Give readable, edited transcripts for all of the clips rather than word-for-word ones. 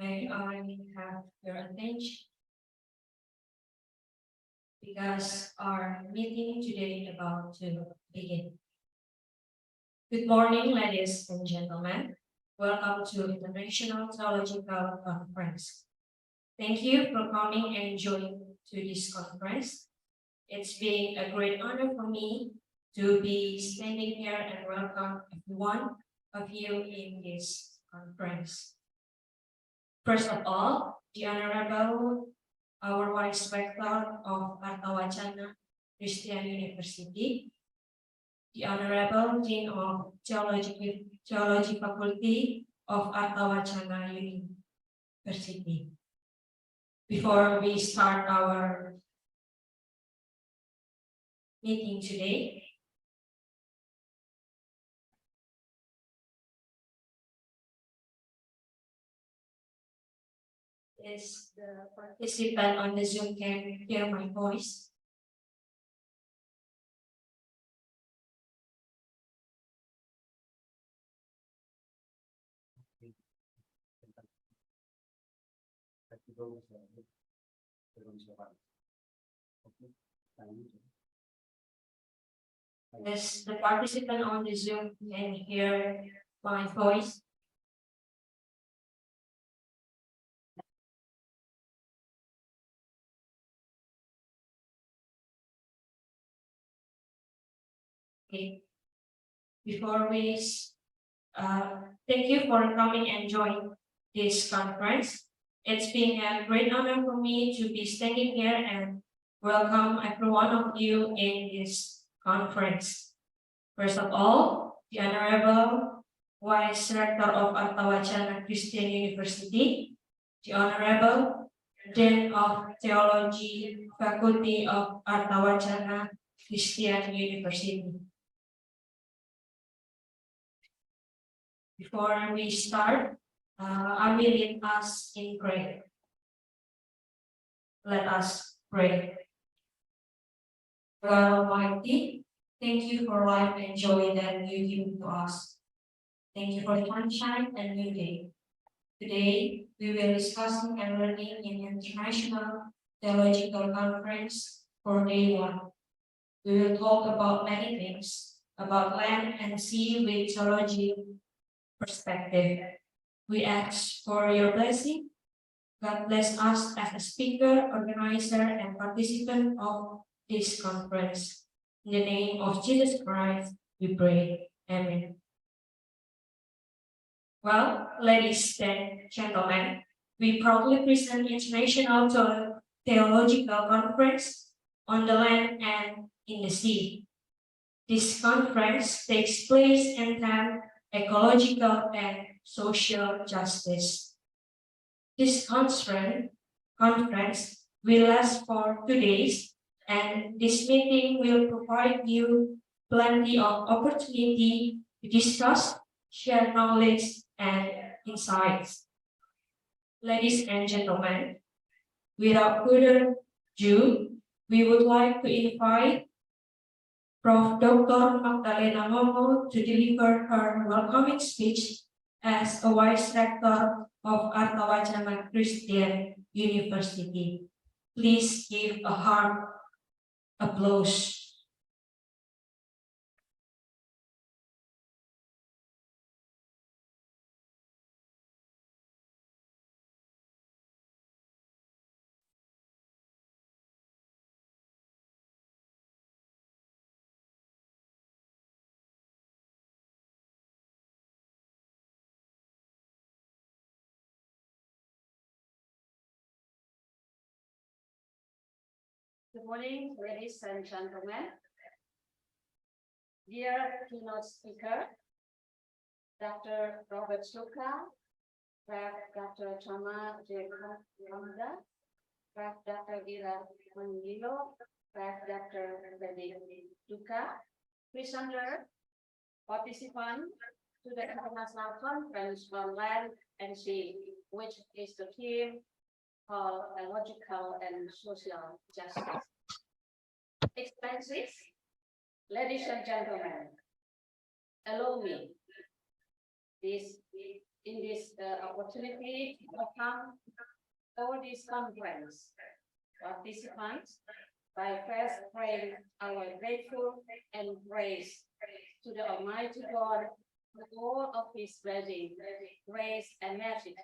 May I have your attention? Because our meeting today about to begin. Good morning, ladies and gentlemen. Welcome to International Theological Conference. Thank you for coming and joining to this conference. It's been a great honor for me to be standing here and welcome every one of you in this conference. First of all, the Honorable, our Vice Rector of Artawacana Christian University, the Honorable Dean of Theology Faculty of Artawacana University. Before we start our meeting today, is the participant on the Zoom can hear my voice? Yes, the participant on the Zoom can hear my voice. Okay. Before we thank you for coming and joining this conference. It's been a great honor for me to be standing here and welcome every one of you in this conference. First of all, the Honorable Vice Rector of Artawacana Christian University, the Honorable Dean of Theology Faculty of Artawacana Christian University. Before we start, I will lead us in prayer. Let us pray. God Almighty, thank you for life and joy that you give to us. Thank you for sunshine and new day. Today, we will discuss and learning in International Theological Conference for Day 1. We will talk about many things, about land and sea with theology perspective. We ask for your blessing. God bless us as a speaker, organizer, and participant of this conference. In the name of Jesus Christ, we pray. Amen. Well, ladies and gentlemen, we proudly present International Theological Conference on the land and in the sea. This conference takes place in time ecological and social justice. This conference will last for 2 days, and this meeting will provide you plenty of opportunity to discuss, share knowledge, and insights. Ladies and gentlemen, without further ado, we would like to invite Prof. Dr. Magdalena Momo to deliver her welcoming speech as a Vice Rector of Artawacana Christian University. Please give a hard applause. Good morning, ladies and gentlemen. Dear keynote speaker, Dr. Robert Suka, Prof. Dr. Chama Jacob Yamada, Prof. Dr. Ira Mangilo, Prof. Dr. Bedi Duka, presenter, participant to the International Conference on Land and Sea, which is the theme called Theological and Social Justice. Excellencies, ladies and gentlemen, allow me. This in this opportunity to welcome all these conference participants by first praying our grateful and praise to the Almighty God for all of His blessing, grace, and mercy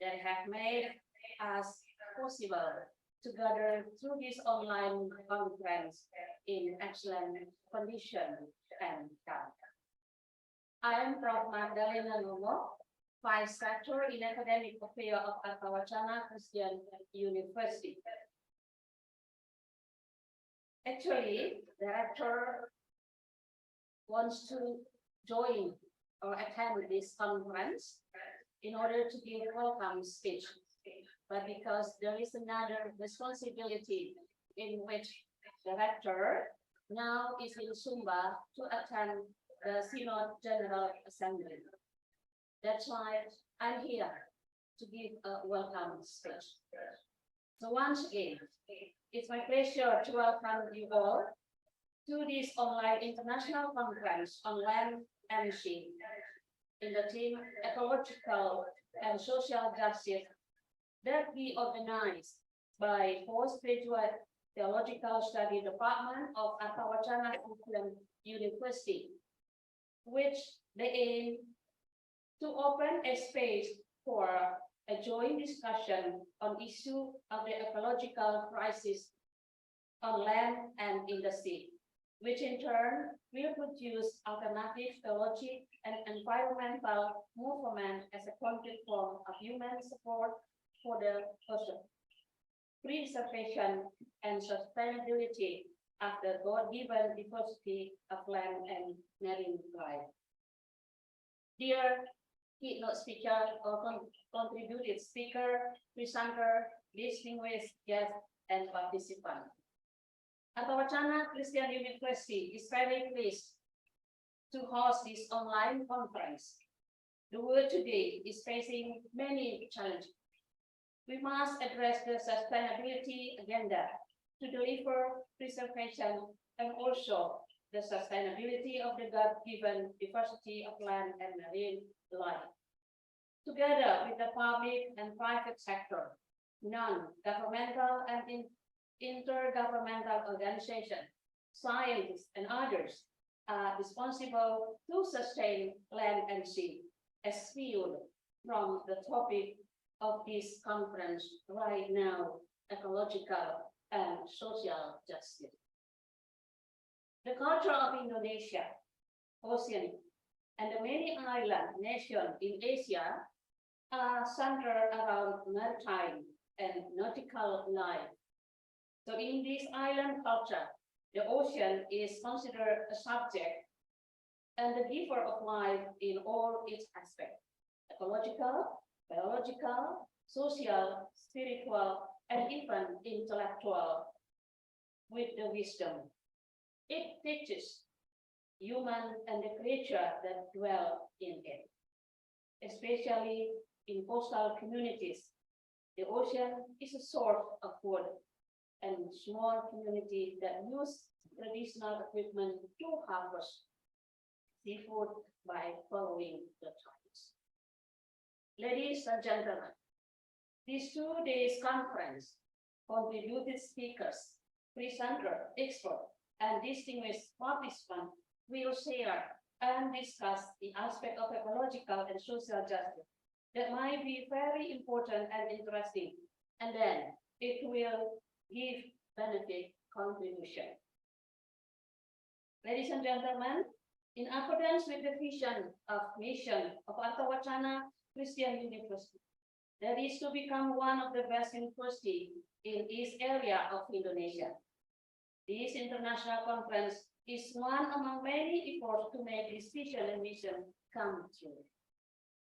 that have made us possible to gather through this online conference in excellent condition and health. I am Prof. Magdalena Nomo, Vice Rector in Academic Affairs of Atawacana Christian University. Actually, the rector wants to join or attend this conference in order to give a welcome speech. But because there is another responsibility in which the rector now is in Sumba to attend the Synod General Assembly. That's why I'm here to give a welcome speech. So once again, it's my pleasure to welcome you all to this online international conference on land and sea in the theme Ecological and Social Justice that we organized by postgraduate Theological Study Department of Atawacana Christian University, which they aim to open a space for a joint discussion on issue of the ecological crisis on land and in the sea, which in turn will produce alternative theology and environmental movement as a concrete form of human support for the preservation and sustainability of the God-given diversity of land and marine life. Dear keynote speaker or contributed speaker, presenter, distinguished guests, and participants. Atawacana Christian University is very pleased to host this online conference. The world today is facing many challenges. We must address the sustainability agenda to deliver preservation and also the sustainability of the God-given diversity of land and marine life. Together with the public and private sector, non-governmental and intergovernmental organizations, scientists, and others are responsible to sustain land and sea as viewed from the topic of this conference right now, ecological and social justice. The culture of Indonesia, Oceania, and the many island nations in Asia are centered around maritime and nautical life. So in this island culture, the ocean is considered a subject and the giver of life in all its aspects: ecological, biological, social, spiritual, and even intellectual, with the wisdom. It teaches human and the creature that dwell in it, especially in coastal communities. The ocean is a source of food, and small communities that use traditional equipment to harvest seafood by following the tides. Ladies and gentlemen, this 2 days conference, contributed speakers, presenter, expert, and distinguished participants will share and discuss the aspect of ecological and social justice that might be very important and interesting, and then it will give benefit contribution. Ladies and gentlemen, in accordance with the vision of mission of Atawacana Christian University, that is to become one of the best universities in this area of Indonesia. This international conference is one among many efforts to make this vision and mission come true.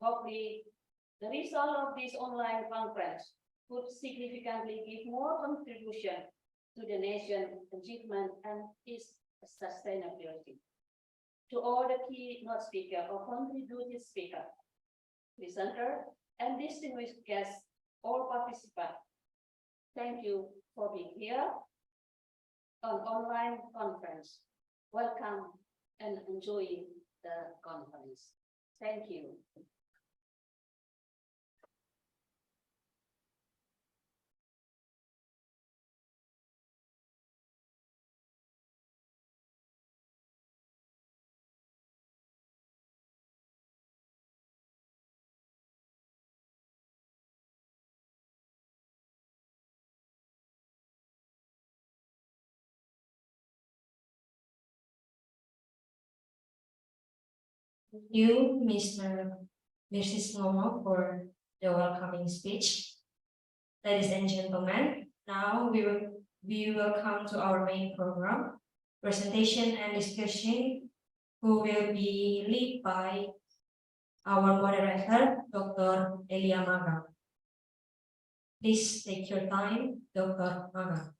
Hopefully, the result of this online conference could significantly give more contribution to the nation's achievement and its sustainability. To all the keynote speakers or contributed speakers, presenter, and distinguished guests, all participants, thank you for being here on online conference. Welcome and enjoy the conference. Thank you. you, Mrs. Nono, for the welcoming speech. Ladies and gentlemen, now we will come to our main program, presentation and discussion, who will be led by our moderator, Dr. Elia Maga. Please take your time, Dr. Maga.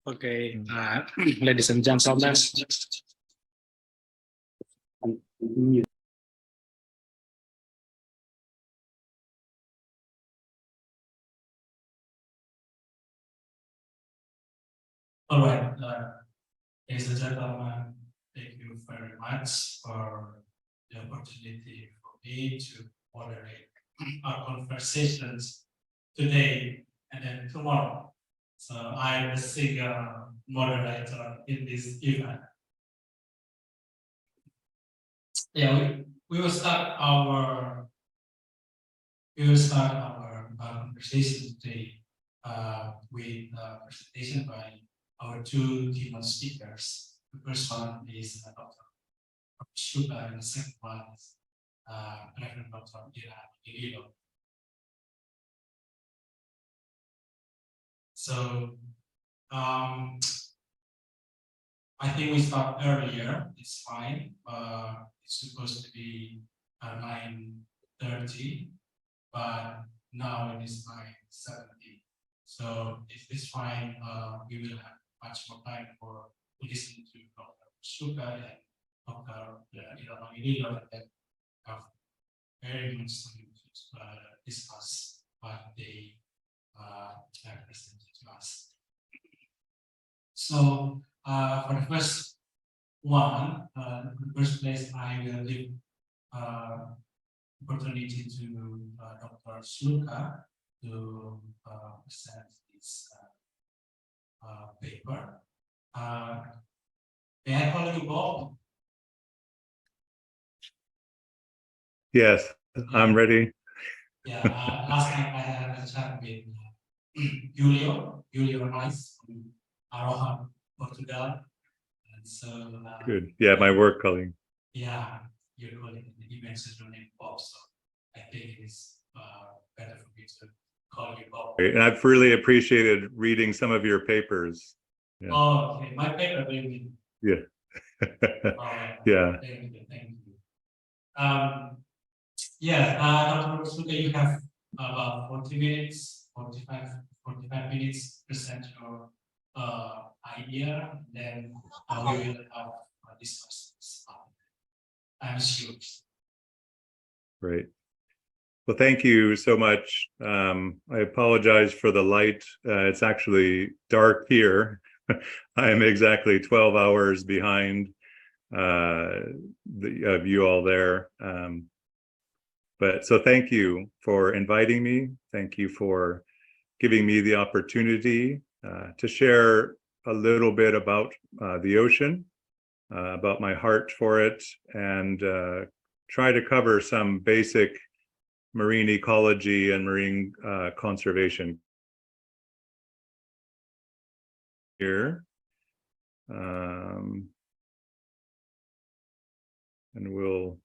Okay, ladies and gentlemen. All right, ladies and gentlemen, thank you very much for the opportunity for me to moderate our conversations today and then tomorrow. So I'm the single moderator in this event. Yeah, we will start our conversation today with a presentation by our two keynote speakers. The first one is Dr. Shuka, and the second one is Reverend Dr. Ira. So I think we start earlier. It's fine. It's supposed to be 9:30, but now it is 9:70. So if it's fine, we will have much more time for listening to Dr. Shuka and Dr. Ira, and have very much time to discuss what they have presented to us. So for the first one, in the first place, I will give opportunity to Dr. Sluka to present this paper. May I call you Bob? Yes, I'm ready. Yeah, last time I had a chat with Julio Reis from Aroha, Portugal. And so Good. Yeah, my work colleague. yeah, your colleague, he mentioned your name Bob, so I think it is better for me to call you Bob. And I've really appreciated reading some of your papers. Yeah. Oh, okay. My paper, maybe. Yeah. Right. Yeah. Thank you. Dr. Suga, you have about 40 minutes, 45 minutes to present your idea, then we will have discussions. I'm sure. Great. Well, thank you so much. I apologize for the light. It's actually dark here. I am exactly 12 hours behind of you all there. But so thank you for inviting me. Thank you for giving me the opportunity to share a little bit about the ocean, about my heart for it, and try to cover some basic marine ecology and marine conservation here. And we'll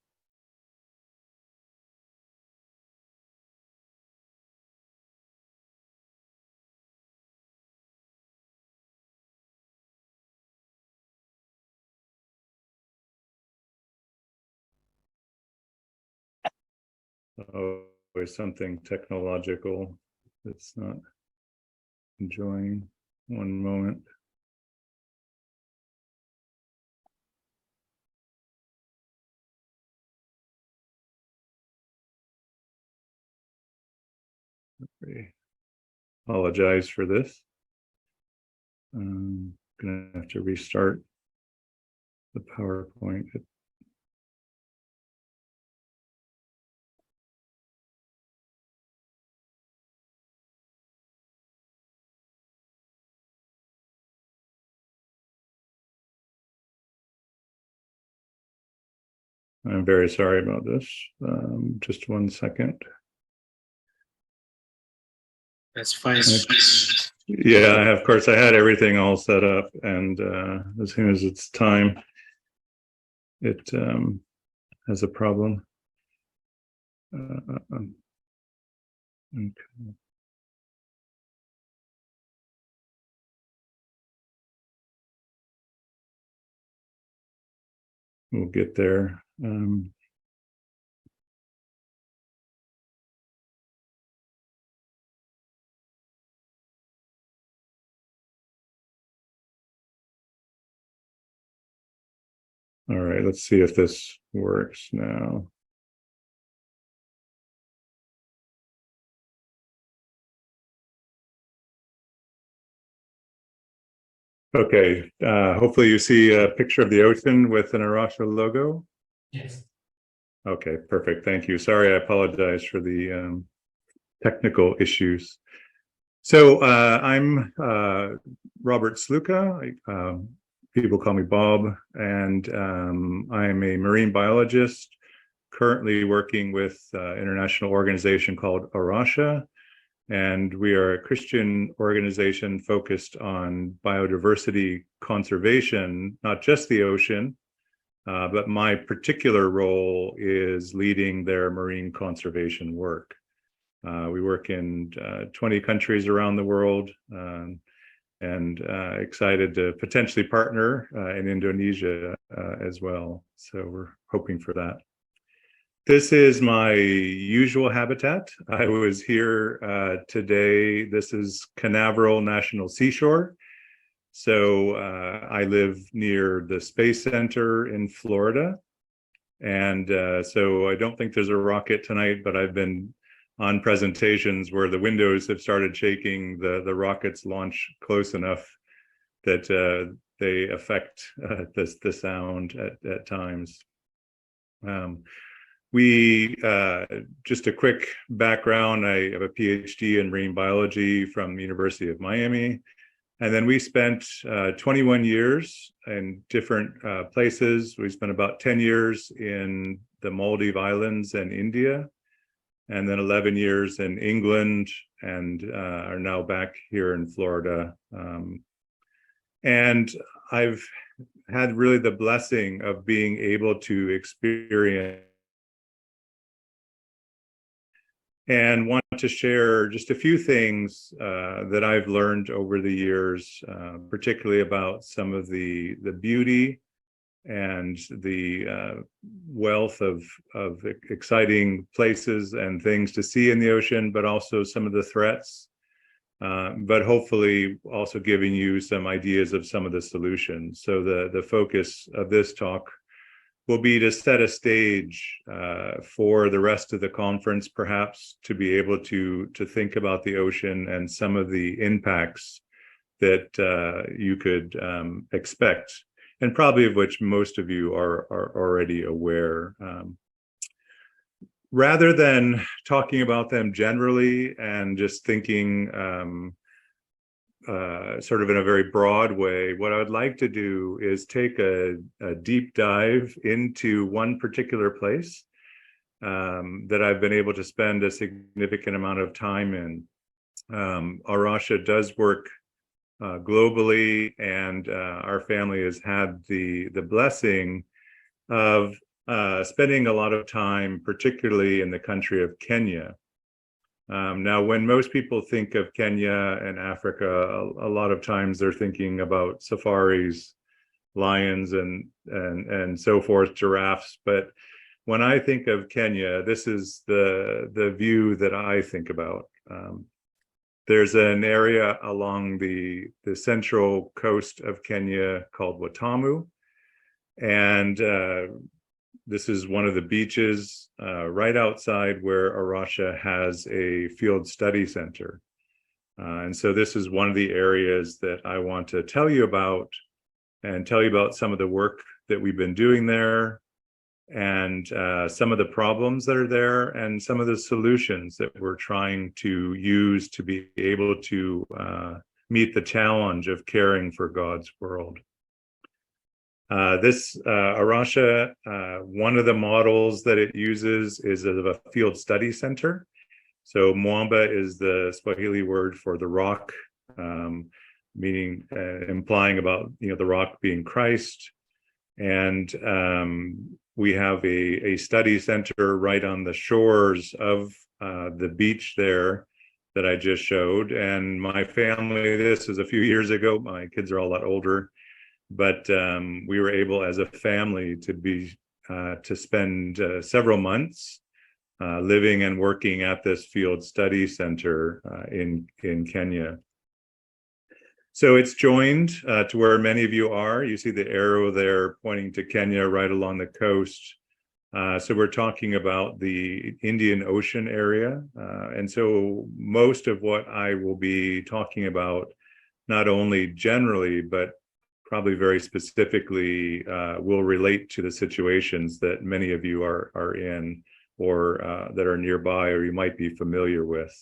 there's something technological that's not enjoying. One moment. Apologize for this. I'm gonna have to restart the PowerPoint. I'm very sorry about this. Just 1 second. That's fine. Yeah, of course, I had everything all set up, and as soon as it's time, it has a problem. Okay. We'll get there. All right, let's see if this works now. Okay, hopefully you see a picture of the ocean with an Arasha logo. Yes. Okay, perfect. Thank you. Sorry, I apologize for the technical issues. So I'm Robert Sluka. People call me Bob, and I'm a marine biologist currently working with an international organization called Arasha. And we are a Christian organization focused on biodiversity conservation, not just the ocean, but my particular role is leading their marine conservation work. We work in 20 countries around the world, and excited to potentially partner in Indonesia as well. So we're hoping for that. This is my usual habitat. I was here today. This is Canaveral National Seashore. So I live near the Space Center in Florida. And so I don't think there's a rocket tonight, but I've been on presentations where the windows have started shaking, the rockets launch close enough that they affect the sound at times. Just a quick background, I have a PhD in marine biology from the University of Miami. And then we spent 21 years in different places. We spent about 10 years in the Maldives Islands and India, and then 11 years in England, and are now back here in Florida. And I've had really the blessing of being able to experience and want to share just a few things that I've learned over the years, particularly about some of the beauty and the wealth of exciting places and things to see in the ocean, but also some of the threats, but hopefully also giving you some ideas of some of the solutions. So the focus of this talk will be to set a stage for the rest of the conference, perhaps, to be able to think about the ocean and some of the impacts that you could expect, and probably of which most of you are already aware. Rather than talking about them generally and just thinking sort of in a very broad way, what I would like to do is take a deep dive into one particular place that I've been able to spend a significant amount of time in. Arasha does work globally, and our family has had the blessing of spending a lot of time, particularly in the country of Kenya. Now, when most people think of Kenya and Africa, a lot of times they're thinking about safaris, lions, and so forth, giraffes. But when I think of Kenya, this is the view that I think about. There's an area along the central coast of Kenya called Watamu, and this is one of the beaches right outside where Arasha has a field study center. And so this is one of the areas that I want to tell you about, and tell you about some of the work that we've been doing there, and some of the problems that are there, and some of the solutions that we're trying to use to be able to meet the challenge of caring for God's world. This Arasha, one of the models that it uses is of a field study center. So Mwamba is the Swahili word for the rock, meaning implying about the rock being Christ. And we have a study center right on the shores of the beach there that I just showed. And my family, this is a few years ago, my kids are all a lot older, but we were able as a family to spend several months living and working at this field study center in Kenya. So it's joined to where many of you are. You see the arrow there pointing to Kenya right along the coast. So we're talking about the Indian Ocean area. And so most of what I will be talking about, not only generally, but probably very specifically, will relate to the situations that many of you are in, or that are nearby, or you might be familiar with.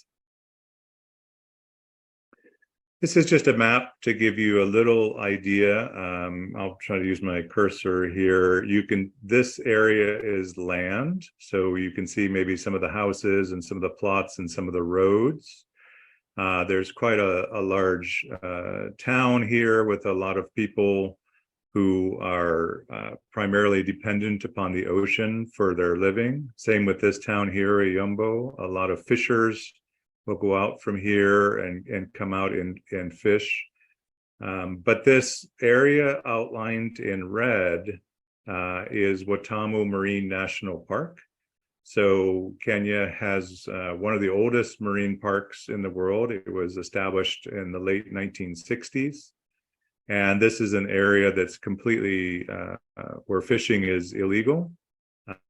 This is just a map to give you a little idea. I'll try to use my cursor here. This area is land, so you can see maybe some of the houses and some of the plots and some of the roads. There's quite a large town here with a lot of people who are primarily dependent upon the ocean for their living. Same with this town here, Yumbo. A lot of fishers will go out from here and come out and fish. But this area outlined in red is Watamu Marine National Park. So Kenya has one of the oldest marine parks in the world. It was established in the late 1960s. And this is an area that's completely where fishing is illegal.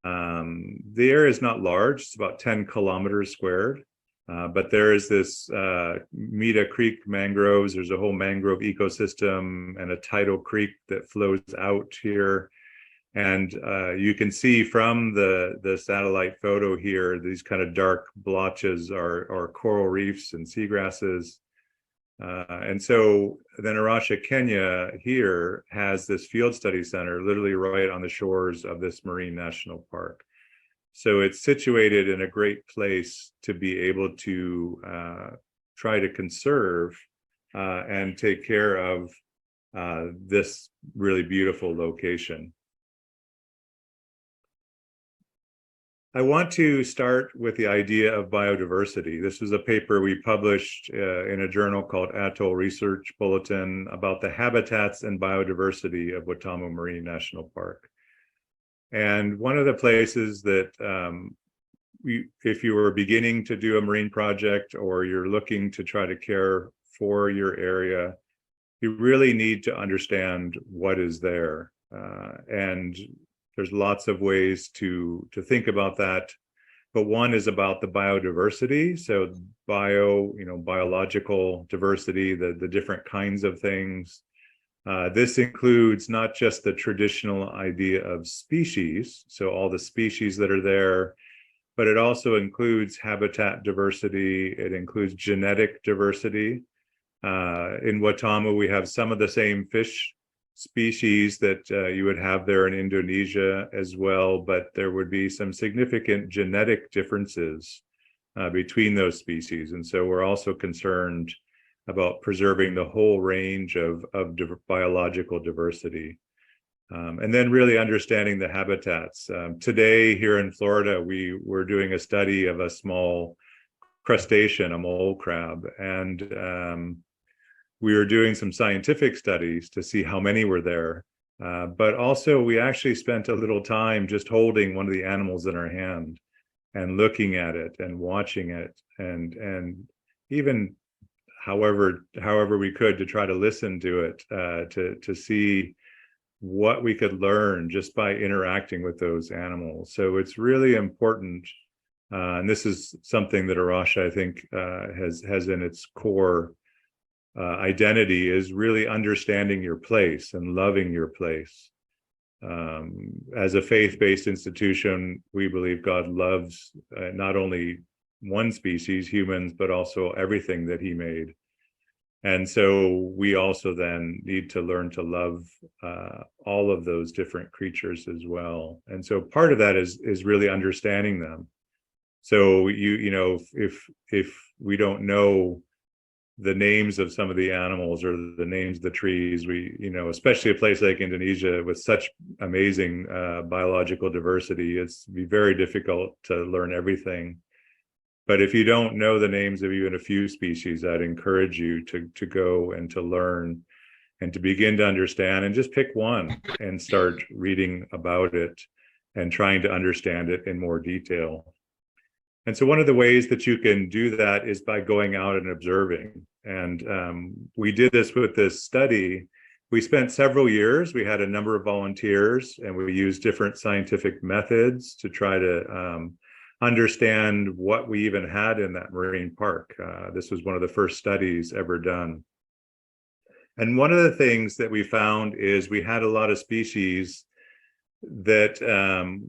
The area is not large, it's about 10 kilometers squared. But there is this Mita Creek mangroves. There's a whole mangrove ecosystem and a tidal creek that flows out here. And you can see from the satellite photo here, these kind of dark blotches are coral reefs and seagrasses. And so then Arasha, Kenya here has this field study center literally right on the shores of this marine national park. So it's situated in a great place to be able to try to conserve and take care of this really beautiful location. I want to start with the idea of biodiversity. This was a paper we published in a journal called Atoll Research Bulletin about the habitats and biodiversity of Watamu Marine National Park. And one of the places that if you were beginning to do a marine project or you're looking to try to care for your area, you really need to understand what is there. And there's lots of ways to think about that. But one is about the biodiversity. So biological diversity, the different kinds of things. This includes not just the traditional idea of species, so all the species that are there, but it also includes habitat diversity. It includes genetic diversity. In Watamu, we have some of the same fish species that you would have there in Indonesia as well, but there would be some significant genetic differences between those species. And so we're also concerned about preserving the whole range of biological diversity. And then really understanding the habitats. Today here in Florida, we were doing a study of a small crustacean, a mole crab, and we were doing some scientific studies to see how many were there. But also we actually spent a little time just holding one of the animals in our hand and looking at it and watching it and even however we could to try to listen to it, to see what we could learn just by interacting with those animals. So it's really important, and this is something that Arasha, I think, has in its core identity, is really understanding your place and loving your place. As a faith-based institution, we believe God loves not only one species, humans, but also everything that he made. And so we also then need to learn to love all of those different creatures as well. And so part of that is really understanding them. So you know, if we don't know the names of some of the animals or the names of the trees, we, you know, especially a place like Indonesia with such amazing biological diversity, it's be very difficult to learn everything. But if you don't know the names of even a few species, I'd encourage you to go and to learn and to begin to understand, and just pick one and start reading about it and trying to understand it in more detail. And so one of the ways that you can do that is by going out and observing. And we did this with this study. We spent several years, we had a number of volunteers, and we used different scientific methods to try to understand what we even had in that marine park. This was one of the first studies ever done. And one of the things that we found is we had a lot of species that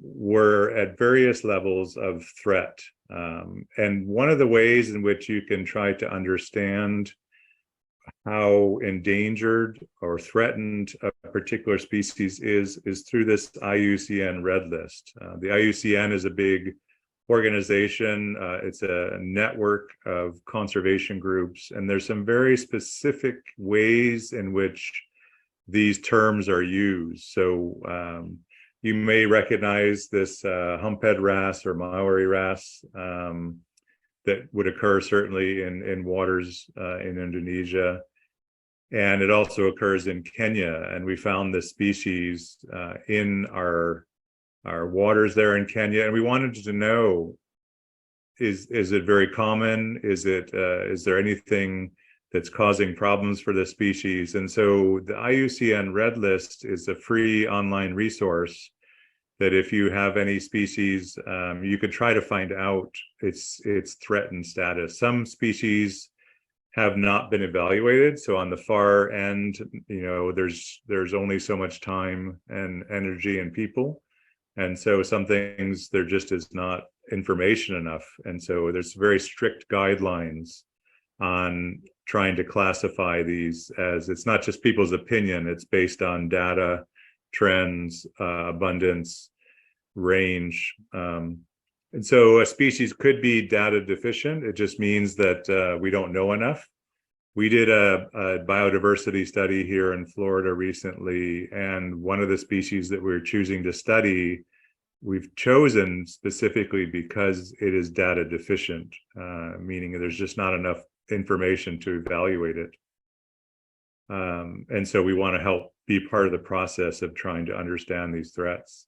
were at various levels of threat. And one of the ways in which you can try to understand how endangered or threatened a particular species is through this IUCN Red List. The IUCN is a big organization. It's a network of conservation groups, and there's some very specific ways in which these terms are used. So you may recognize this humphead wrasse or Maori wrasse that would occur certainly in waters in Indonesia. And it also occurs in Kenya. And we found this species in our waters there in Kenya. And we wanted to know, is it very common? Is there anything that's causing problems for the species? And so the IUCN Red List is a free online resource that if you have any species, you could try to find out its threatened status. Some species have not been evaluated. So on the far end, you know, there's only so much time and energy and people. And so some things, there just is not information enough. And so there's very strict guidelines on trying to classify these as, it's not just people's opinion, it's based on data, trends, abundance, range. And so a species could be data deficient. It just means that we don't know enough. We did a biodiversity study here in Florida recently, and one of the species that we're choosing to study, we've chosen specifically because it is data deficient, meaning there's just not enough information to evaluate it. And so we want to help be part of the process of trying to understand these threats.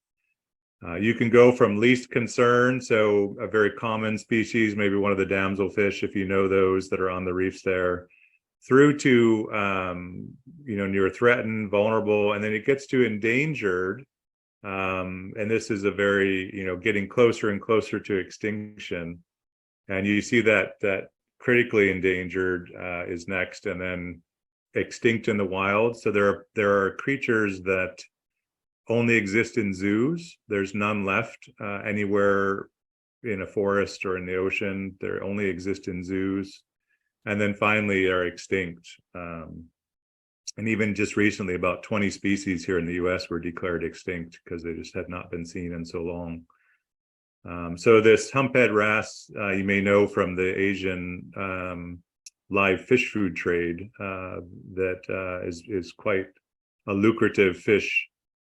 You can go from least concern, so a very common species, maybe one of the damselfish, if you know those that are on the reefs there, through to you know, near threatened, vulnerable, and then it gets to endangered. And this is a very, you know, getting closer and closer to extinction. And you see that critically endangered is next, and then extinct in the wild. So there are creatures that only exist in zoos. There's none left anywhere in a forest or in the ocean. They only exist in zoos. And then finally are extinct. And even just recently, about 20 species here in the US were declared extinct because they just had not been seen in so long. So this humphead wrasse, you may know from the Asian live fish food trade, that is quite a lucrative fish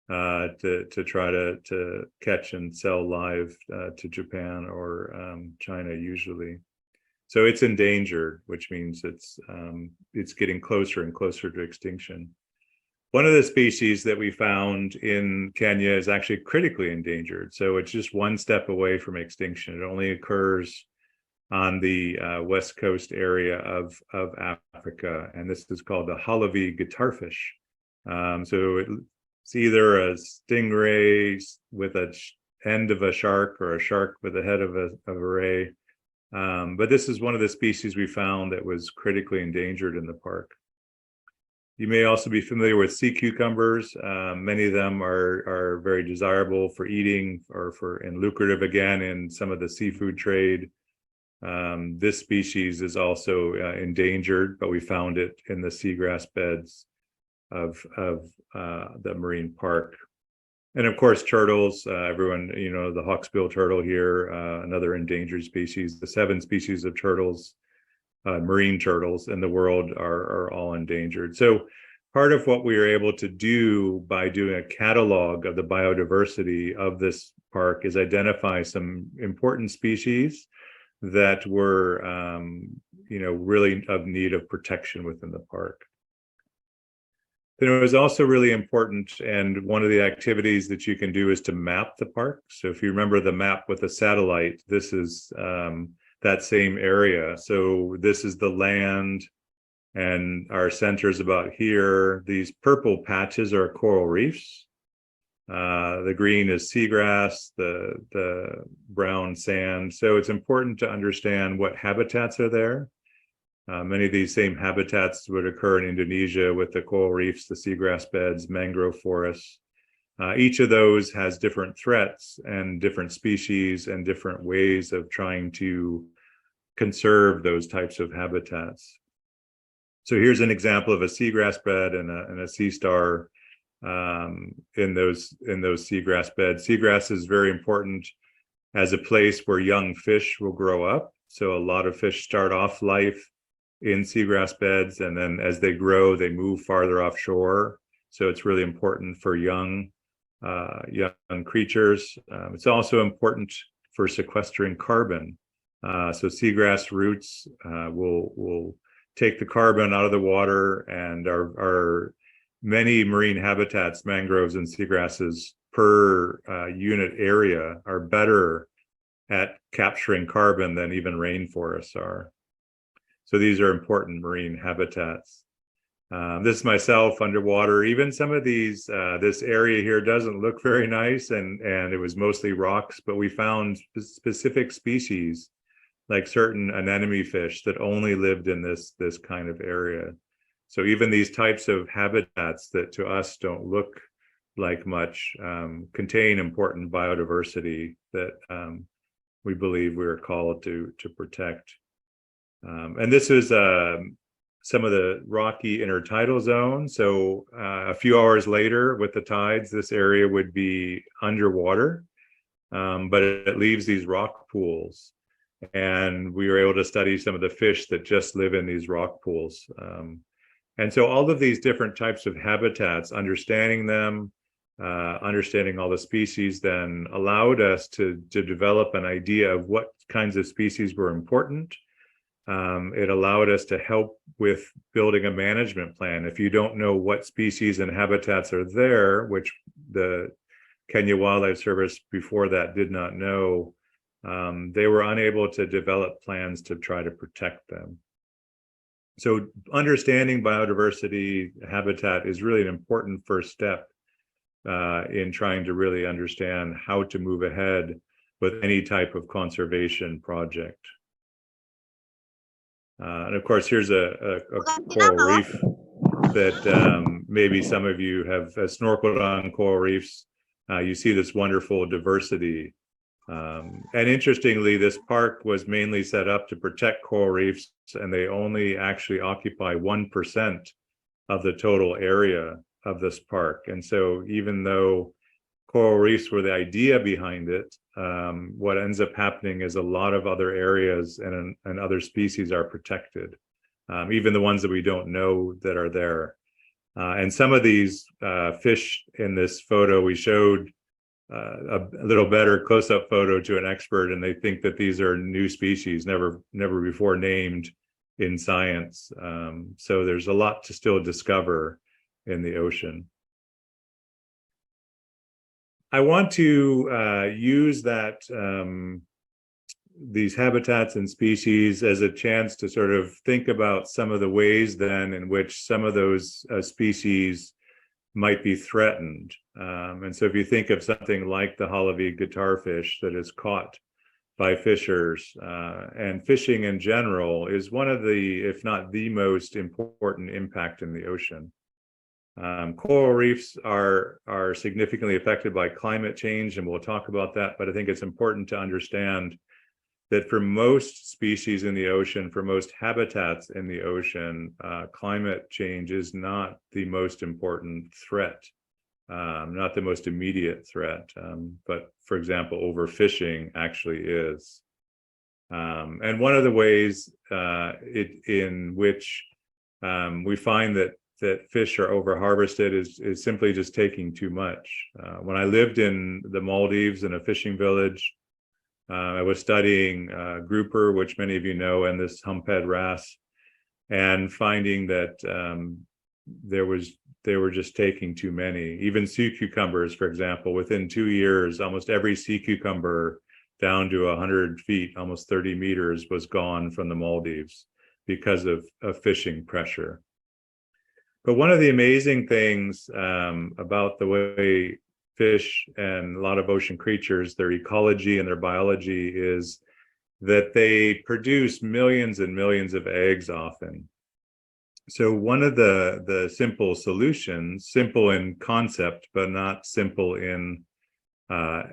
to try to catch and sell live to Japan or China usually. So it's endangered, which means it's getting closer and closer to extinction. One of the species that we found in Kenya is actually critically endangered. So it's just one step away from extinction. It only occurs on the west coast area of Africa. And this is called the Halavi guitarfish. So it's either a stingray with an end of a shark or a shark with the head of a ray. But this is one of the species we found that was critically endangered in the park. You may also be familiar with sea cucumbers. Many of them are very desirable for eating or and lucrative again in some of the seafood trade. This species is also endangered, but we found it in the seagrass beds of the marine park. And of course, turtles, everyone, the hawksbill turtle here, another endangered species. The 7 species of turtles, marine turtles in the world are all endangered. So part of what we were able to do by doing a catalog of the biodiversity of this park is identify some important species that were, really of need of protection within the park. Then it was also really important, and one of the activities that you can do is to map the park. So if you remember the map with the satellite, this is that same area. So this is the land, and our center is about here. These purple patches are coral reefs. The green is seagrass, the brown sand. So it's important to understand what habitats are there. Many of these same habitats would occur in Indonesia with the coral reefs, the seagrass beds, mangrove forests. Each of those has different threats and different species and different ways of trying to conserve those types of habitats. So here's an example of a seagrass bed and a sea star in those seagrass beds. Seagrass is very important as a place where young fish will grow up. So a lot of fish start off life in seagrass beds, and then as they grow, they move farther offshore. So it's really important for young creatures. It's also important for sequestering carbon. So seagrass roots will take the carbon out of the water, and our many marine habitats, mangroves and seagrasses per unit area are better at capturing carbon than even rainforests are. So these are important marine habitats. This is myself underwater. Even some of these, this area here doesn't look very nice, and it was mostly rocks, but we found specific species like certain anemone fish that only lived in this kind of area. So even these types of habitats that to us don't look like much contain important biodiversity that we believe we are called to protect. And this is some of the rocky intertidal zone. So a few hours later with the tides, this area would be underwater, but it leaves these rock pools. And we were able to study some of the fish that just live in these rock pools. And so all of these different types of habitats, understanding them, understanding all the species, then allowed us to develop an idea of what kinds of species were important. It allowed us to help with building a management plan. If you don't know what species and habitats are there, which the Kenya Wildlife Service before that did not know, they were unable to develop plans to try to protect them. So understanding biodiversity habitat is really an important first step in trying to really understand how to move ahead with any type of conservation project. And of course, here's a coral reef that maybe some of you have snorkeled on coral reefs. You see this wonderful diversity. And interestingly, this park was mainly set up to protect coral reefs, and they only actually occupy 1% of the total area of this park. And so even though coral reefs were the idea behind it, what ends up happening is a lot of other areas and other species are protected, even the ones that we don't know that are there. And some of these fish in this photo, we showed a little better close-up photo to an expert, and they think that these are new species, never before named in science. So there's a lot to still discover in the ocean. I want to use that these habitats and species as a chance to sort of think about some of the ways then in which some of those species might be threatened. And so if you think of something like the Halavi guitarfish that is caught by fishers, and fishing in general is one of the, if not the most important impact in the ocean. Coral reefs are significantly affected by climate change, and we'll talk about that, but I think it's important to understand that for most species in the ocean, for most habitats in the ocean, climate change is not the most important threat, not the most immediate threat, but for example, overfishing actually is. And one of the ways in which we find that fish are overharvested is simply just taking too much. When I lived in the Maldives in a fishing village, I was studying grouper, which many of you know, and this humphead wrasse, and finding that they were just taking too many. Even sea cucumbers, for example, within 2 years, almost every sea cucumber down to 100 feet, almost 30 meters, was gone from the Maldives because of fishing pressure. But one of the amazing things about the way fish and a lot of ocean creatures, their ecology and their biology, is that they produce millions and millions of eggs often. So one of the simple solutions, simple in concept, but not simple in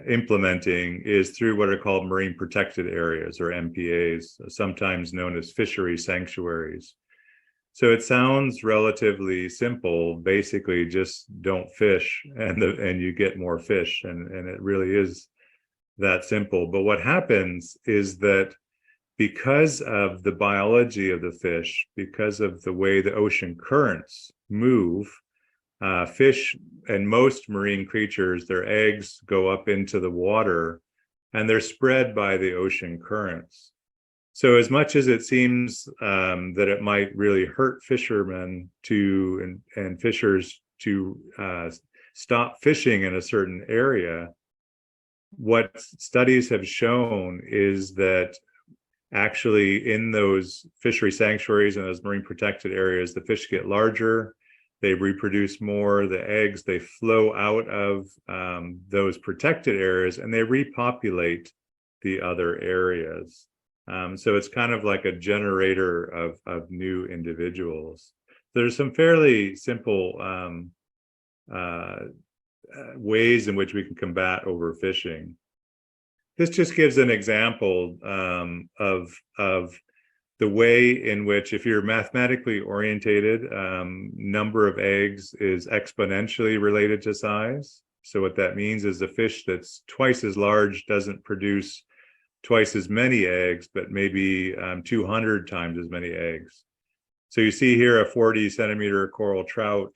implementing, is through what are called marine protected areas, or MPAs, sometimes known as fishery sanctuaries. So it sounds relatively simple. Basically, just don't fish, and you get more fish, and it really is that simple. But what happens is that because of the biology of the fish, because of the way the ocean currents move, fish and most marine creatures, their eggs go up into the water, and they're spread by the ocean currents. So as much as it seems that it might really hurt fishermen and fishers to stop fishing in a certain area, what studies have shown is that actually in those fishery sanctuaries and those marine protected areas, the fish get larger, they reproduce more, the eggs, they flow out of those protected areas, and they repopulate the other areas. So it's kind of like a generator of new individuals. There's some fairly simple ways in which we can combat overfishing. This just gives an example of the way in which, if you're mathematically orientated, number of eggs is exponentially related to size. So what that means is a fish that's twice as large doesn't produce twice as many eggs, but maybe 200 times as many eggs. So you see here a 40 centimeter coral trout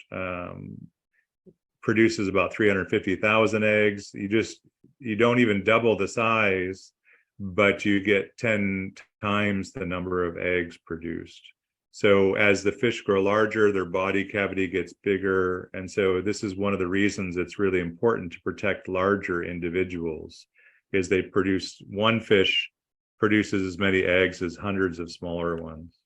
produces about 350,000 eggs. You don't even double the size, but you get 10 times the number of eggs produced. So as the fish grow larger, their body cavity gets bigger. And so this is one of the reasons it's really important to protect larger individuals, is they produce, one fish produces as many eggs as hundreds of smaller ones.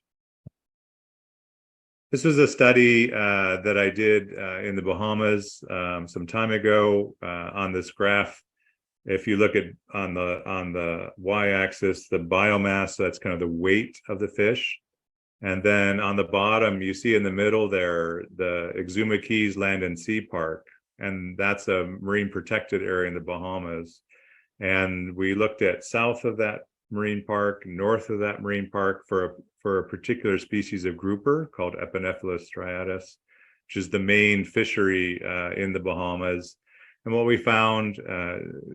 This was a study that I did in the Bahamas some time ago. On this graph, if you look at on the y-axis, the biomass, that's kind of the weight of the fish. And then on the bottom, you see in the middle there, the Exuma Keys Land and Sea Park. And that's a marine protected area in the Bahamas. And we looked at south of that marine park, north of that marine park, for a particular species of grouper called Epinephelus striatus, which is the main fishery in the Bahamas. And what we found,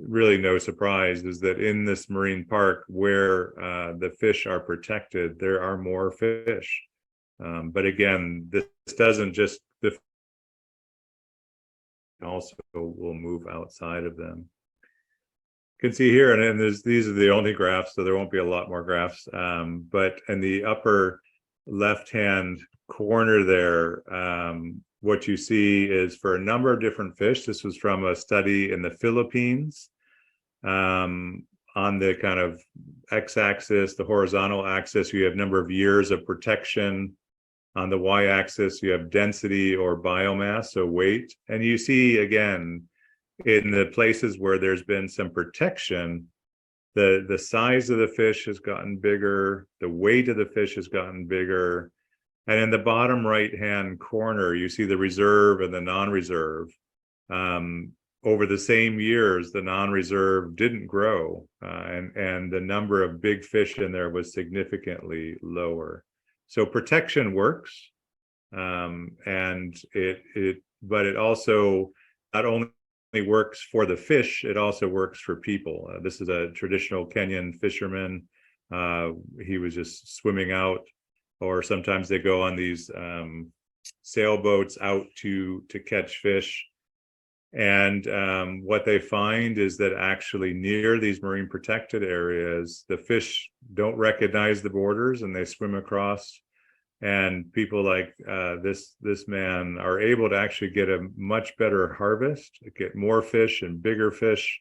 really no surprise, is that in this marine park where the fish are protected, there are more fish. But again, this doesn't just, also will move outside of them. You can see here, and these are the only graphs, so there won't be a lot more graphs. But in the upper left-hand corner there, what you see is for a number of different fish. This was from a study in the Philippines. On the kind of x-axis, the horizontal axis, you have number of years of protection. On the y-axis, you have density or biomass, so weight. And you see, again, in the places where there's been some protection, the size of the fish has gotten bigger, the weight of the fish has gotten bigger. And in the bottom right-hand corner, you see the reserve and the non-reserve. over the same years, the non-reserve didn't grow, and the number of big fish in there was significantly lower. So protection works, and but it also not only works for the fish, it also works for people. This is a traditional Kenyan fisherman. He was just swimming out, or sometimes they go on these sailboats out to catch fish. And what they find is that actually near these marine protected areas, the fish don't recognize the borders and they swim across. And people like this man are able to actually get a much better harvest, get more fish and bigger fish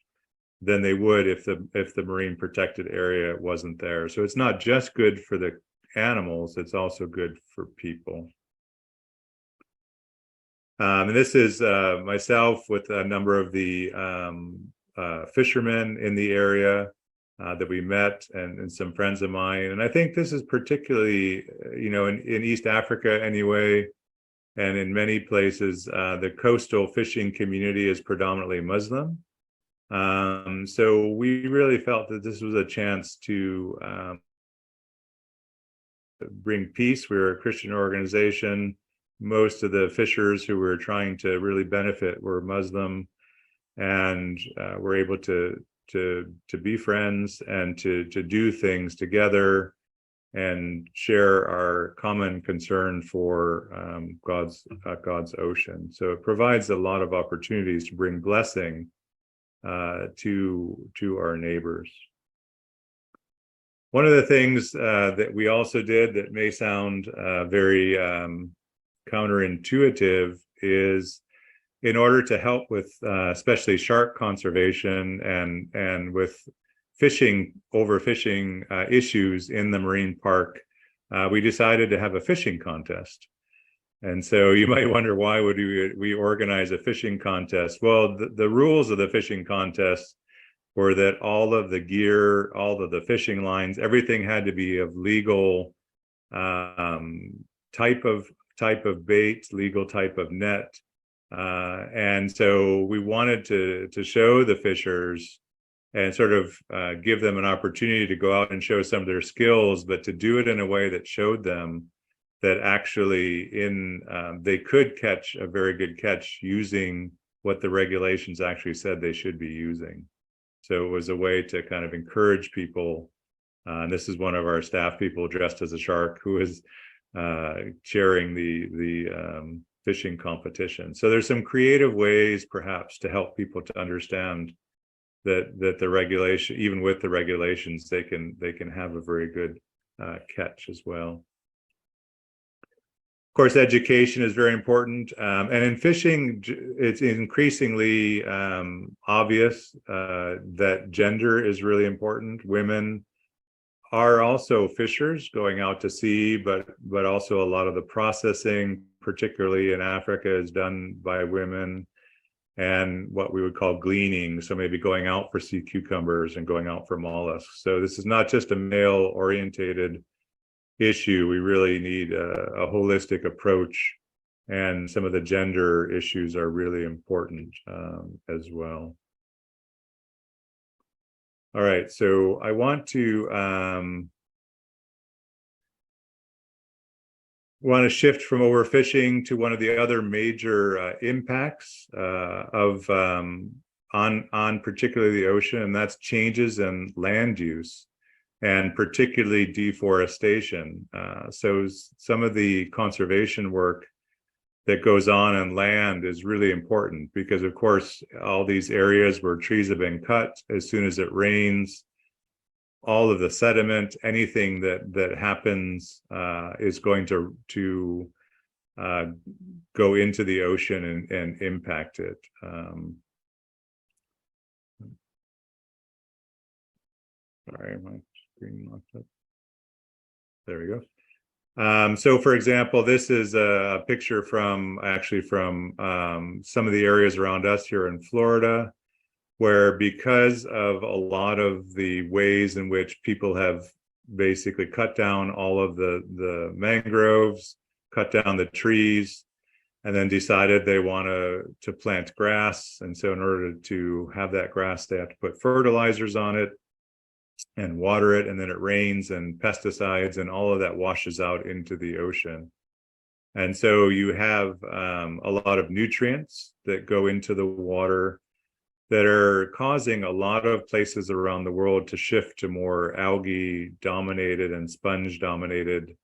than they would if the marine protected area wasn't there. So it's not just good for the animals, it's also good for people. And this is myself with a number of the fishermen in the area that we met, and some friends of mine. And I think this is particularly, in East Africa anyway, and in many places, the coastal fishing community is predominantly Muslim. So we really felt that this was a chance to bring peace. We were a Christian organization. Most of the fishers who were trying to really benefit were Muslim, and were able to be friends and to do things together and share our common concern for God's ocean. So it provides a lot of opportunities to bring blessing to our neighbors. One of the things that we also did that may sound very counterintuitive is, in order to help with especially shark conservation and with overfishing issues in the marine park, we decided to have a fishing contest. And so you might wonder, why would we organize a fishing contest? Well, the rules of the fishing contest were that all of the gear, all of the fishing lines, everything had to be of legal type of bait, legal type of net. And so we wanted to show the fishers and sort of give them an opportunity to go out and show some of their skills, but to do it in a way that showed them that actually they could catch a very good catch using what the regulations actually said they should be using. So it was a way to kind of encourage people. And this is one of our staff people dressed as a shark who is chairing the fishing competition. So there's some creative ways perhaps to help people to understand that the regulation, even with the regulations, they can have a very good catch as well. Of course, education is very important, and in fishing, it's increasingly obvious that gender is really important. Women are also fishers going out to sea, but also a lot of the processing, particularly in Africa, is done by women, and what we would call gleaning, so maybe going out for sea cucumbers and going out for mollusks. So this is not just a male-orientated issue. We really need a holistic approach, and some of the gender issues are really important as well. All right, so I want to shift from overfishing to one of the other major impacts on particularly the ocean, and that's changes in land use, and particularly deforestation. So some of the conservation work that goes on land is really important, because of course all these areas where trees have been cut, as soon as it rains, all of the sediment, anything that happens is going to go into the ocean and impact it. Sorry, my screen locked up. There we go. So for example, this is a picture from some of the areas around us here in Florida, where because of a lot of the ways in which people have basically cut down all of the mangroves, cut down the trees, and then decided they want to plant grass. And so in order to have that grass, they have to put fertilizers on it and water it, and then it rains and pesticides, and all of that washes out into the ocean. And so you have a lot of nutrients that go into the water that are causing a lot of places around the world to shift to more algae dominated and sponge dominated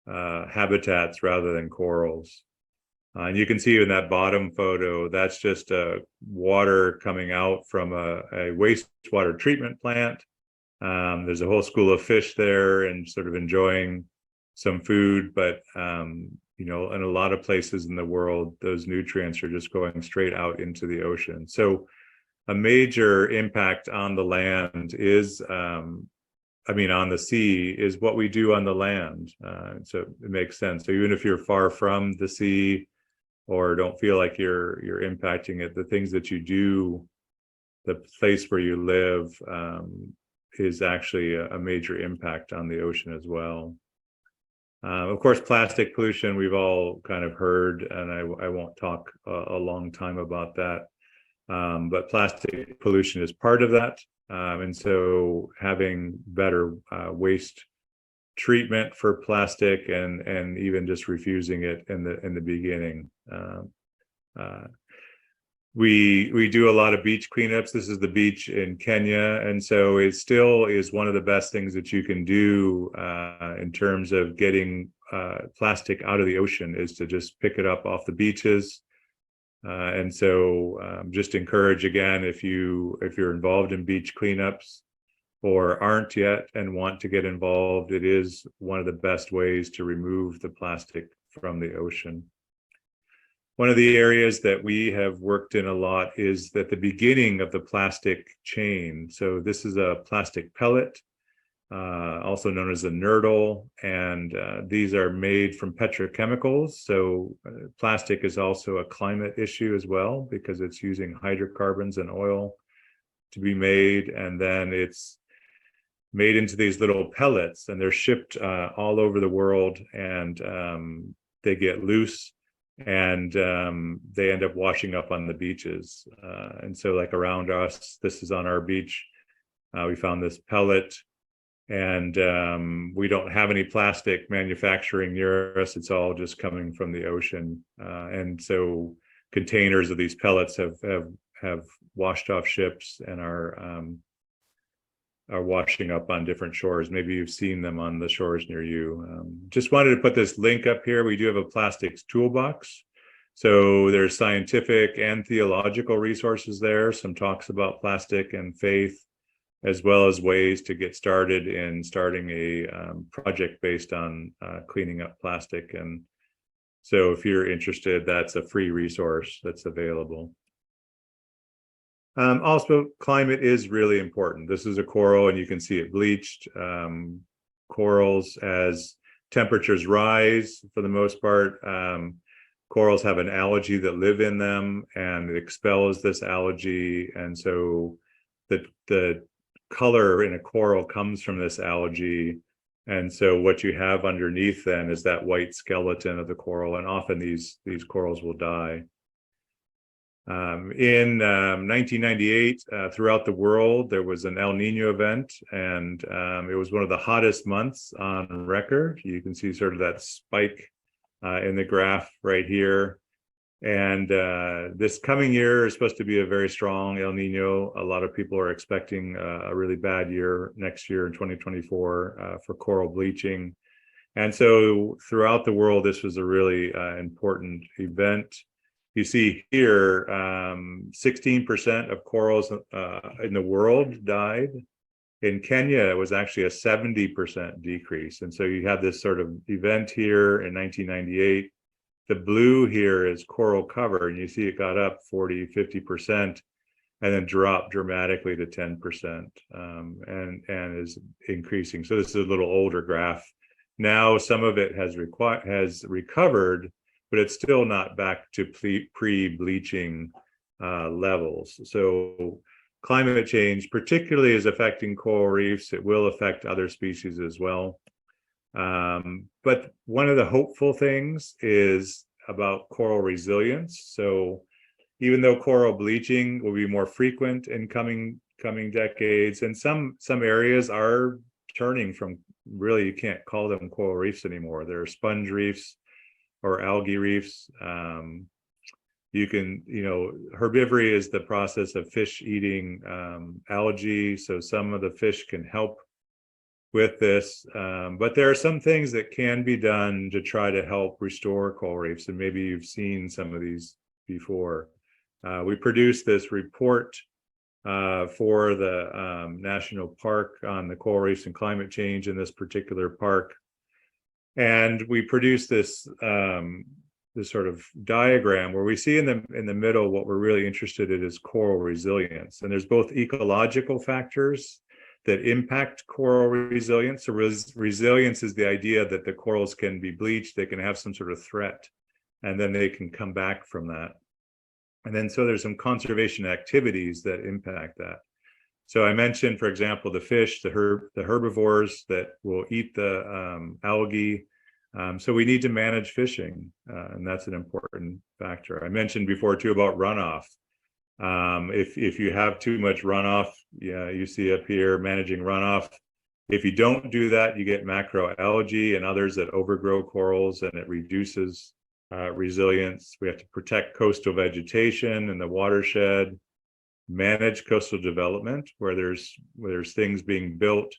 habitats rather than corals. And you can see in that bottom photo, that's just water coming out from a wastewater treatment plant. There's a whole school of fish there and sort of enjoying some food, but you know, in a lot of places in the world, those nutrients are just going straight out into the ocean. So a major impact on the land is, on the sea, is what we do on the land. So it makes sense. So even if you're far from the sea or don't feel like you're impacting it, the things that you do, the place where you live, is actually a major impact on the ocean as well. Of course, plastic pollution, we've all kind of heard, and I won't talk a long time about that. But plastic pollution is part of that. And so having better waste treatment for plastic and even just refusing it in the beginning. We do a lot of beach cleanups. This is the beach in Kenya, and so it still is one of the best things that you can do in terms of getting plastic out of the ocean, is to just pick it up off the beaches. And so just encourage, again, if you're involved in beach cleanups or aren't yet and want to get involved, it is one of the best ways to remove the plastic from the ocean. One of the areas that we have worked in a lot is at the beginning of the plastic chain. So this is a plastic pellet, also known as a nurdle, and these are made from petrochemicals. So plastic is also a climate issue as well, because it's using hydrocarbons and oil to be made, and then it's made into these little pellets, and they're shipped all over the world, and they get loose, and they end up washing up on the beaches. And so, like around us, this is on our beach, we found this pellet, and we don't have any plastic manufacturing near us. It's all just coming from the ocean. And so containers of these pellets have washed off ships and are washing up on different shores. Maybe you've seen them on the shores near you. Just wanted to put this link up here. We do have a plastics toolbox. So there's scientific and theological resources there, some talks about plastic and faith, as well as ways to get started in starting a project based on cleaning up plastic. And so if you're interested, that's a free resource that's available. Also, climate is really important. This is a coral, and you can see it bleached. Corals, as temperatures rise, for the most part, corals have an algae that live in them, and it expels this algae. And so the color in a coral comes from this algae. And so what you have underneath then is that white skeleton of the coral, and often these corals will die. In 1998, throughout the world, there was an El Nino event, and it was one of the hottest months on record. You can see sort of that spike in the graph right here. And this coming year is supposed to be a very strong El Nino. A lot of people are expecting a really bad year next year in 2024 for coral bleaching. And so throughout the world, this was a really important event. You see here, 16% of corals in the world died. In Kenya, it was actually a 70% decrease. And so you have this sort of event here in 1998. The blue here is coral cover, and you see it got up 40, 50%, and then dropped dramatically to 10%, and is increasing. So this is a little older graph. Now some of it has recovered, but it's still not back to pre-bleaching levels. So climate change particularly is affecting coral reefs. It will affect other species as well. But one of the hopeful things is about coral resilience. So even though coral bleaching will be more frequent in coming decades, and some areas are turning from, really, you can't call them coral reefs anymore. They're sponge reefs or algae reefs. Herbivory is the process of fish eating algae. So some of the fish can help with this, but there are some things that can be done to try to help restore coral reefs, and maybe you've seen some of these before. We produced this report for the national park on the coral reefs and climate change in this particular park, and we produced this sort of diagram where we see in the middle what we're really interested in is coral resilience, and there's both ecological factors that impact coral resilience. So resilience is the idea that the corals can be bleached, they can have some sort of threat, and then they can come back from that. And then so there's some conservation activities that impact that. So I mentioned, for example, the fish, the herbivores that will eat the algae. So we need to manage fishing, and that's an important factor. I mentioned before too about runoff. If you have too much runoff, you see up here managing runoff. If you don't do that, you get macroalgae and others that overgrow corals, and it reduces resilience. We have to protect coastal vegetation and the watershed, manage coastal development where there's things being built.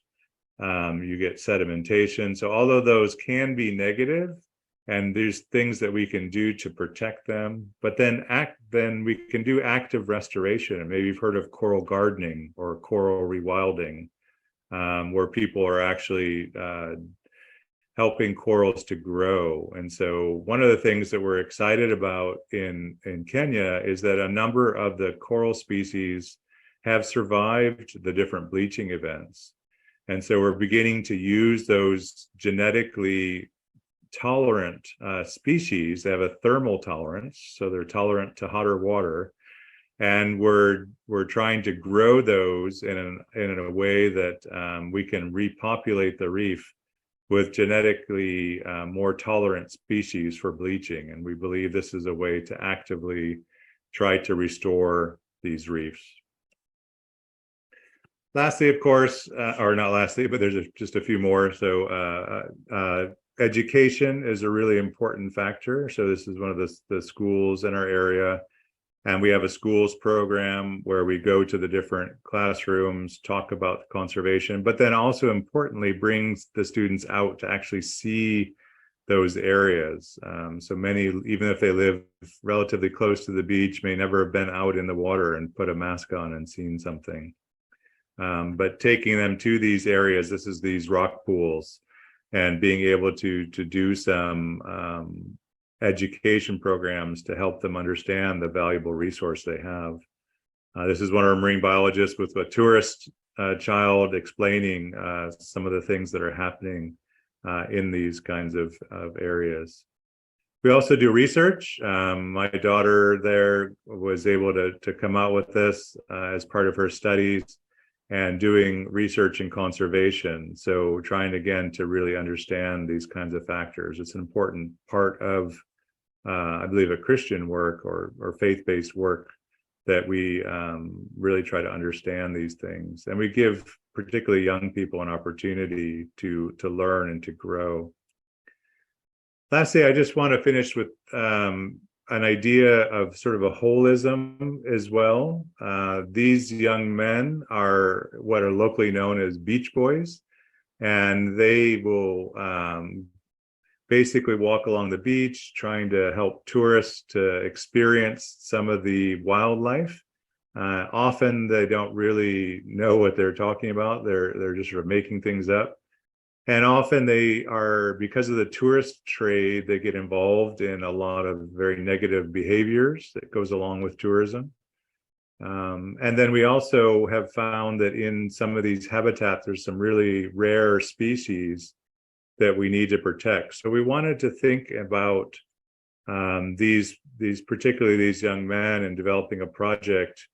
You get sedimentation. So all of those can be negative, and there's things that we can do to protect them. But then we can do active restoration. And maybe you've heard of coral gardening or coral rewilding, where people are actually helping corals to grow. And so one of the things that we're excited about in Kenya is that a number of the coral species have survived the different bleaching events. And so we're beginning to use those genetically tolerant species. They have a thermal tolerance, so they're tolerant to hotter water. And we're trying to grow those in a way that we can repopulate the reef with genetically more tolerant species for bleaching. And we believe this is a way to actively try to restore these reefs. Lastly, of course, or not lastly, but there's just a few more. So education is a really important factor. So this is one of the schools in our area. And we have a schools program where we go to the different classrooms, talk about conservation, but then also importantly, brings the students out to actually see those areas. So many, even if they live relatively close to the beach, may never have been out in the water and put a mask on and seen something. But taking them to these areas, this is these rock pools, and being able to do some education programs to help them understand the valuable resource they have. This is one of our marine biologists with a tourist child explaining some of the things that are happening in these kinds of areas. We also do research. My daughter there was able to come out with this as part of her studies, and doing research in conservation. So trying again to really understand these kinds of factors. It's an important part of, I believe, a Christian work or faith-based work, that we really try to understand these things. And we give particularly young people an opportunity to learn and to grow. Lastly, I just want to finish with an idea of sort of a holism as well. These young men are what are locally known as beach boys, and they will basically walk along the beach trying to help tourists to experience some of the wildlife. Often they don't really know what they're talking about. They're just sort of making things up. And often they are, because of the tourist trade, they get involved in a lot of very negative behaviors that goes along with tourism. And then we also have found that in some of these habitats, there's some really rare species that we need to protect. So we wanted to think about particularly these young men, and developing a project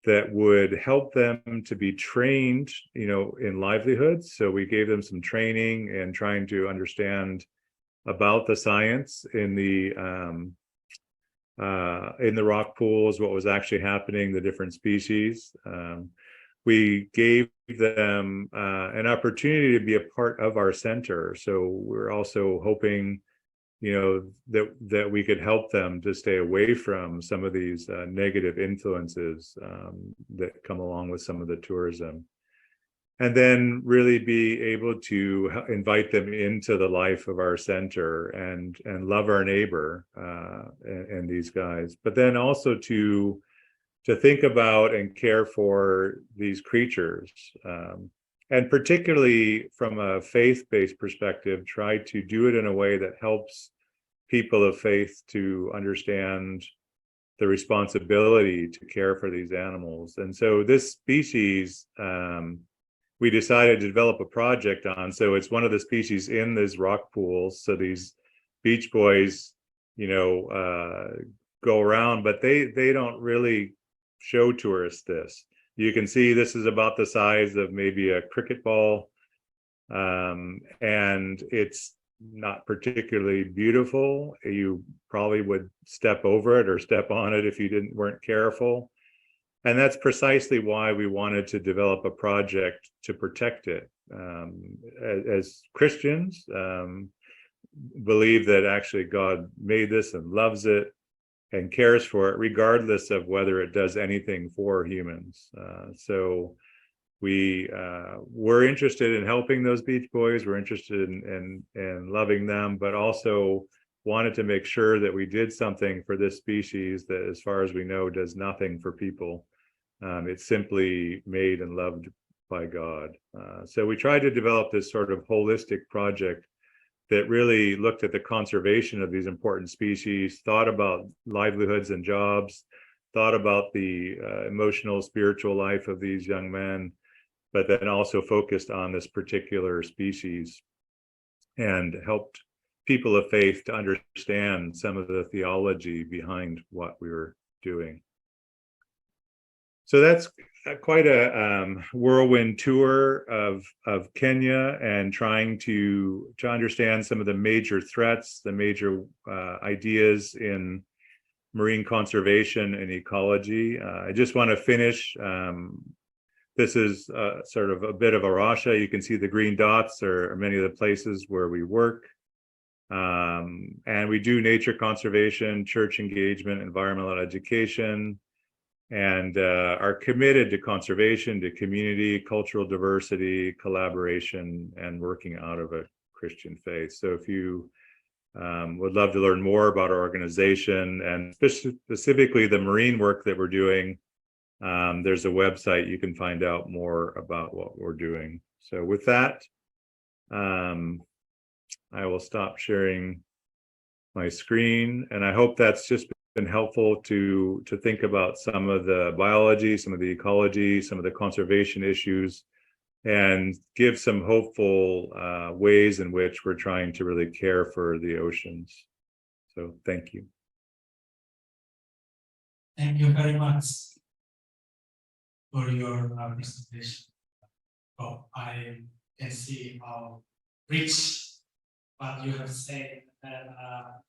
that would help them to be trained, in livelihoods. So we gave them some training and trying to understand about the science in the rock pools, what was actually happening, the different species. We gave them an opportunity to be a part of our center. So we're also hoping, that we could help them to stay away from some of these negative influences that come along with some of the tourism. And then really be able to invite them into the life of our center and love our neighbor and these guys, but then also to think about and care for these creatures, and particularly from a faith-based perspective, try to do it in a way that helps people of faith to understand the responsibility to care for these animals. And so this species, we decided to develop a project on. So it's one of the species in these rock pools. So these beach boys, go around, but they don't really show tourists this. You can see this is about the size of maybe a cricket ball, and it's not particularly beautiful. You probably would step over it or step on it if you weren't careful. And that's precisely why we wanted to develop a project to protect it. As Christians, believe that actually God made this and loves it and cares for it, regardless of whether it does anything for humans. So we were interested in helping those beach boys. We're interested in loving them, but also wanted to make sure that we did something for this species that, as far as we know, does nothing for people. It's simply made and loved by God. So we tried to develop this sort of holistic project that really looked at the conservation of these important species, thought about livelihoods and jobs, thought about the emotional, spiritual life of these young men, but then also focused on this particular species and helped people of faith to understand some of the theology behind what we were doing. So that's quite a whirlwind tour of Kenya, and trying to understand some of the major threats, the major ideas in marine conservation and ecology. I just want to finish. This is sort of a bit of a Rasha. You can see the green dots are many of the places where we work. And we do nature conservation, church engagement, environmental education, and are committed to conservation, to community, cultural diversity, collaboration, and working out of a Christian faith. So if you would love to learn more about our organization and specifically the marine work that we're doing, there's a website you can find out more about what we're doing. So with that, I will stop sharing my screen, and I hope that's just been helpful to think about some of the biology, some of the ecology, some of the conservation issues, and give some hopeful ways in which we're trying to really care for the oceans. So thank you. Thank you very much for your presentation. Oh, I can see how rich what you have said, and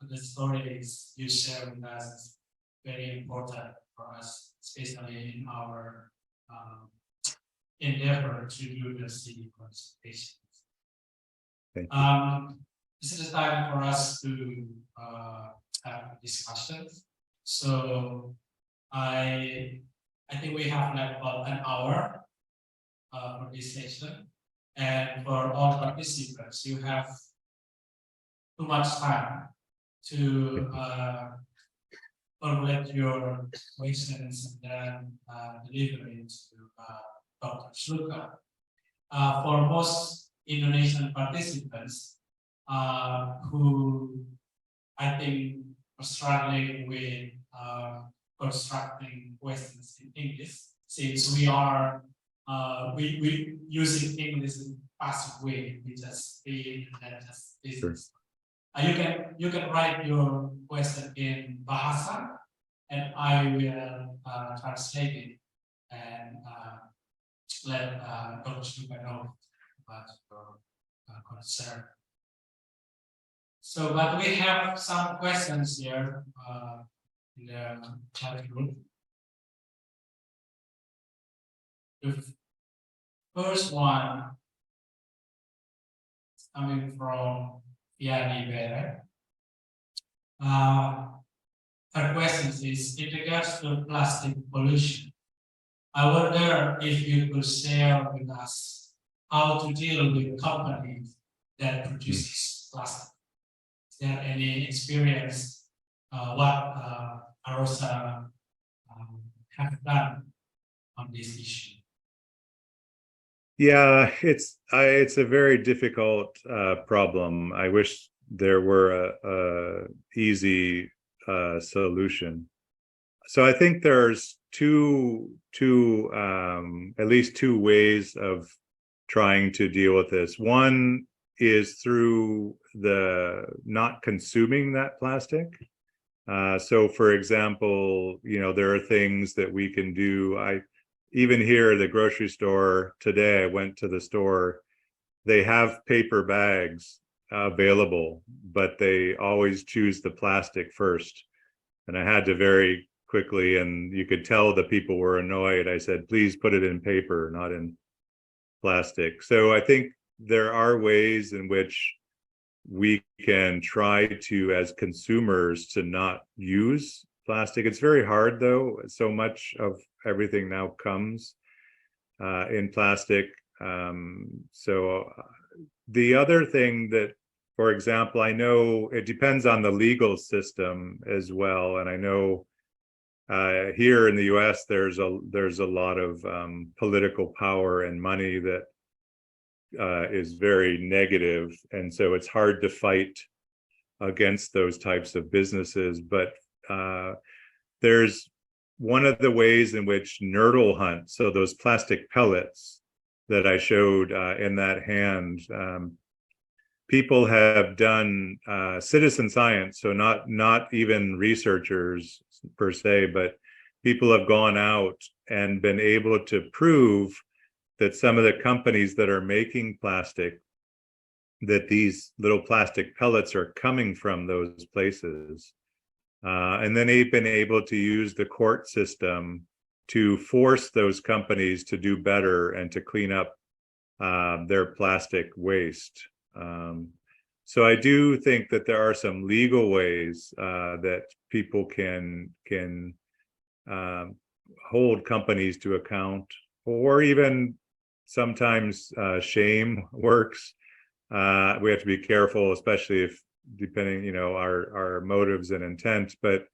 the stories you share with us is very important for us, especially in our endeavor to do the sea conservation. This is the time for us to have discussions. So I think we have like about an hour for this session, and for all participants, you have too much time to formulate your questions and then deliver it to Dr. Shluka. For most Indonesian participants who I think are struggling with constructing questions in English, since we are we using English in a passive way, we just read and then just listen. Sure. You can write your question in Bahasa, and I will translate it and let Dr. Shluka know about your concern. So, but we have some questions here in the chat group. The first one is coming from Yani Bere. Her question is, in regards to plastic pollution, I wonder if you could share with us how to deal with companies that produces plastic. Is there any experience what Arosa have done on this issue? Yeah, it's a very difficult problem. I wish there were a easy solution. So I think there's at least two ways of trying to deal with this. One is through the not consuming that plastic. So for example, there are things that we can do. Even here at the grocery store today, I went to the store, they have paper bags available, but they always choose the plastic first. And I had to very quickly, and you could tell the people were annoyed. I said, please put it in paper, not in plastic. So I think there are ways in which we can try to, as consumers, to not use plastic. It's very hard though. So much of everything now comes in plastic. So the other thing that, for example, I know it depends on the legal system as well. And I know here in the US, there's a lot of political power and money that is very negative. And so it's hard to fight against those types of businesses. But there's one of the ways in which nurdle hunt, so those plastic pellets that I showed in that hand, people have done citizen science, so not even researchers per se, but people have gone out and been able to prove that some of the companies that are making plastic, that these little plastic pellets are coming from those places. And then they've been able to use the court system to force those companies to do better and to clean up their plastic waste. So I do think that there are some legal ways that people can hold companies to account, or even sometimes shame works. We have to be careful, especially if depending, our motives and intent. But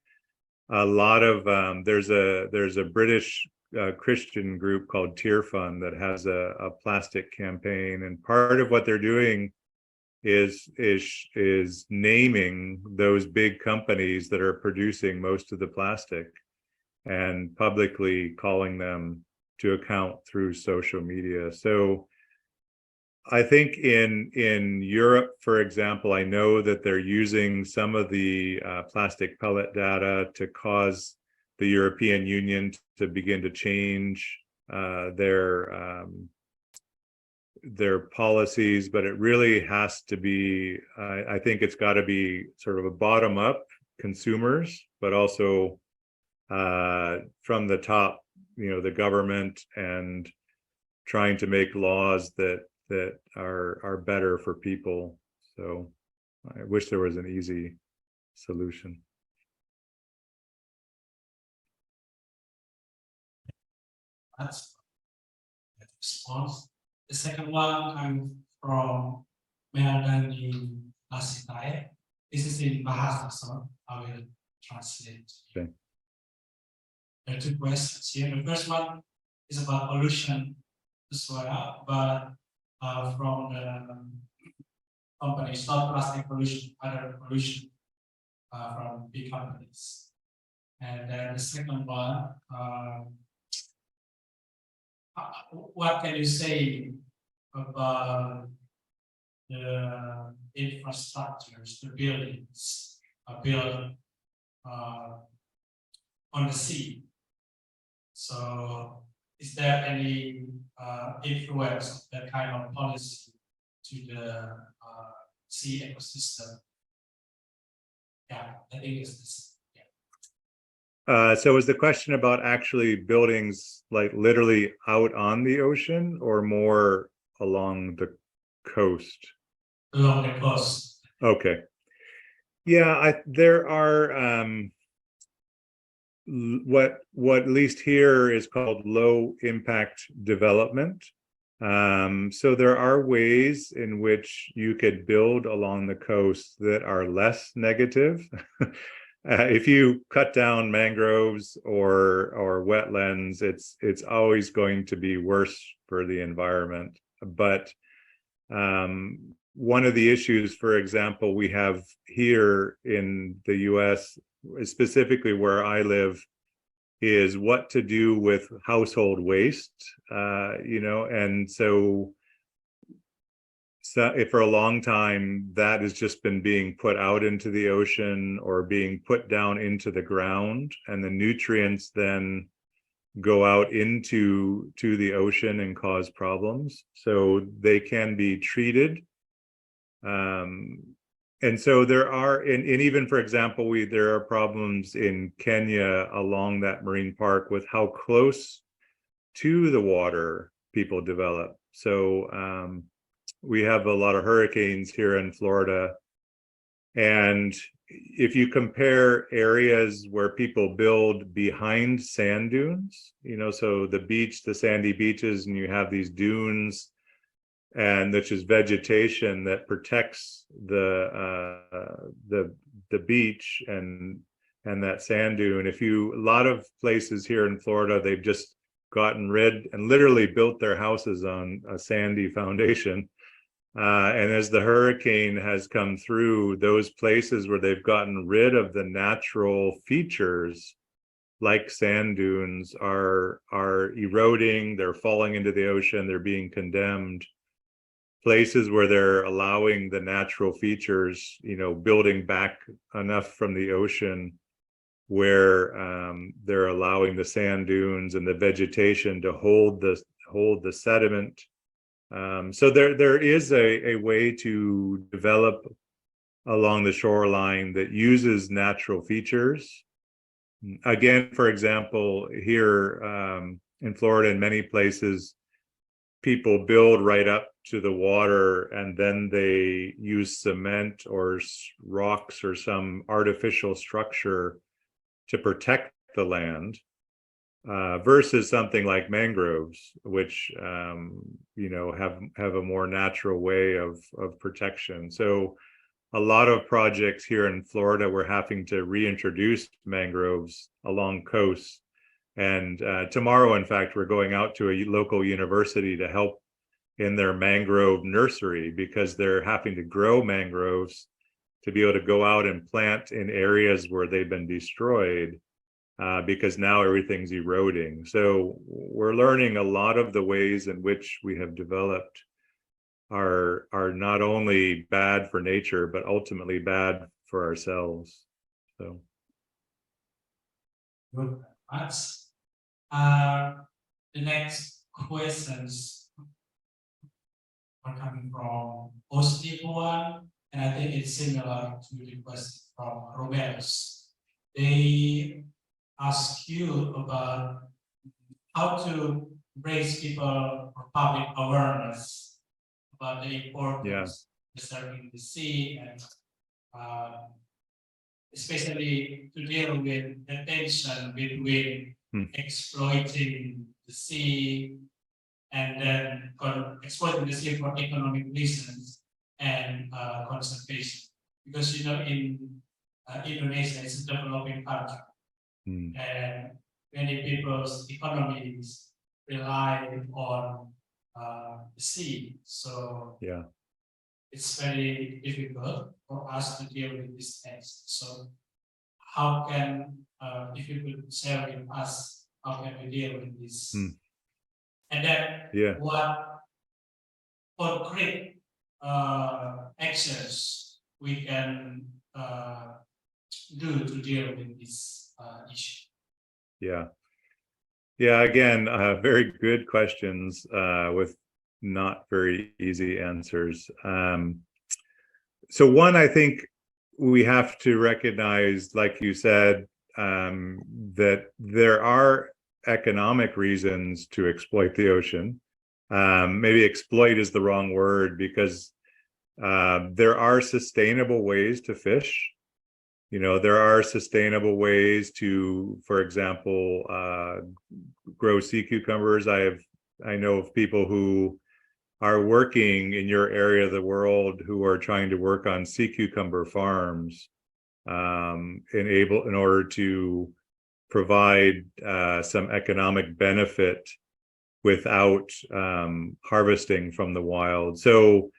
a lot of there's a British Christian group called Tear Fund that has a plastic campaign, and part of what they're doing is naming those big companies that are producing most of the plastic and publicly calling them to account through social media. So I think in Europe, for example, I know that they're using some of the plastic pellet data to cause the European Union to begin to change their policies, but it really has to be, I think it's got to be sort of a bottom up consumers, but also from the top, the government, and trying to make laws that are better for people. So I wish there was an easy solution. That's that response. The second one comes from Melanie Lasitai. This is in Bahasa, so I will translate. Okay. There are two questions here. The first one is about pollution as well, but from the companies, not plastic pollution, other pollution from big companies. And then the second one, what can you say about the infrastructures, the buildings built on the sea? So is there any influence of that kind of policy to the sea ecosystem yeah, I think it's this. So is the question about actually buildings like literally out on the ocean or more along the coast? Along the coast. Okay. Yeah, there are what at least here is called low impact development. So there are ways in which you could build along the coast that are less negative. If you cut down mangroves or wetlands, it's always going to be worse for the environment. But one of the issues, for example, we have here in the US, specifically where I live, is what to do with household waste, and so if for a long time that has just been being put out into the ocean or being put down into the ground, and the nutrients then go out into the ocean and cause problems. So they can be treated. And so there are, and even for example, there are problems in Kenya along that marine park with how close to the water people develop. So we have a lot of hurricanes here in Florida. And if you compare areas where people build behind sand dunes, so the beach, the sandy beaches, and you have these dunes, and which is vegetation that protects the beach and that sand dune. A lot of places here in Florida, they've just gotten rid and literally built their houses on a sandy foundation. And as the hurricane has come through, those places where they've gotten rid of the natural features like sand dunes are eroding, they're falling into the ocean, they're being condemned. Places where they're allowing the natural features, building back enough from the ocean where they're allowing the sand dunes and the vegetation to hold the sediment. So there is a way to develop along the shoreline that uses natural features. Again, for example, here in Florida, in many places, people build right up to the water and then they use cement or rocks or some artificial structure to protect the land, versus something like mangroves, which have a more natural way of protection. So a lot of projects here in Florida, we're having to reintroduce mangroves along coasts. And tomorrow, in fact, we're going out to a local university to help in their mangrove nursery, because they're having to grow mangroves to be able to go out and plant in areas where they've been destroyed, because now everything's eroding. So we're learning a lot of the ways in which we have developed are not only bad for nature, but ultimately bad for ourselves. So. Good. The next questions are coming from Ostipuan, and I think it's similar to the question from Romero's. They ask you about how to raise people for public awareness about the importance of preserving the sea, and especially to deal with the tension between exploiting the sea and then exploiting the sea for economic reasons and conservation. Because in Indonesia, it's a developing country, and many people's economies rely on the sea. So it's very difficult for us to deal with these things. So how can, if you could share with us, how can we deal with this? And then what concrete actions we can do to deal with this issue? Again, very good questions with not very easy answers. So one, I think we have to recognize, like you said, that there are economic reasons to exploit the ocean. Maybe exploit is the wrong word, because there are sustainable ways to fish. There are sustainable ways to, for example, grow sea cucumbers. I know of people who are working in your area of the world who are trying to work on sea cucumber farms, in order to provide some economic benefit without harvesting from the wild. So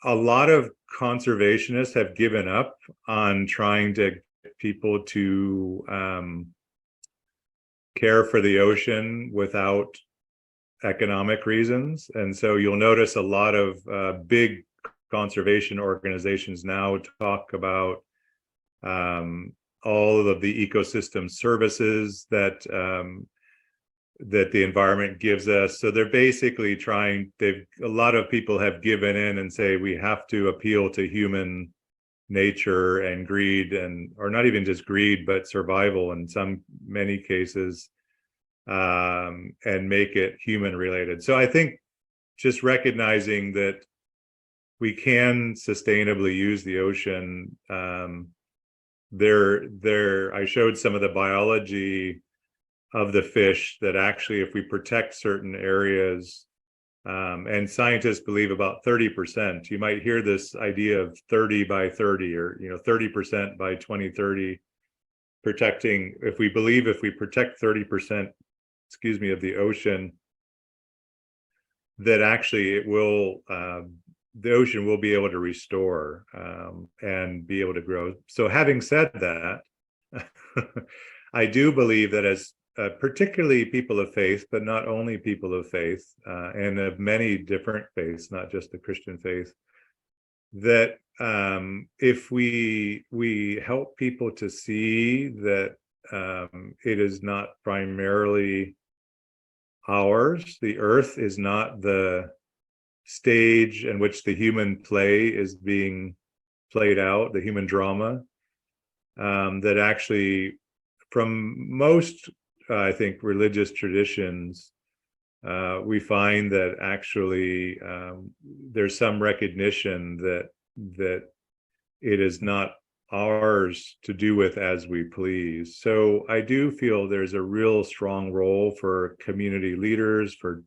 a lot of conservationists have given up on trying to get people to care for the ocean without economic reasons. And so you'll notice a lot of big conservation organizations now talk about all of the ecosystem services that the environment gives us. So they're basically a lot of people have given in and say we have to appeal to human nature and greed, or not even just greed, but survival in many cases, and make it human related. So I think just recognizing that we can sustainably use the ocean. I showed some of the biology of the fish, that actually if we protect certain areas, and scientists believe about 30%, you might hear this idea of 30 by 30, or 30% by 2030, protecting. If we protect 30%, of the ocean, that actually the ocean will be able to restore, and be able to grow. So having said that, I do believe that as particularly people of faith, but not only people of faith, and of many different faiths, not just the Christian faith, that if we help people to see that it is not primarily ours, the earth is not the stage in which the human play is being played out, the human drama, that actually from most, I think, religious traditions, we find that actually there's some recognition that it is not ours to do with as we please. So I do feel there's a real strong role for community leaders, for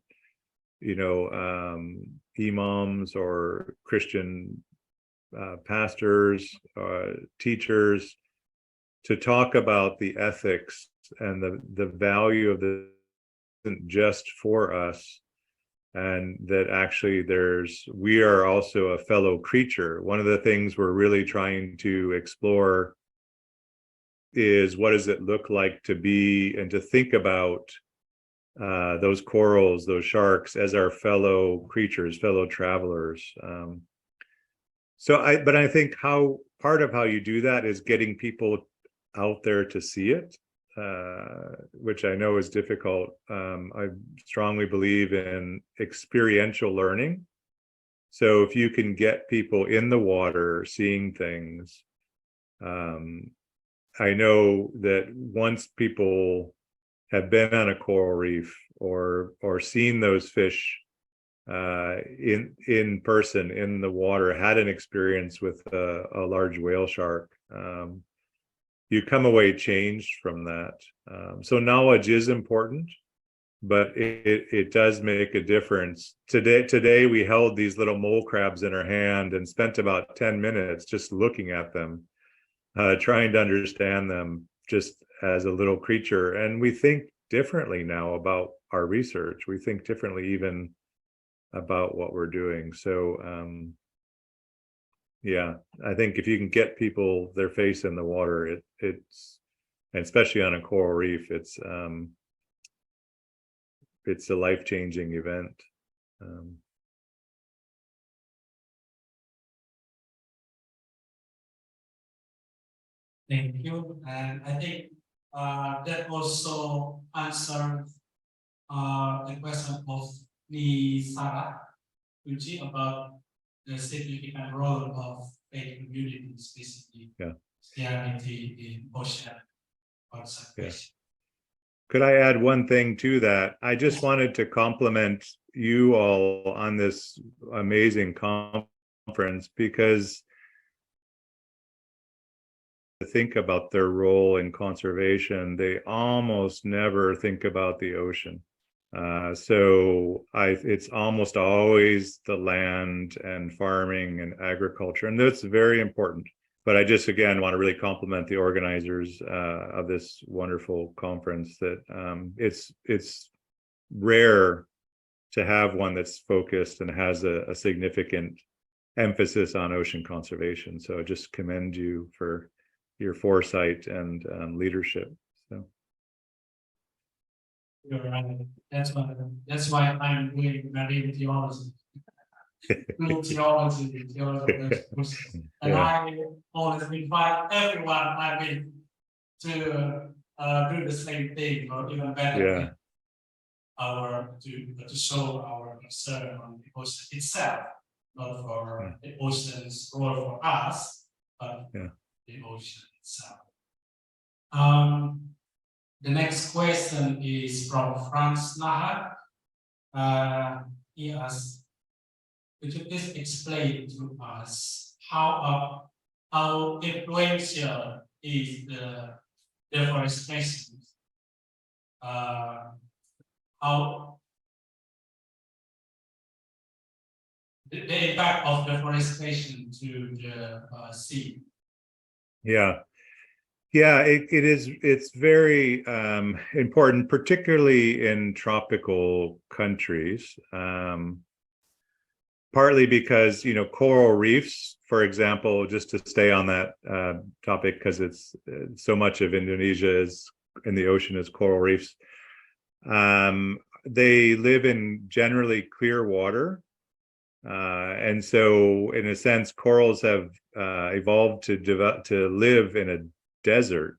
imams or Christian pastors, teachers, to talk about the ethics and the value of this isn't just for us, and that actually we are also a fellow creature. One of the things we're really trying to explore is, what does it look like to be and to think about those corals, those sharks, as our fellow creatures, fellow travelers. But I think part of how you do that is getting people out there to see it, which I know is difficult. I strongly believe in experiential learning. So if you can get people in the water seeing things, I know that once people have been on a coral reef or seen those fish in person in the water, had an experience with a large whale shark, you come away changed from that. So knowledge is important, but it does make a difference. Today we held these little mole crabs in our hand and spent about 10 minutes just looking at them, trying to understand them just as a little creature. And we think differently now about our research. We think differently even about what we're doing. So yeah, I think if you can get people their face in the water, it's, and especially on a coral reef, it's a life-changing event. Thank you. And I think that also answered the question of Sarah Uji about the significant role of faith communities, basically. Yeah. Christianity in ocean conservation. Could I add one thing to that? I just wanted to compliment you all on this amazing conference, because to think about their role in conservation, they almost never think about the ocean. It's almost always the land and farming and agriculture, and that's very important. But I just, again, want to really compliment the organizers of this wonderful conference. That it's rare to have one that's focused and has a significant emphasis on ocean conservation. So I just commend you for your foresight and leadership. So You're right. That's why I'm doing marine theology. theology, and Yeah. I always invite everyone I meet to do the same thing, or even better. Yeah. To show our concern on the ocean itself, not for the ocean's role for us, but the ocean itself. The next question is from Franz Nahar. He asks, could you please explain to us how influential is the deforestation? How the impact of deforestation to the sea? It's very important, particularly in tropical countries, partly because, coral reefs, for example, just to stay on that topic, because it's so much of Indonesia is in the ocean is coral reefs. They live in generally clear water. And so in a sense, corals have evolved to live in a desert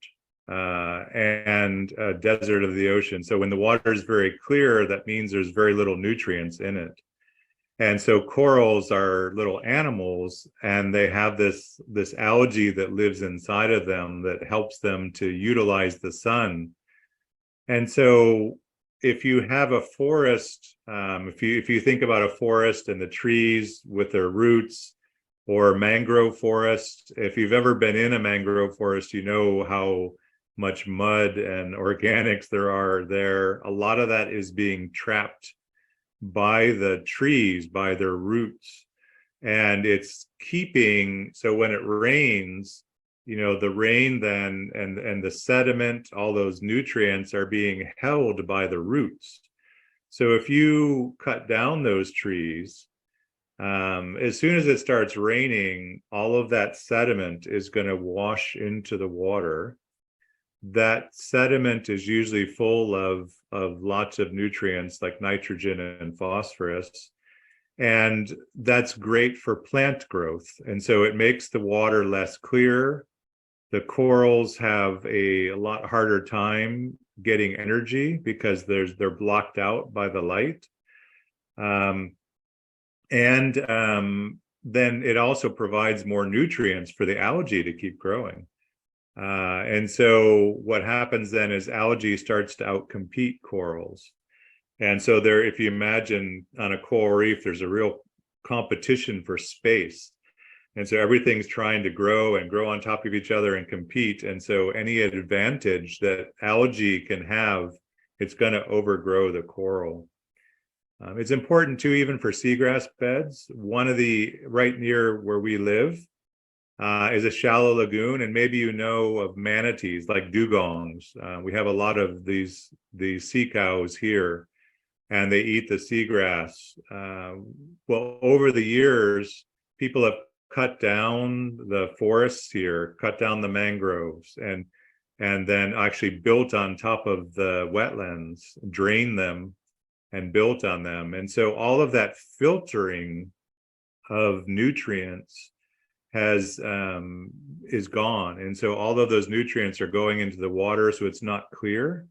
and a desert of the ocean. So when the water is very clear, that means there's very little nutrients in it. And so corals are little animals, and they have this algae that lives inside of them that helps them to utilize the sun. And so if you have a forest, if you think about a forest and the trees with their roots, or mangrove forest, if you've ever been in a mangrove forest, you know how much mud and organics there are there. A lot of that is being trapped by the trees, by their roots. And it's keeping, so when it rains, the rain then and the sediment, all those nutrients are being held by the roots. So if you cut down those trees, as soon as it starts raining, all of that sediment is going to wash into the water. That sediment is usually full of lots of nutrients like nitrogen and phosphorus. And that's great for plant growth. And so it makes the water less clear. The corals have a lot harder time getting energy because they're blocked out by the light. Then it also provides more nutrients for the algae to keep growing. And so what happens then is algae starts to outcompete corals. And so if you imagine on a coral reef, there's a real competition for space. And so everything's trying to grow and grow on top of each other and compete. And so any advantage that algae can have, it's going to overgrow the coral. It's important too, even for seagrass beds. One of the, right near where we live, is a shallow lagoon, and maybe you know of manatees like dugongs. We have a lot of these sea cows here, and they eat the seagrass. Well, over the years, people have cut down the forests here, cut down the mangroves, and then actually built on top of the wetlands, drained them, and built on them. And so all of that filtering of nutrients is gone. And so all of those nutrients are going into the water, so it's not clear.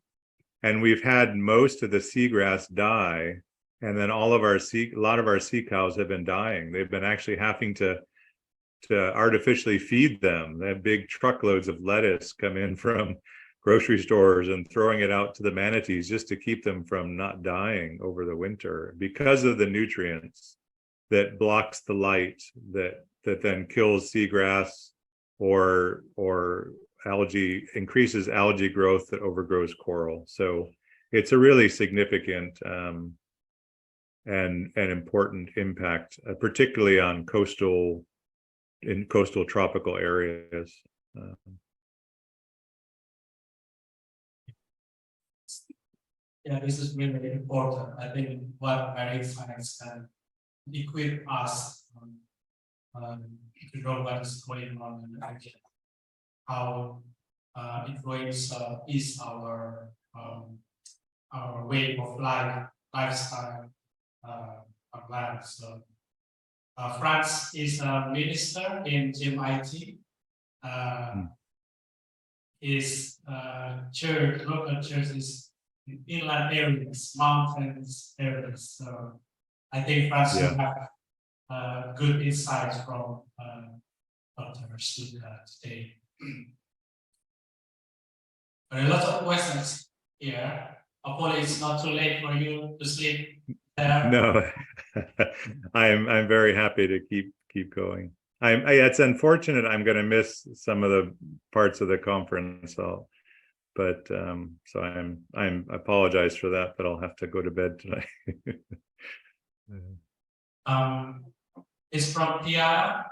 And we've had most of the seagrass die. And then a lot of our sea cows have been dying. They've been actually having to artificially feed them. They have big truckloads of lettuce come in from grocery stores and throwing it out to the manatees just to keep them from not dying over the winter because of the nutrients that blocks the light that then kills seagrass or algae, increases algae growth that overgrows coral. So it's a really significant and important impact, particularly on coastal tropical areas. Yeah, this is really important. I think what marine science can equip us to know what is going on in the ocean, how influence is our way of lifestyle of land. So France is a minister in MIT. His church, local church is in inland areas, mountains areas. So I think France will have good insights from Dr. Suga today. There are a lot of questions here. Hopefully it's not too late for you to sleep there. No, I'm very happy to keep going. It's unfortunate I'm going to miss some of the parts of the conference, so I apologize for that, but I'll have to go to bed tonight. It's from Tiara.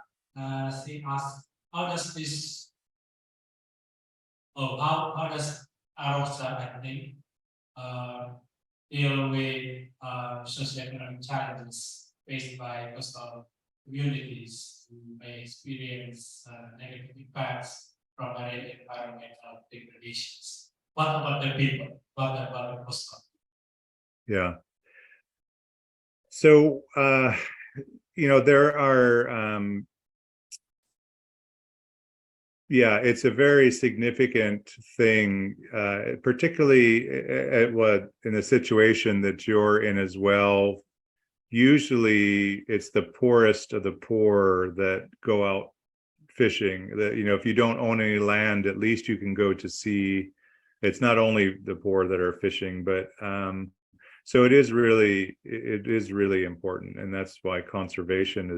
She asked, how does Arosa, I think, deal with socioeconomic challenges faced by coastal communities who may experience negative impacts from marine environmental degradations? What about the people? What about the coastal? Yeah. So, there are, it's a very significant thing, particularly in the situation that you're in as well. Usually it's the poorest of the poor that go out fishing. That, if you don't own any land, at least you can go to sea. It's not only the poor that are fishing, but so it is really important, and that's why conservation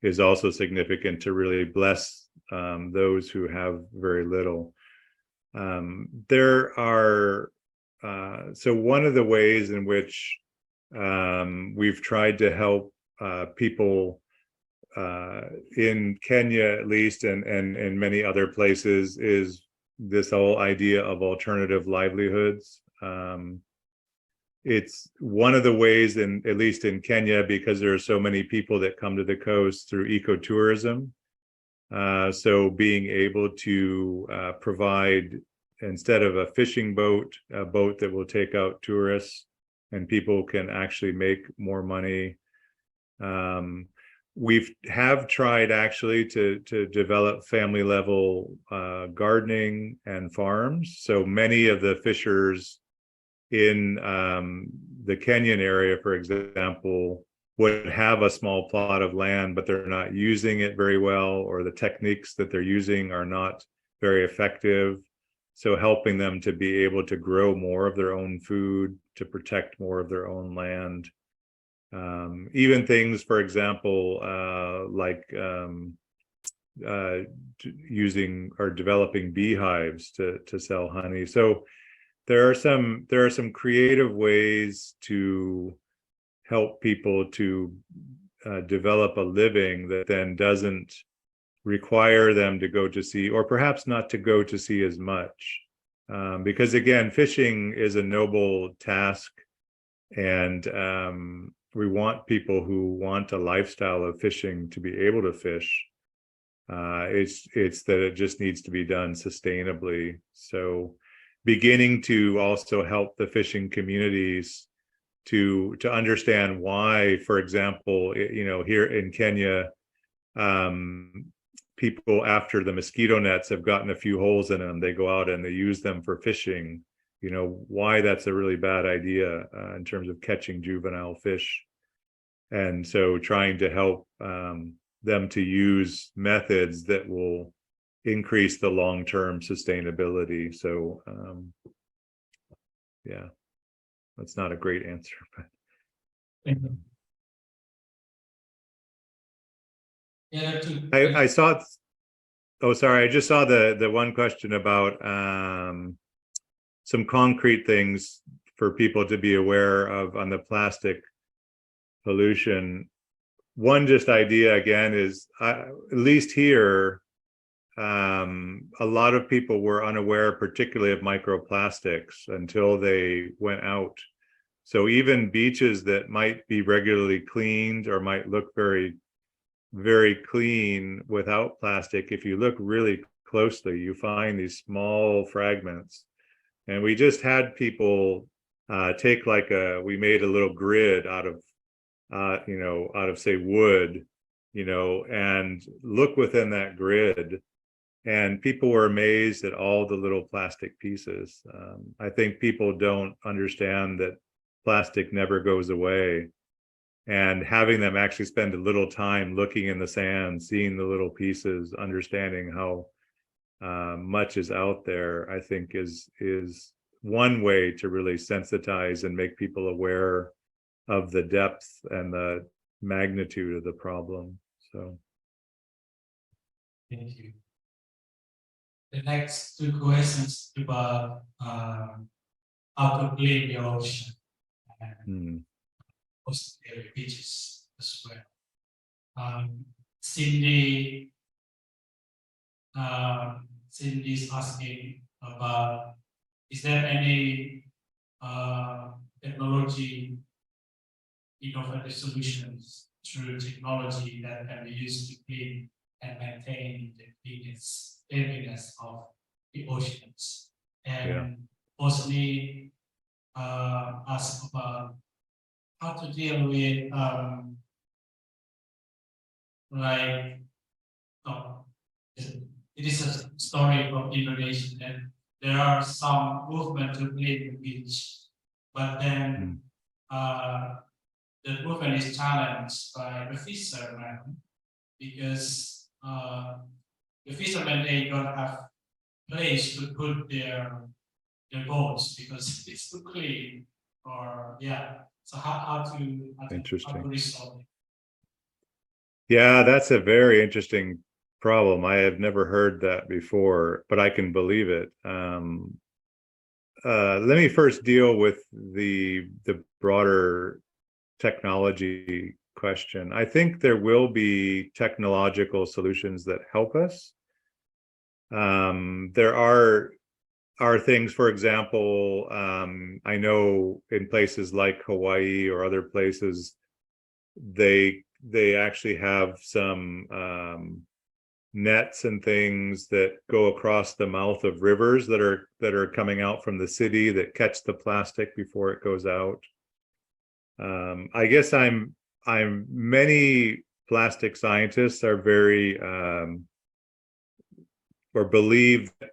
is also significant, to really bless those who have very little. There are so one of the ways in which we've tried to help people in Kenya, at least, and in many other places, is this whole idea of alternative livelihoods. It's one of the ways, at least in Kenya, because there are so many people that come to the coast through ecotourism. So being able to provide, instead of a fishing boat, a boat that will take out tourists, and people can actually make more money. We have tried actually to develop family level gardening and farms. So many of the fishers in the Kenyan area, for example, would have a small plot of land, but they're not using it very well, or the techniques that they're using are not very effective. So helping them to be able to grow more of their own food, to protect more of their own land. Even things, for example, like using or developing beehives to sell honey. So there are some creative ways to help people to develop a living that then doesn't require them to go to sea, or perhaps not to go to sea as much, because again, fishing is a noble task, and we want people who want a lifestyle of fishing to be able to fish. It's that it just needs to be done sustainably. So beginning to also help the fishing communities to understand why, for example, here in Kenya, people, after the mosquito nets have gotten a few holes in them, they go out and they use them for fishing. Why that's a really bad idea in terms of catching juvenile fish. And so trying to help them to use methods that will increase the long-term sustainability. So yeah, that's not a great answer, but Thank you. Yeah, I saw, oh, sorry, I just saw the one question about some concrete things for people to be aware of on the plastic pollution. One just idea again is, at least here, a lot of people were unaware, particularly of microplastics, until they went out. So even beaches that might be regularly cleaned or might look very, very clean without plastic, if you look really closely, you find these small fragments. And we just had people take we made a little grid out of, out of say wood, and look within that grid. And people were amazed at all the little plastic pieces. I think people don't understand that plastic never goes away. And having them actually spend a little time looking in the sand, seeing the little pieces, understanding how much is out there, I think is one way to really sensitize and make people aware of the depth and the magnitude of the problem. So thank you. The next two questions about how to clean the ocean and coastal beaches as well. Cindy is asking about, is there any technology, innovative solutions through technology that can be used to clean and maintain the cleanliness of the oceans? And mostly ask about how to deal with it is a story from Indonesia, and there are some movement to clean the beach, but then the movement is challenged by the fishermen, because the fishermen, they don't have place to put their boats because it's too clean, or so how to resolve it? Yeah, that's a very interesting problem. I have never heard that before, but I can believe it. Let me first deal with the broader technology question. I think there will be technological solutions that help us. There are things, for example, I know in places like Hawaii or other places, they actually have some nets and things that go across the mouth of rivers that are coming out from the city that catch the plastic before it goes out. I guess many plastic scientists are very or believe that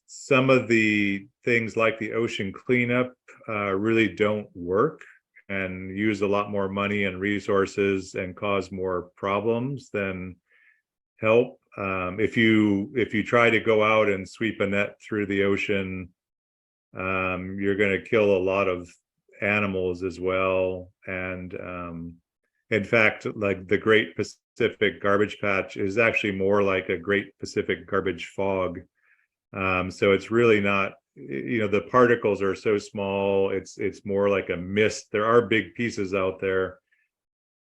some of the things like the ocean cleanup really don't work and use a lot more money and resources and cause more problems than help. If you try to go out and sweep a net through the ocean, you're going to kill a lot of animals as well. And in fact, like the Great Pacific Garbage Patch is actually more like a Great Pacific Garbage Fog. So it's really not, the particles are so small, it's more like a mist. There are big pieces out there.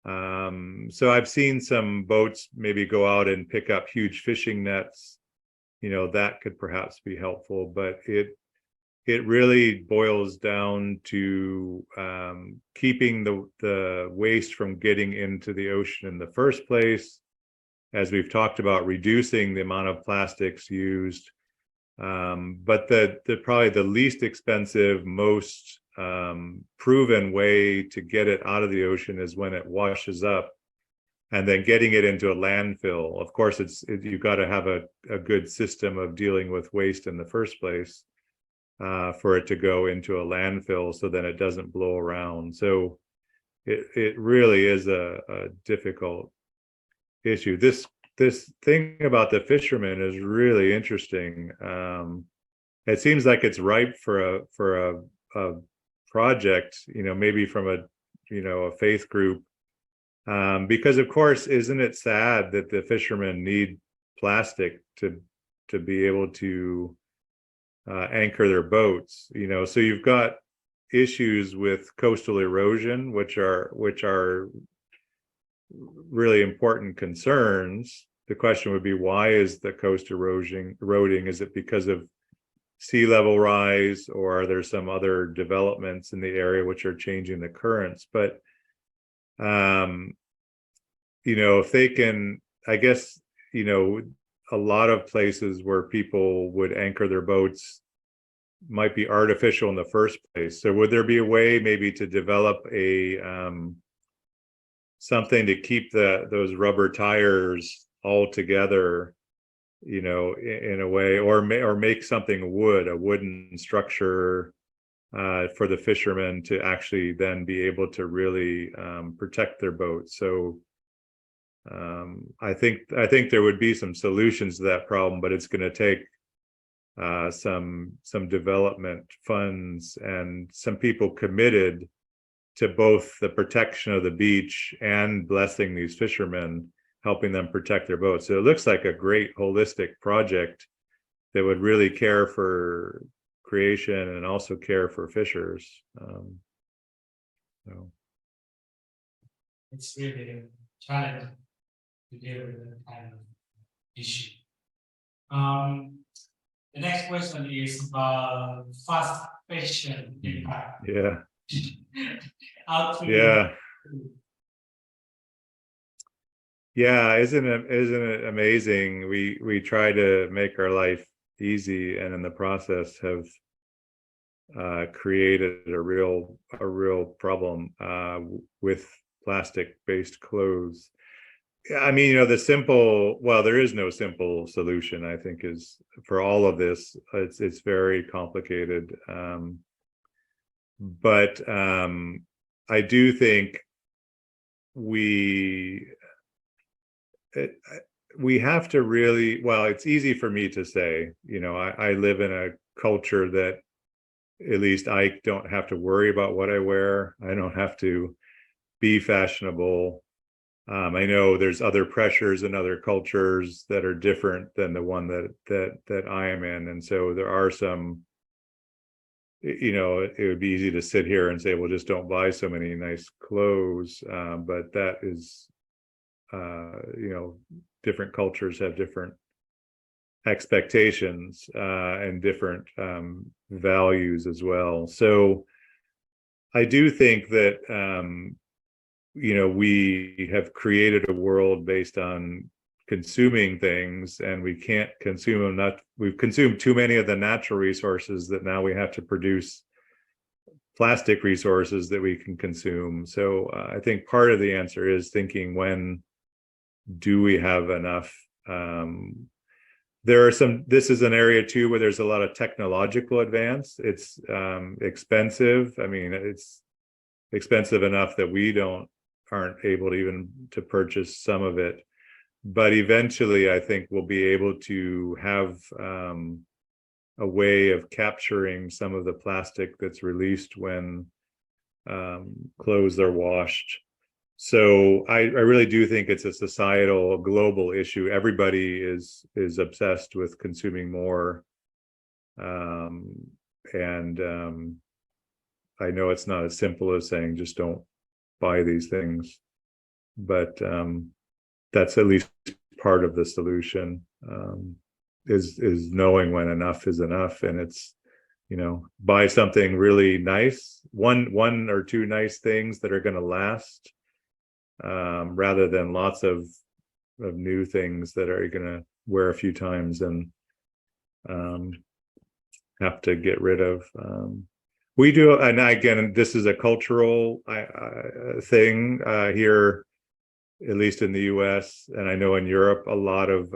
So I've seen some boats maybe go out and pick up huge fishing nets, that could perhaps be helpful, but it really boils down to keeping the waste from getting into the ocean in the first place. As we've talked about, reducing the amount of plastics used. But probably the least expensive, most proven way to get it out of the ocean is when it washes up, and then getting it into a landfill. Of course, you've got to have a good system of dealing with waste in the first place for it to go into a landfill, so then it doesn't blow around. So it really is a difficult issue. This thing about the fishermen is really interesting. It seems like it's ripe for a project, maybe from a faith group, because of course, isn't it sad that the fishermen need plastic to be able to anchor their boats? So you've got issues with coastal erosion, which are really important concerns. The question would be, why is the coast eroding? Is it because of sea level rise, or are there some other developments in the area which are changing the currents? But if they can, I guess, a lot of places where people would anchor their boats might be artificial in the first place. So would there be a way maybe to develop something to keep those rubber tires all together, in a way, or make something a wooden structure for the fishermen to actually then be able to really protect their boats? So I think there would be some solutions to that problem, but it's going to take some development funds and some people committed to both the protection of the beach and blessing these fishermen, helping them protect their boats. So it looks like a great holistic project that would really care for creation and also care for fishers. So It's really a challenge to deal with that kind of issue. The next question is about fast fashion impact. yeah, How to yeah. Isn't it amazing? We try to make our life easy, and in the process have created a real problem with plastic-based clothes. I mean, there is no simple solution, I think, is for all of this. It's very complicated. But I do think we have to really, well, it's easy for me to say, I live in a culture that at least I don't have to worry about what I wear. I don't have to be fashionable. I know there's other pressures in other cultures that are different than the one that I am in. And so there are some, it would be easy to sit here and say, well, just don't buy so many nice clothes. But that is, different cultures have different expectations and different values as well. So I do think that, we have created a world based on consuming things, and we can't consume them. We've consumed too many of the natural resources that now we have to produce plastic resources that we can consume. So I think part of the answer is thinking, when do we have enough? This is an area too where there's a lot of technological advance. It's expensive. I mean, it's expensive enough that we aren't able to even to purchase some of it. But eventually, I think we'll be able to have a way of capturing some of the plastic that's released when clothes are washed. So I really do think it's a societal, global issue. Everybody is obsessed with consuming more. And I know it's not as simple as saying just don't buy these things, but that's at least part of the solution, is knowing when enough is enough. And it's, buy something really nice, one or two nice things that are going to last, rather than lots of new things that are going to wear a few times and have to get rid of. We do, and again, this is a cultural thing here, at least in the US, and I know in Europe, a lot of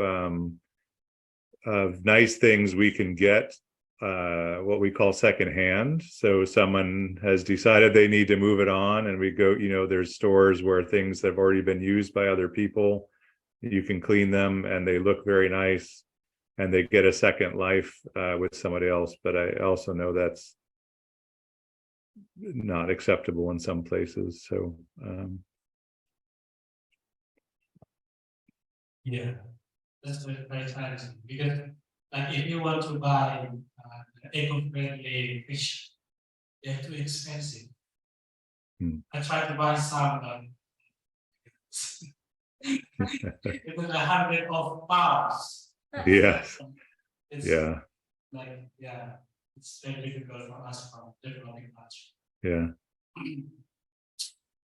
nice things we can get, what we call secondhand. So someone has decided they need to move it on, and we go, there's stores where things have already been used by other people, you can clean them and they look very nice and they get a second life with somebody else. But I also know that's not acceptable in some places. So yeah, that's very challenging because like if you want to buy eco-friendly fish, they're too expensive. I tried to buy some it was 100 of pounds. yes, It's yeah, like it's very difficult for us from developing country. yeah,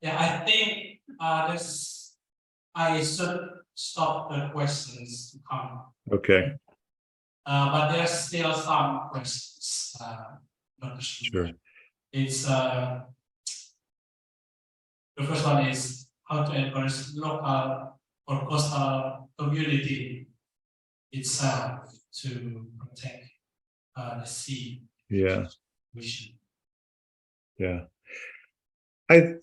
Yeah, I think this I should stop the questions to come. okay, But there's still some questions. Not sure, It's the first one is how to encourage local or coastal community itself to protect the sea. yeah, Vision. yeah. I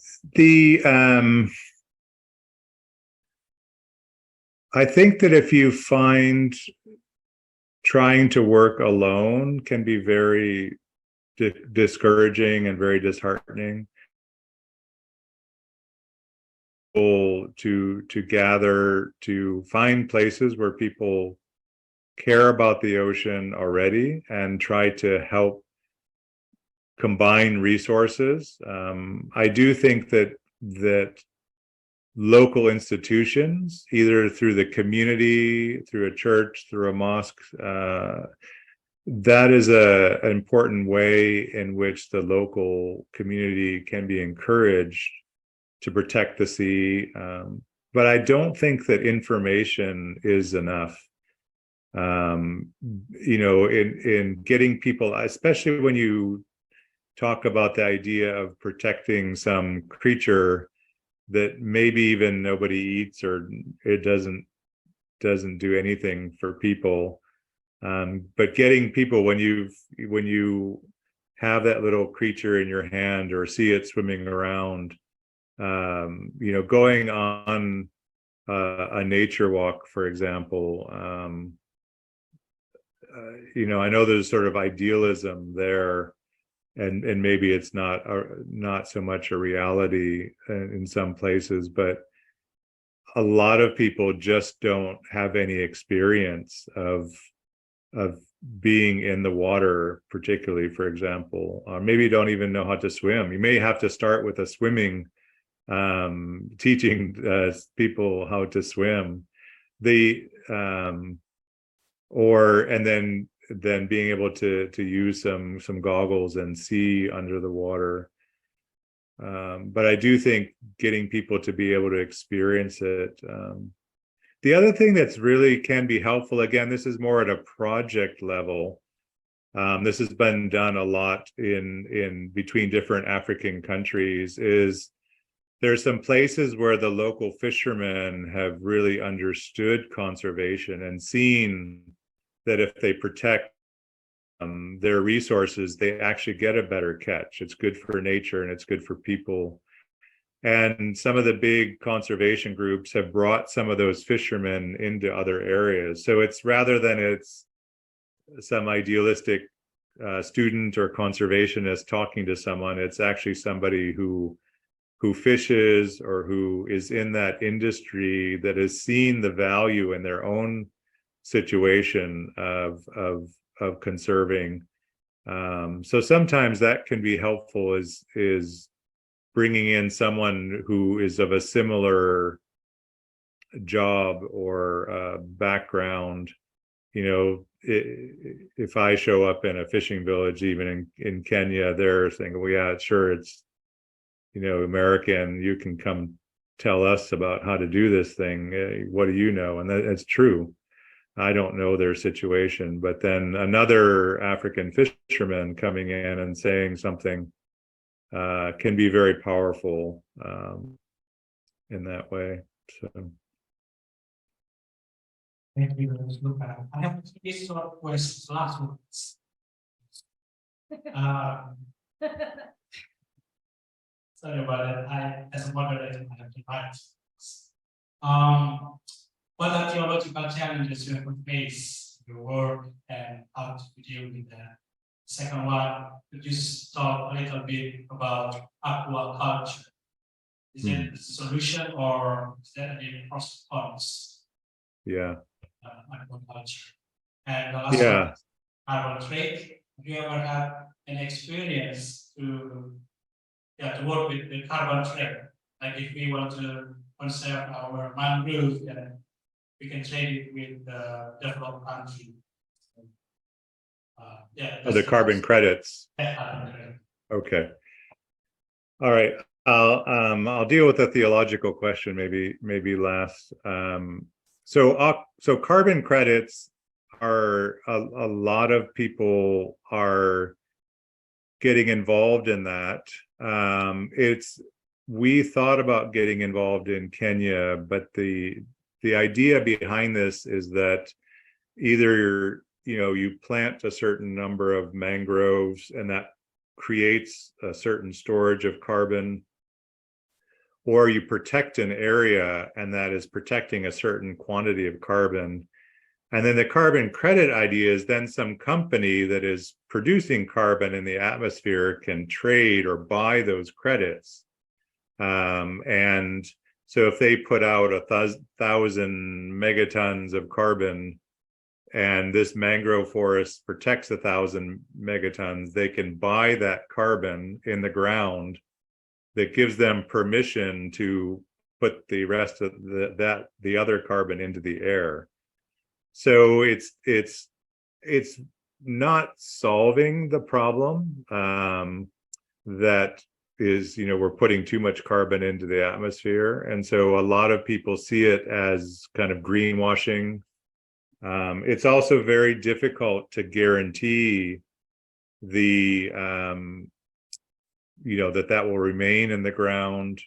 think that if you find trying to work alone can be very discouraging and very disheartening. To gather, to find places where people care about the ocean already and try to help combine resources. I do think that local institutions, either through the community, through a church, through a mosque, that is an important way in which the local community can be encouraged to protect the sea. But I don't think that information is enough. In getting people, especially when you talk about the idea of protecting some creature that maybe even nobody eats or it doesn't do anything for people. But getting people, when you have that little creature in your hand or see it swimming around, going on a nature walk, for example, I know there's sort of idealism there, and maybe it's not so much a reality in some places, but a lot of people just don't have any experience of being in the water, particularly, for example, or maybe you don't even know how to swim. You may have to start with a swimming, teaching people how to swim. And then being able to use some goggles and see under the water. But I do think getting people to be able to experience it. The other thing that's really can be helpful, again, this is more at a project level. This has been done a lot in between different African countries, is there's some places where the local fishermen have really understood conservation and seen that if they protect their resources, they actually get a better catch. It's good for nature and it's good for people. And some of the big conservation groups have brought some of those fishermen into other areas. So it's rather than it's some idealistic student or conservationist talking to someone, it's actually somebody who fishes or who is in that industry that has seen the value in their own situation of conserving. So sometimes that can be helpful, is bringing in someone who is of a similar job or background. If I show up in a fishing village, even in Kenya, they're saying, well, yeah, sure, it's American, you can come tell us about how to do this thing. What do you know? And that's true. I don't know their situation, but then another African fisherman coming in and saying something can be very powerful in that way. So. Thank you, Luca. I have three short questions, last ones. Sorry about that. As a moderator, I have to write. what are theological challenges you have to face in your work and how to deal with that? Second one, could you just talk a little bit about aquaculture? Is it a solution or is there any pros and cons? Yeah. Aquaculture. And the last Yeah. one, carbon trade. Have you ever had an experience to work with the carbon trade? Like if we want to conserve our mangrove, then we can trade it with the developed country. Oh, the carbon credits. Carbon credit. Okay. All right. I'll deal with the theological question maybe last. So carbon credits are a lot of people are getting involved in that. We thought about getting involved in Kenya, but the idea behind this is that either you plant a certain number of mangroves and that creates a certain storage of carbon, or you protect an area and that is protecting a certain quantity of carbon. And then the carbon credit idea is then some company that is producing carbon in the atmosphere can trade or buy those credits. And so if they put out 1,000 megatons of carbon and this mangrove forest protects 1,000 megatons, they can buy that carbon in the ground that gives them permission to put the rest of the other carbon into the air. So it's not solving the problem that is, we're putting too much carbon into the atmosphere. And so a lot of people see it as kind of greenwashing. It's also very difficult to guarantee the that will remain in the ground.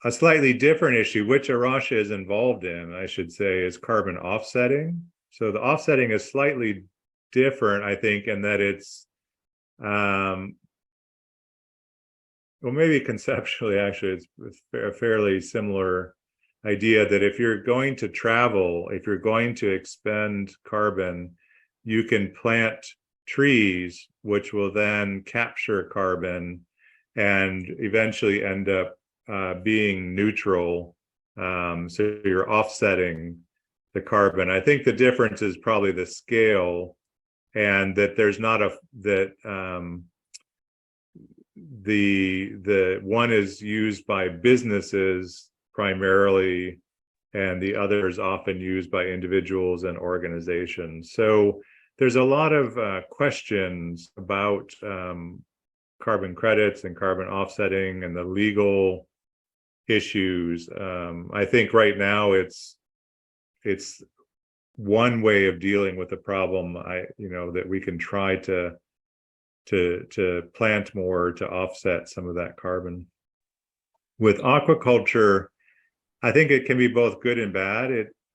A slightly different issue, which Arasha is involved in, I should say, is carbon offsetting. So the offsetting is slightly different, I think, in that it's, well, maybe conceptually, actually, it's a fairly similar idea that if you're going to travel, if you're going to expend carbon, you can plant trees, which will then capture carbon and eventually end up being neutral. So you're offsetting the carbon. I think the difference is probably the scale, and that there's not the one is used by businesses primarily, and the other is often used by individuals and organizations. So there's a lot of questions about carbon credits and carbon offsetting and the legal issues. I think right now it's one way of dealing with the problem. That we can try to plant more to offset some of that carbon. With aquaculture, I think it can be both good and bad.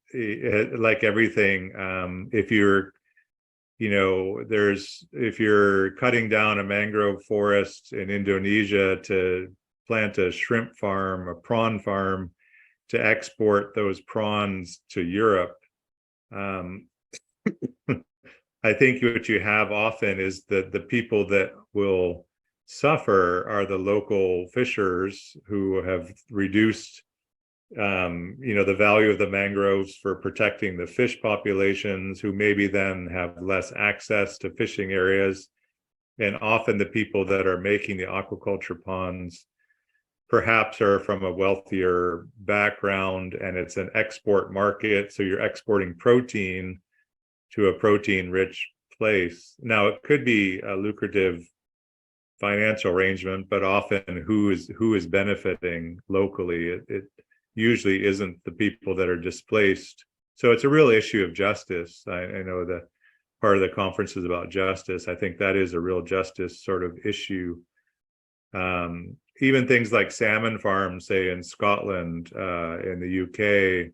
It like everything, if you're cutting down a mangrove forest in Indonesia to plant a shrimp farm, a prawn farm, to export those prawns to Europe, I think what you have often is that the people that will suffer are the local fishers who have reduced the value of the mangroves for protecting the fish populations, who maybe then have less access to fishing areas. And often the people that are making the aquaculture ponds perhaps are from a wealthier background, and it's an export market. So you're exporting protein to a protein-rich place. Now, it could be a lucrative financial arrangement, but often who is benefiting locally? It usually isn't the people that are displaced. So it's a real issue of justice. I know that part of the conference is about justice. I think that is a real justice sort of issue. Even things like salmon farms, say in Scotland, in the UK,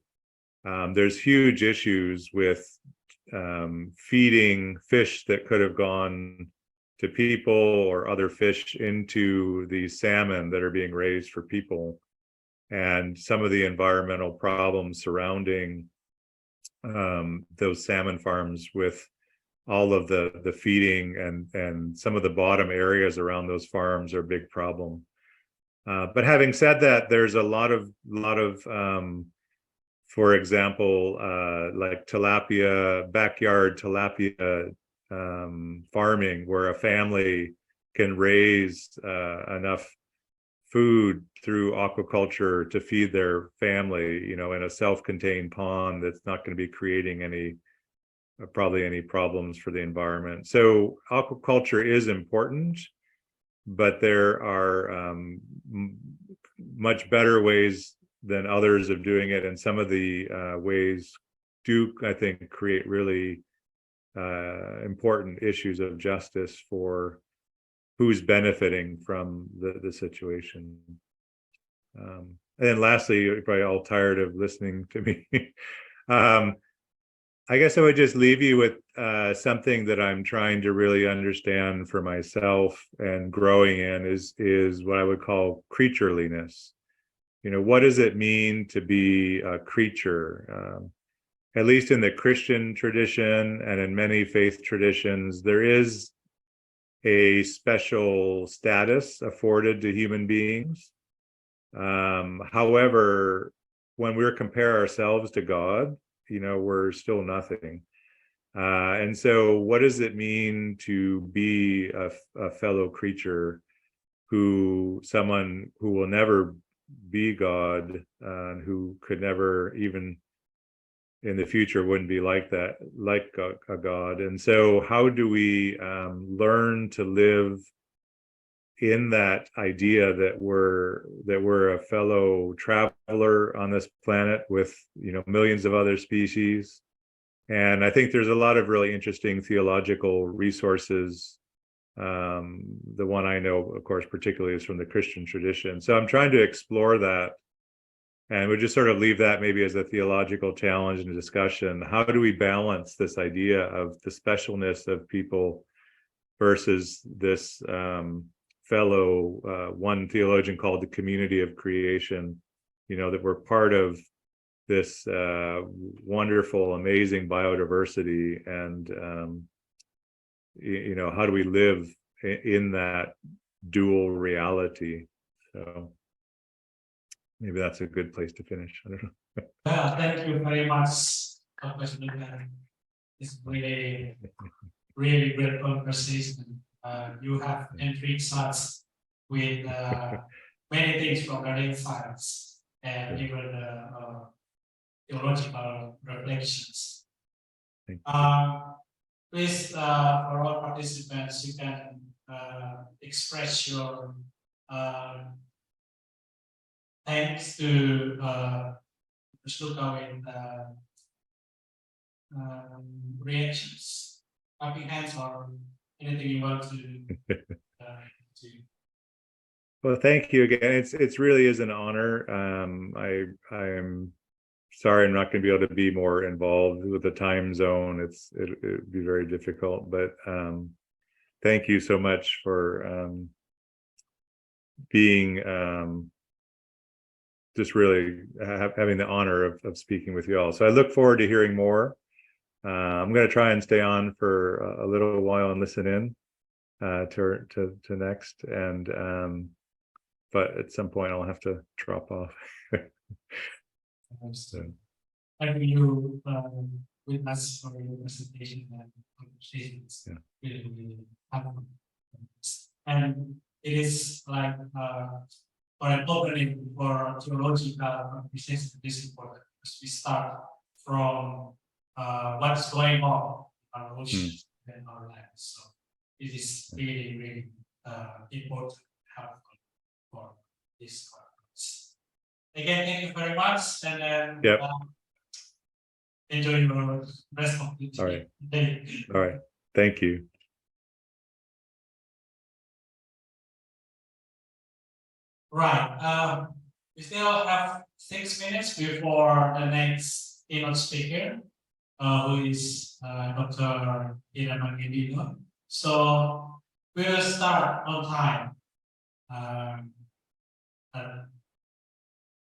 there's huge issues with feeding fish that could have gone to people or other fish into these salmon that are being raised for people. and some of the environmental problems surrounding those salmon farms, with all of the feeding and some of the bottom areas around those farms are a big problem. But having said that, there's a lot of for example, like tilapia, backyard tilapia farming, where a family can raise enough food through aquaculture to feed their family, you know, in a self-contained pond that's not going to be creating any probably any problems for the environment. So aquaculture is important, but there are much better ways than others of doing it, and some of the ways do, I think, create really important issues of justice for who's benefiting from the situation. And then lastly, you're probably all tired of listening to me. I guess I would just leave you with something that I'm trying to really understand for myself and growing in is what I would call creatureliness. You know, what does it mean to be a creature? At least in the Christian tradition and in many faith traditions, there is a special status afforded to human beings. However, when we compare ourselves to God, you know, we're still nothing. And so what does it mean to be a fellow creature someone who will never be God, who could never, even in the future, wouldn't be like that, like a God? And so how do we learn to live in that idea that we're a fellow traveler on this planet with, you know, millions of other species? And I think there's a lot of really interesting theological resources. The one I know, of course, particularly is from the Christian tradition. So I'm trying to explore that, and we'll just sort of leave that maybe as a theological challenge and a discussion. How do we balance this idea of the specialness of people versus this fellow, one theologian called the community of creation, you know, that we're part of this wonderful, amazing biodiversity, and you know, how do we live in that dual reality? So maybe that's a good place to finish. I don't know. Well, thank you very much, Dr. Smith. It's really, really great conversation. You have enriched us with many things from the science and even theological reflections. Please, for all participants, you can express your thanks to Shluka with reactions, clapping hands, or anything you want to. Well, thank you again. It's really is an honor. I am sorry I'm not going to be able to be more involved with the time zone. It'd be very difficult, but thank you so much for being just really having the honor of speaking with you all. So I look forward to hearing more. I'm going to try and stay on for a little while and listen in to next, and but at some point I'll have to drop off. So. Thank you with us for your presentation and conversations. Yeah. Really, really helpful. And it is like for an opening for theological conversation. This is important because we start from what's going on in our oceans and our land. So it is really, really important, helpful for this conference. Again, thank you very much, and enjoy your rest of the day. All right. Thank you. Right. We still have 6 minutes before the next keynote speaker, who is Dr. Ira Mangindino. So we will start on time.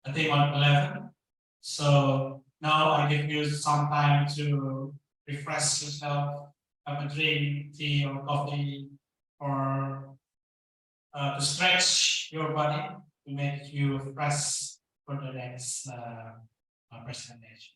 I think on 11. So now I give you some time to refresh yourself, have a drink, tea or coffee, or to stretch your body to make you fresh for the next presentation.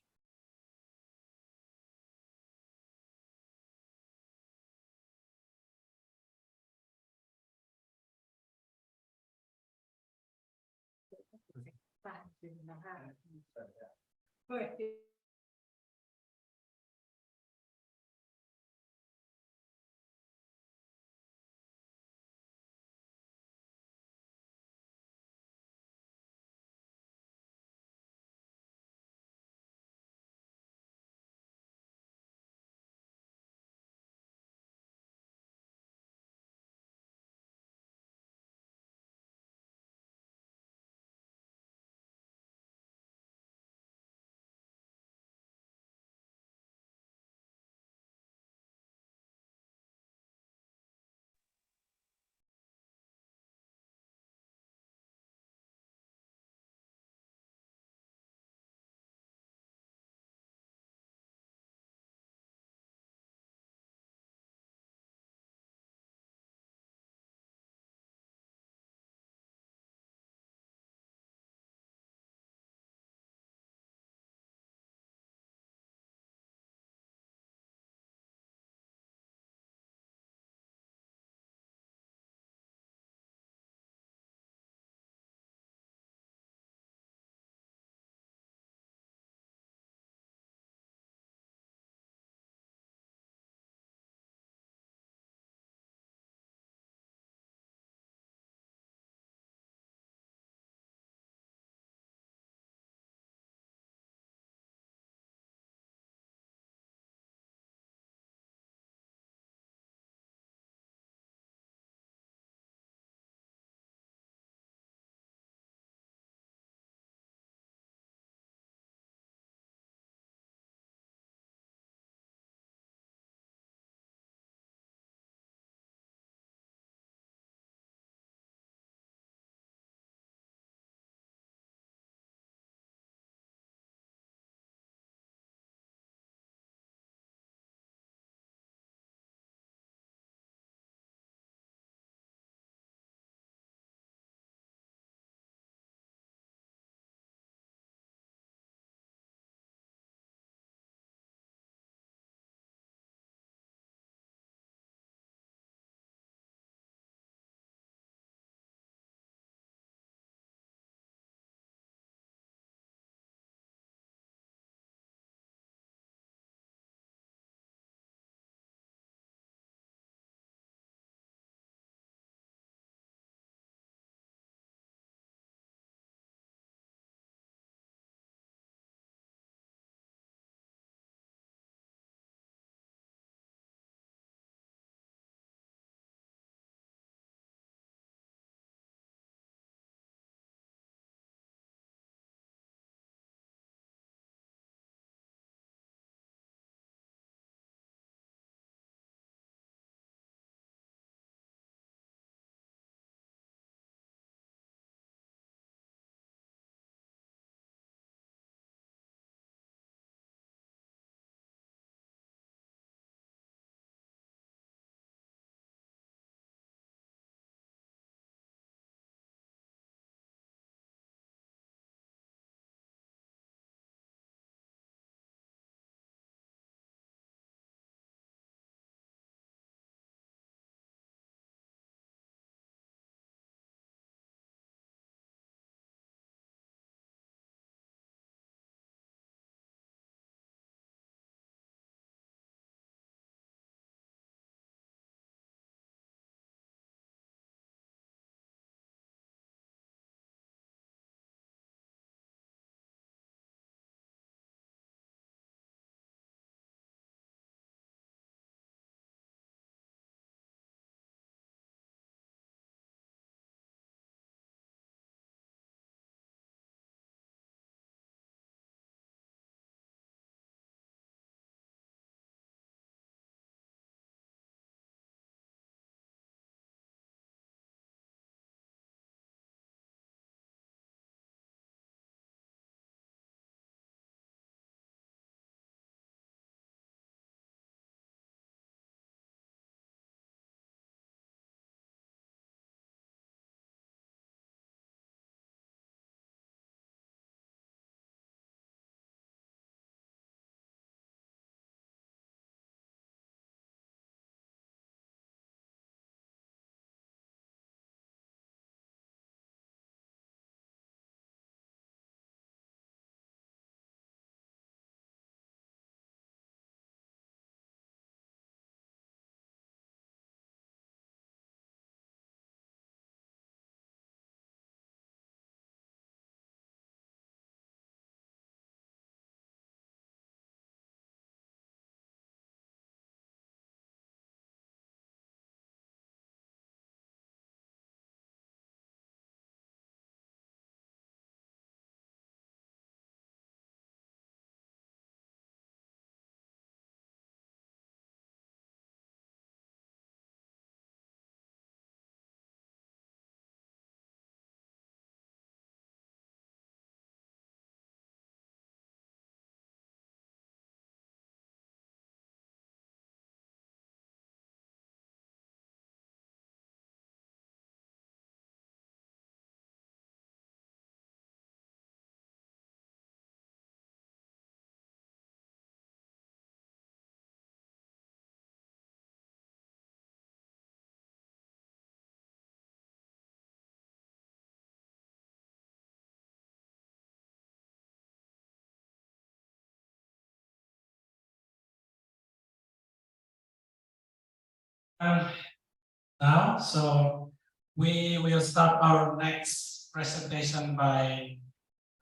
Now, so we will start our next presentation by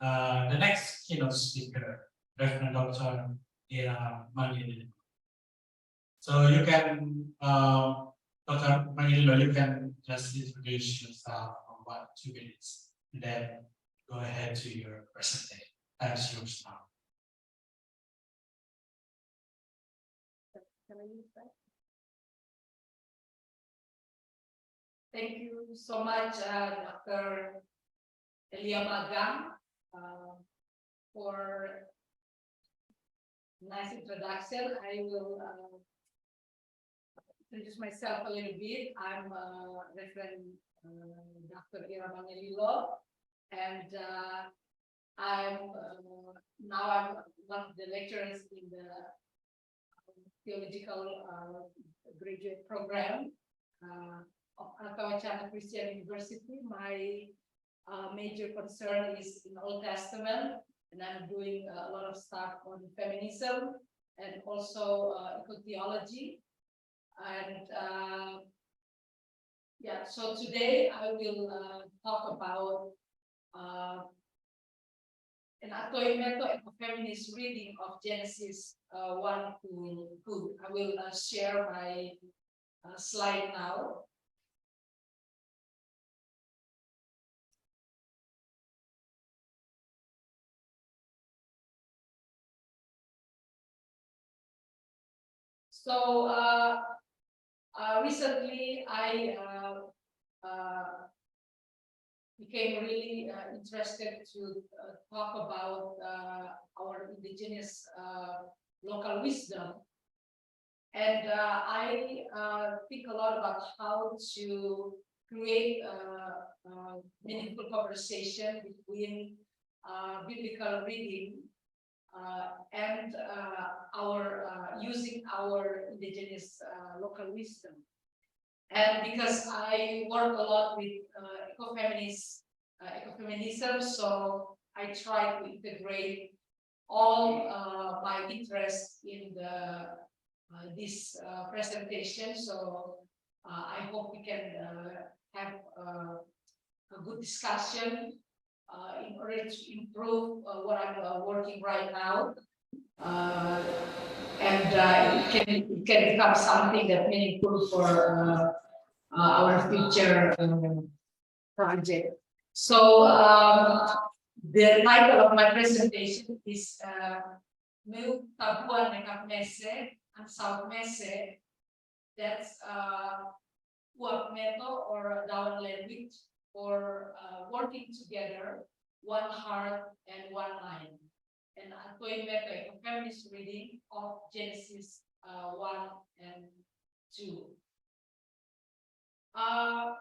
the next keynote speaker, Reverend Dr. Ira Mangililo. So you can, Dr. Mangililo, you can just introduce yourself for 1-2 minutes, and then go ahead to your presentation. Thanks, yours now. Can I use that? Thank you so much, Dr. Elia Magang, for nice introduction. I will introduce myself a little bit. I'm Reverend Dr. Ira Mangelilo, and I'm one of the lecturers in the Theological graduate program of Anakawacana Christian University. My major concern is in Old Testament, and I'm doing a lot of stuff on feminism and also eco-theology. And yeah, so today I will talk about an feminist reading of Genesis 1 to 2. I will share my slide now. So recently I became really interested to talk about our indigenous local wisdom. And I think a lot about how to create meaningful conversation between biblical reading and our using our indigenous local wisdom. And because I work a lot with ecofeminism, so I try to integrate all my interests in this presentation. So I hope we can have a good discussion in order to improve what I'm working right now. And it can become something that meaningful for our future project. So the title of my presentation is Meu Tabuan Nekap Mese and South Mese. That's Uap Meto or Dawan language for working together, one heart and one mind. And Atoy Meto, a feminist reading of Genesis 1 and 2. I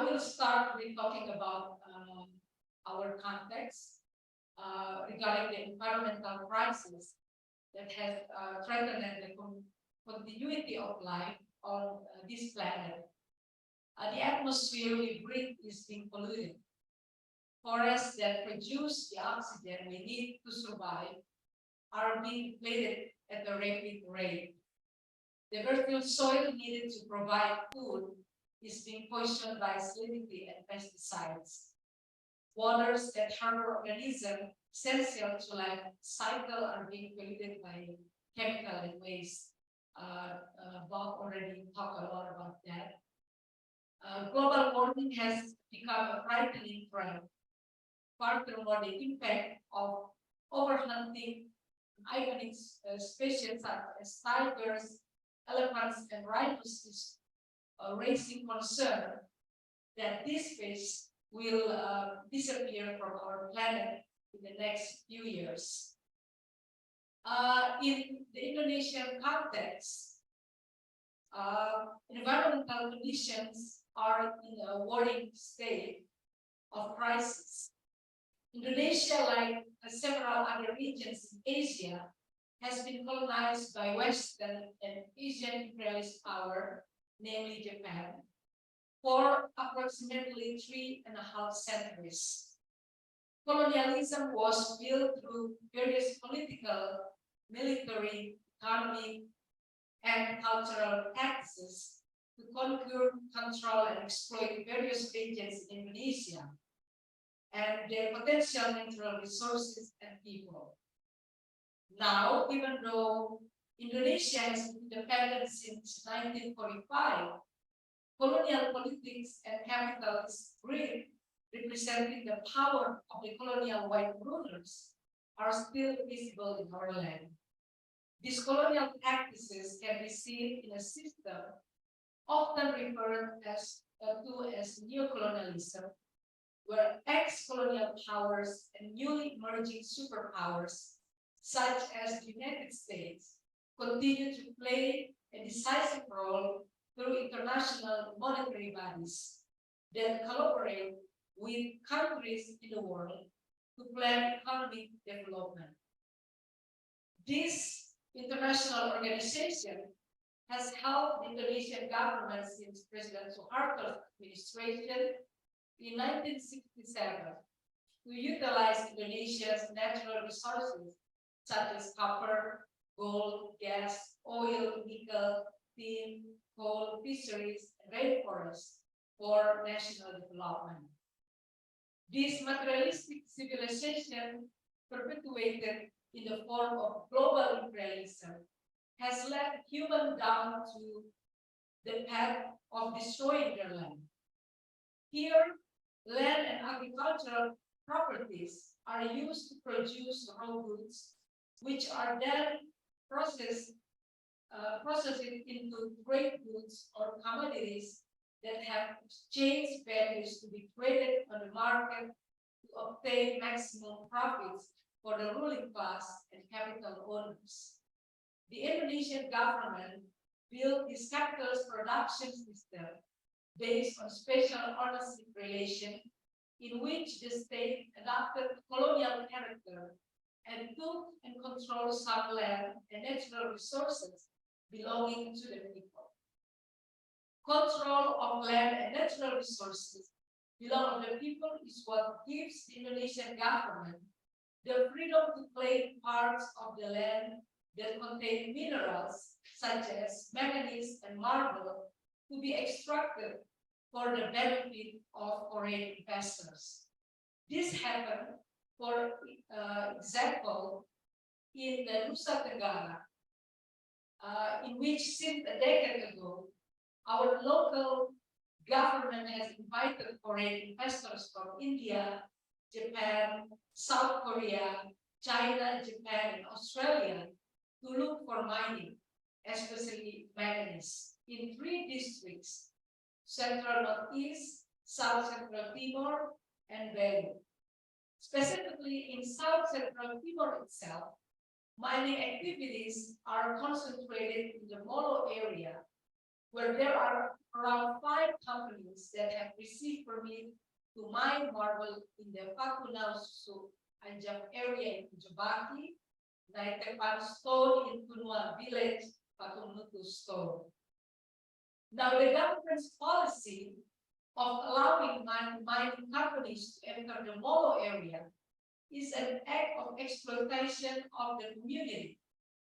will start with talking about our context regarding the environmental crisis that has threatened the continuity of life on this planet. The atmosphere we breathe is being polluted. Forests that produce the oxygen we need to survive are being depleted at a rapid rate. The fertile soil needed to provide food is being poisoned by salinity and pesticides. Waters that harbor organisms essential to life cycle are being polluted by chemical and waste. Bob already talked a lot about that. Global warming has become a frightening threat. Furthermore, the impact of overhunting iconic species such as tigers, elephants, and rhinos is raising concern that this fish will disappear from our planet in the next few years. In the Indonesian context, environmental conditions are in a worrying state of crisis. Indonesia, like several other regions in Asia, has been colonized by Western and Asian imperialist power, namely Japan, for approximately 3.5 centuries. Colonialism was built through various political, military, economic, and cultural practices to conquer, control, and exploit various regions in Indonesia and their potential natural resources and people. Now, even though Indonesia has been independent since 1945, colonial politics and capitalist greed, representing the power of the colonial white rulers, are still visible in our land. These colonial practices can be seen in a system often referred to as neocolonialism, where ex-colonial powers and newly emerging superpowers, such as the United States, continue to play a decisive role through international monetary bodies that collaborate with countries in the world to plan economic development. This international organization has helped the Indonesian government since President Suharto's administration in 1967 to utilize Indonesia's natural resources such as copper, gold, gas, oil, nickel, tin, coal, fisheries, and rainforests for national development. This materialistic civilization, perpetuated in the form of global imperialism, has led humans down to the path of destroying their land. Here, land and agricultural properties are used to produce raw goods, which are then processed into great goods or commodities that have exchange values to be traded on the market to obtain maximum profits for the ruling class and capital owners. The Indonesian government built this capitalist production system based on special ownership relation in which the state adopted colonial character and took and controlled some land and natural resources belonging to the people. Control of land and natural resources belong to the people is what gives the Indonesian government the freedom to claim parts of the land that contain minerals such as manganese and marble to be extracted for the benefit of foreign investors. This happened, for example, in the Nusa Tenggara, in which since a decade ago, our local government has invited foreign investors from India, Japan, South Korea, China, Japan, and Australia to look for mining, especially manganese, in 3 districts: Central Northeast, South Central Timor, and Belu. Specifically in South Central Timor itself, mining activities are concentrated in the Molo area, where there are around 5 companies that have received permit to mine marble in the Pakunau Susu Anjak area in Jabaki, Naitepan Stone in Tunua village, Patumutu Stone. Now the government's policy of allowing mining companies to enter the Molo area is an act of exploitation of the community,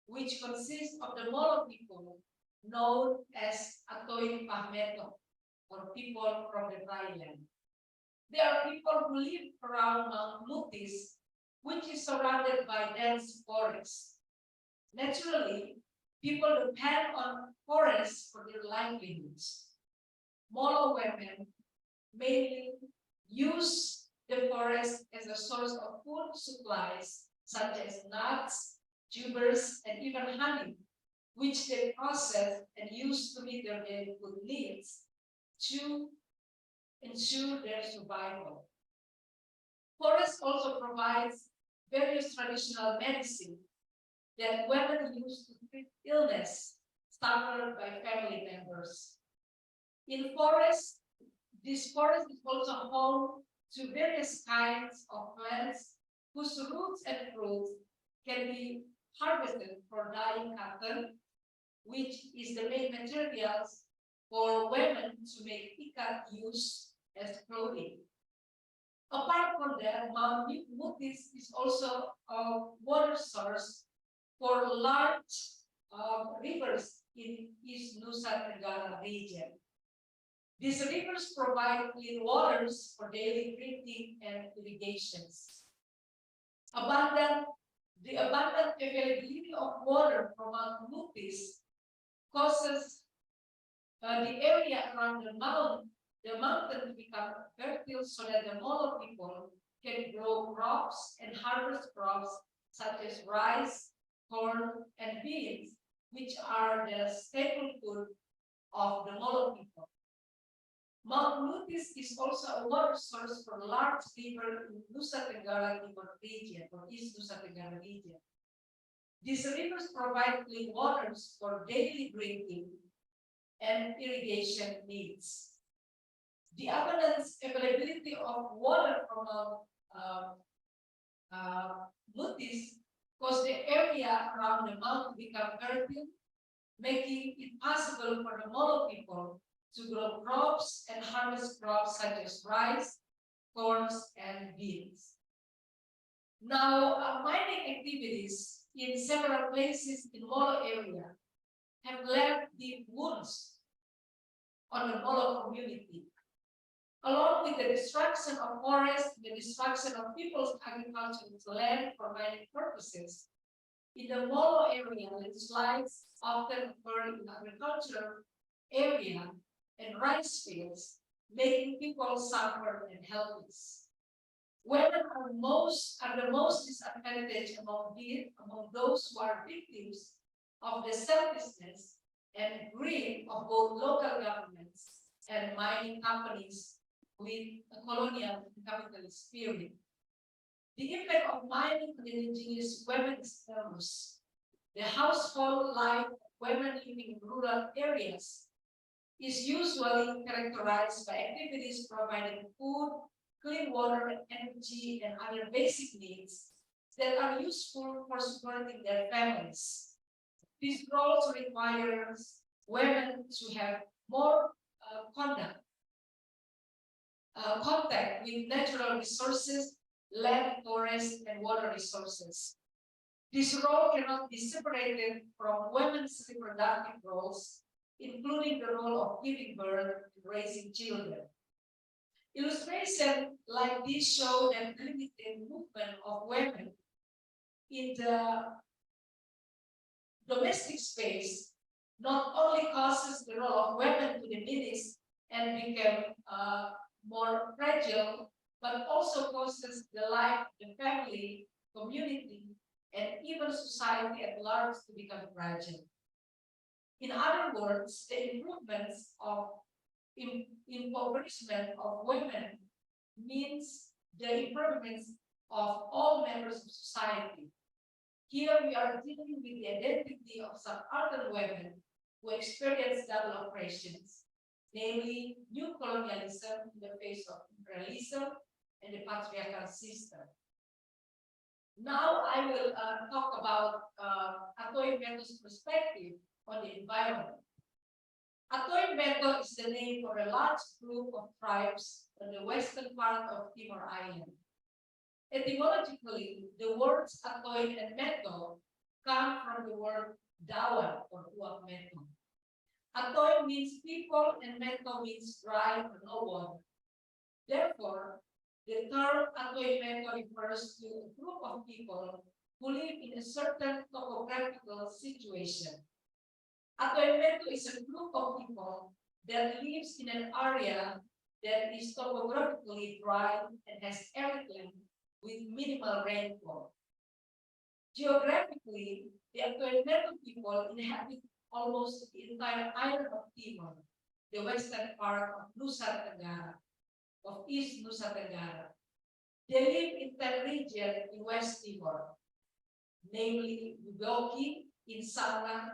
which consists of the Molo people known as Atoy Pahmeto, or people from the dry land. They are people who live around Mount Mutis, which is surrounded by dense forests. Naturally, people depend on forests for their livelihoods. Molo women mainly use the forest as a source of food supplies, such as nuts, tubers, and even honey, which they process and use to meet their daily food needs to ensure their survival. Forest also provides various traditional medicine that women use to treat illness suffered by family members. In forest, this forest is also home to various kinds of plants whose roots and fruits can be harvested for dyeing cotton, which is the main materials for women to make ikat use as clothing. Apart from that, Mount Mutis is also a water source for large rivers in East Nusa Tenggara region. These rivers provide clean waters for daily drinking and irrigations. The abundant availability of water from Mount Lupis causes the area around the mountain to become fertile so that the Molo people can grow crops and harvest crops such as rice, corn, and beans, which are the staple food of the Molo people. Mount Lupis is also a water source for large river in Nusa Tenggara Timur region or East Nusa Tenggara region. These rivers provide clean waters for daily drinking and irrigation needs. The availability of water from Lupis caused the area around the mountain to become fertile, making it possible for the Molo people to grow crops and harvest crops such as rice, corn, and beans. Now, mining activities in several places in Molo area have left deep wounds on the Molo community. Along with the destruction of forests, the destruction of people's agricultural land for mining purposes, in the Molo area, landslides often occur in agricultural area and rice fields, making people suffer and helpless. Women are the most disadvantaged among those who are victims of the selfishness and greed of both local governments and mining companies with a colonial and capitalist spirit. The impact of mining on indigenous women is enormous. The household life of women living in rural areas is usually characterized by activities providing food, clean water, energy, and other basic needs that are useful for supporting their families. These roles requires women to have more contact with natural resources, land, forest, and water resources. This role cannot be separated from women's reproductive roles, including the role of giving birth and raising children. Illustrations like this show that limited movement of women in the domestic space not only causes the role of women to diminish and become more fragile, but also causes the life of the family, community, and even society at large to become fragile. In other words, the improvements of impoverishment of women means the improvements of all members of society. Here we are dealing with the identity of some other women who experience double oppressions, namely new colonialism in the face of imperialism and the patriarchal system. Now I will talk about Atoy Beto's perspective on the environment. Atoy Beto is the name for a large group of tribes on the western part of Timor Island. Etymologically, the words Atoy and Meto come from the word Dawan or Uak Meto. Atoy means people and Meto means dry or no water. Therefore, the term Atoy Meto refers to a group of people who live in a certain topographical situation. Atoy Meto is a group of people that lives in an area that is topographically dry and has arid land with minimal rainfall. Geographically, the Atoy Meto people inhabit almost the entire island of Timor, the western part of Nusa Tenggara, of East Nusa Tenggara. They live in 10 regions in West Timor, namely Bugoki, Insana,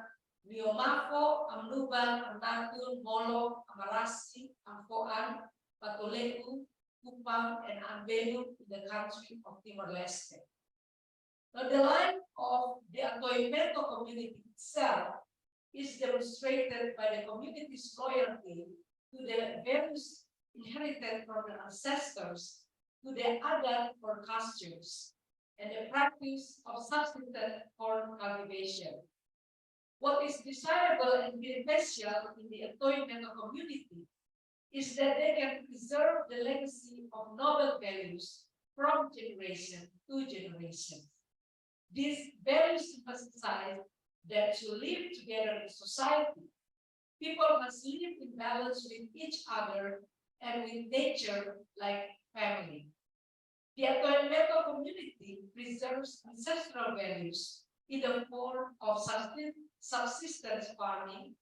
Niomafo, Amnuban, Amnatun, Molo, Amarasi, Amfoan, Patoleku, Kupang, and Ambelu in the country of Timor-Leste. Now, the life of the Atoy Meto community itself is demonstrated by the community's loyalty to the values inherited from the ancestors, to the adat for costumes, and the practice of subsistence corn cultivation. What is desirable and beneficial in the Atoy community is that they can preserve the legacy of noble values from generation to generation. These values emphasize that to live together in society, people must live in balance with each other and with nature like family. The Atoy community preserves ancestral values in the form of subsistence farming,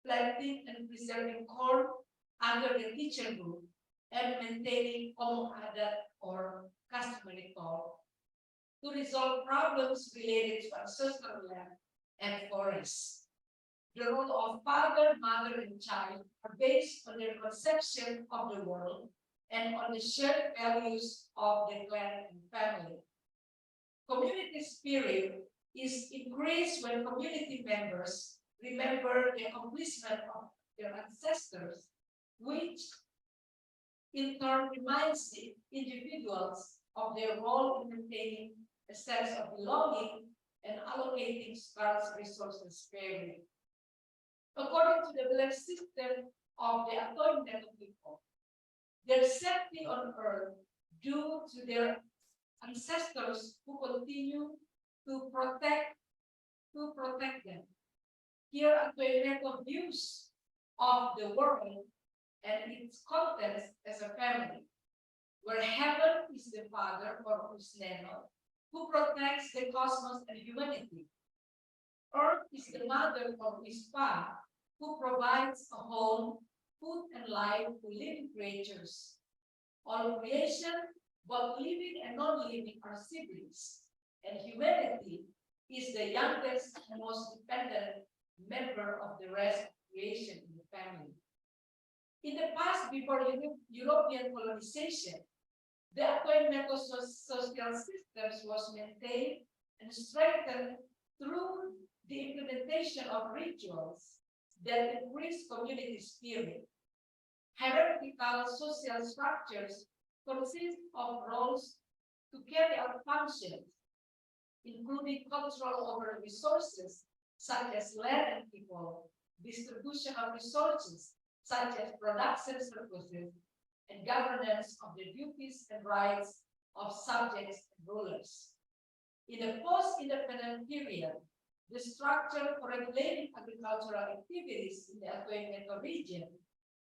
planting and preserving corn under the kitchen roof, and maintaining omong adat or customary call to resolve problems related to ancestral land and forests. The role of father, mother, and child are based on their conception of the world and on the shared values of the clan and family. Community spirit is increased when community members remember the accomplishment of their ancestors, which in turn reminds the individuals of their role in maintaining a sense of belonging and allocating scarce resources fairly. According to the belief system of the Atoy people, their safety on earth due to their ancestors who continue to protect them. Here Atoy views of the world and its contents as a family, where heaven is the father or Usneno, who protects the cosmos and humanity. Earth is the mother or Ispa, who provides a home, food, and life to living creatures. All creation, both living and non-living, are siblings, and humanity is the youngest and most dependent member of the rest of creation in the family. In the past, before European colonization, the Atoy social systems was maintained and strengthened through the implementation of rituals that increase community spirit. Hierarchical social structures consist of roles to carry out functions, including control over resources such as land and people, distribution of resources such as production surpluses, and governance of the duties and rights of subjects and rulers. In the post-independent period, the structure for regulating agricultural activities in the Atoy region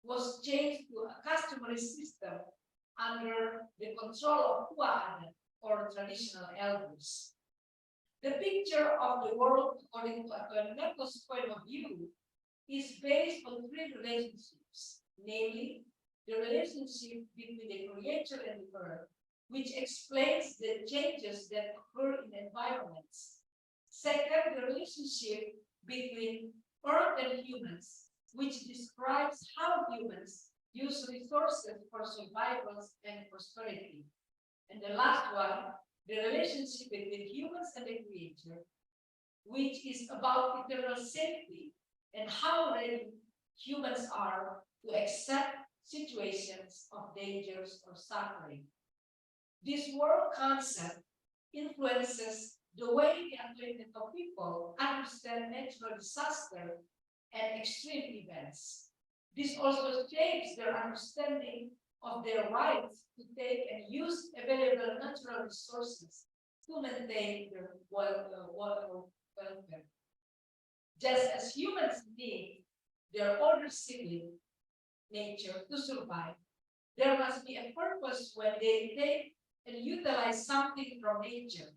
was changed to a customary system under the control of Kua'ana, or traditional elders. The picture of the world, according to Atoy point of view, is based on three relationships, namely the relationship between the creator and the earth, which explains the changes that occur in environments. Second, the relationship between earth and humans, which describes how humans use resources for survival and prosperity. And the last one, the relationship between humans and the creator, which is about eternal safety and how ready humans are to accept situations of dangers or suffering. This world concept influences the way the Atlantic people understand natural disaster and extreme events. This also shapes their understanding of their rights to take and use available natural resources to maintain their welfare. Just as humans need their older sibling, nature, to survive, there must be a purpose when they take and utilize something from nature.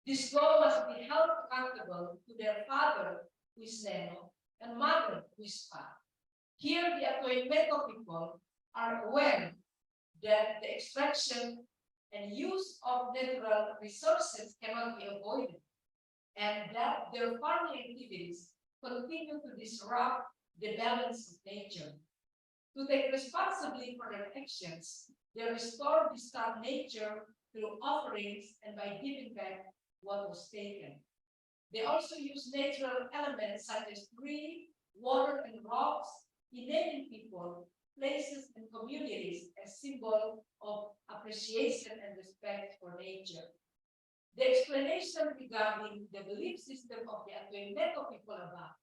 This goal must be held accountable to their father, who is Neno, and mother, who is Pa. Here, the Atoy people are aware that the extraction and use of natural resources cannot be avoided, and that their farming activities continue to disrupt the balance of nature. To take responsibility for their actions, they restore disturbed nature through offerings and by giving back what was taken. They also use natural elements such as tree, water, and rocks in naming people, places, and communities as symbol of appreciation and respect for nature. The explanation regarding the belief system of the Atoimeto people above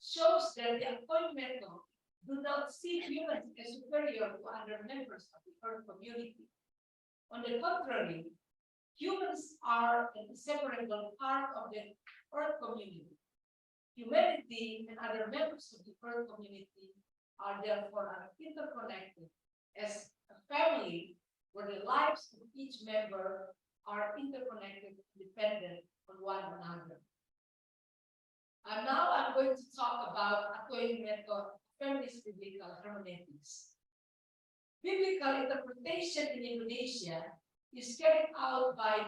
shows that the Atoimeto do not see humans as superior to other members of the Earth community. On the contrary, humans are an inseparable part of the Earth community. Humanity and other members of the Earth community are therefore interconnected as a family where the lives of each member are interconnected and dependent on one another. And now I'm going to talk about Atoimeto feminist biblical hermeneutics. Biblical interpretation in Indonesia is carried out by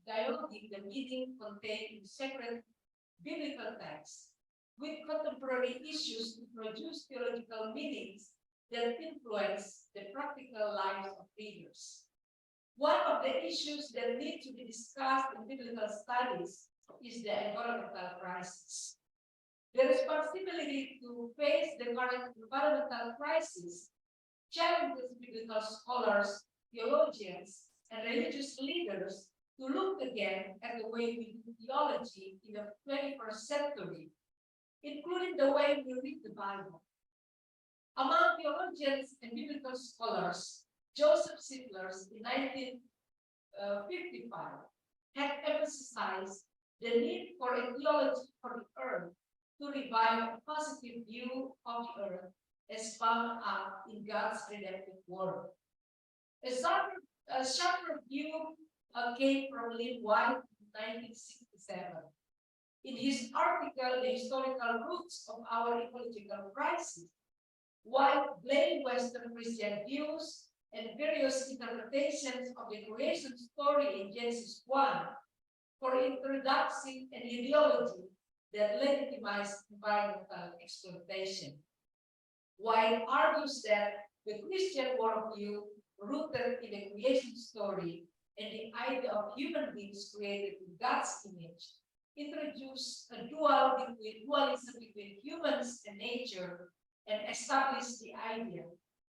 dialoguing the meaning contained in sacred biblical texts with contemporary issues to produce theological meanings that influence the practical lives of readers. One of the issues that need to be discussed in biblical studies is the environmental crisis. The responsibility to face the current environmental crisis challenges biblical scholars, theologians, and religious leaders to look again at the way we do theology in the 21st century, including the way we read the Bible. Among theologians and biblical scholars, Joseph Sittler in 1955 had emphasized the need for a theology for the earth to revive a positive view of the earth as found out in God's redemptive work. A sharper view came from Lynn White in 1967. In his article, The Historical Roots of Our Ecological Crisis, White blamed Western Christian views and various interpretations of the creation story in Genesis 1 for introducing an ideology that legitimized environmental exploitation. White argues that the Christian worldview, rooted in the creation story and the idea of human beings created in God's image, introduced a dualism between humans and nature and established the idea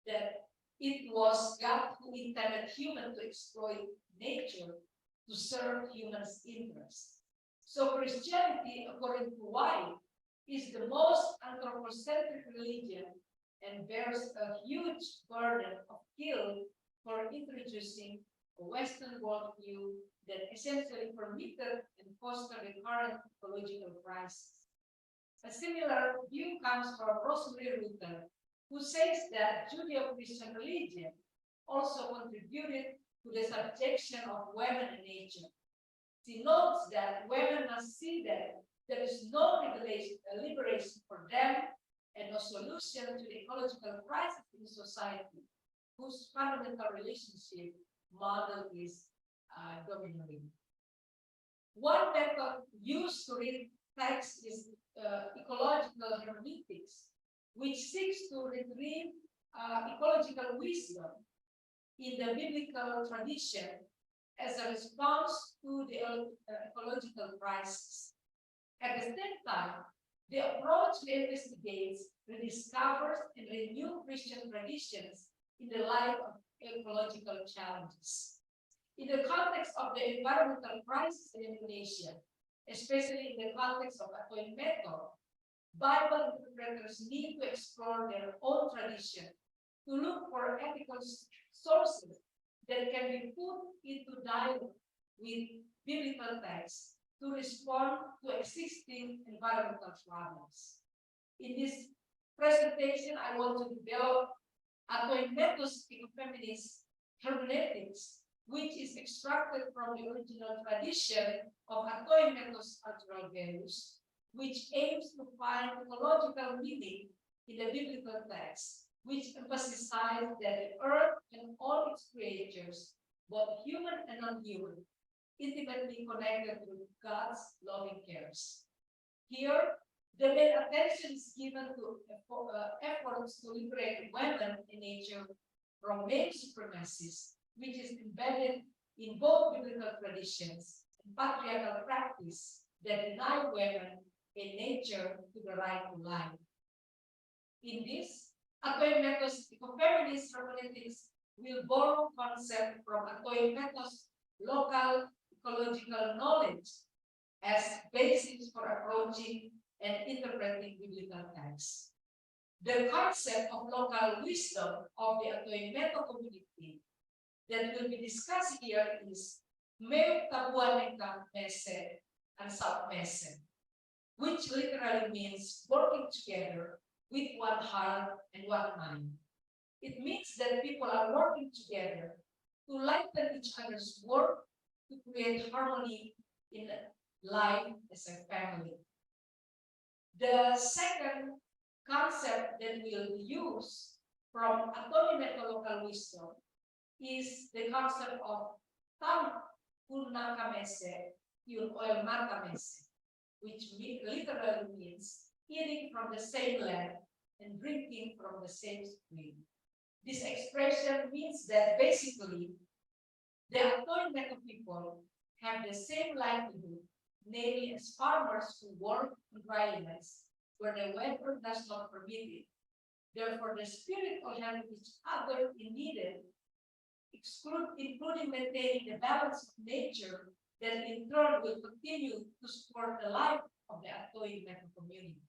that it was God who intended humans to exploit nature to serve humans' interests. So Christianity, according to White, is the most anthropocentric religion and bears a huge burden of guilt for introducing a Western worldview that essentially permitted and fostered the current ecological crisis. A similar view comes from Rosemary Rutter, who says that Judeo-Christian religion also contributed to the subjection of women and nature. She notes that women must see that there is no liberation for them and no solution to the ecological crisis in society, whose fundamental relationship model is dominating. One method used to read text is ecological hermeneutics, which seeks to retrieve ecological wisdom in the biblical tradition as a response to the ecological crisis. At the same time, the approach investigates, rediscovers, and renews Christian traditions in the light of ecological challenges. In the context of the environmental crisis in Indonesia, especially in the context of Atoimeto, Bible interpreters need to explore their own tradition to look for ethical sources that can be put into dialogue with biblical texts to respond to existing environmental problems. In this presentation, I want to develop Atoimeto's ecofeminist hermeneutics, which is extracted from the original tradition of Atoimeto's cultural values, which aims to find ecological meaning in the biblical text, which emphasizes that the earth and all its creatures, both human and non-human, intimately connected with God's loving cares. Here, the main attention is given to efforts to liberate women and nature from male supremacies, which is embedded in both biblical traditions and patriarchal practice that deny women and nature to the right to life. In this, Atoimeto's ecofeminist hermeneutics will borrow concept from Atoimeto's local ecological knowledge as basis for approaching and interpreting biblical texts. The concept of local wisdom of the Atoymeto community that will be discussed here is Meu Tabuaneka Mese and South Mese, which literally means working together with one heart and one mind. It means that people are working together to lighten each other's work to create harmony in life as a family. The second concept that we'll use from Atoymeto local wisdom is the concept of Tam Purnaka Mese Yun Oil Mata Mese, which literally means eating from the same land and drinking from the same spring. This expression means that basically the Atoymeto people have the same livelihood, namely as farmers who work on dry lands where the weather does not permit it. Therefore, the spirit of helping each other in needed, including maintaining the balance of nature that in turn will continue to support the life of the Atoymeto community.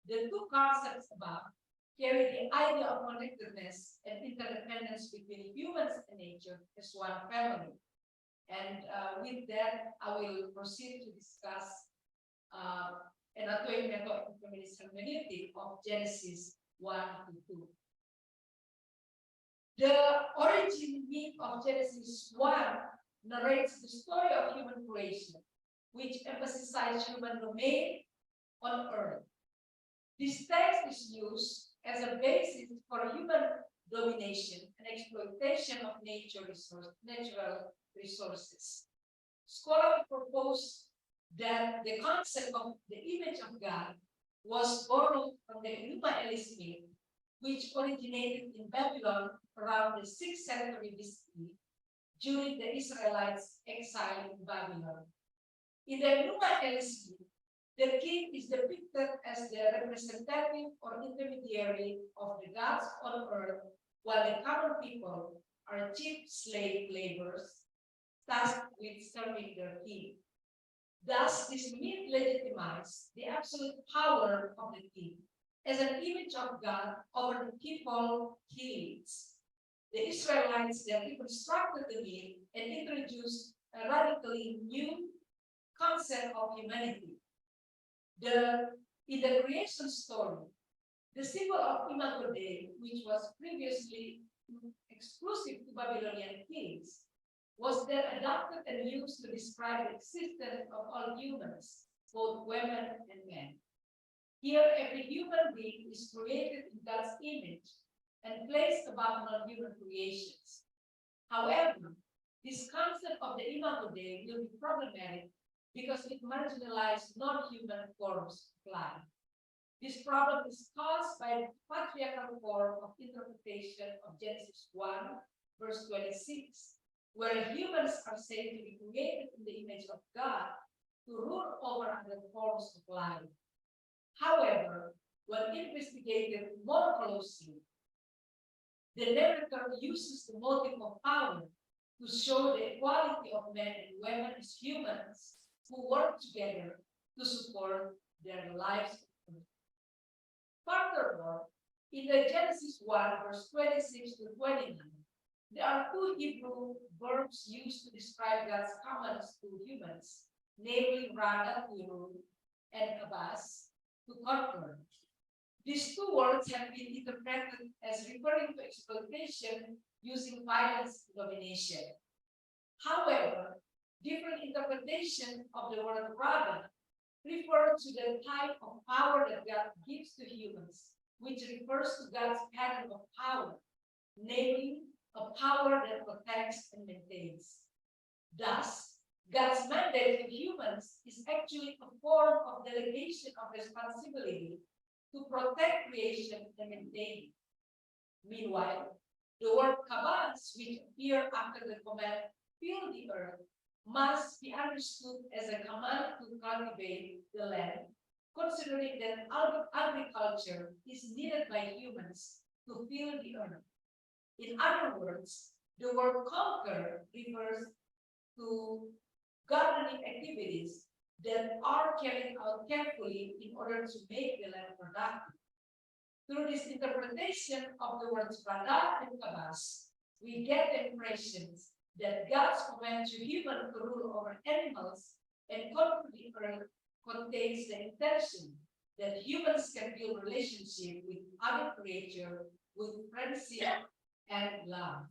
The two concepts above carry the idea of connectedness and interdependence between humans and nature as one family. And with that, I will proceed to discuss an Atoymeto feminist hermeneutic of Genesis 1 to 2. The origin myth of Genesis 1 narrates the story of human creation, which emphasizes human domain on earth. This text is used as a basis for human domination and exploitation of natural resources. Scholars propose that the concept of the image of God was borrowed from the Enuma Elish myth, which originated in Babylon around the 6th century BCE during the Israelites' exile in Babylon. In the Enuma Elish myth, the king is depicted as the representative or intermediary of the gods on earth, while the common people are cheap slave laborers tasked with serving their king. Thus, this myth legitimizes the absolute power of the king as an image of God over the people he leads. The Israelites then reconstructed the myth and introduced a radically new concept of humanity. In the creation story, the symbol of Imago Dei, which was previously exclusive to Babylonian kings, was then adopted and used to describe the existence of all humans, both women and men. Here, every human being is created in God's image and placed above non-human creations. However, this concept of the Imago Dei will be problematic because it marginalizes non-human forms of life. This problem is caused by the patriarchal form of interpretation of Genesis 1, verse 26, where humans are said to be created in the image of God to rule over other forms of life. However, when investigated more closely, the narrator uses the motive of power to show the equality of men and women as humans who work together to support their lives. Furthermore, in the Genesis 1, verse 26 to 29, there are two Hebrew verbs used to describe God's commands to humans, namely rada, to rule, and abbas, to conquer. These two words have been interpreted as referring to exploitation using violence and domination. However, different interpretations of the word rada refer to the type of power that God gives to humans, which refers to God's pattern of power, namely a power that protects and maintains. Thus, God's mandate to humans is actually a form of delegation of responsibility to protect creation and maintain it. Meanwhile, the word kabans, which appear after the command, fill the earth, must be understood as a command to cultivate the land, considering that agriculture is needed by humans to fill the earth. In other words, the word conquer refers to gardening activities that are carried out carefully in order to make the land productive. Through this interpretation of the words Bada and Kabas, we get the impressions that God's command to humans to rule over animals and conquer the earth contains the intention that humans can build relationship with other creatures with friendship and love.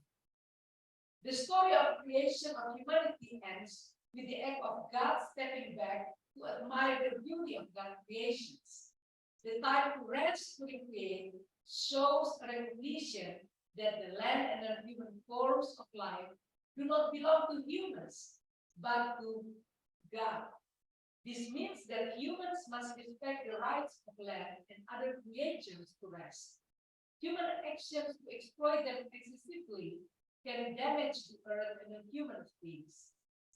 The story of creation of humanity ends with the act of God stepping back to admire the beauty of God's creations. The time to rest to recreate shows a recognition that the land and the human forms of life do not belong to humans, but to God. This means that humans must respect the rights of land and other creatures to rest. Human actions to exploit them excessively can damage the earth and the human beings.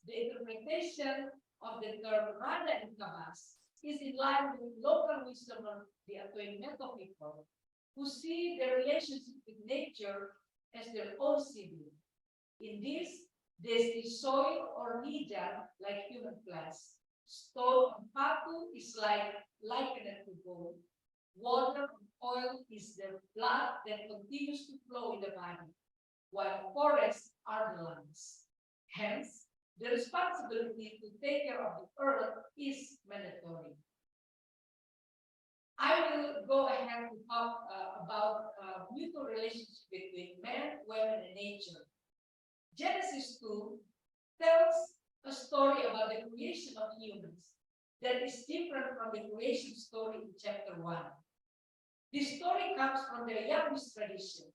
The interpretation of the term Rada and Kabas is in line with local wisdom of the Atoimeto people, who see their relationship with nature as their own sibling. In this, they see soil or nija like human flesh. Stone and patu is likened to bone. Water and oil is the blood that continues to flow in the body, while forests are the lungs. Hence, the responsibility to take care of the earth is mandatory. I will go ahead to talk about mutual relationship between man, women, and nature. Genesis 2 tells a story about the creation of humans that is different from the creation story in chapter 1. This story comes from the Yahwist tradition,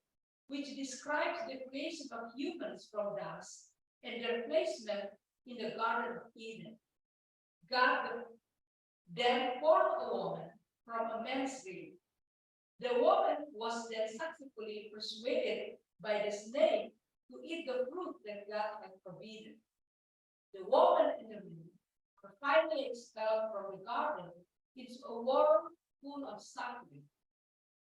which describes the creation of humans from dust and their placement in the Garden of Eden. God then formed a woman from a man's rib. The woman was then successfully persuaded by the snake to eat the fruit that God had forbidden. The woman and the man were finally expelled from the garden into a world full of suffering.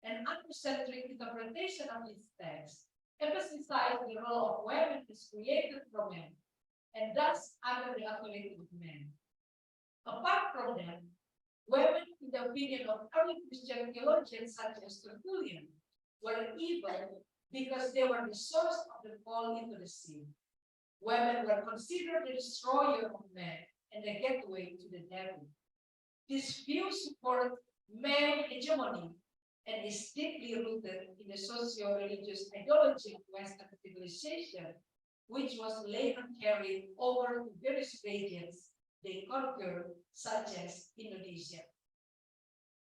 An anthropocentric interpretation of this text emphasizes the role of women as created from men, and thus under the authority of men. Apart from them, women, in the opinion of early Christian theologians such as Tertullian, were evil because they were the source of the fall into the sin. Women were considered the destroyer of men and the gateway to the devil. This view supports male hegemony and is deeply rooted in the socio-religious ideology of Western civilization, which was later carried over to various regions they conquered, such as Indonesia.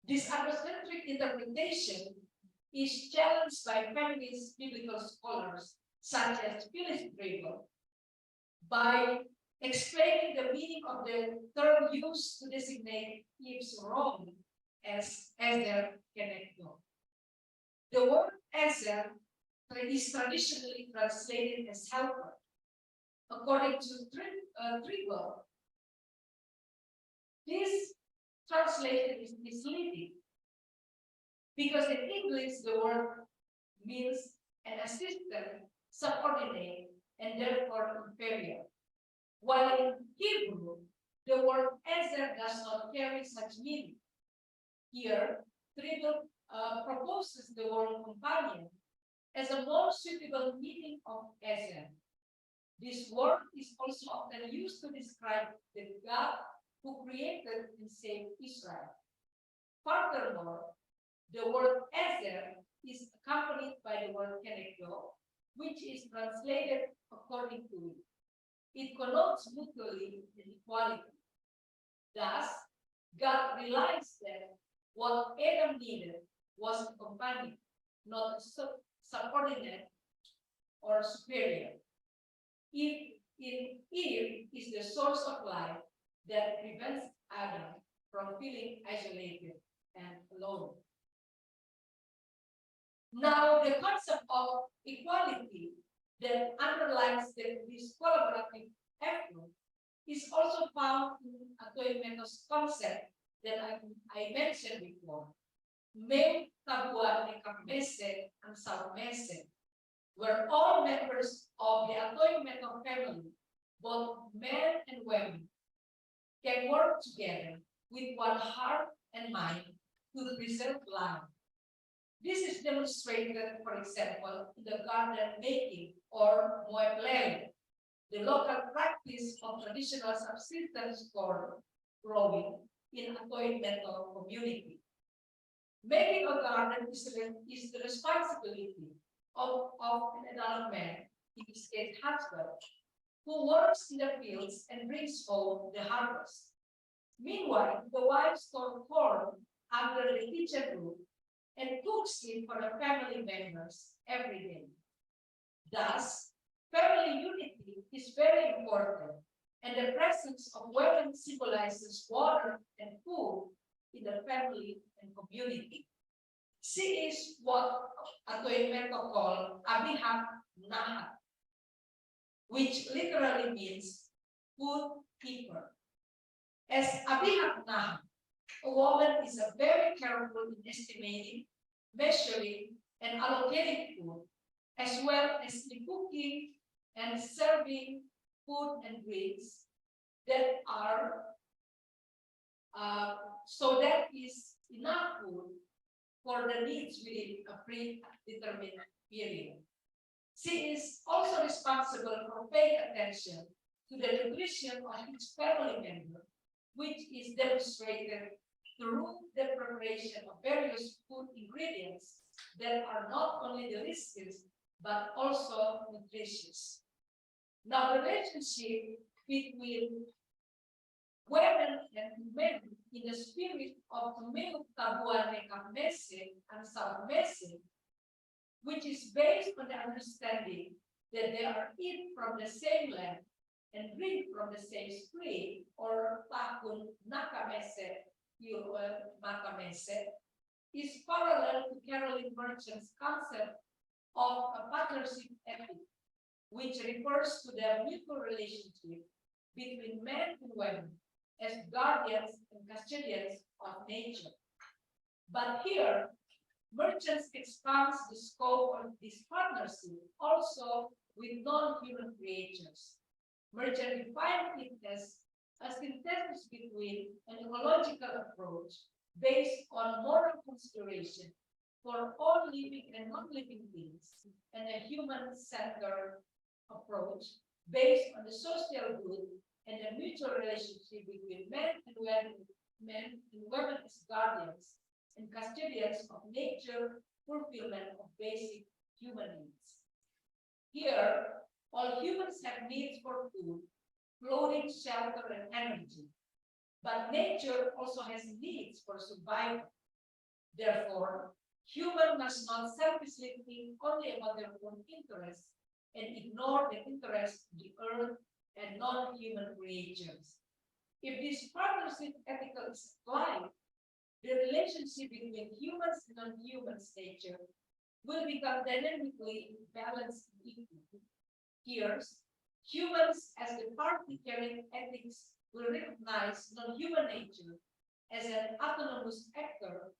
This anthropocentric interpretation is challenged by feminist biblical scholars, such as Phyllis Grable, by explaining the meaning of the term used to designate Eve's role as Ezer Kenegdo. The word Ezer is traditionally translated as helper. According to Grable, this translation is misleading because in English the word means an assistant, subordinate, and therefore inferior. While in Hebrew, the word Ezer does not carry such meaning. Here, Grable proposes the word companion as a more suitable meaning of Ezer. This word is also often used to describe the God who created and saved Israel. Furthermore, the word Ezer is accompanied by the word Kenegdo, which is translated according to it. It connotes mutually and equality. Thus, God realized that what Adam needed was a companion, not a subordinate or superior. Eve is the source of life that prevents Adam from feeling isolated and alone. Now, the concept of equality that underlies this collaborative effort is also found in Atoimeto's concept that I mentioned before, Me Tabuan Nekapmese and Saumese, where all members of the Atoimeto family both men and women can work together with one heart and mind to preserve life. This is demonstrated, for example, in the garden making or moeplele, the local practice of traditional subsistence corn growing in Atoy Metal community. Making a garden is the responsibility of an adult man, in this case husband, who works in the fields and brings home the harvest. Meanwhile, the wife stores corn under the kitchen roof and cooks it for the family members every day. Thus, family unity is very important, and the presence of women symbolizes water and food in the family and community. She is what Atoymeto call Abihak Nahat, which literally means food keeper. As Abihak Nahat, a woman is very careful in estimating, measuring, and allocating food, as well as in cooking and serving food and drinks that are so that is enough food for the needs within a predetermined period. She is also responsible for paying attention to the nutrition of each family member, which is demonstrated through the preparation of various food ingredients that are not only delicious, but also nutritious. Now, the relationship between women and men in the spirit of Tumeo Tabuan Mese and South Mese, which is based on the understanding that they are eat from the same land and drink from the same spring, or Takun Nakamese, Makamese, is parallel to Carolyn Merchant's concept of a partnership ethic, which refers to the mutual relationship between men and women as guardians and custodians of nature. But here, Merchants expands the scope of this partnership also with non-human creatures. Merchant defines it as a synthesis between an ecological approach based on moral consideration for all living and non-living things, and a human-centered approach based on the social good and the mutual relationship between men and women as guardians and custodians of nature, fulfillment of basic human needs. Here, all humans have needs for food, clothing, shelter, and energy. But nature also has needs for survival. Therefore, humans must not selfishly think only about their own interests and ignore the interests of the earth and non-human creatures. If this partnership ethical is applied, the relationship between humans and non-humans nature will become dynamically balanced and equal. Here, humans as the party carrying ethics will recognize non-human nature as an autonomous actor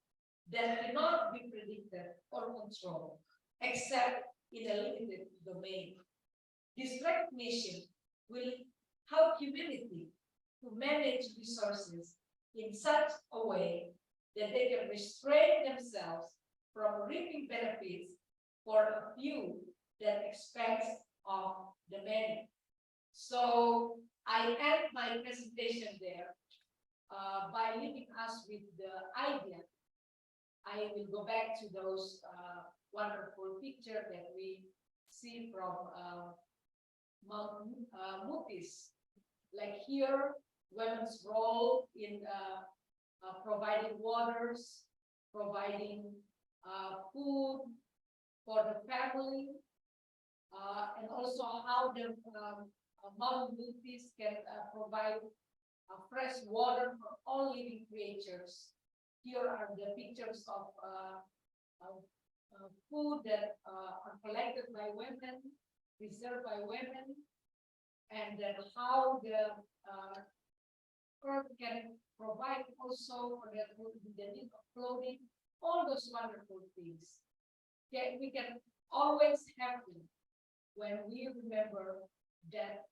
that cannot be predicted or controlled, except in a limited domain. This recognition will help humanity to manage resources in such a way that they can restrain themselves from reaping benefits for a few that expects of the many. So I end my presentation there by leaving us with the idea. I will go back to those wonderful pictures that we see from Mount Mutis. Like here, women's role in providing waters, providing food for the family, and also how the Mount Mutis can provide fresh water for all living creatures. Here are the pictures of food that are collected by women, preserved by women, and then how the earth can provide also for the need of clothing, all those wonderful things. We can always have them when we remember that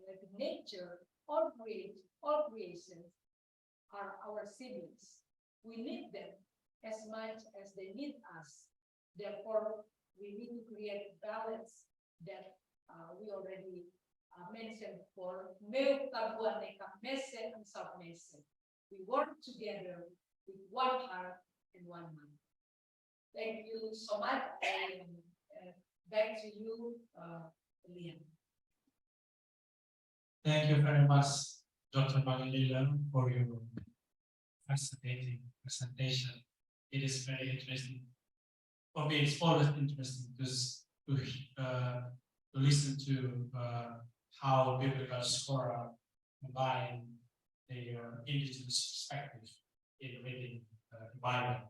that nature, all creations are our siblings. We need them as much as they need us. Therefore, we need to create balance that we already mentioned before. Meu tabuan neka mese and submese. We work together with one heart and one mind. Thank you so much. And back to you, Liam. Thank you very much, Dr. Magalila, for your fascinating presentation. It is very interesting. For me, it's always interesting to listen to how biblical scholars combine their indigenous perspective in reading the Bible.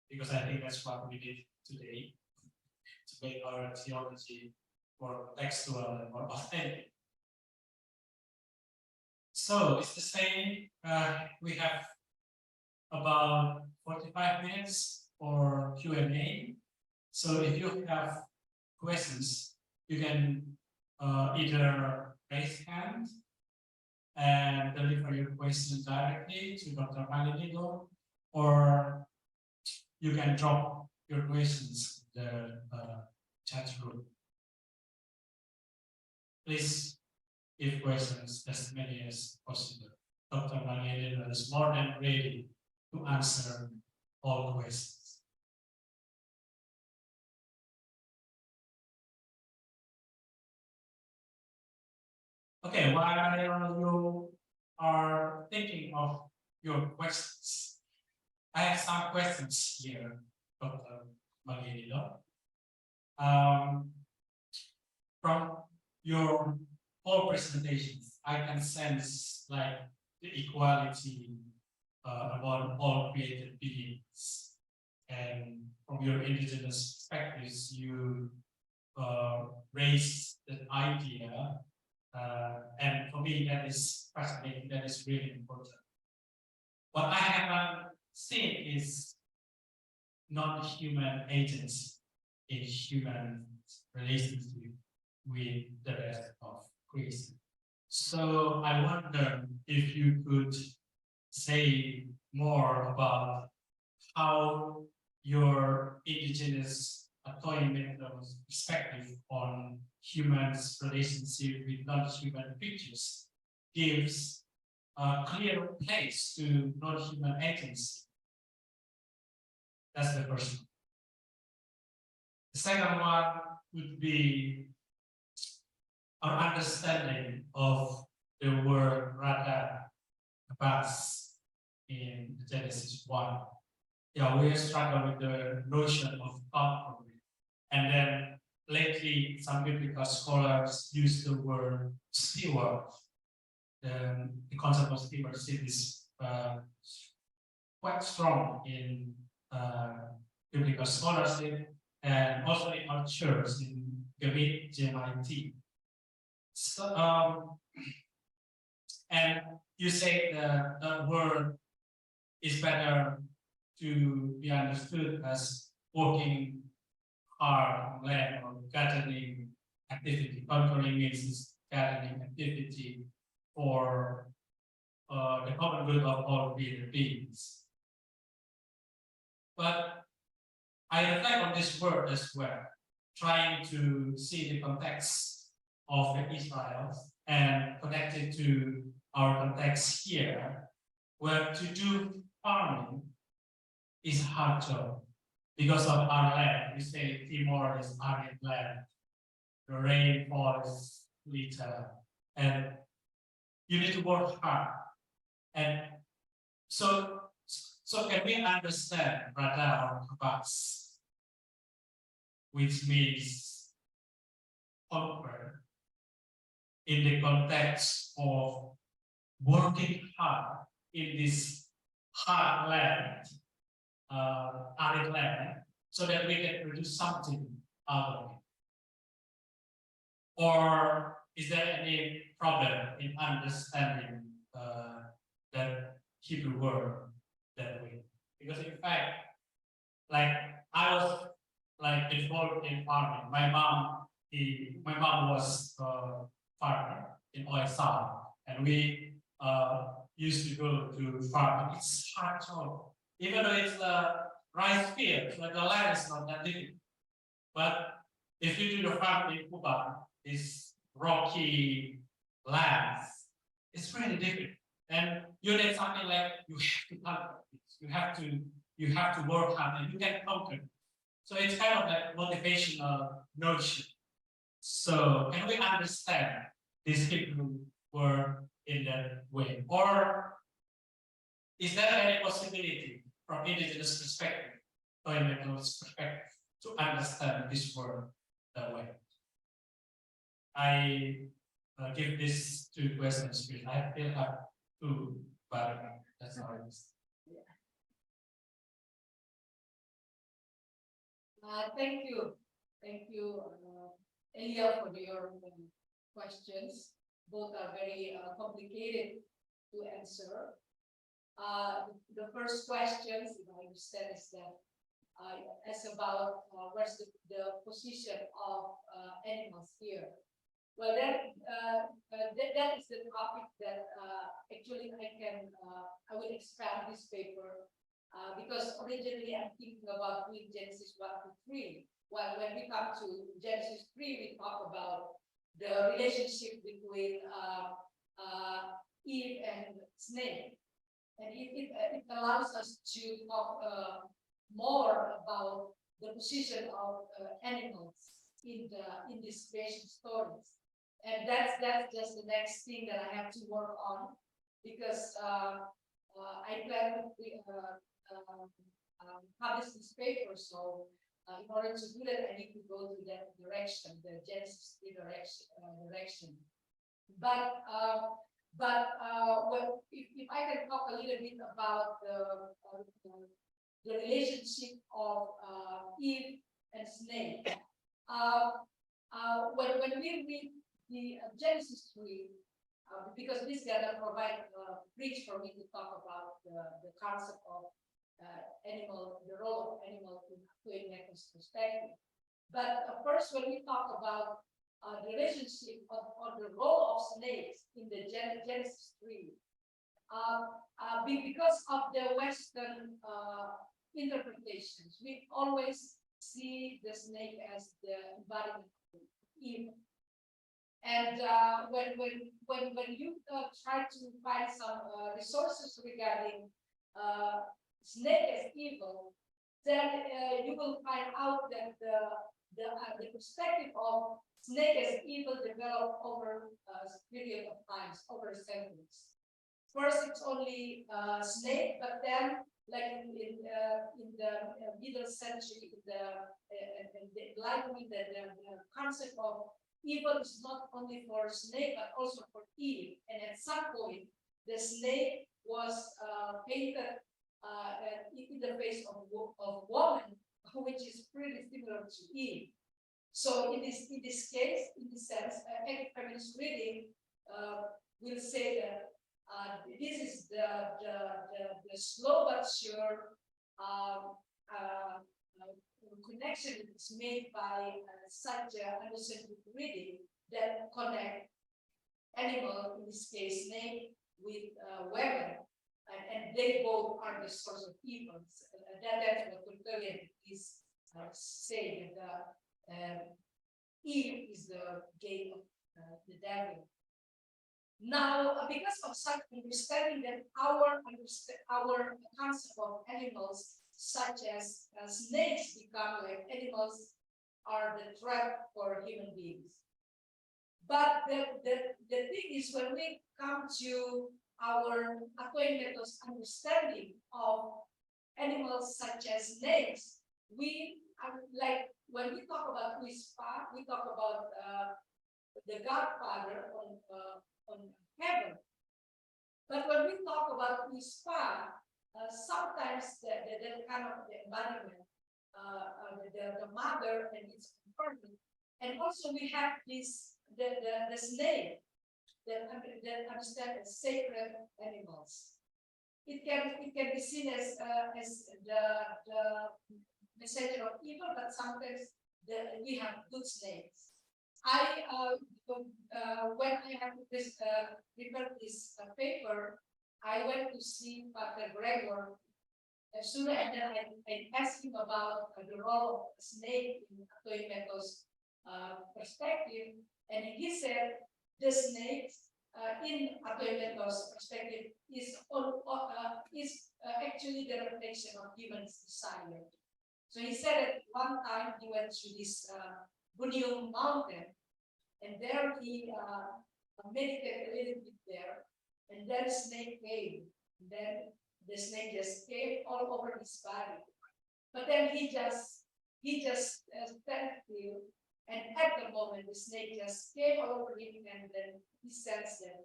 Because I think that's what we did today, to make our theology more textual and more authentic. So it's the same. We have about 45 minutes for Q&A. So if you have questions, you can either raise hand and deliver your question directly to Dr. Malinigo, or you can drop your questions in the chat room. Please give questions as many as possible. Dr. Malinigo is more than ready to answer all questions. Okay, while you are thinking of your questions, I have some questions here, Dr. Magalilo. From your whole presentations, I can sense like the equality about all created beings. And from your indigenous perspectives, you raised that idea. And for me, that is fascinating, that is really important. What I haven't seen is non-human agency in human relationship with the rest of creation. So I wonder if you could say more about how your indigenous atonement perspective on humans' relationship with non-human creatures gives a clear place to non-human agency. That's the first one. The second one would be our understanding of the word rada, abas, in Genesis 1. Yeah, we struggle with the notion of God. And then lately, some biblical scholars use the word steward. The concept of stewardship is quite strong in biblical scholarship and also in our church in GMIT. So, and you say the word is better to be understood as working hard on land or gardening activity. Conquering means gardening activity for the common good of all created beings. But I reflect on this word as well, trying to see the context of the Israel and connect it to our context here, where to do farming is a hard job because of our land. We say Timor is arid land, the rainfall is little, and you need to work hard. And so can we understand Rada or Kabas, which means conquer, in the context of working hard in this hard land, arid land, so that we can produce something out of it? Or is there any problem in understanding that Hebrew word that way? Because in fact, like I was like involved in farming. My mom was a farmer, my son, and we used to go to farm. It's hard job, even though it's a rice field, like the land is not that big. But if you do the farm in Cuba, it's rocky lands. It's really difficult, and you need something like you have to conquer it. You have to work hard, and you can conquer. So it's kind of like motivational notion. So can we understand these people were in that way, or is there any possibility from indigenous perspective, or indigenous perspective, to understand this word that way? I give these two questions because I still have two, but that's how it is. Thank you. Thank you, Elia, for your questions. Both are very complicated to answer. The first question, if I understand, is that as about where's the position of animals here. Well, that is the topic that actually I will expand this paper because originally I'm thinking about doing Genesis 1 to 3. Well, when we come to Genesis 3, we talk about the relationship between Eve and snake, and it allows us to talk more about the position of animals in these creation stories. And that's just the next thing that I have to work on, because I plan to publish this paper. So in order to do that, I need to go to that direction, the Genesis direction. But well, if I can talk a little bit about the relationship of Eve and snake. When we read the Genesis 3, because this is gonna provide a bridge for me to talk about the concept of the role of animal in Aquarius perspective. But first, when we talk about the relationship or the role of snakes in the Genesis 3, because of the Western interpretations, we always see the snake as the embodiment of evil. And when you try to find some resources regarding snake as evil, then you will find out that the perspective of snake as evil developed over a period of times, over centuries. First, it's only snake, but then, like in the middle century, the enlightenment, the concept of evil is not only for snake but also for Eve. And at some point, the snake was painted in the face of woman, which is pretty similar to Eve. So in this case, in this sense, any feminist reading will say that this is the slow but sure connection that is made by such an understanding reading that connect animal, in this case snake, with women, and they both are the source of evil. That's what Tertullian is saying, that Eve is the gate of the devil. Now, because of such understanding, that our concept of animals, such as snakes, become like animals are the threat for human beings. But the thing is, when we come to our acquaintance understanding of animals such as snakes, we like when we talk about Wispa, we talk about the Godfather on heaven. But when we talk about Wispa, sometimes the kind of the embodiment, the mother and its confirming, and also we have this the snake that understand as sacred animals. It can be seen as the messenger of evil, but sometimes we have good snakes. I when I have this prepared this paper, I went to see Father Gregor. Sooner and then I asked him about the role of a snake in Atoimeko's perspective, and he said the snake in Atoimeko's perspective is actually the reflection of human's desire. So he said at one time he went to this Buniong mountain, and there he meditated a little bit there, and then snake came. And then the snake just came all over his body, but then he just stand still, and at the moment the snake just came all over him, and then he sensed that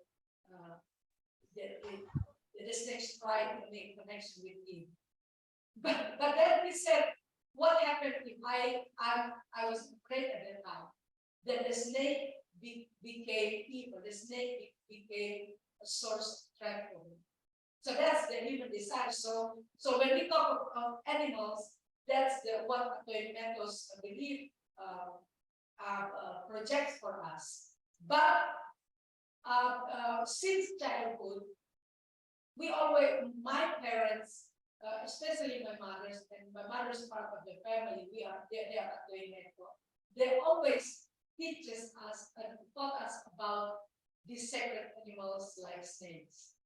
the snake tried to make connection with him. But then he said, what happened if I was afraid at that time that the snake became evil, the snake became a source of threat for him. So that's the human desire. So when we talk of animals, that's what Atoimeko's belief projects for us. But since childhood, my parents, especially my mother's part of the family, they are Atoimeko. They always teaches us and taught us about these sacred animals like snakes.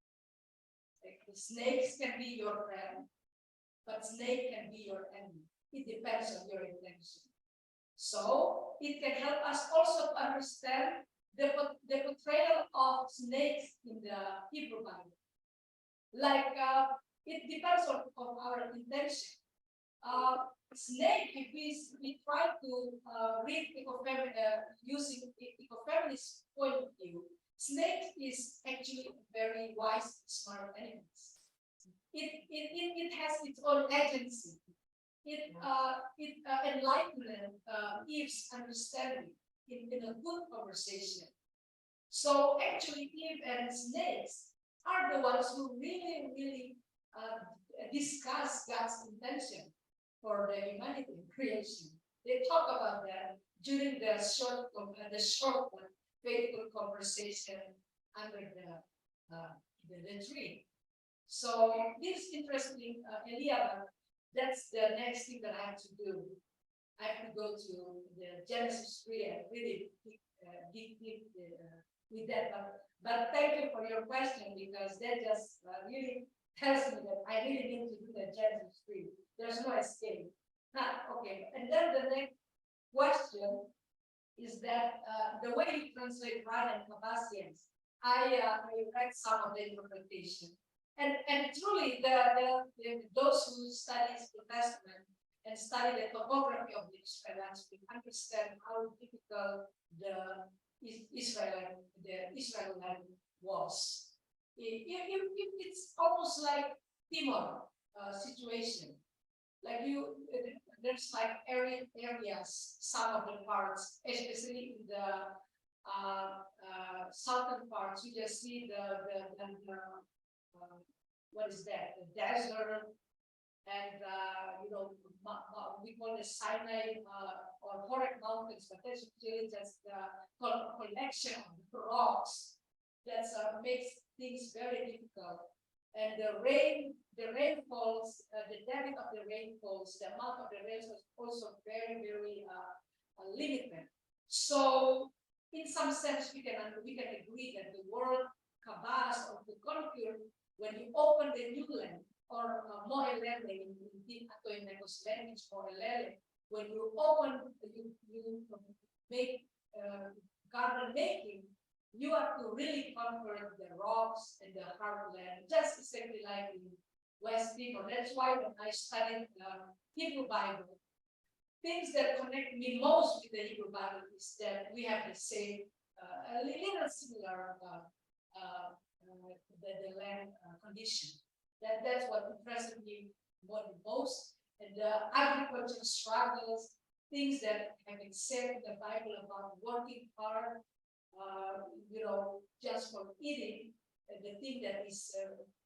Like the snakes can be your friend, but snake can be your enemy. It depends on your intention. So it can help us also to understand the portrayal of snakes in the Hebrew Bible. Like it depends on our intention. Snake, if we try to read using ecofeminist point of view, snake is actually a very wise, smart animal. It has its own agency. It enlightenment Eve's understanding in a good conversation. So actually, Eve and snakes are the ones who really discuss God's intention for the humanity and creation. They talk about that during the short faithful conversation under the tree. So this is interesting, Elia, that's the next thing that I have to do. I have to go to the Genesis 3 and really dig deep with that. But thank you for your question, because that just really tells me that I really need to do the Genesis 3. There's no escape. Okay, and then the next question is that the way you translate Rad and Kabasians, I read some of the interpretation, and truly those who study the Testament and study the topography of the Israelites will understand how difficult the Israel land was. It's almost like Timor situation. Like there's like areas, some of the parts, especially in the southern parts, you just see what is that? The desert, and we call the Sinai or Horeb Mountains, but that's really just the collection of rocks that makes things very difficult. And the rainfalls, the depth of the rainfalls, the amount of the rains was also very limited. So, in some sense, we can agree that the word kabas or to conquer, when you open the new land, or moelele in Atoimeko's language, moelele, when you open, you make garden making, you have to really conquer the rocks and the hard land, just exactly like in West Timor. That's why when I studied Hebrew Bible, things that connect me most with the Hebrew Bible is that we have the same, a little similar, the land condition. That's what impressed me the most. And the agricultural struggles, things that have been said in the Bible about working hard, just for eating, and the thing that is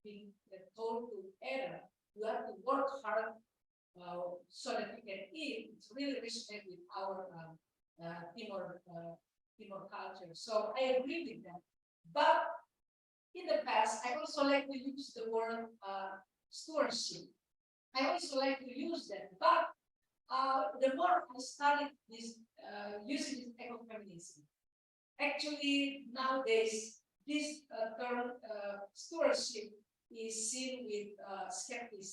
being told to Adam, you have to work hard so that you can eat. It's really resonated with our Timor human culture. So I agree with that. But in the past, I also like to use the word stewardship. I also like to use that, but the more I studied this, using this ecofeminism, actually nowadays this term stewardship is seen with skeptic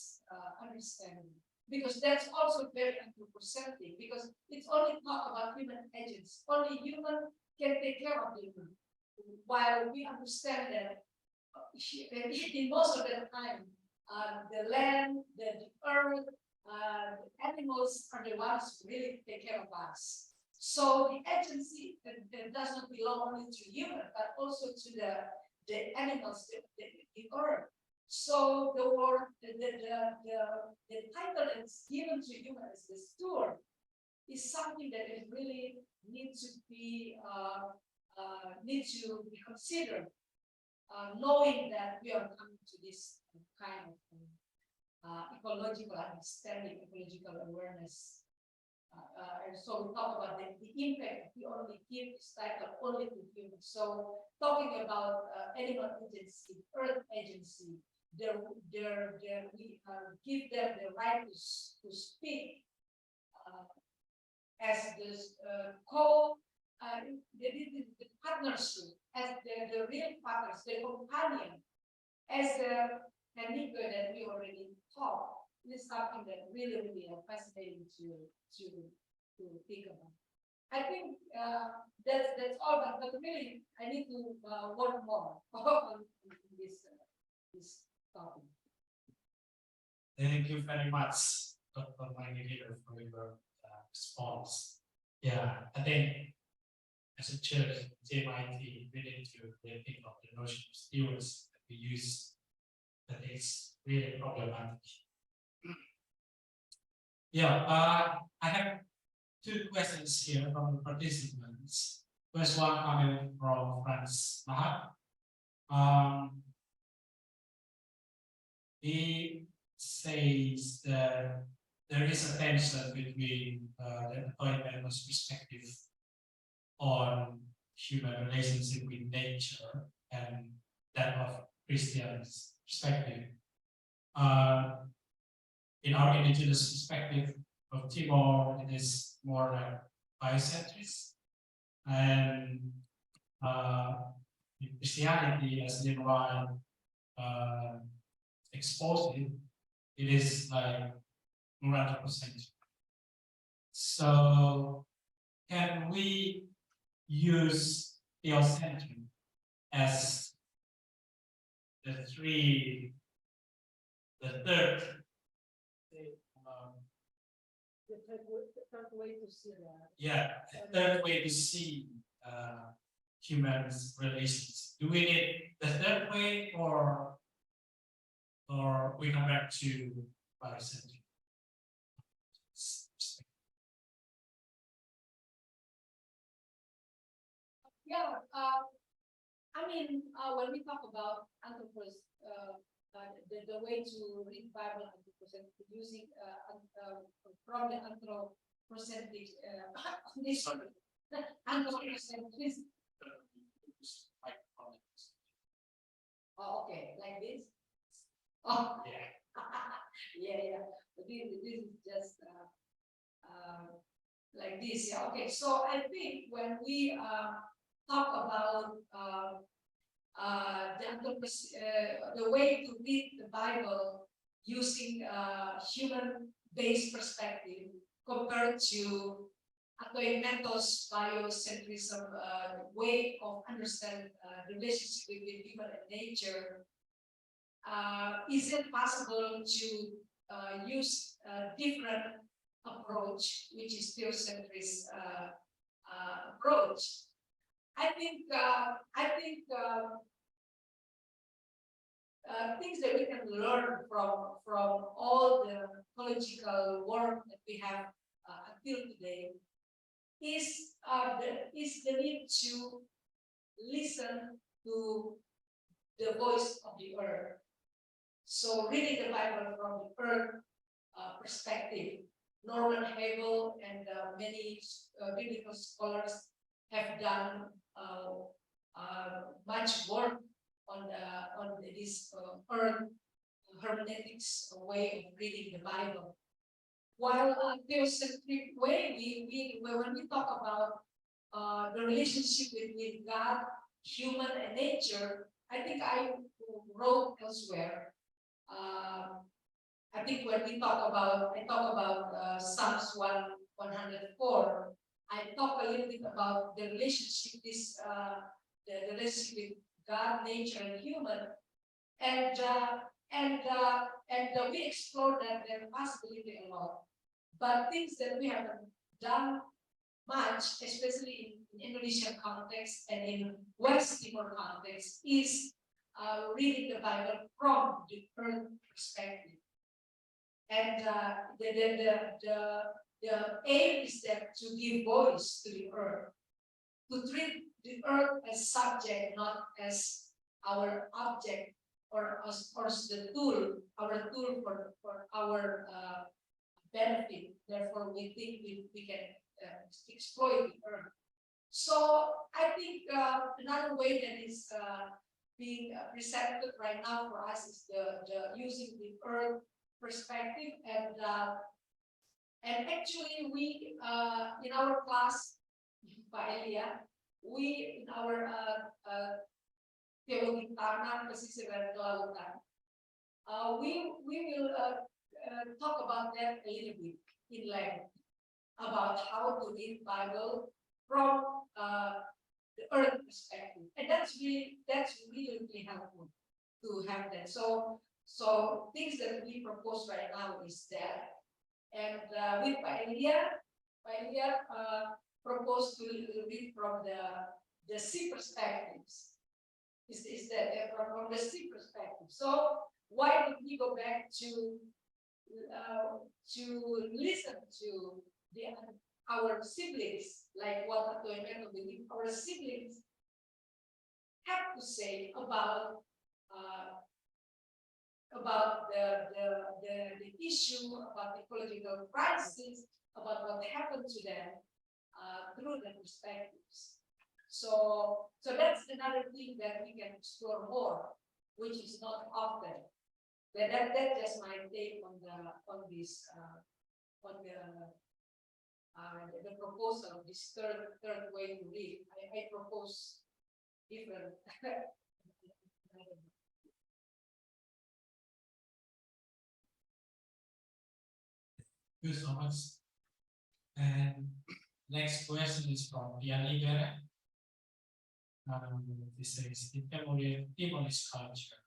understanding, because that's also very anthropocentric, because it's only talk about human agents. Only human can take care of human, while we understand that in most of the time, the land, the earth, the animals are the ones who really take care of us. So the agency that does not belong only to human, but also to the animals, the earth. So the word, the title that's given to human as the steward is something that is really needs to be considered, knowing that we are coming to this kind of ecological understanding, ecological awareness. And so we talk about the impact we only give this title only to humans. So talking about animal agency, earth agency, we give them the right to speak as this the partnership, as the real partners, the companion, as the Nico that we already taught. This is something that really fascinating to think about. I think that's all, but really I need to work more on this topic. Thank you very much, Dr. Mangilir, for your response. Yeah, I think as a church, JMIT, we need to think of the notion of stewards that we use, that is really problematic. Yeah, I have two questions here from the participants. First one coming from Franz Mahat. He says that there is a tension between the Anthropocentrism perspective on human relationship with nature and that of Christian's perspective. In our indigenous perspective of Timor, it is more like biocentrist, and in Christianity, as Nimrod exposed it, it is like 100%. So, can we use theocentrism as the third way to see that. yeah, the third way to see human relations? Do we need the third way, or we come back to biocentric? Yeah, I mean, when we talk about anthropos, the way to read Bible anthropocentric, using from the anthropocentric anthropocentrism. Oh, okay, like this. Oh, Yeah. yeah. This is just like this. Yeah. Okay. So I think when we talk about the way to read the Bible using human-based perspective compared to Atoimetos biocentrism way of understanding the relationship between human and nature, is it possible to use a different approach, which is theocentrist approach? I think things that we can learn from all the ecological work that we have until today is the need to listen to the voice of the earth. So reading the Bible from the earth perspective, Norman Hagel and many biblical scholars have done much work on this hermeneutics way of reading the Bible. While theocentric way, when we talk about the relationship between God, human, and nature, I think I wrote elsewhere. I think when I talk about Psalms 104, I talk a little bit about the relationship, the relationship with God, nature, and human, and we explore that and possibility a lot. But things that we haven't done much, especially in Indonesian context and in West Timor context, is reading the Bible from the earth perspective. And the aim is that to give voice to the earth, to treat the earth as subject, not as our object or the tool, our tool for our benefit. Therefore, we think we can exploit the earth. So I think another way that is being presented right now for us is the using the earth perspective, and actually we in our class, Elia, we in our Theological Pesisir Kelautan, we will talk about that a little bit in length, about how to read Bible from the earth perspective, and that's really helpful to have that. So things that we propose right now is that, and with Elia proposed to read from the sea perspectives. Is that from the sea perspective? So why did we go back to listen to our siblings, like what our siblings have to say about the issue, about ecological crisis, about what happened to them through the perspectives. So that's another thing that we can explore more, which is not often. That's just my take on this the proposal of this third way to read. I propose different. Thank you so much. And next question is from Ian Libera. This says, in Timorese culture,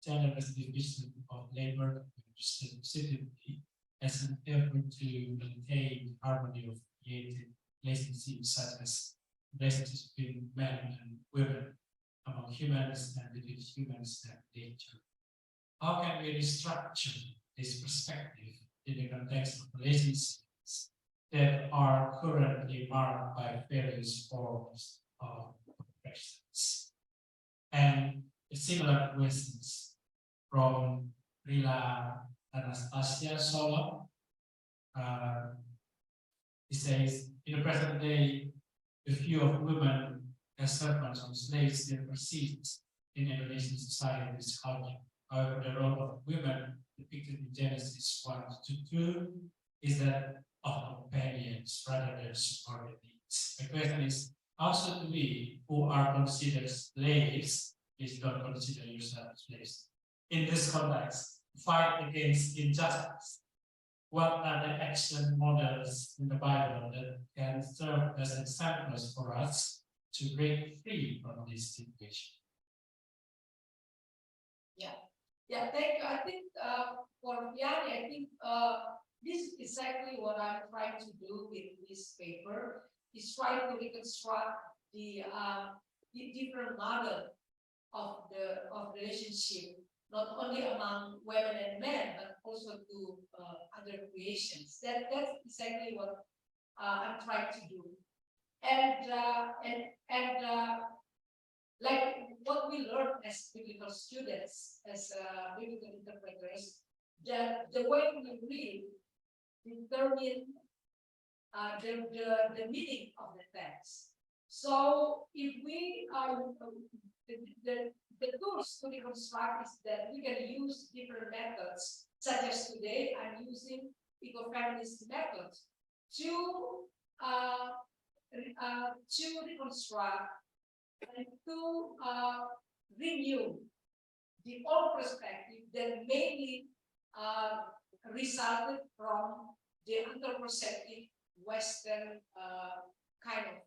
generous division of labor and as an effort to maintain harmony of creative relationships, such as relationships between men and women, among humans and between humans and nature. How can we restructure this perspective in the context of relationships that are currently marked by various forms of oppressions? And similar questions from Rila Anastasia Solo. He says, in the present day, the view of women as servants or slaves still persists in Indonesian society this culture. However, the role of women depicted in Genesis 1-2 is that of companions rather than subordinates. The question is, how should we, who are considered slaves, please don't consider yourselves slaves, in this context, fight against injustice? What are the excellent models in the Bible that can serve as examples for us to break free from this situation? Yeah, thank you. I think for Yanni, I think this is exactly what I'm trying to do with this paper, is trying to reconstruct the different model of the relationship, not only among women and men, but also to other creations. That's exactly what I'm trying to do. And like what we learn as biblical students, as biblical interpreters, that the way we read determine the meaning of the text. So if we the tools to reconstruct is that we can use different methods, such as today I'm using eco-feminist methods to reconstruct and to renew the old perspective that mainly resulted from the anthropocentric Western kind of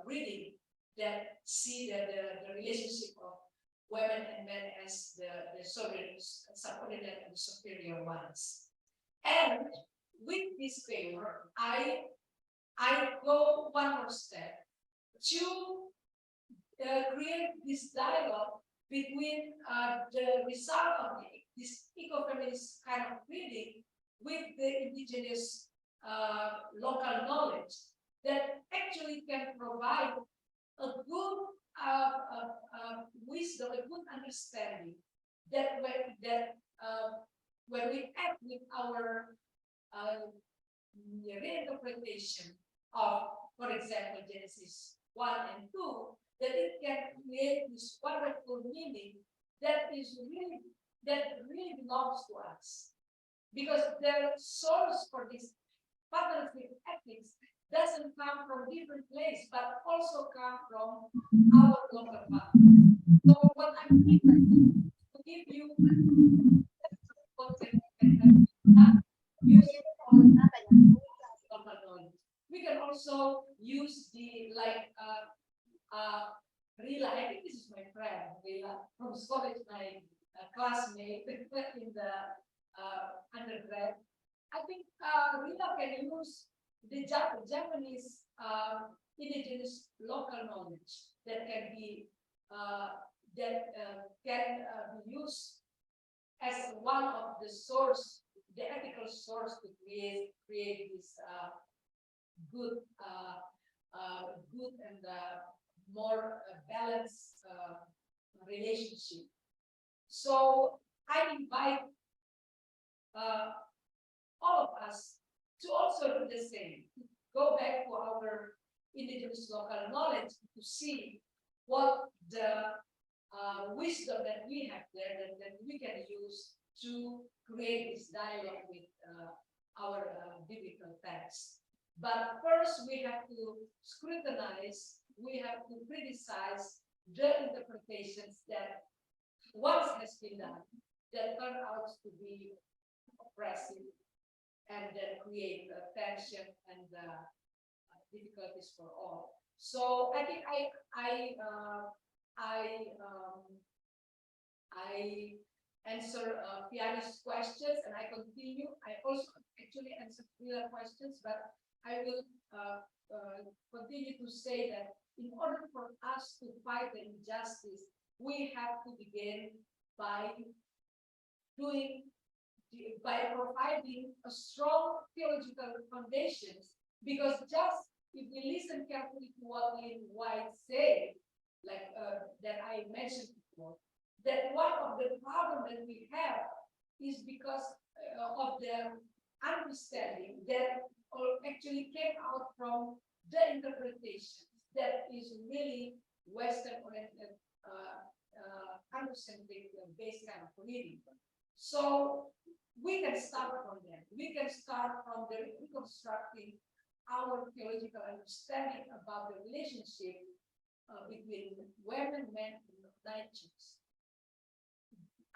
reading that see the relationship of women and men as the subordinate and superior ones. And with this paper, I go one more step to create this dialogue between the result of this eco-feminist kind of reading with the indigenous local knowledge that actually can provide a good wisdom, a good understanding that when we act with our reinterpretation of, for example, Genesis 1 and 2, that it can create this wonderful meaning that really belongs to us. Because the source for this patternistic ethics doesn't come from different places, but also come from our local family. So what I'm doing to give you we can also use the Rila. I think this is my friend Rila from college, my classmate in the undergrad. I think Rila can use the Japanese indigenous local knowledge that can be used as one of the source, the ethical source to create this good and more balanced relationship. So I invite all of us to also do the same. Go back to our indigenous local knowledge to see what the wisdom that we have there that we can use to create this dialogue with our biblical text. But first, we have to scrutinize, we have to criticize the interpretations that once has been done that turn out to be oppressive and that create tension and difficulties for all. So I think I answer Piana's questions and I continue. I also actually answer Piana's questions, but I will continue to say that in order for us to fight the injustice, we have to begin by providing a strong theological foundations, because just if we listen carefully to what Lynn White said, like that I mentioned before, that one of the problems that we have is because of the understanding that actually came out from the interpretation that is really Western-oriented, Androcentric based kind of reading. So we can start from there. We can start from the reconstructing our theological understanding about the relationship between women, men, and natures.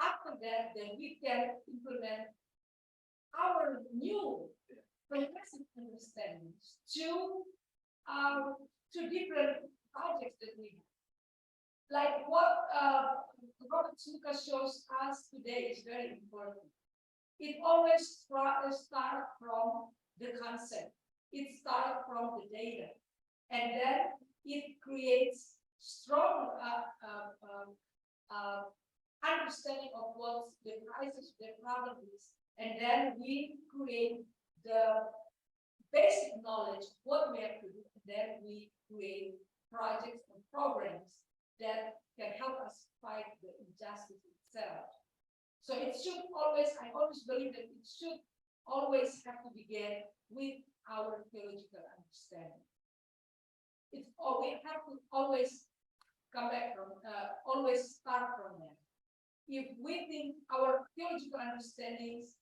After that, then we can implement our new progressive understandings to different projects that we have. Like what Robert Lucas shows us today is very important. It always starts from the concept. It starts from the data. And then it creates strong understanding of what the crisis, the problem is. And then we create the basic knowledge of what we have to do. And then we create projects and programs that can help us fight the injustice itself. So it should always, I always believe that it should always have to begin with our theological understanding. it's all we have to always come back from, always start from there. If we think our theological understandings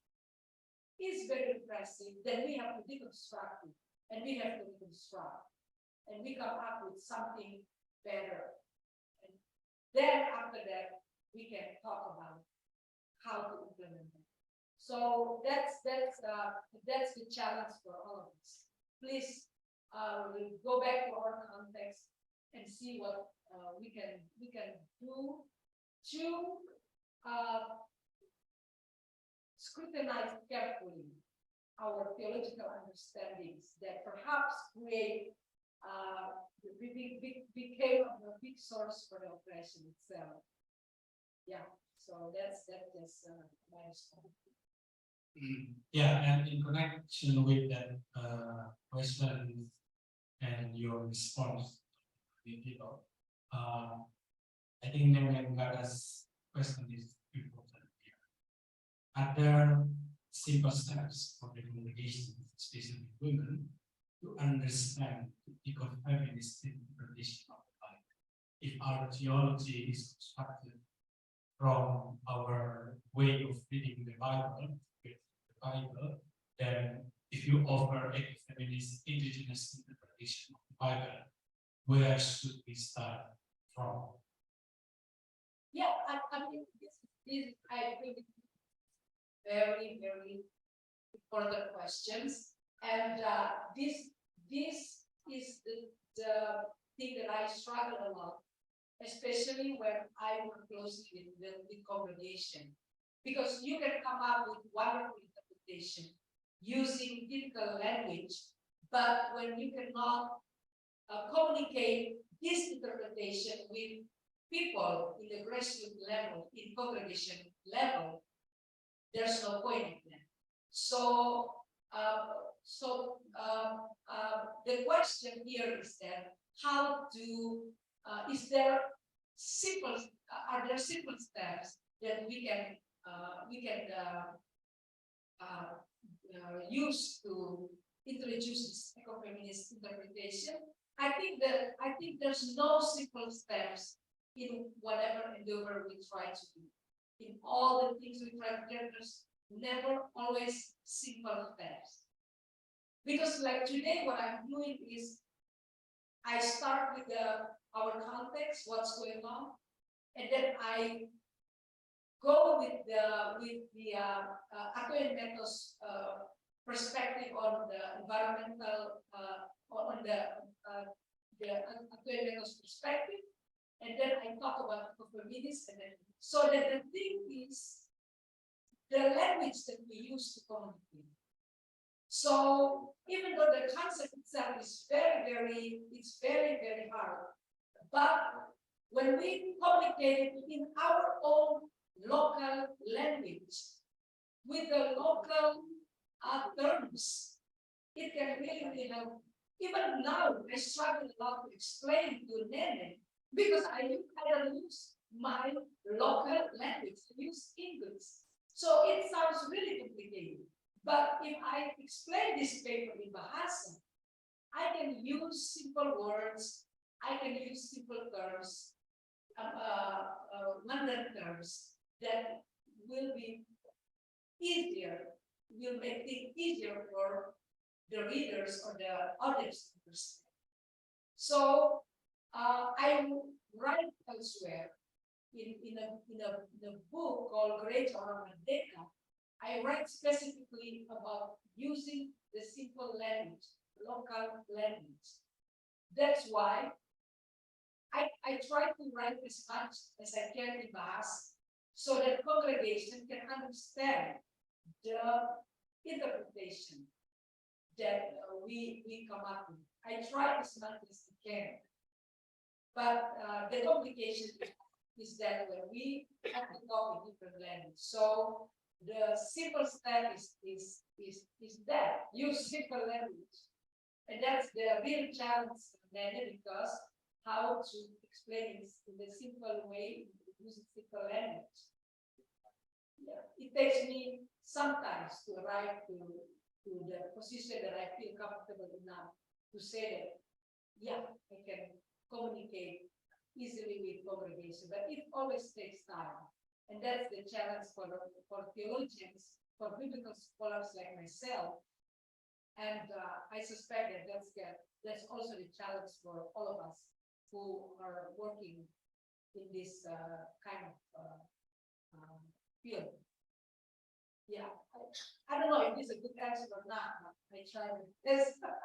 is very impressive, then we have to deconstruct it, and we have to reconstruct, and we come up with something better. And then after that, we can talk about how to implement it. So that's the challenge for all of us. Please we'll go back to our context and see what we can do to scrutinize carefully our theological understandings that perhaps became a big source for the oppression itself. Yeah, so that's my response. Yeah, and in connection with that question and your response, I think Nengara's question is important here. Are there simple steps for the congregation, especially women, to understand the eco-feminist interpretation of the Bible? If our theology is constructed from our way of reading the Bible, then if you offer a feminist indigenous interpretation of the Bible, where should we start from? Yeah, I mean, this I think very, very important questions, and this is the thing that I struggle a lot, especially when I work closely with the congregation, because you can come up with wonderful interpretation using typical language, but when you cannot communicate this interpretation with people in the grassroots level, in congregation level, there's no point in that. So, the question here is that how to are there simple steps that we can use to introduce this eco-feminist interpretation? I think there's no simple steps in whatever endeavor we try to do. In all the things we try to do, there's never always simple steps. Because like today, what I'm doing is I start with our context, what's going on, and then I go with the Acuenmentos perspective on the environmental on the Acuenmentos perspective, and then I talk about eco-feminists, and then so that the thing is the language that we use to communicate. So even though the concept itself is very hard, but when we communicate in our own local language with the local terms, it can really help. Even now, I struggle a lot to explain to Nene because I don't use my local language, I use English. So it sounds really complicated. But if I explain this paper in Bahasa, I can use simple words, I can use simple terms, Mandarin terms that will be easier, will make it easier for the readers or the audience to understand. So I write elsewhere in a book called Great Orang Merdeka. I write specifically about using the simple language, local language. That's why I try to write as much as I can in Bahasa, so that congregation can understand the interpretation that we come up with. I try as much as I can. But the complication is that when we have to talk in different language. So the simple step is that use simple language, and that's the real challenge then, because how to explain it in the simple way using simple language. Yeah. It takes me sometimes to arrive to the position that I feel comfortable enough to say that yeah, I can communicate easily with congregation, but it always takes time. And that's the challenge for theologians, for biblical scholars like myself. And I suspect that that's also the challenge for all of us who are working in this kind of field. Yeah, I don't know if it's a good answer or not, but I try this. But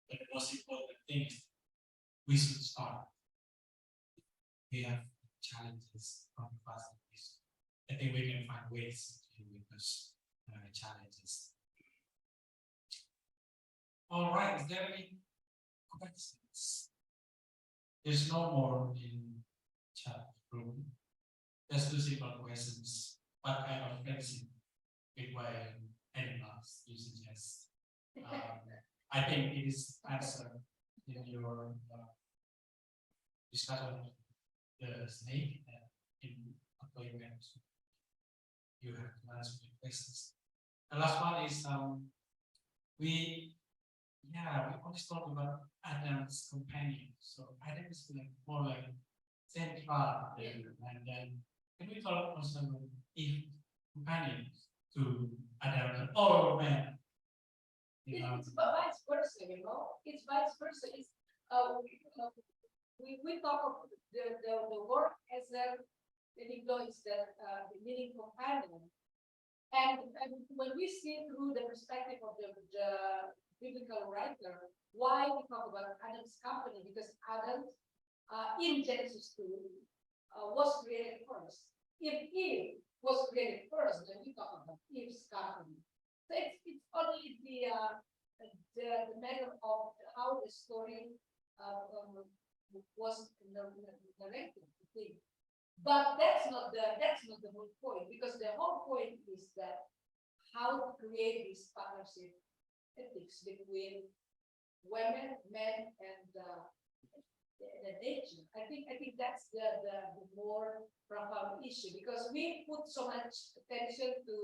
the most important thing is we should start. We have challenges from the past. I think we can find ways to deal with those challenges. All right, is there any questions? There's no more in chat room. There's two simple questions. What kind of friendship require animals you suggest? I think it is answered in your discussion of the snake in appointment. You have to answer the questions. The last one is we always talk about Adam's companion. So Adam is like more like central, and then can we talk also about Eve companion to Adam or man? It's vice versa, you know. It's vice versa. It's we talk of the word as a is that the meaning companion. And when we see through the perspective of the biblical writer, why we talk about Adam's company, because Adam in Genesis 2 was created first. If Eve was created first, then we talk about Eve's company. So it's only the matter of how the story was narrated. But that's not the whole point, because the whole point is that how to create this partnership ethics between women, men, and the nature. I think that's the more profound issue, because we put so much attention to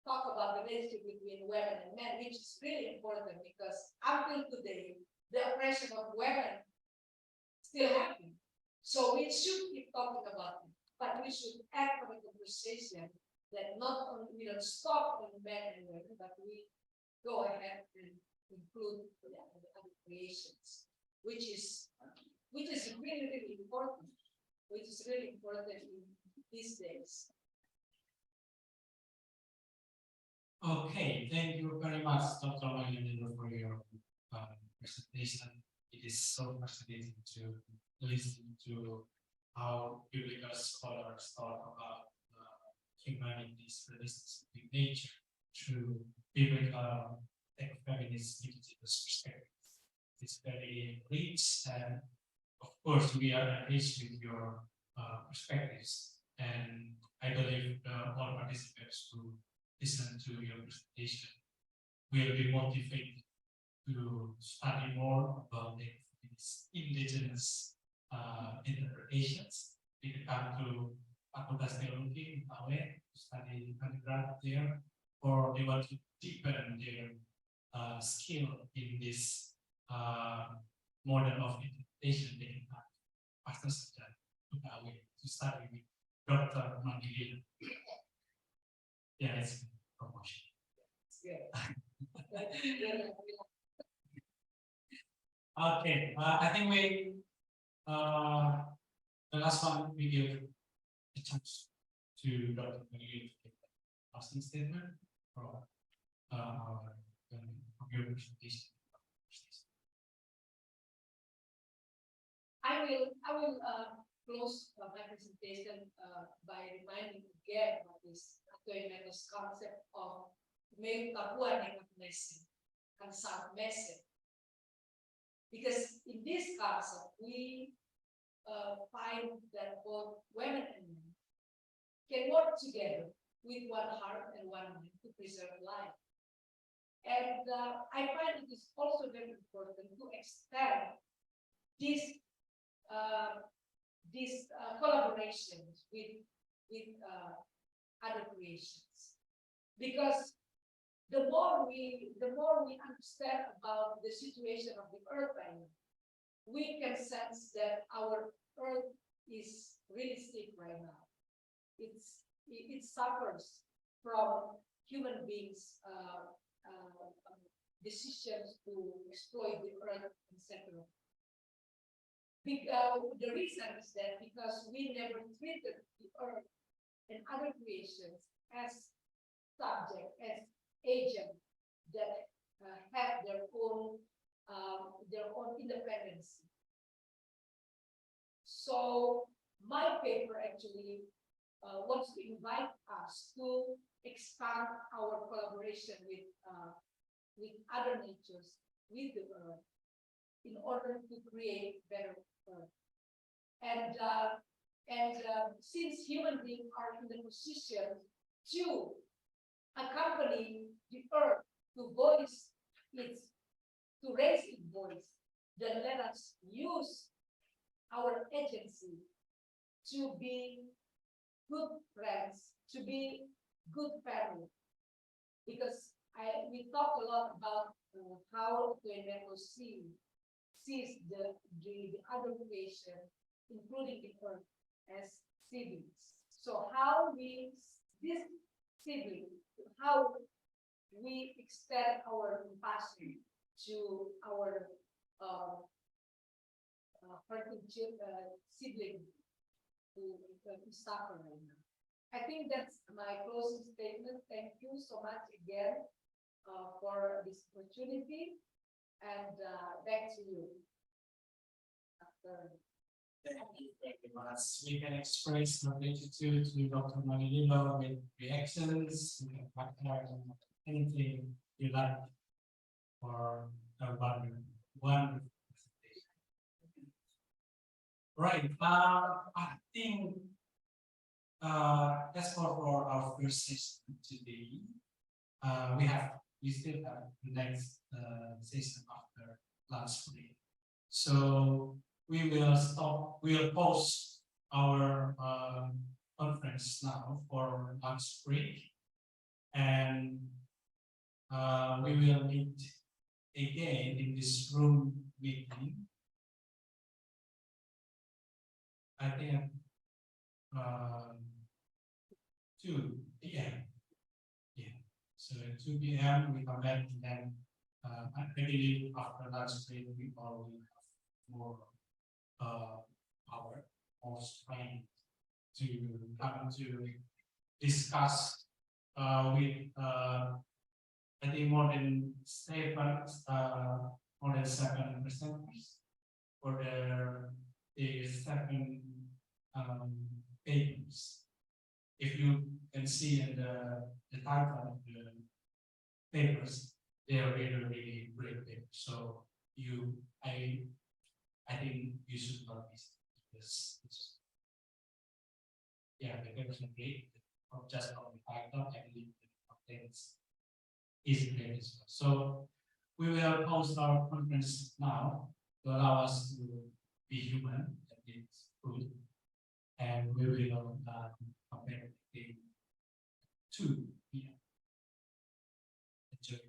talk about the relationship between women and men, which is really important, because until today the oppression of women still happening. So we should keep talking about it, but we should act on a conversation that not only we don't stop on men and women, but we go ahead and include the other creations, which is really, really important, which is really important in these days. Okay, thank you very much, Dr. Mayanendra, for your presentation. It is so fascinating to listen to how biblical scholars talk about humanity's relationship with nature through biblical feminist indigenous perspective. It's very rich, and of course we are engaged with your perspectives, and I believe all participants who listen to your presentation will be motivated to study more about the indigenous interpretations. They can come to Facultas Theology in Tawe to study undergrad there, or they want to deepen their skill in this model of interpretation. They can come Pastor Saja to Tawe to study with Dr. Mandilil. Yeah, it's a promotion. Okay, I think the last one we give a chance to Dr. Mandilil to give the closing statement for your presentation. I will close my presentation by reminding again about this concept of may Papua Mese and South Mese. Because in this concept, we find that both women and men can work together with one heart and one mind to preserve life. And I find it is also very important to extend these collaborations with other creations, because the more we understand about the situation of the earth right now, we can sense that our earth is really sick right now. It suffers from human beings' decisions to exploit the earth, etc. The reason is that because we never treated the earth and other creations as subject, as agent that have their own independence. So my paper actually wants to invite us to expand our collaboration with other natures, with the earth, in order to create better earth. And since human beings are in the position to accompany the earth to raise its voice, then let us use our agency to be good friends, to be good family. Because we talk a lot about how the Environmental sees the other creation, including the earth, as siblings. So how this sibling, how we extend our compassion to our hurting sibling who suffer right now. I think that's my closing statement. Thank you so much again for this opportunity, and back to you. We can express our gratitude to Dr. Manililo with reactions, anything you like for a wonderful presentation. Right. I think that's all for our first session today. We still have the next session after lunch break. So we'll pause our conference now for lunch break, and we will meet again in this room meeting. I think 2 p.m. Yeah, so at 2 p.m. we come back, and then I believe after lunch break we all will have more our strength to come to discuss with I think more than 7 presenters for the 7 papers. If you can see in the title of the papers, they are really great papers. So I think you should not miss this. Yeah, the papers are great. Not just on the title, I believe the contents is great as well. So we will post our conference now to allow us to be human and eat food, and we will come back again 2 p.m. Enjoy.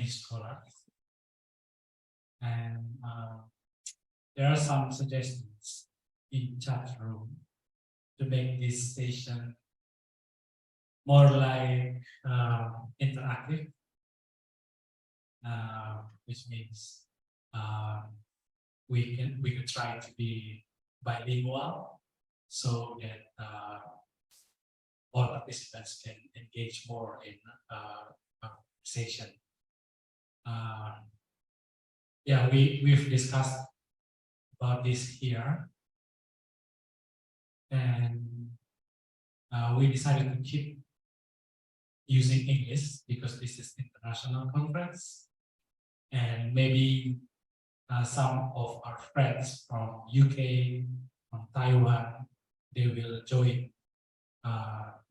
many scholars. And there are some suggestions in chat room to make this session more like interactive, which means we could try to be bilingual so that all participants can engage more in session. Yeah, we've discussed about this here, and we decided to keep using English because this is international conference, and maybe some of our friends from UK, from Taiwan, they will join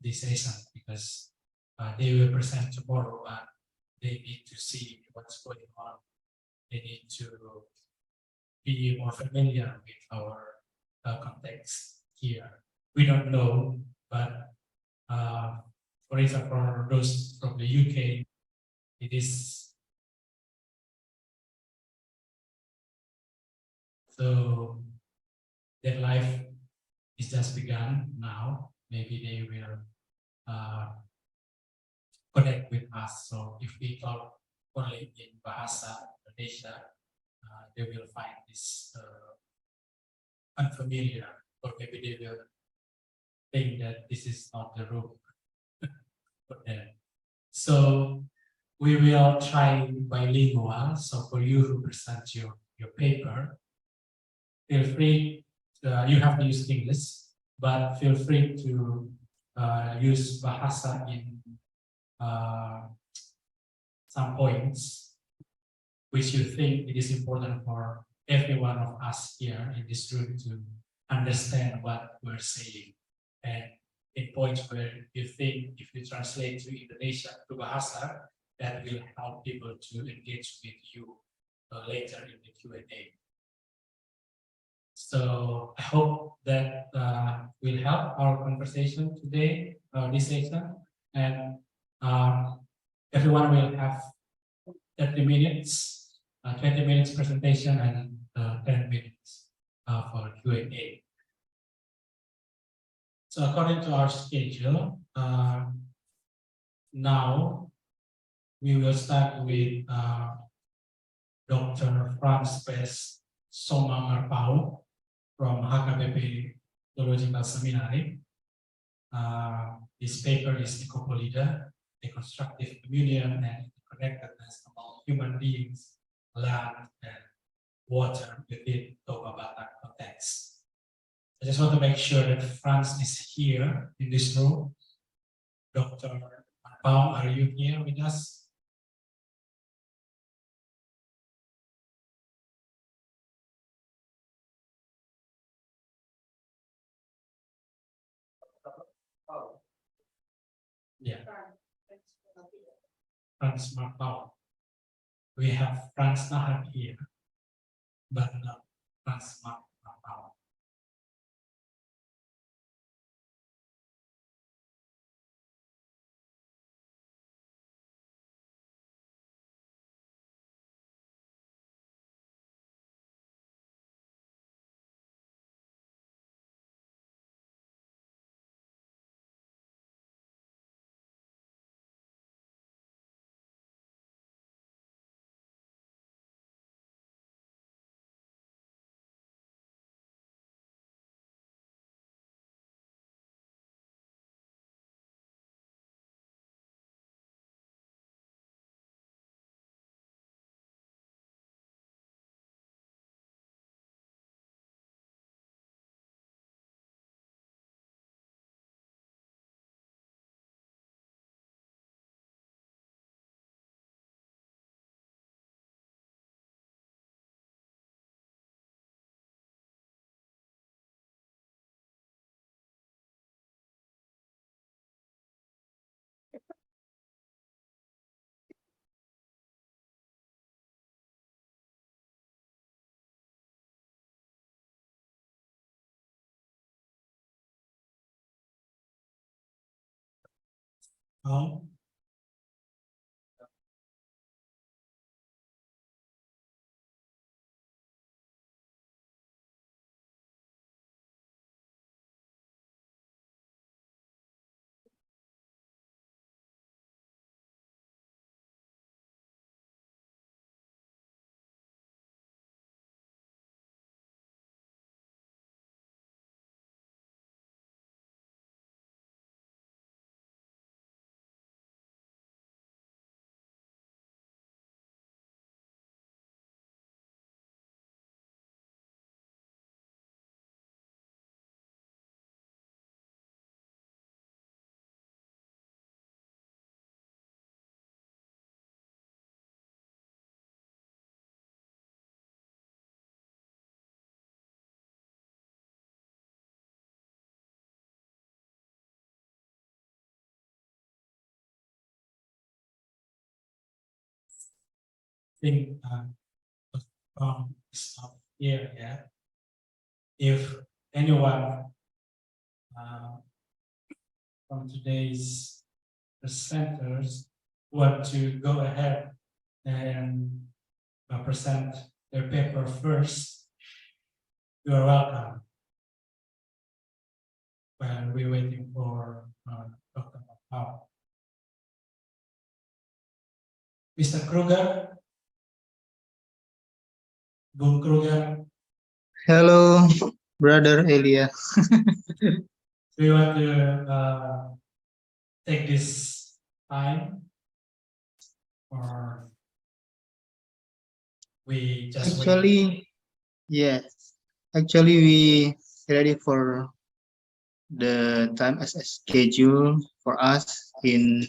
this session because they will present tomorrow, but they need to see what's going on. They need to be more familiar with our context here. We don't know, but for example, for those from the UK, it is so their life is just begun now. Maybe they will connect with us. So if we talk only in Bahasa Indonesia, they will find this unfamiliar, or maybe they will think that this is not the room for them. So we will try bilingual. So for you who present your paper, feel free, you have to use English, but feel free to use Bahasa in some points which you think it is important for every one of us here in this room to understand what we're saying. And in points where you think if you translate to Indonesia to Bahasa, that will help people to engage with you later in the Q&A. So I hope that will help our conversation today, this session, and everyone will have 30 minutes, 20 minutes presentation, and 10 minutes for Q&A. So according to our schedule, now we will start with Dr. Franz Pes Somamarpao from HKBP Theological Seminary. His paper is Ecopolida, a constructive communion and connectedness among human beings, land, and water within Toba Batak context. I just want to make sure that Franz is here in this room. Dr. Marpao, are you here with us? Yeah. Franz Marpao. We have Franz Nahar here, but not Franz Marpao. think from stop here. Yeah. If anyone from today's presenters want to go ahead and present their paper first, you are welcome. While we're waiting for Dr. Mapao. Mr. Kruger, Bung Kruger, Hello, brother Elia. do you want to take this time, or we just wait? Actually, yes. Actually, we ready for the time as a schedule for us in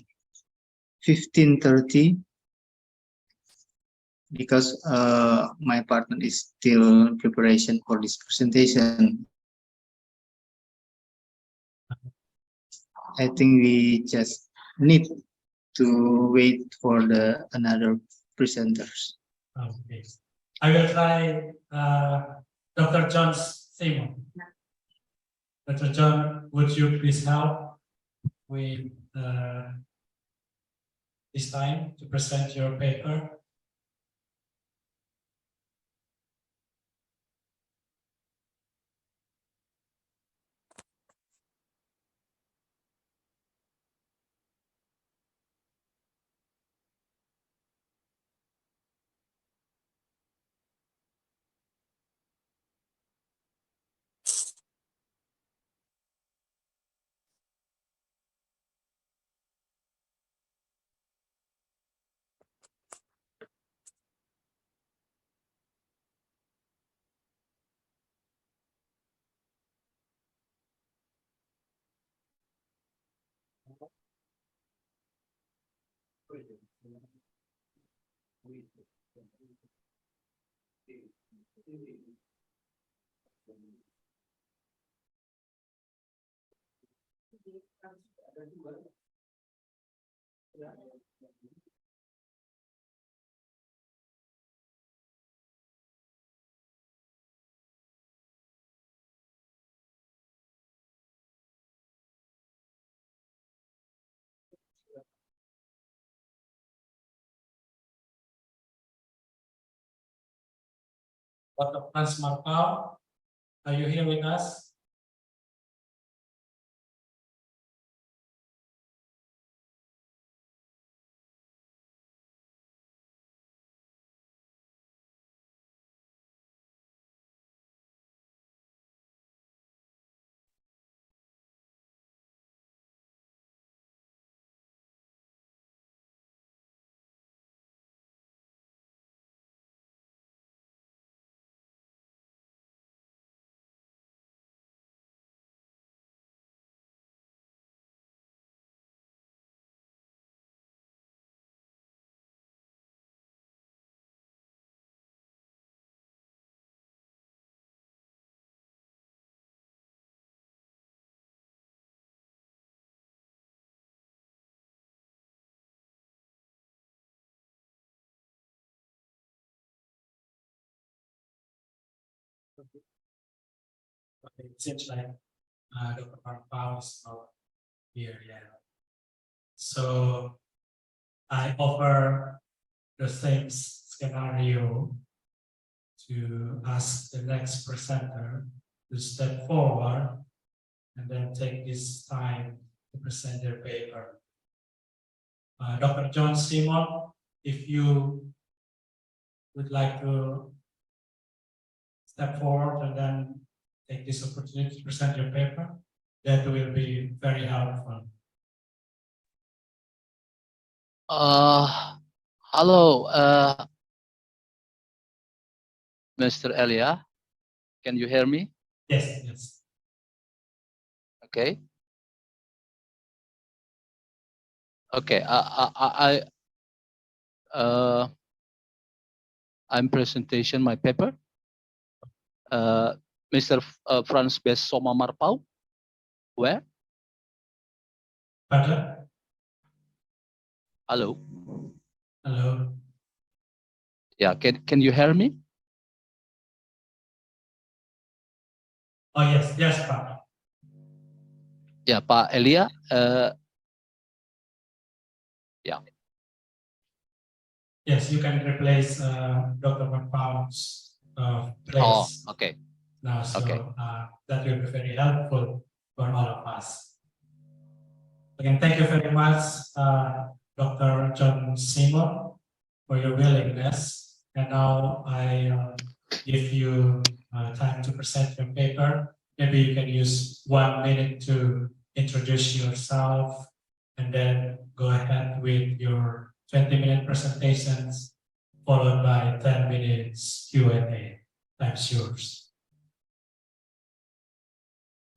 15:30 because my partner is still preparation for this presentation. I think we just need to wait for the another presenters. Okay. I will try Dr. John Simon. Dr. John, would you please help with this time to present your paper? Dr. Franz Marpao, are you here with us? Okay, it seems like Dr. Marpao is not here yet. So I offer the same scenario to ask the next presenter to step forward and then take this time to present their paper. Dr. John Simon, if you would like to step forward and then take this opportunity to present your paper, that will be very helpful. Hello, Mr. Elia. Can you hear me? Yes, yes. Okay. Okay. I'm presentation my paper. Mr. Franz Besoma Marpau. Where? Pardon? Hello. Hello. Yeah, can you hear me? Oh, yes, Pak. Ya, Pak Elia. Ya. Yes, you can replace Dr. McFarland's Oh, place okay. now, so Okay. that will be very helpful for all of us. Again, thank you very much, Dr. John Seymour, for your willingness. And now I give you time to present your paper. Maybe you can use 1 minute to introduce yourself and then go ahead with your 20-minute presentations, followed by 10 minutes Q&A. Time's yours.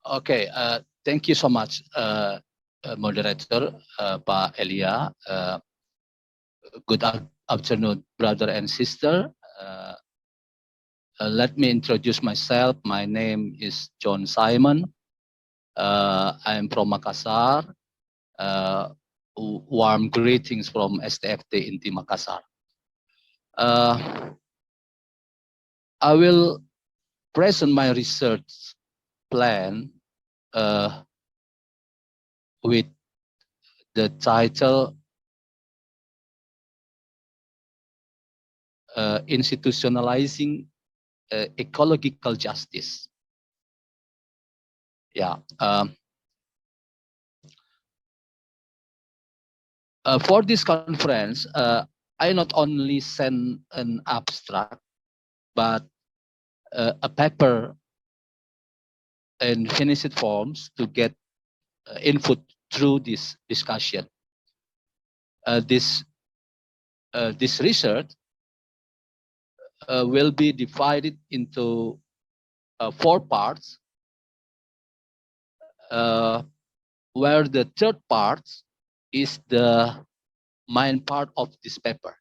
Okay. Thank you so much, moderator, Pak Elia. Good afternoon, brother and sister. Let me introduce myself. My name is John Simon. I'm from Makassar. Warm greetings from STFT Inti Makassar. I will present my research plan with the title Institutionalizing Ecological Justice. Yeah. For this conference, I not only send an abstract, but a paper in finished forms to get input through this discussion. This research will be divided into 4 parts, where the third part is the main part of this paper.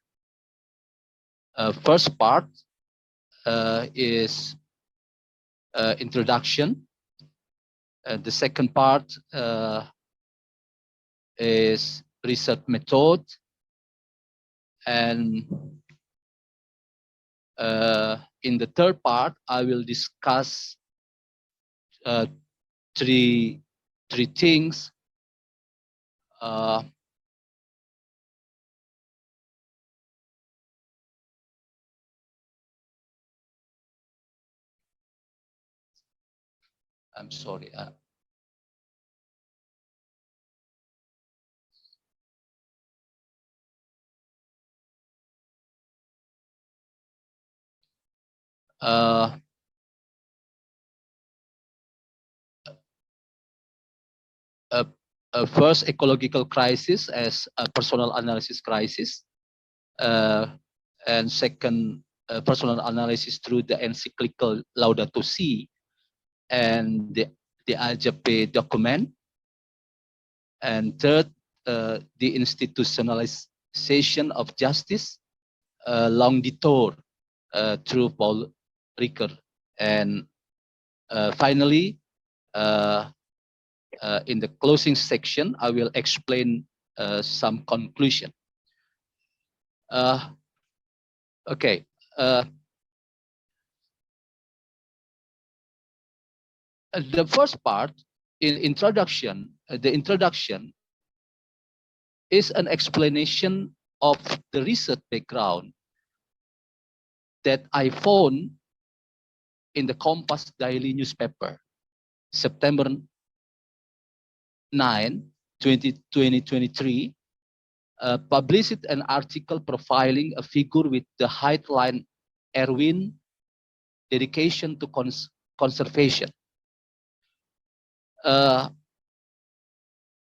First part is introduction. The second part is research method, and in the third part, I will discuss three things. I'm sorry. First, ecological crisis as a personal analysis crisis, and second, personal analysis through the encyclical Laudato Si and the AJP document, and third, the institutionalization of justice, long detour through Paul Ricoeur, and finally, in the closing section, I will explain some conclusion. Okay. The first part, in introduction, the introduction is an explanation of the research background that I found in the Compass Daily newspaper, September 9, 2023, published an article profiling a figure with the headline Erwin, Dedication to Conservation.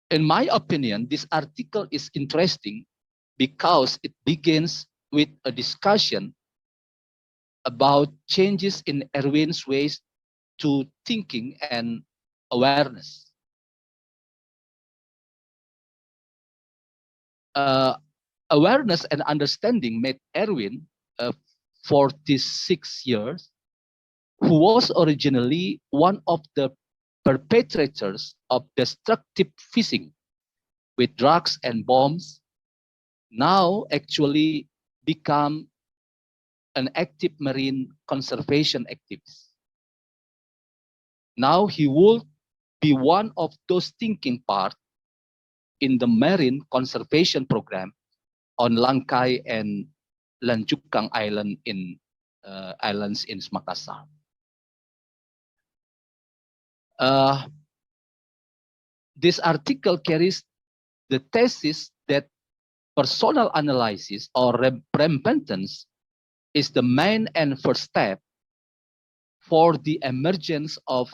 In my opinion, this article is interesting because it begins with a discussion about changes in Erwin's ways to thinking and awareness. Awareness and understanding made Erwin, 46 years, who was originally one of the perpetrators of destructive fishing with drugs and bombs, now actually become an active marine conservation activist. Now he would be one of those thinking part in the marine conservation program on Langkai and Lanjukang Island in islands in Makassar. This article carries the thesis that personal analysis or repentance is the main and first step for the emergence of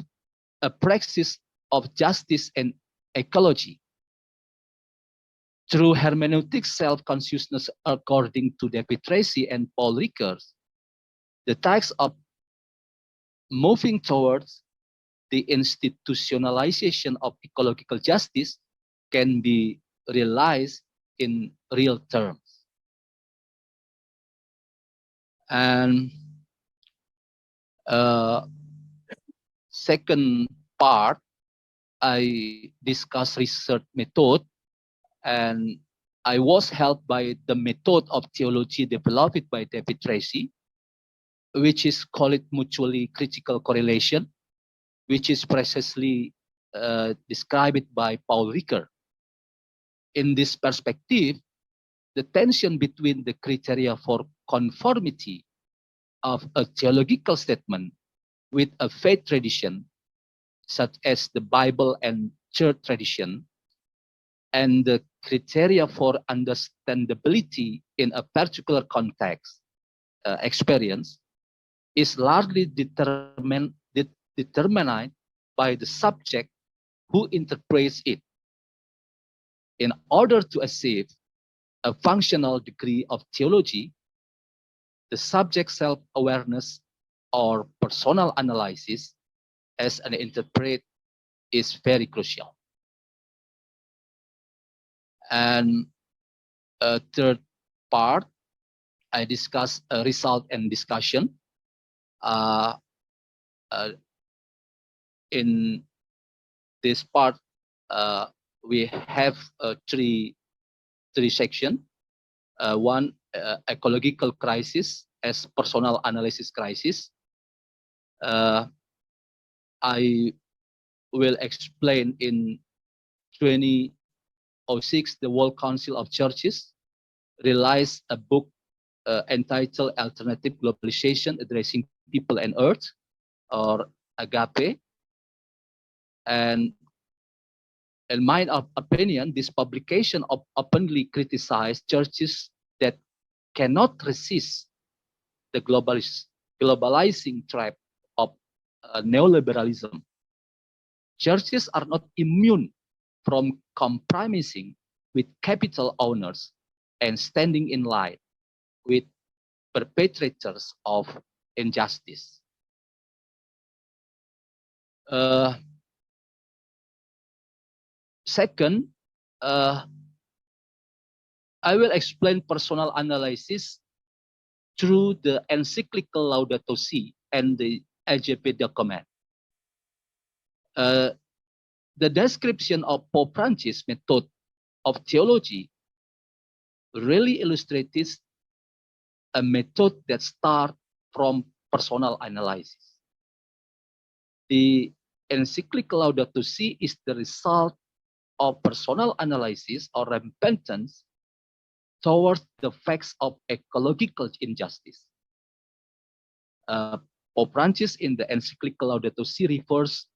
a praxis of justice and ecology. Through hermeneutic self-consciousness, according to David Tracy and Paul Ricoeur, the task of moving towards the institutionalization of ecological justice can be realized in real terms. And second part, I discuss research method, and I was helped by the method of theology developed by David Tracy, which is called mutually critical correlation, which is precisely described by Paul Ricoeur. In this perspective, the tension between the criteria for conformity of a theological statement with a faith tradition, such as the Bible and church tradition, and the criteria for understandability in a particular context experience is largely determined by the subject who interprets it. In order to achieve a functional degree of theology, the subject self-awareness or personal analysis as an interpret is very crucial. And a third part, I discuss a result and discussion. In this part, we have three sections. One, ecological crisis as personal analysis crisis. I will explain in 2006, the World Council of Churches released a book entitled Alternative Globalization Addressing People and Earth, or Agape. And in my opinion, this publication openly criticized churches that cannot resist the globalizing trap of neoliberalism. Churches are not immune from compromising with capital owners and standing in line with perpetrators of injustice. Second, I will explain personal analysis through the encyclical Laudato Si and the AGP document. The description of Pope Francis' method of theology really illustrates a method that starts from personal analysis. The encyclical Laudato Si is the result of personal analysis or repentance towards the facts of ecological injustice. Pope Francis in the encyclical Laudato Si refers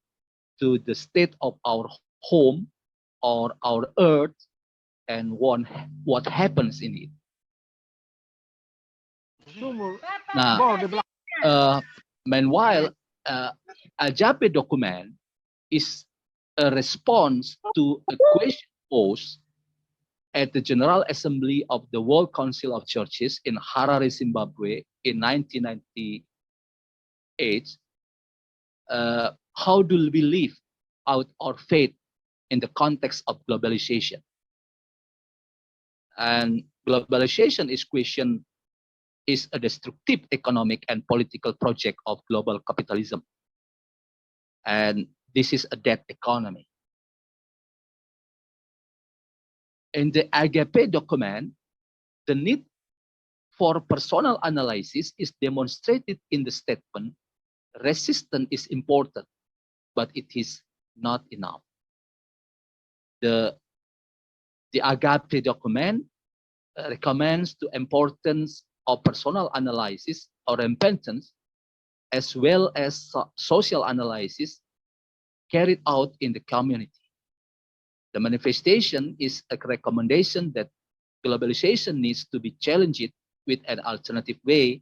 to the state of our home or our earth and what happens in it. Now, meanwhile, Agape document is a response to a question posed at the General Assembly of the World Council of Churches in Harare, Zimbabwe in 1998. How do we live out our faith in the context of globalization? And globalization is questioned is a destructive economic and political project of global capitalism. And this is a dead economy. In the Agape document, the need for personal analysis is demonstrated in the statement, resistance is important, but it is not enough. The Agape document recommends the importance of personal analysis or repentance, as well as social analysis carried out in the community. The manifestation is a recommendation that globalization needs to be challenged with an alternative way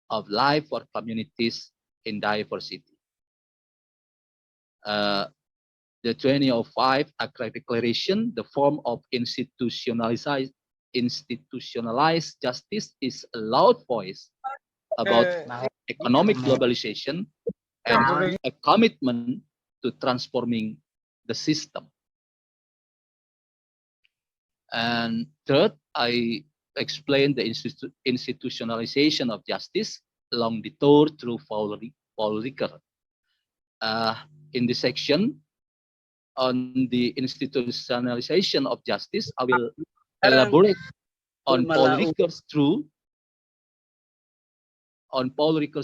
of life for communities in diversity. The 2005 Accra Declaration, the form of institutionalized justice, is a loud voice about economic globalization and a commitment to transforming the system. And third, I explained the institutionalization of justice along the tour through Paul Ricoeur. In this section on the institutionalization of justice, I will elaborate on Paul Ricoeur's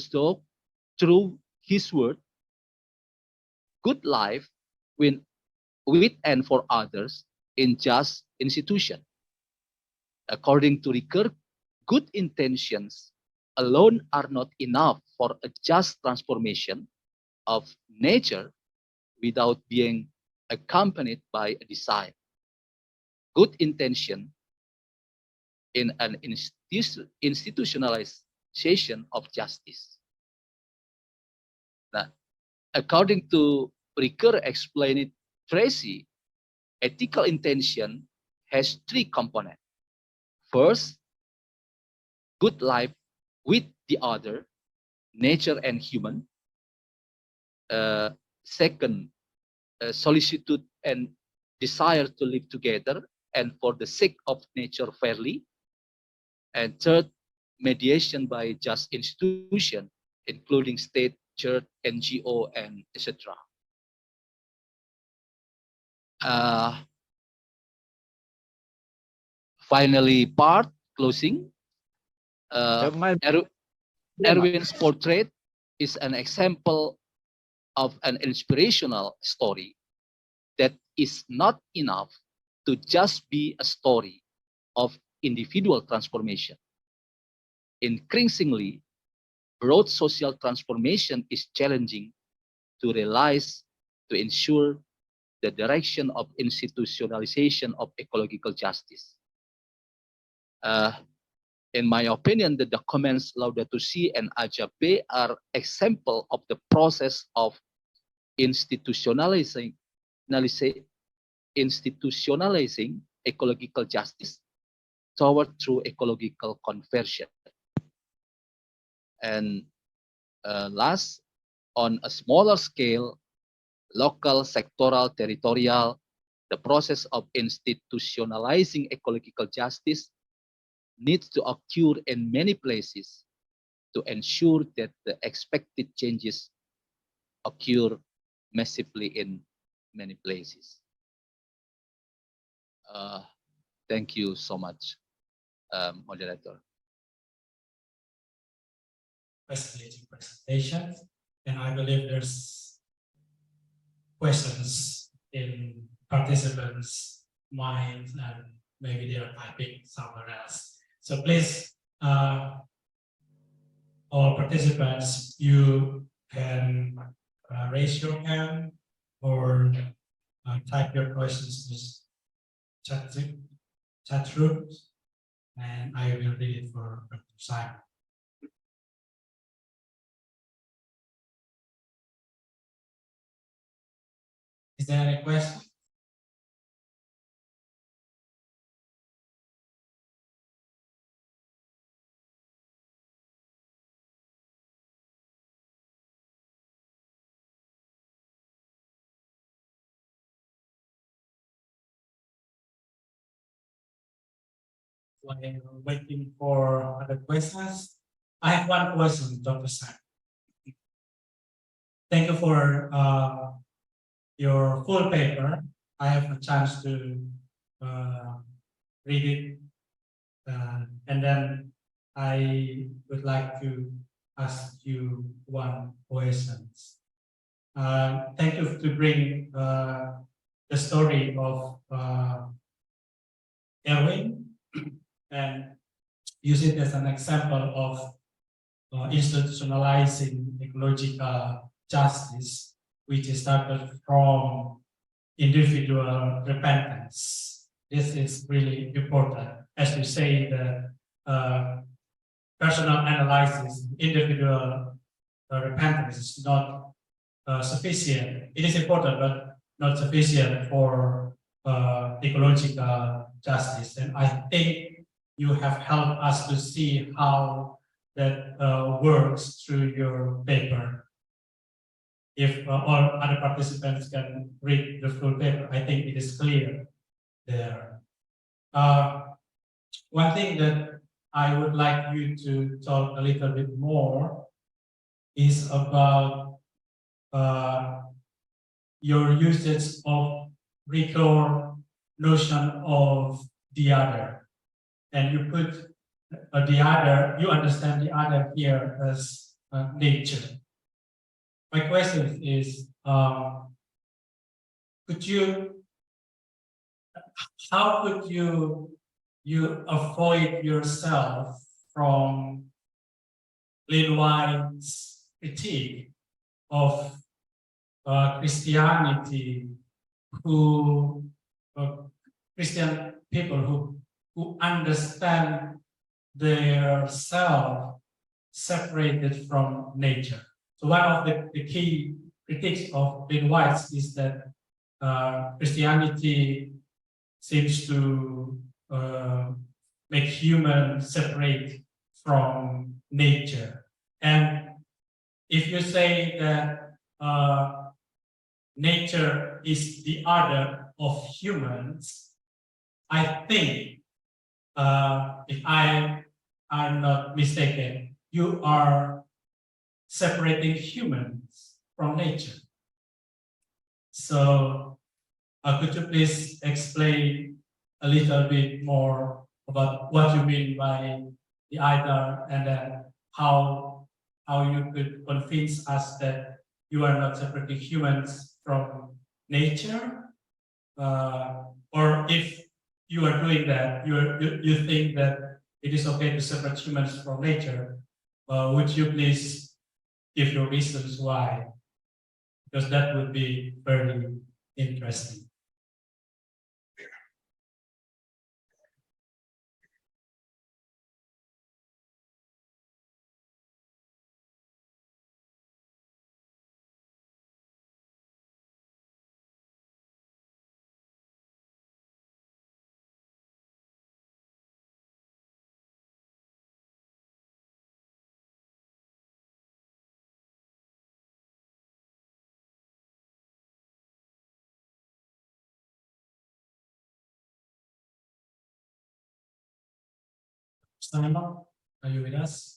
talk through his word, good life with and for others in just institution. According to Ricoeur, good intentions alone are not enough for a just transformation of nature without being accompanied by a desire. Good intention in an institutionalization of justice. Now, according to Ricoeur explained Tracy, ethical intention has three components. First, good life with the other, nature and human. Second, solicitude and desire to live together and for the sake of nature fairly. And third, mediation by just institution, including state, church, NGO, and etc. Finally, closing. Erwin's portrait is an example of an inspirational story that is not enough to just be a story of individual transformation. Increasingly, broad social transformation is challenging to realize to ensure the direction of institutionalization of ecological justice. In my opinion, the documents Laudato Si and Agape are example of the process of institutionalizing ecological justice toward true ecological conversion. And last, on a smaller scale, local, sectoral, territorial, the process of institutionalizing ecological justice needs to occur in many places to ensure that the expected changes occur massively in many places. Thank you so much, moderator. Fascinating presentation, and I believe there's questions in participants' minds, and maybe they are typing somewhere else. So please, all participants, you can raise your hand or type your questions to chat room, and I will read it for Dr. Simon. Is there any question? While waiting for other questions, I have one question, Dr. Simon. Thank you for your full paper. I have a chance to read it, and then I would like to ask you one question. Thank you to bring the story of Erwin and use it as an example of institutionalizing ecological justice, which is started from individual repentance. This is really important. As you say, the personal analysis, individual repentance is not sufficient. It is important, but not sufficient for ecological justice. And I think you have helped us to see how that works through your paper. If all other participants can read the full paper, I think it is clear there. One thing that I would like you to talk a little bit more is about your usage of Ricoeur notion of the other. And you put the other, you understand the other here as nature. My question is, how could you avoid yourself from Lynn White's critique of Christianity, Christian people who understand their self separated from nature? So one of the key critiques of Lynn White is that Christianity seems to make humans separate from nature. And if you say that nature is the other of humans, I think, if I'm not mistaken, you are separating humans from nature. So could you please explain a little bit more about what you mean by the either, and then how you could convince us that you are not separating humans from nature, or if you are doing that, you think that it is okay to separate humans from nature, would you please give your reasons why? Because that would be very interesting. Steinbach, are you with us?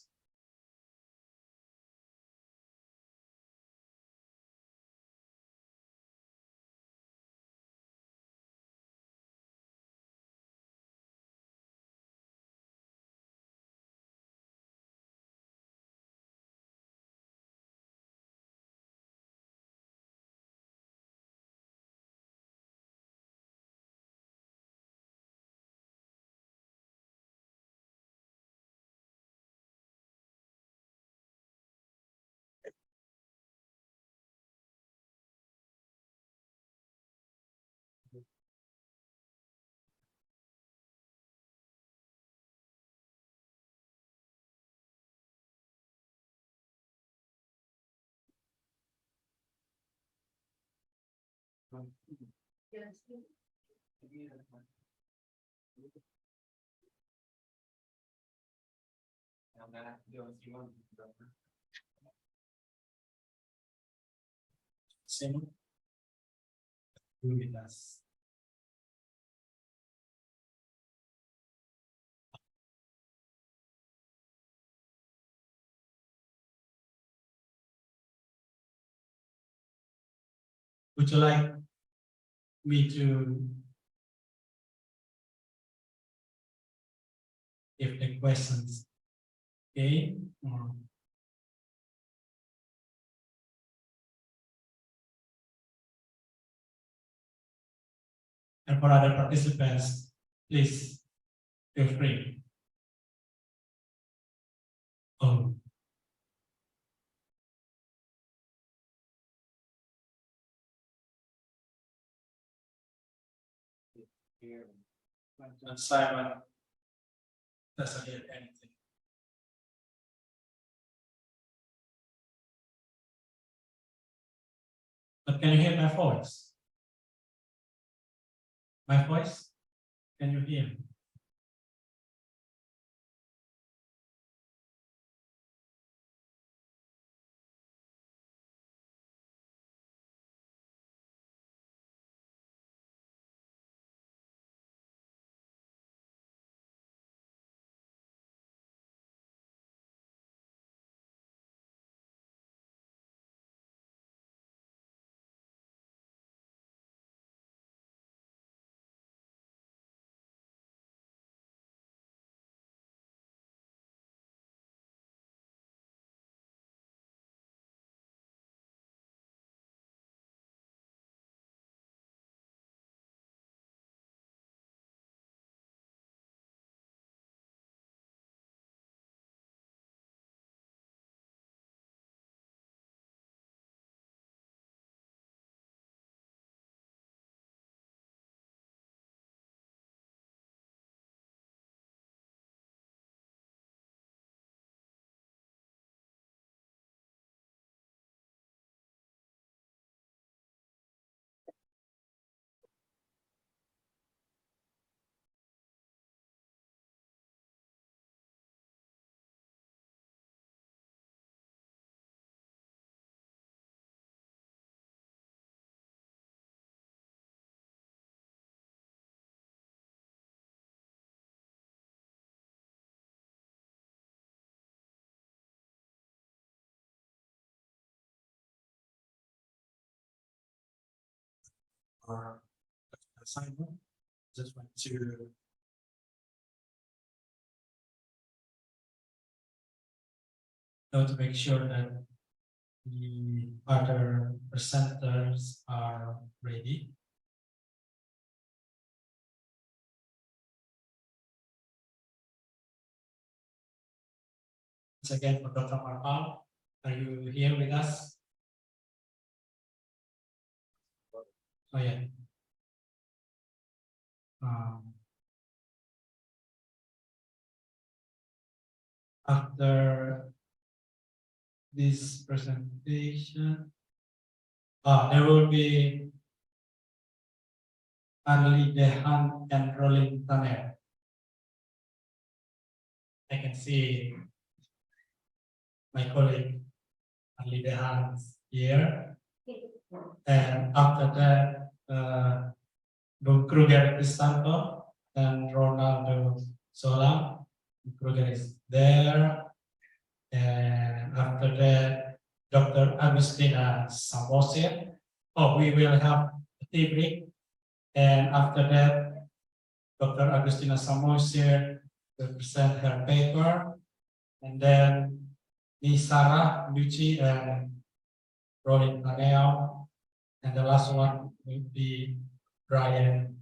Same. You with us. Would you like me to give the questions Okay. And for other participants, please feel free. Oh. When Simon doesn't hear anything. But can you hear my voice? My voice? Can you hear? Or assignment. Just want to make sure that the other presenters are ready. Once again, for Dr. Marpal, are you here with us? Oh yeah. After this presentation, there will be Arlie Dehan and Rolling Tanner. I can see my colleague Arlie Dehan here. And after that, Bung Kruger Cristanto and Ronaldo Sola. Kruger is there. And after that, Dr. Agustina Samosir. Oh, we will have a tea break. And after that, Dr. Agustina Samosir will present her paper. And then Miss Sarah Luci and Rolin Paneo. And the last one will be Brian.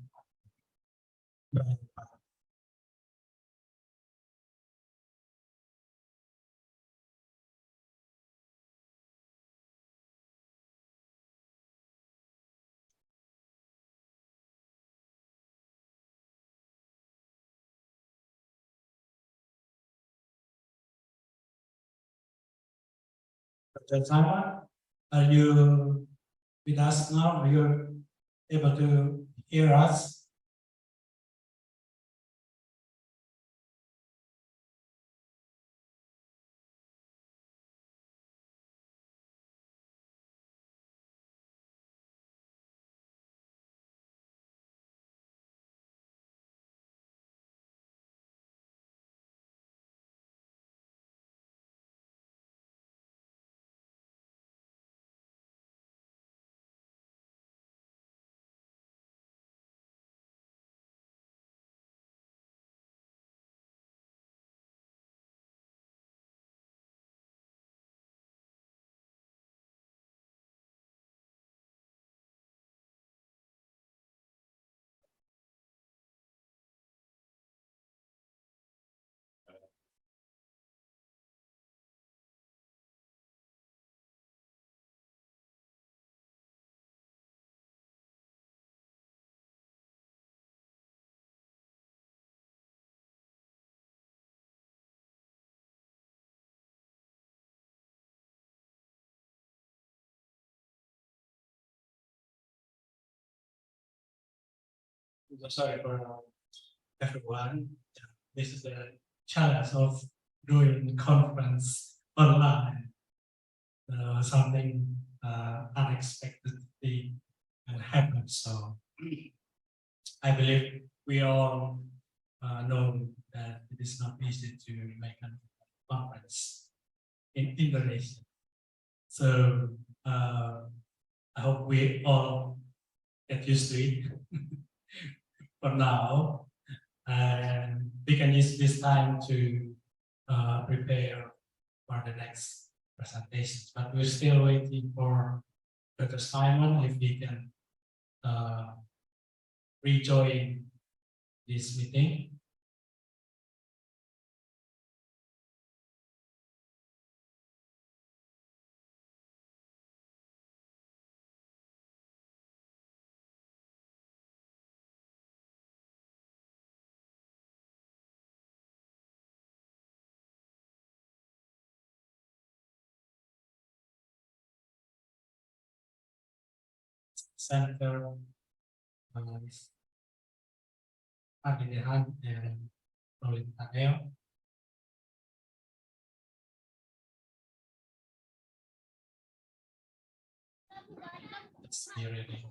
Dr. Sama, are you with us now? Are you able to hear us? sorry for everyone. This is the challenge of doing conference online. Something unexpectedly happened. So I believe we all know that it is not easy to make a conference in Indonesia. So I hope we all get used to it for now, and we can use this time to prepare for the next presentations. But we're still waiting for Dr. Simon if he can rejoin this meeting. Center Pagilihan and Rolling Taneo. It's really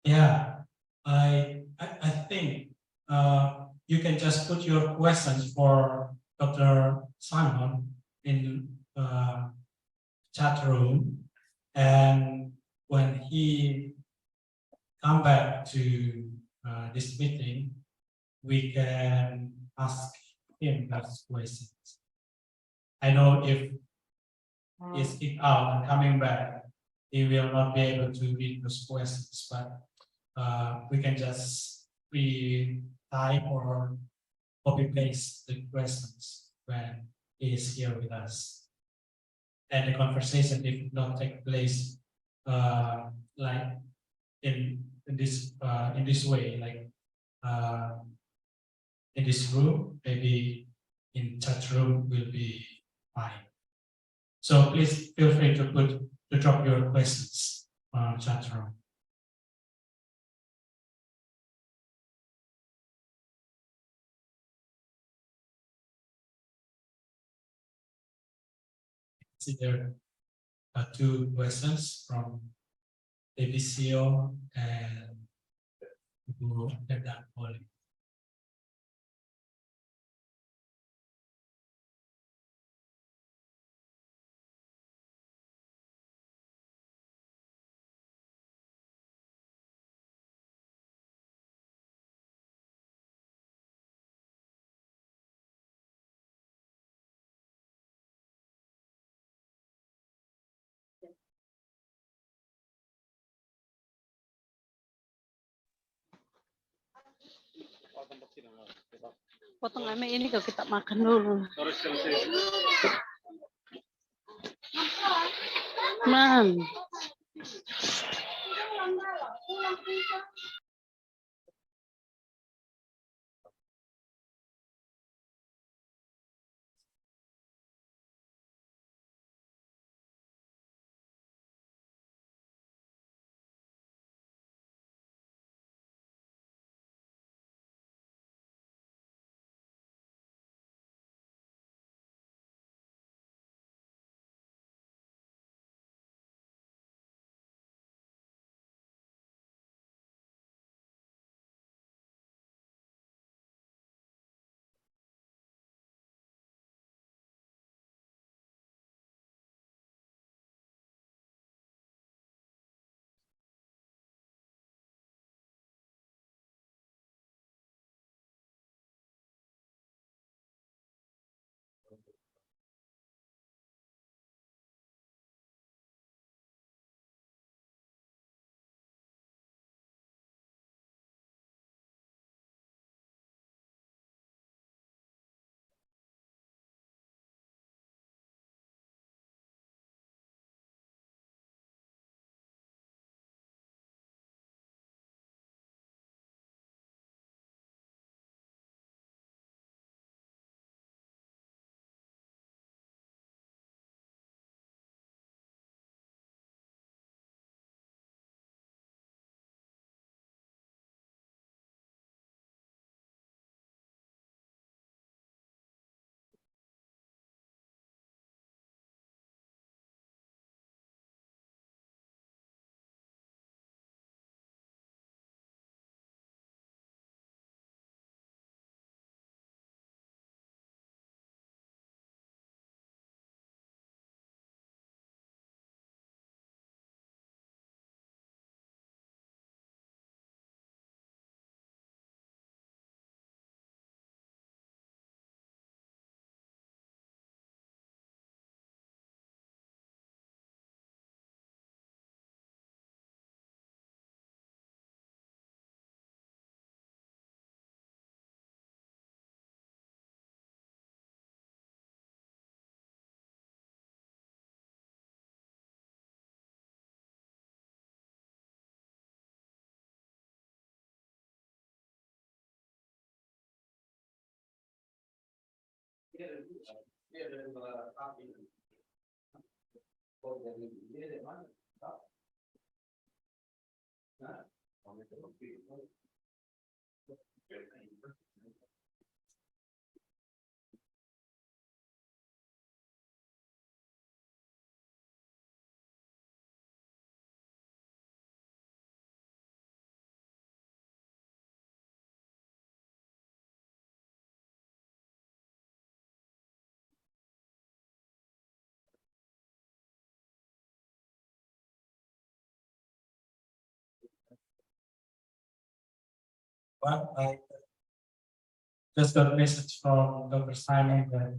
yeah, I think you can just put your questions for Dr. Simon in chat room, and when he come back to this meeting, we can ask him those questions. I know if he's kicked out and coming back, he will not be able to read those questions, but we can just re-type or copy paste the questions when he is here with us. And the conversation, if it not take place like in this way, like in this room, maybe in chat room will be fine. So please feel free to drop your questions on chat room. See, there are two questions from ABCO and who have that polling. Potong ame ini kalau kita makan dulu. Man. But I just got a message from Dr. Simon that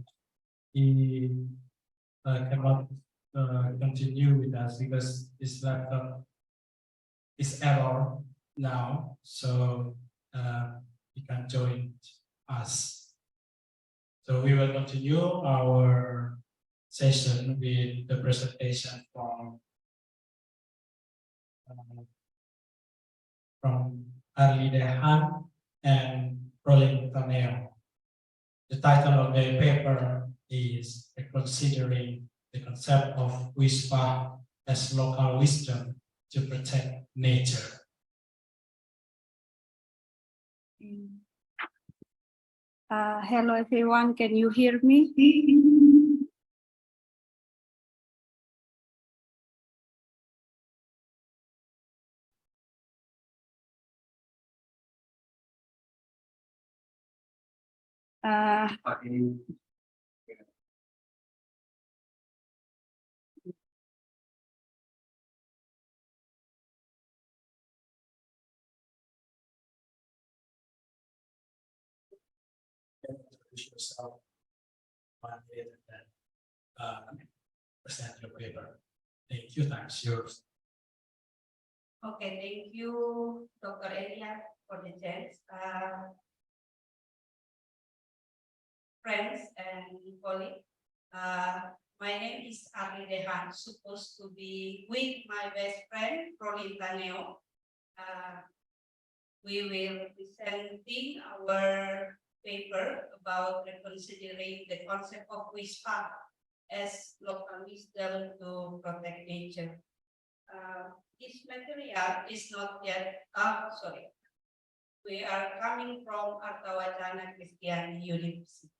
he cannot continue with us because his laptop is error now, so he can't join us. So we will continue our session with the presentation from Arlie Dehan and Rolling Taneo. The title of the paper is Considering the Concept of WISPA as Local Wisdom to Protect Nature. Hello everyone, can you hear me? Introduce yourself 1 minute and then present your paper. Thank you, thanks, yours. Okay, thank you, Dr. Elia, for the chance. Friends and colleagues, my name is Arlie Dehan, supposed to be with my best friend, Rolin Taneo. We will be presenting our paper about reconsidering the concept of WISPA as local wisdom to protect nature. This material is not yet, we are coming from Artawacana Christian University.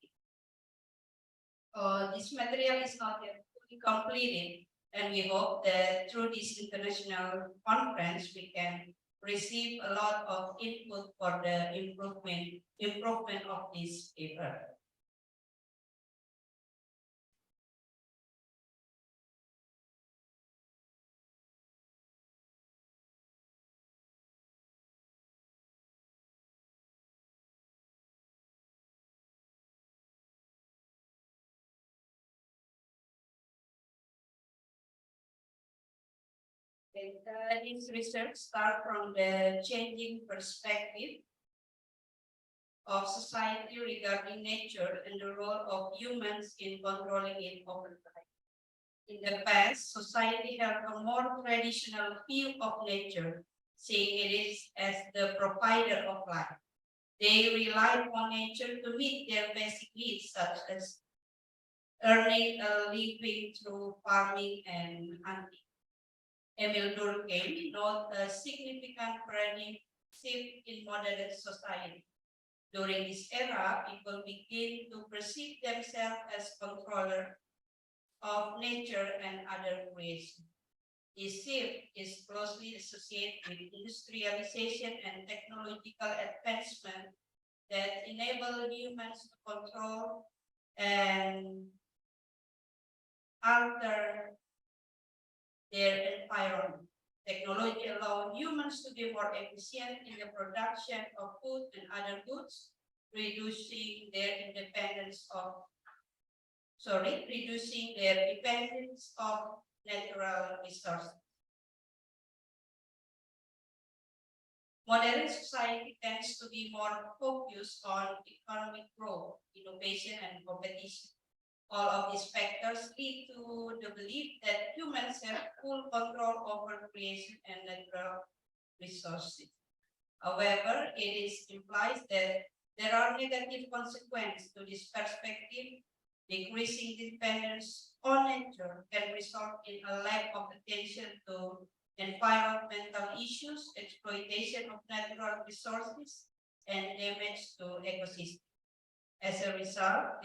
This material is not yet fully completed, and we hope that through this international conference, we can receive a lot of input for the improvement of this paper. This research starts from the changing perspective of society regarding nature and the role of humans in controlling it over time. In the past, society held a more traditional view of nature, seeing it is as the provider of life. They relied on nature to meet their basic needs, such as earning a living through farming and hunting. Emil Durkheim noted a significant paradigm shift in modern society. During this era, people begin to perceive themselves as controllers of nature and other creation. This shift is closely associated with industrialization and technological advancement that enable humans to control and alter their environment. Technology allows humans to be more efficient in the production of food and other goods, reducing their dependence of natural resources. Modern society tends to be more focused on economic growth, innovation, and competition. All of these factors lead to the belief that humans have full control over creation and natural resources. However, it implies that there are negative consequences to this perspective, Decreasing dependence on nature can result in a lack of attention to environmental issues, exploitation of natural resources, and damage to ecosystems. As a result,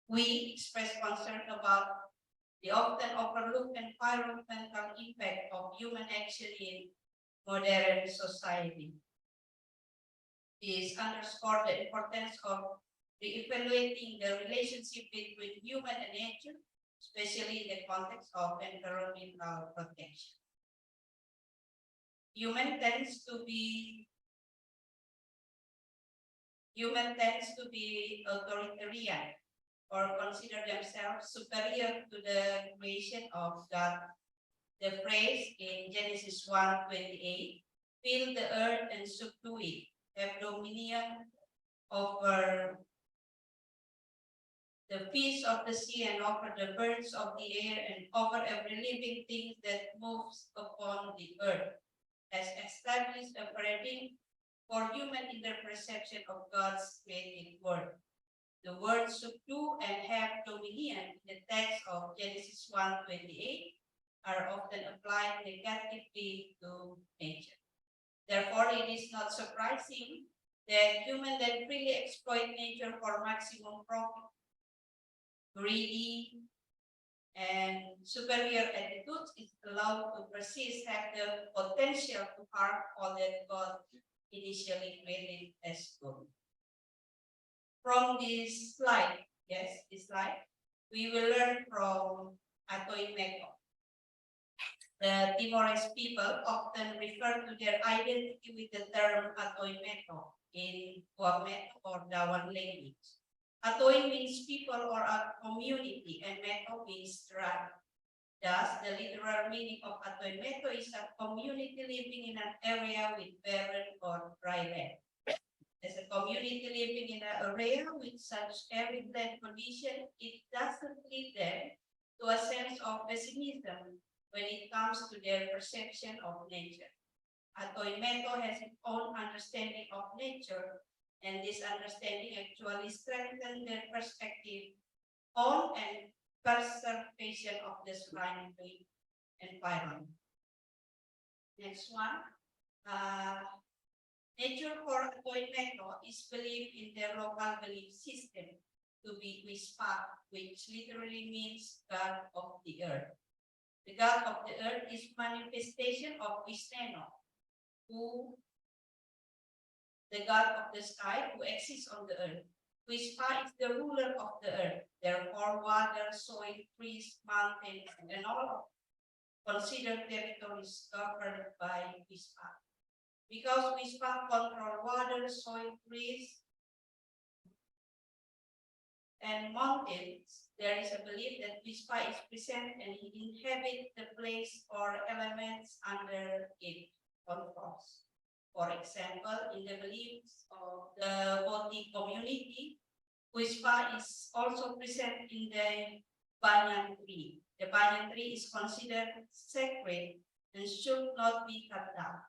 we express concern about the often overlooked environmental impact of human action in modern society. This underscores the importance of re-evaluating the relationship between human and nature, especially in the context of environmental protection. Human tends to be authoritarian or consider themselves superior to the creation of God. The phrase in Genesis 1:28, fill the earth and subdue it, have dominion over the fish of the sea and over the birds of the air and over every living thing that moves upon the earth, has established a paradigm for human interpretation of God's created word. The words subdue and have dominion in the text of Genesis 1:28 are often applied negatively to nature. Therefore, it is not surprising that humans that freely exploit nature for maximum profit, greedy, and superior attitudes is allowed to persist, have the potential to harm all that God initially created as good. From this slide, we will learn from Atoy Meko. The Timorese people often refer to their identity with the term Atoy Meko in Guameto or Dawan language. Atoy means people or a community, and Meto means tribe. Thus, the literal meaning of Atoy Meto is a community living in an area with barren or dry land. As a community living in an area with such arid land condition, it doesn't lead them to a sense of pessimism when it comes to their perception of nature. Atoy Meto has its own understanding of nature, and this understanding actually strengthens their perspective on and preservation of the surrounding environment. Next one. Nature for Atoy Meto is believed in their local belief system to be Wispa, which literally means God of the earth. The God of the earth is manifestation of Wisneno, who the God of the sky who exists on the earth. Wispa is the ruler of the earth. Therefore, water, soil, trees, mountains, and all considered territories governed by Wispa. Because Wispa control water, soil, trees, and mountains, there is a belief that Wispa is present and it inhabits the place or elements under its control. For example, in the beliefs of the Boti community, Wispa is also present in the banyan tree. The banyan tree is considered sacred and should not be cut down.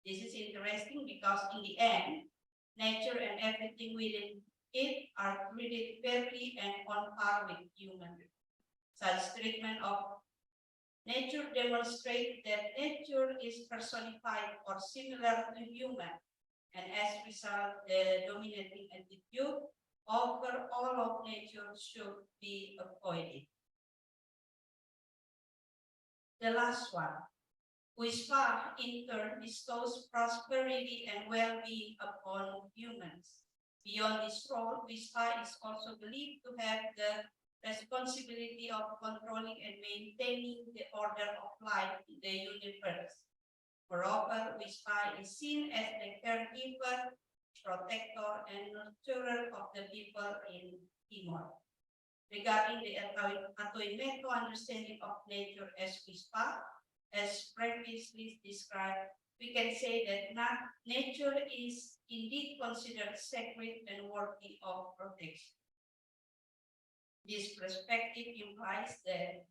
This is interesting because in the end, nature and everything within it are treated fairly and on par with human. Such treatment of nature demonstrates that nature is personified or similar to human, and as a result, the dominating attitude over all of nature should be avoided. The last one. Wispa, in turn, bestows prosperity and well-being upon humans. Beyond this role, Wispa is also believed to have the responsibility of controlling and maintaining the order of life in the universe. Moreover, Wispa is seen as the caregiver, protector, and nurturer of the people in Timor. Regarding the Atoy Meto understanding of nature as Wispa, as previously described, we can say that nature is indeed considered sacred and worthy of protection. This perspective implies that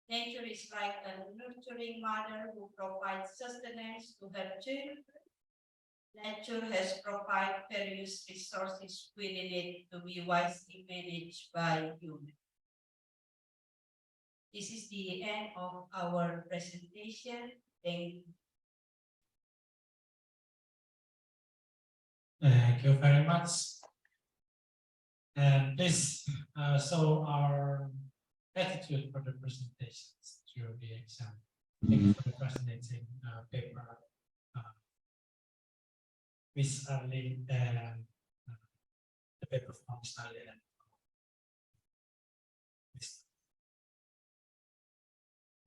nature is like a nurturing mother who provides sustenance to her children, Nature has provided various resources within it to be wisely managed by humans. This is the end of our presentation. Thank you. Thank you very much. And please show our attitude for the presentations through the exam. Thank you for the fascinating paper, Miss Arlene, and the paper from Miss Arlene. And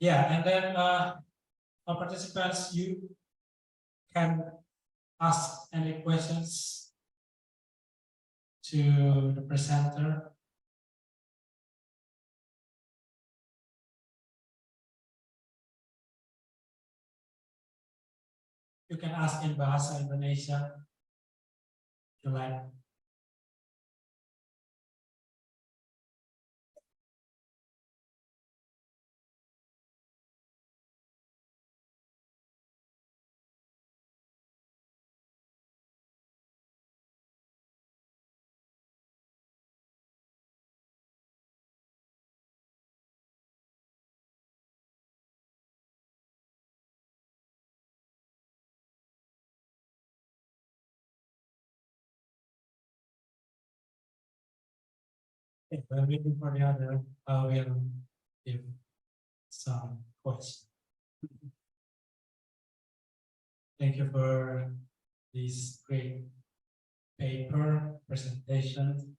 yeah, and then our participants, you can ask any questions to the presenter. You can ask in Bahasa Indonesia, if you like. If we're waiting for the other, I will give some questions. Thank you for this great paper presentation.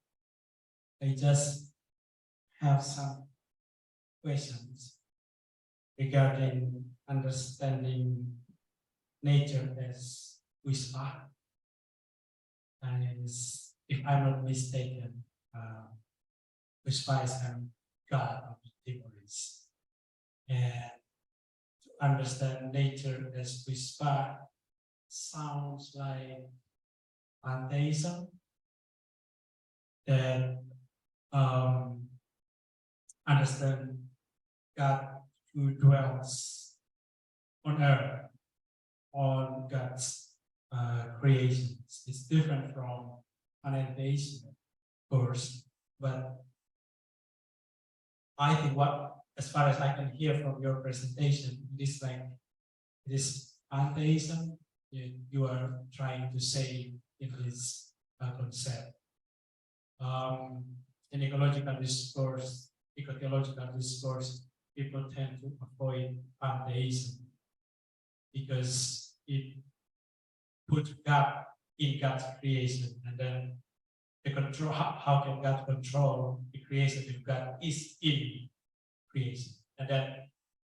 I just have some questions regarding understanding nature as wispa. And if I'm not mistaken, wispa is a god of theories. And to understand nature as wispa sounds like pantheism, that understand God who dwells on earth, on God's creations. It's different from pantheism, of course, but I think as far as I can hear from your presentation, it is like this pantheism you are trying to say in this concept. In ecological discourse, eco-theological discourse, people tend to avoid pantheism because it puts God in God's creation, and then the control. How can God control the creation if God is in creation? And then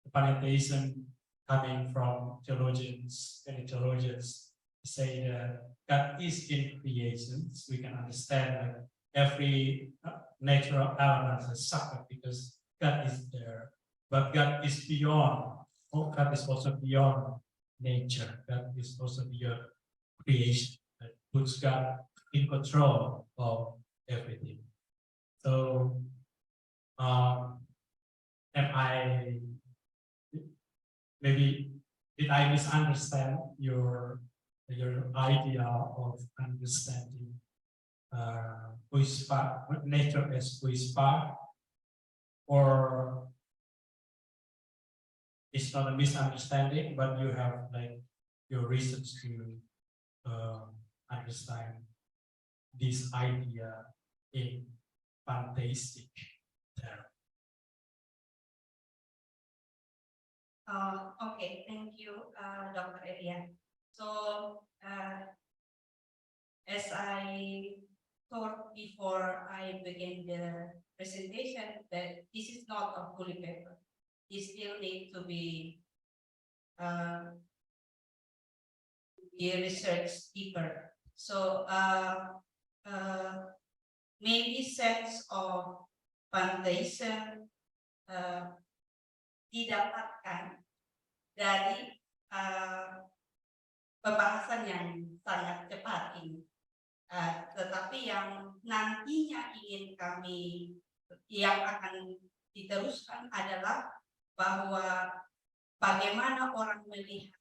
the pantheism coming from theologians, many theologians say that God is in creations. We can understand that every natural element has suffered because God is there, but God is beyond. God is also beyond nature. God is also beyond creation. That puts God in control of everything. So, maybe did I misunderstand your idea of understanding nature as wispa, or it's not a misunderstanding, but you have like your reasons to understand this idea in pantheistic terms? Okay, thank you, Dr. Elia. So, as I thought before I begin the presentation, that this is not a fully paper. It still needs to be researched deeper. So, maybe sense of pantheism didapatkan dari pembahasan yang sangat cepat ini. Tetapi yang nantinya ingin kami, yang akan diteruskan adalah bahwa bagaimana orang melihat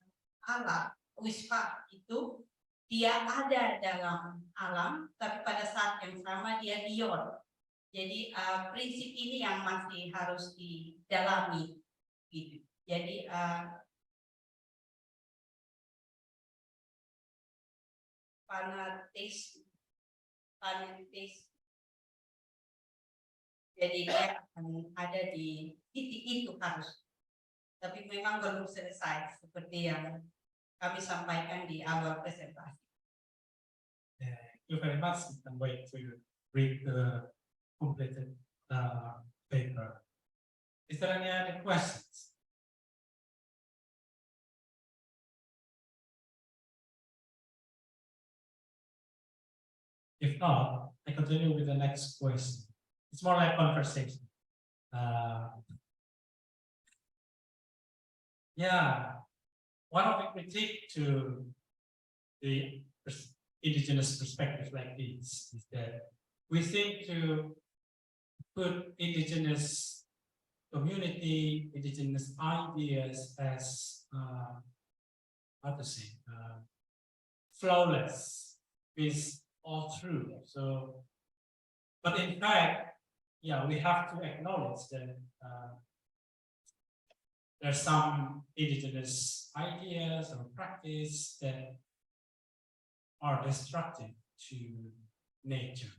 alam wispa itu dia ada dalam alam, tapi pada saat yang sama dia beyond. Jadi prinsip ini yang masih harus didalami, gitu. Jadi fanatis, jadi dia akan ada di titik itu harus, tapi memang belum selesai seperti yang kami sampaikan di awal presentasi. Thank you very much. I'm going to read the completed paper. Is there any other questions? If not, I continue with the next question. It's more like conversation. Yeah, one of the critique to the indigenous perspective like this is that we seem to put indigenous community, indigenous ideas as how to say flawless, is all true. So, but in fact, yeah, we have to acknowledge that there's some indigenous ideas or practice that are destructive to nature.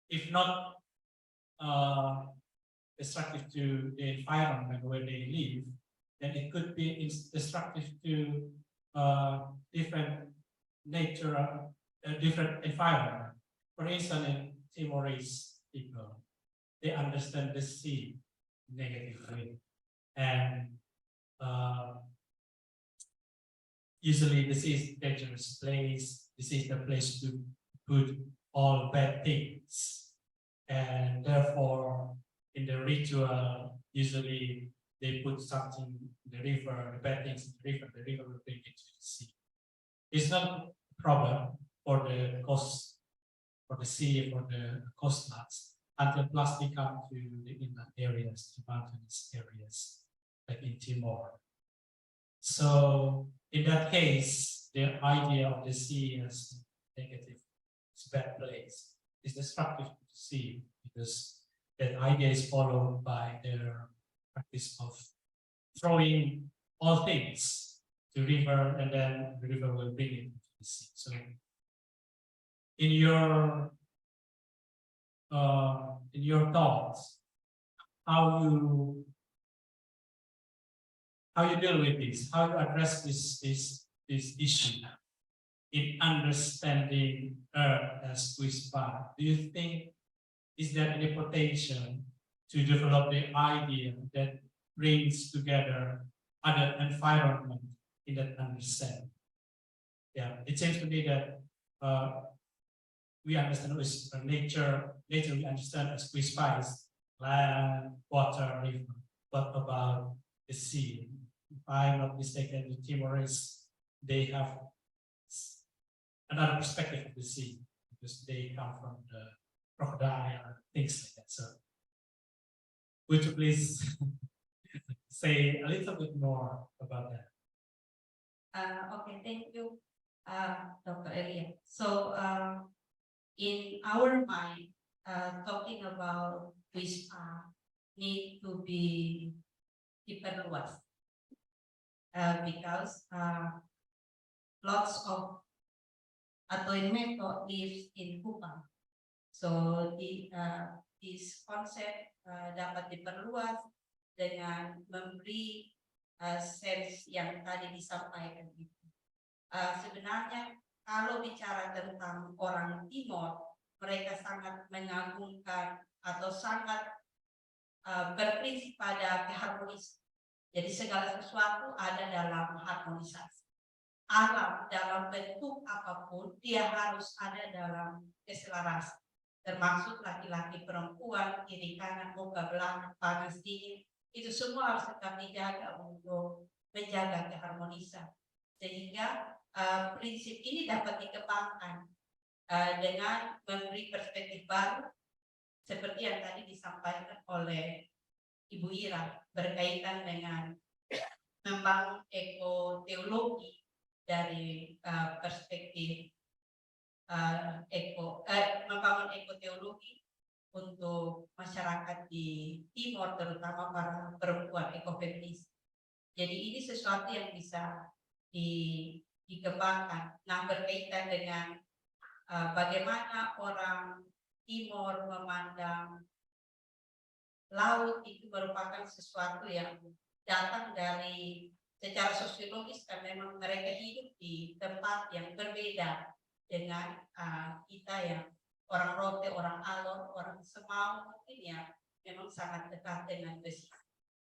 If not destructive to the environment where they live, then it could be destructive to different nature, different environment. For instance, in Timorese people, they understand the sea negatively, and usually the sea is a dangerous place. This is the place to put all bad things, and therefore in the ritual usually they put something in the river, the bad things in the river will bring it to the sea. It's not a problem for the coast, for the sea, for the coastlines, until plastic come to the inland areas, the mountainous areas, like in Timor. So in that case, the idea of the sea as negative, it's a bad place, is destructive to the sea, because that idea is followed by their practice of throwing all things to river, and then the river will bring it to the sea. So in your thoughts, how you deal with this, how you address this issue in understanding Earth as Wispa? Do you think, is there any potential to develop the idea that brings together other environment in that understanding? Yeah, it seems to me that we understand nature we understand as Wispa is land, water, river. What about the sea? If I'm not mistaken, the Timorese, they have another perspective of the sea, because they come from the crocodile and things like that. So would you please say a little bit more about that? Okay, thank you, Dr. Elia. So in our mind, talking about Wispa need to be diperluas, because lots of Atoinmeto lives in Kupang. So this concept dapat diperluas dengan memberi sense yang tadi disampaikan itu. Sebenarnya kalau bicara tentang orang Timor, mereka sangat mengagungkan atau sangat berprinsip pada keharmonisan. Jadi segala sesuatu ada dalam harmonisasi. Alam dalam bentuk apapun dia harus ada dalam keselarasan, termasuk laki-laki, perempuan, kiri kanan, muka belakang, panas dingin, itu semua harus kami jaga untuk menjaga keharmonisan, sehingga prinsip ini dapat dikembangkan dengan memberi perspektif baru seperti yang tadi disampaikan oleh Ibu Ira berkaitan dengan membangun ekoteologi dari perspektif membangun ekoteologi untuk masyarakat di Timor, terutama para perempuan ekofeminis. Jadi ini sesuatu yang bisa dikembangkan. Nah, berkaitan dengan bagaimana orang Timor memandang laut itu merupakan sesuatu yang datang dari secara sosiologis, kan memang mereka hidup di tempat yang berbeda dengan kita yang orang Rote, orang Alor, orang Semau mungkin ya memang sangat dekat dengan besi.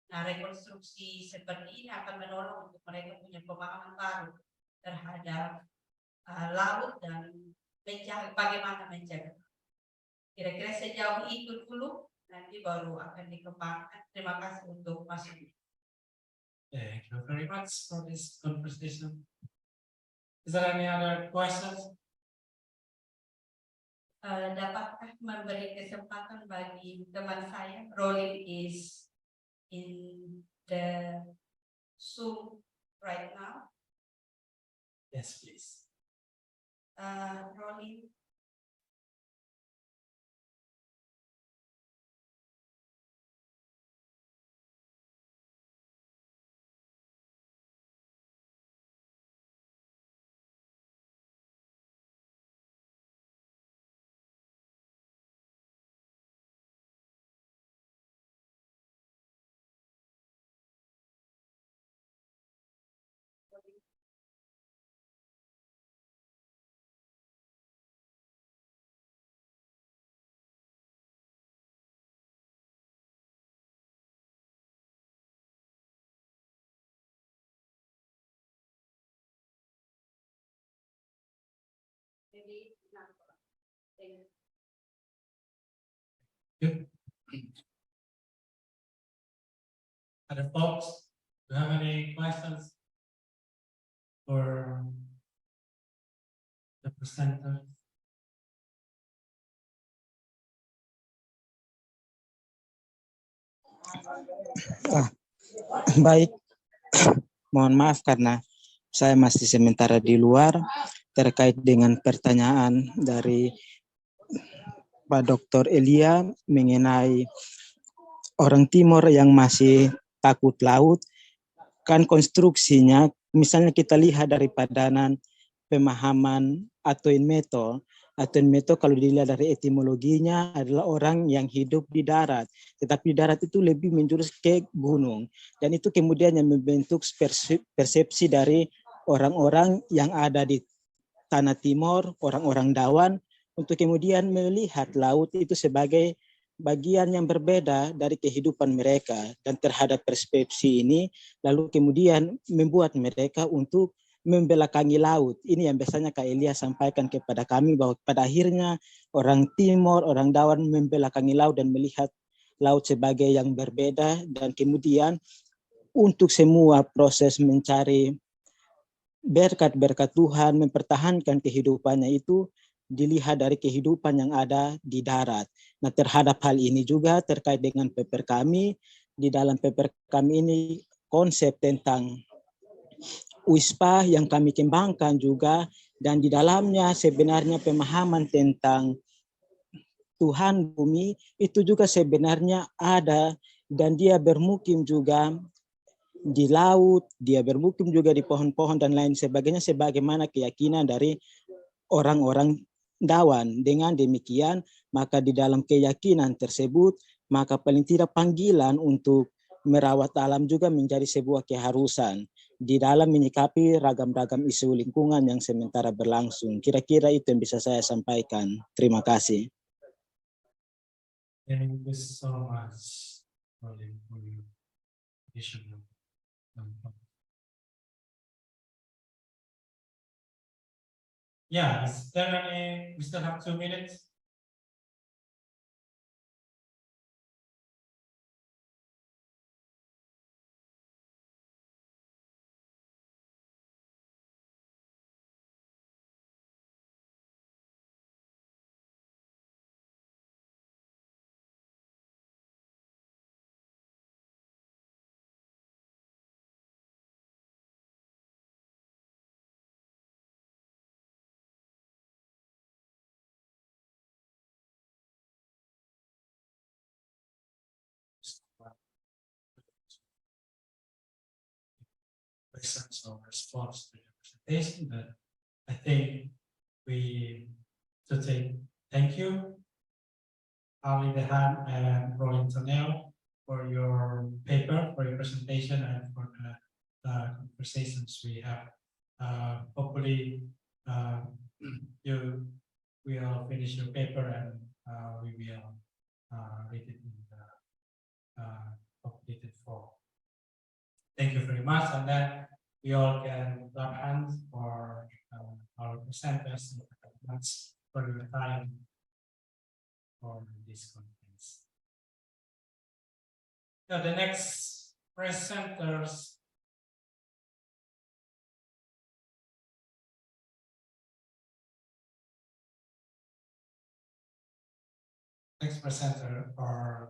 Nah, rekonstruksi seperti ini akan menolong untuk mereka punya pemahaman baru terhadap laut dan bagaimana menjaga. Kira-kira sejauh itu dulu, nanti baru akan dikembangkan. Terima kasih untuk masuk. Thank you very much for this conversation. Is there any other questions? Dapatkah memberi kesempatan bagi teman saya? Rolling is in the Zoom right now. Yes, please. Rolling. Jadi, Good. Other folks, do you have any questions for the presenter? Baik, mohon maaf karena saya masih sementara di luar terkait dengan pertanyaan dari Pak Dr. Elia mengenai orang Timor yang masih takut laut. Kan konstruksinya, misalnya kita lihat dari padanan pemahaman Atoin Meto. Atoin Meto kalau dilihat dari etimologinya adalah orang yang hidup di darat. Tetapi darat itu lebih menjurus ke gunung. Dan itu kemudian yang membentuk persepsi dari orang-orang yang ada di tanah Timor, orang-orang Dawan, untuk kemudian melihat laut itu sebagai bagian yang berbeda dari kehidupan mereka. Dan terhadap persepsi ini, lalu kemudian membuat mereka untuk membelakangi laut. Ini yang biasanya Kak Elia sampaikan kepada kami, bahwa pada akhirnya orang Timor, orang Dawan membelakangi laut dan melihat laut sebagai yang berbeda. Dan kemudian untuk semua proses mencari berkat-berkat Tuhan, mempertahankan kehidupannya itu dilihat dari kehidupan yang ada di darat. Nah, terhadap hal ini juga terkait dengan paper kami, di dalam paper kami ini konsep tentang WISPA yang kami kembangkan juga, dan di dalamnya sebenarnya pemahaman tentang Tuhan bumi itu juga sebenarnya ada, dan dia bermukim juga di laut, dia bermukim juga di pohon-pohon dan lain sebagainya, sebagaimana keyakinan dari orang-orang Dawan. Dengan demikian, maka di dalam keyakinan tersebut, maka paling tidak panggilan untuk merawat alam juga menjadi sebuah keharusan di dalam menyikapi ragam-ragam isu lingkungan yang sementara berlangsung. Kira-kira itu yang bisa saya sampaikan. Terima kasih. Thank you so much for the additional. Yeah, is there any, we still have 2 minutes? questions or response to the presentation, but I think we should say thank you, Ali Dehan and Roland Tonel, for your paper, for your presentation, and for the conversations we have. Hopefully, you will finish your paper and we will read it in the completed form. Thank you very much, and then we all can clap hands for our presenters. Thank you very much for your time for this conference. Now, the next presenters are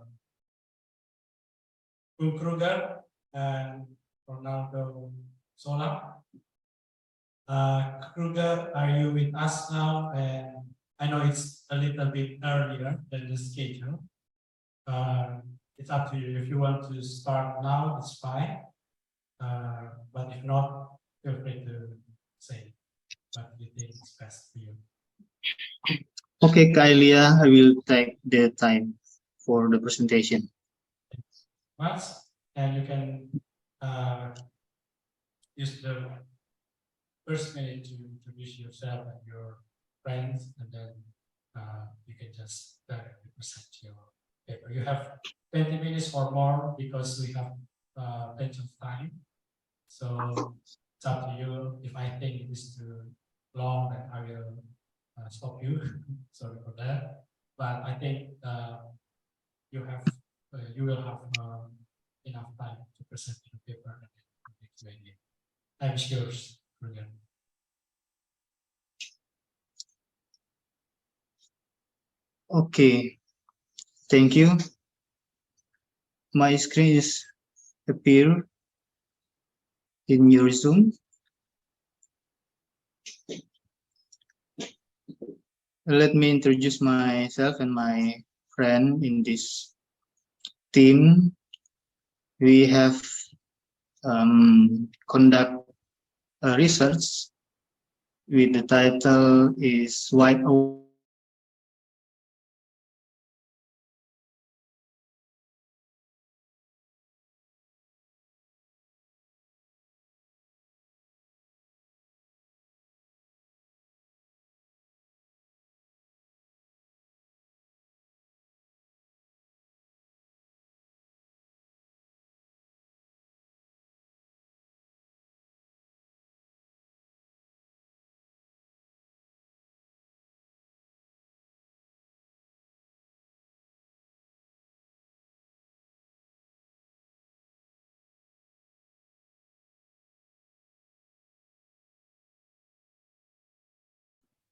Ung Kruger and Ronaldo Sola. Kruger, are you with us now? And I know it's a little bit earlier than the schedule. It's up to you. If you want to start now, it's fine. But if not, feel free to say what you think is best for you. Okay, Kailia, I will take the time for the presentation. Much, and you can use the first minute to introduce yourself and your friends, and then you can just directly present your paper. You have 20 minutes or more because we have plenty of time. So it's up to you. If I think it is too long, then I will stop you. Sorry for that. But I think you will have enough time to present your paper and then Q&A. I'm yours, Ruben. Okay, thank you. My screen is appear in your Zoom. Let me introduce myself and my friend in this team. We have conduct a research with the title is Wide Awake.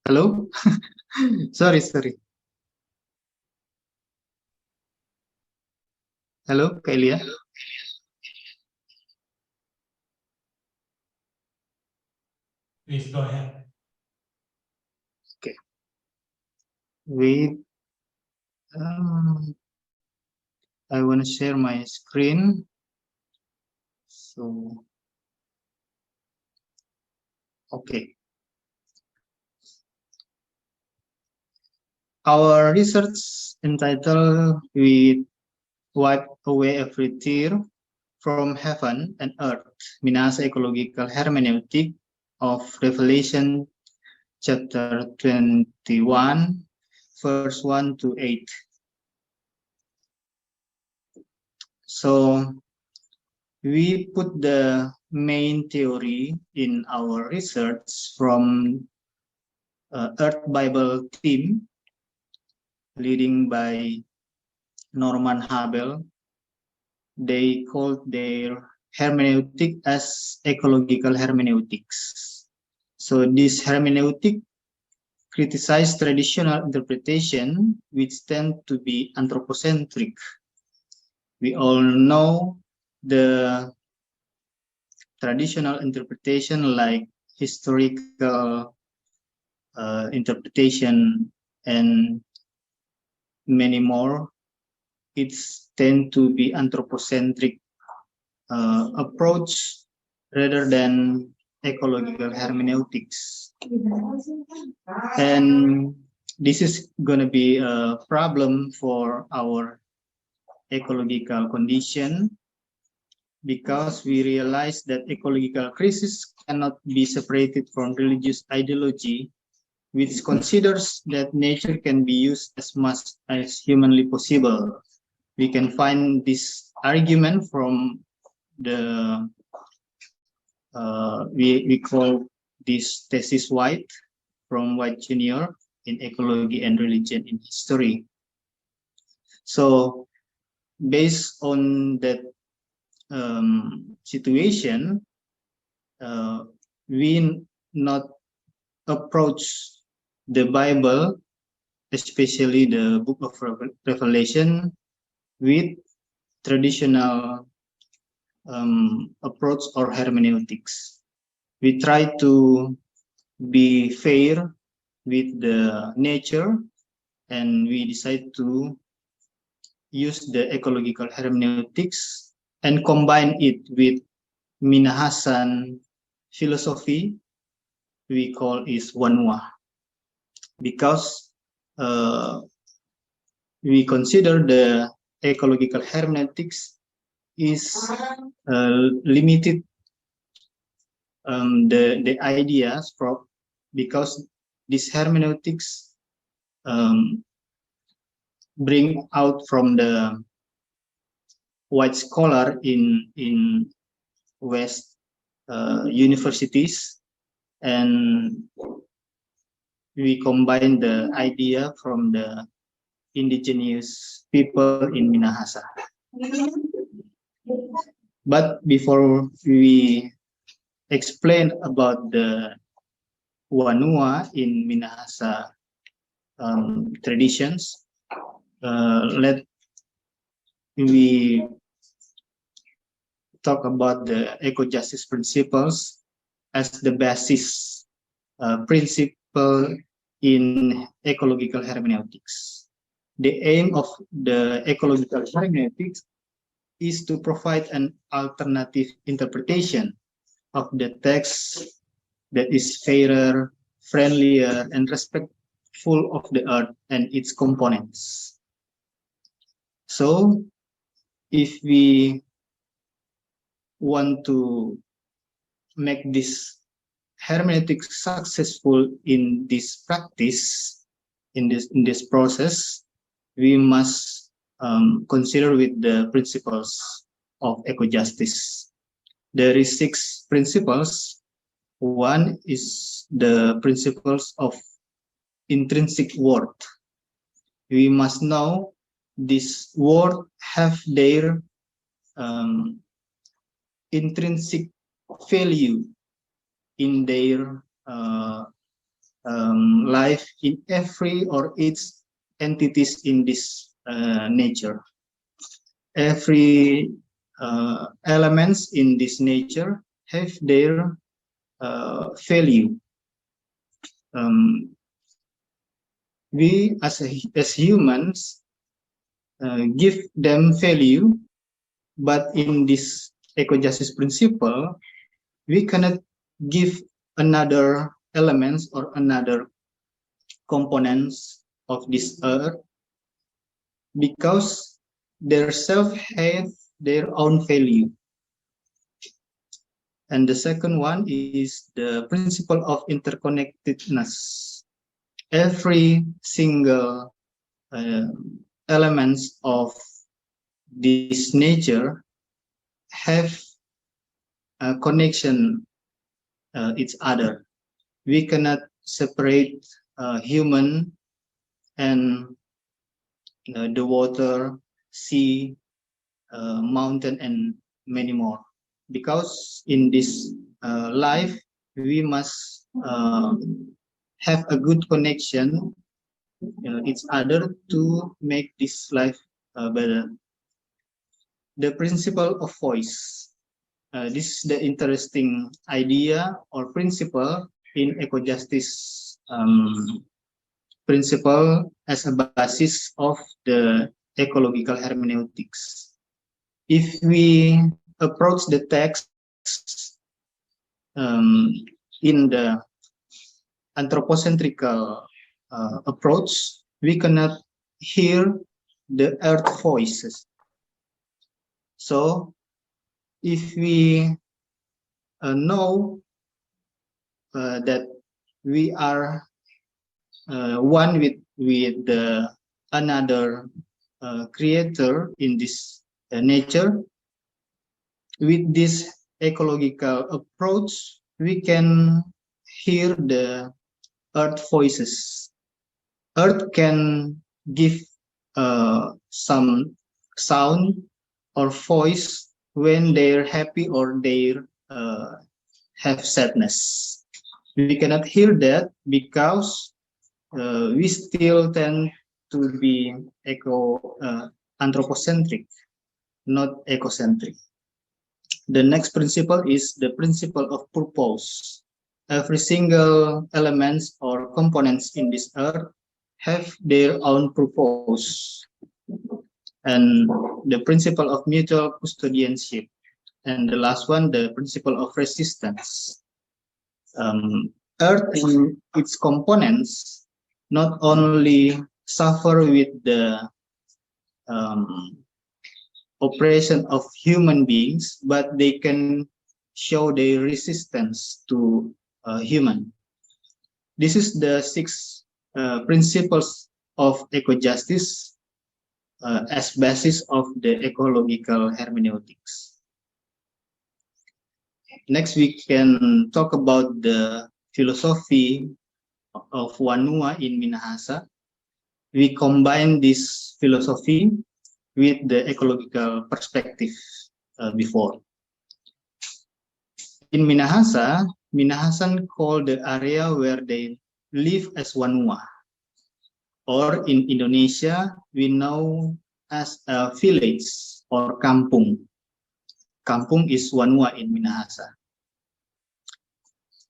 Hello? Sorry. Hello, Kailia? Please go ahead. Okay. Wait. I want to share my screen. So, okay. Our research entitled "We Wipe Away Every Tear from Heaven and Earth, Minasa Ecological Hermeneutic of Revelation chapter 21, verse 1 to 8. So we put the main theory in our research from Earth Bible team leading by Norman Habel. They called their hermeneutic as ecological hermeneutics. So this hermeneutic criticized traditional interpretation, which tend to be anthropocentric. We all know the traditional interpretation like historical interpretation and many more. It's tend to be anthropocentric approach rather than ecological hermeneutics. And this is going to be a problem for our ecological condition, because we realize that ecological crisis cannot be separated from religious ideology, which considers that nature can be used as much as humanly possible. We can find this argument from the we call this thesis White, from White Junior, in Ecology and Religion in History. So based on that situation, we not approach the Bible, especially the book of Revelation, with traditional approach or hermeneutics. We try to be fair with the nature, and we decide to use the ecological hermeneutics and combine it with Minahasan philosophy. We call is Wanwa, because we consider the ecological hermeneutics is limited the ideas from, because this hermeneutics bring out from the white scholar in West universities, and we combine the idea from the indigenous people in Minahasa. But before we explain about the Wanua in Minahasa traditions, let we talk about the eco-justice principles as the basis principle in ecological hermeneutics. The aim of the ecological hermeneutics is to provide an alternative interpretation of the text that is fairer, friendlier, and respectful of the earth and its components. So, if we want to make this hermeneutics successful in this practice, in this process, we must consider with the principles of eco-justice. There is 6 principles. One is the principles of intrinsic worth. We must know this worth have their intrinsic value in their life, in every or each entities in this nature. Every elements in this nature have their value. We as humans give them value, but in this eco-justice principle, we cannot give another elements or another components of this earth, because their self have their own value. And the second one is the principle of interconnectedness. Every single elements of this nature have a connection each other. We cannot separate human and the water, sea, mountain, and many more. Because in this life, we must have a good connection each other to make this life better. The principle of voice. This is the interesting idea or principle in eco-justice principle as a basis of the ecological hermeneutics. If we approach the text in the anthropocentrical approach, we cannot hear the earth voices. So if we know that we are one with the another creator in this nature, with this ecological approach, we can hear the earth voices. Earth can give some sound or voice when they're happy or they have sadness. We cannot hear that because we still tend to be anthropocentric, not ecocentric. The next principle is the principle of purpose. Every single elements or components in this earth have their own purpose. And the principle of mutual custodianship. And the last one, the principle of resistance. Earth and its components not only suffer with the operation of human beings, but they can show their resistance to human. This is the 6 principles of eco-justice as basis of the ecological hermeneutics. Next, we can talk about the philosophy of Wanua in Minahasa. We combine this philosophy with the ecological perspective before. In Minahasa, Minahasan called the area where they live as Wanua. Or in Indonesia, we know as a village or kampung. Kampung is Wanua in Minahasa.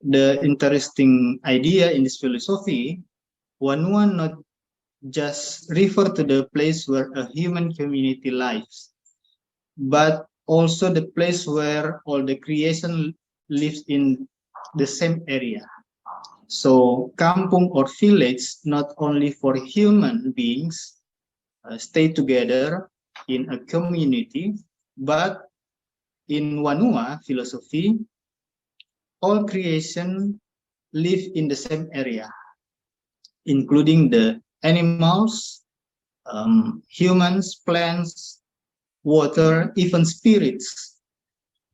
The interesting idea in this philosophy, Wanua not just refer to the place where a human community lives, but also the place where all the creation lives in the same area. So kampung or village not only for human beings stay together in a community, but in Wanua philosophy, all creation live in the same area, including the animals, humans, plants, water, even spirits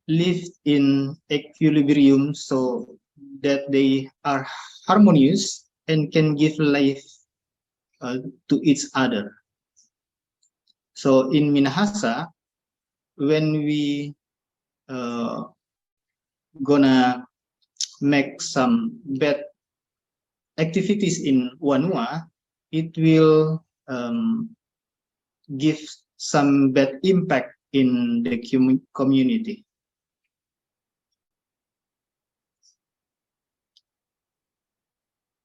live in equilibrium so that they are harmonious and can give life to each other. So in Minahasa, when we gonna make some bad activities in Wanua, it will give some bad impact in the community.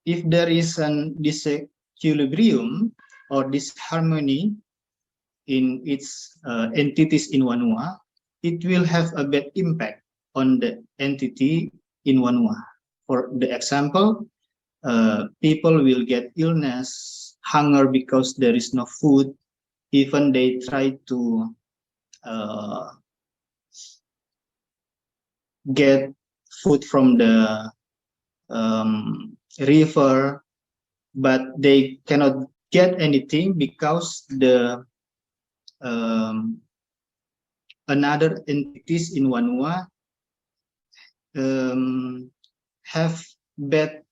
If there is an disequilibrium or disharmony in its entities in Wanua, it will have a bad impact on the entity in Wanua. For the example, people will get illness, hunger because there is no food. Even they try to get food from the river, but they cannot get anything because the another entities in Wanua have bad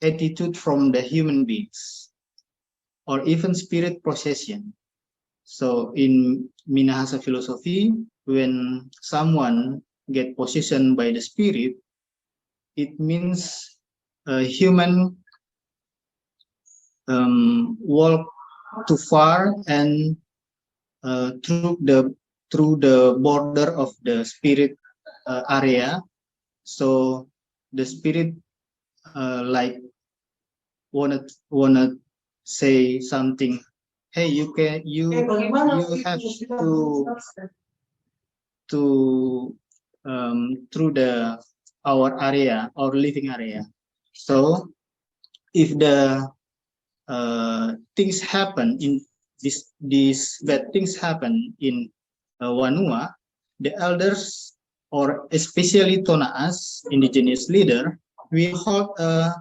attitude from the human beings or even spirit possession. So in Minahasa philosophy, when someone get possession by the spirit, it means a human walk too far and through the border of the spirit area. So the spirit like wanna say something. Hey, you have to through our area, our living area. So if the things happen in these bad things happen in Wanua, the elders, or especially Tonaas, indigenous leader, we hold a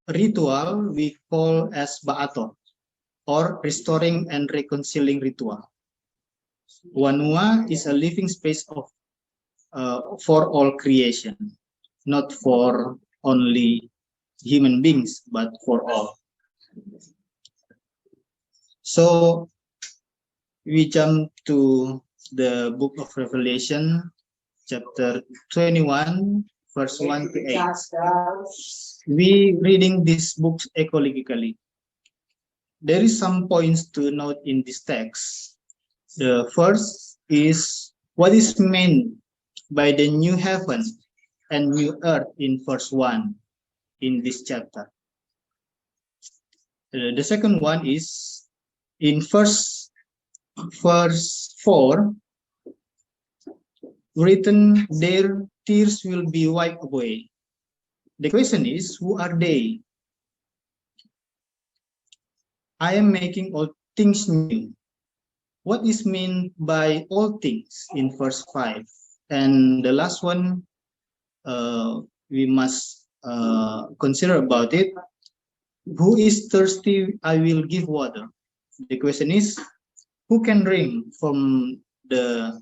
ritual we call as Ba'ato, or restoring and reconciling ritual. Wanua is a living space of for all creation, not for only human beings, but for all. So we jump to the book of Revelation, chapter 21, verse 1 to 8. We reading these books ecologically. There is some points to note in this text. The first is what is meant by the new heaven and new earth in verse 1 in this chapter. The second one is in verse 4, written, their tears will be wiped away. The question is, who are they? I am making all things new. What is meant by all things in verse 5? And the last one, we must consider about it. Who is thirsty, I will give water. The question is, who can drink from the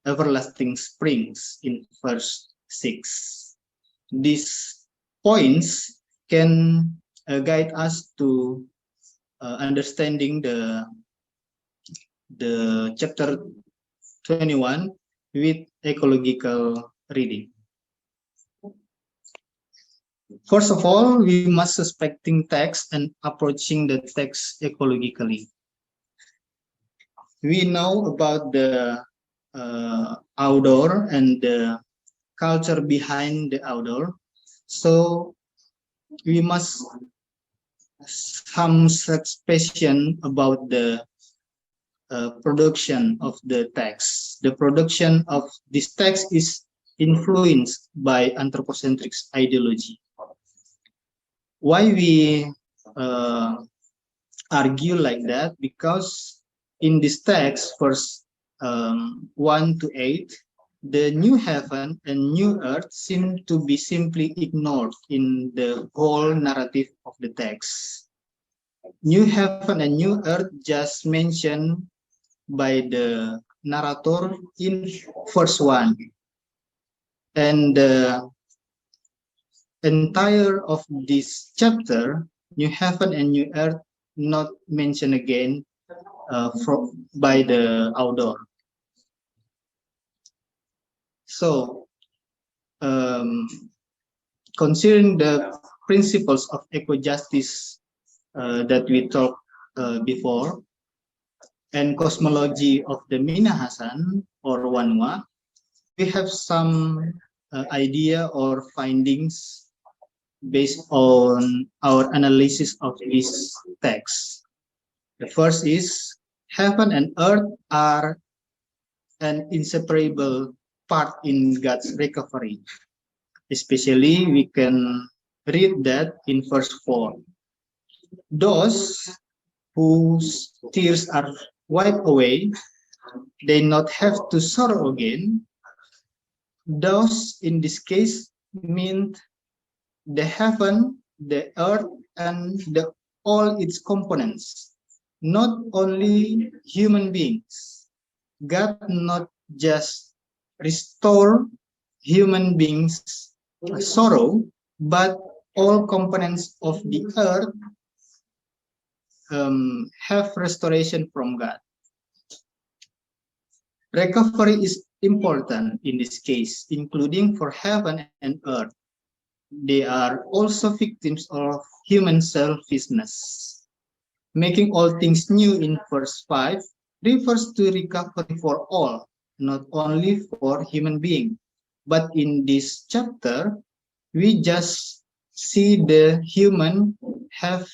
everlasting springs in verse 6? These points can guide us to understanding the chapter 21 with ecological reading. First of all, we must suspecting text and approaching the text ecologically. We know about the outdoor and the culture behind the outdoor. So we must some suspicion about the production of the text. The production of this text is influenced by anthropocentric ideology. Why we argue like that? Because in this text, verse 1 to 8, the new heaven and new earth seem to be simply ignored in the whole narrative of the text. New heaven and new earth just mentioned by the narrator in verse 1. And the entire of this chapter, new heaven and new earth, not mentioned again by the author. So, considering the principles of eco-justice that we talked before, and cosmology of the Minahasan or Wanwa, we have some idea or findings based on our analysis of this text. The first is heaven and earth are an inseparable part in God's recovery. Especially, we can read that in verse 4. Those whose tears are wiped away, they not have to sorrow again. Those in this case mean the heaven, the earth, and all its components, not only human beings. God not just restore human beings' sorrow, but all components of the earth have restoration from God. Recovery is important in this case, including for heaven and earth. They are also victims of human selfishness. Making all things new in verse 5 refers to recovery for all, not only for human beings. But in this chapter, we just see the human have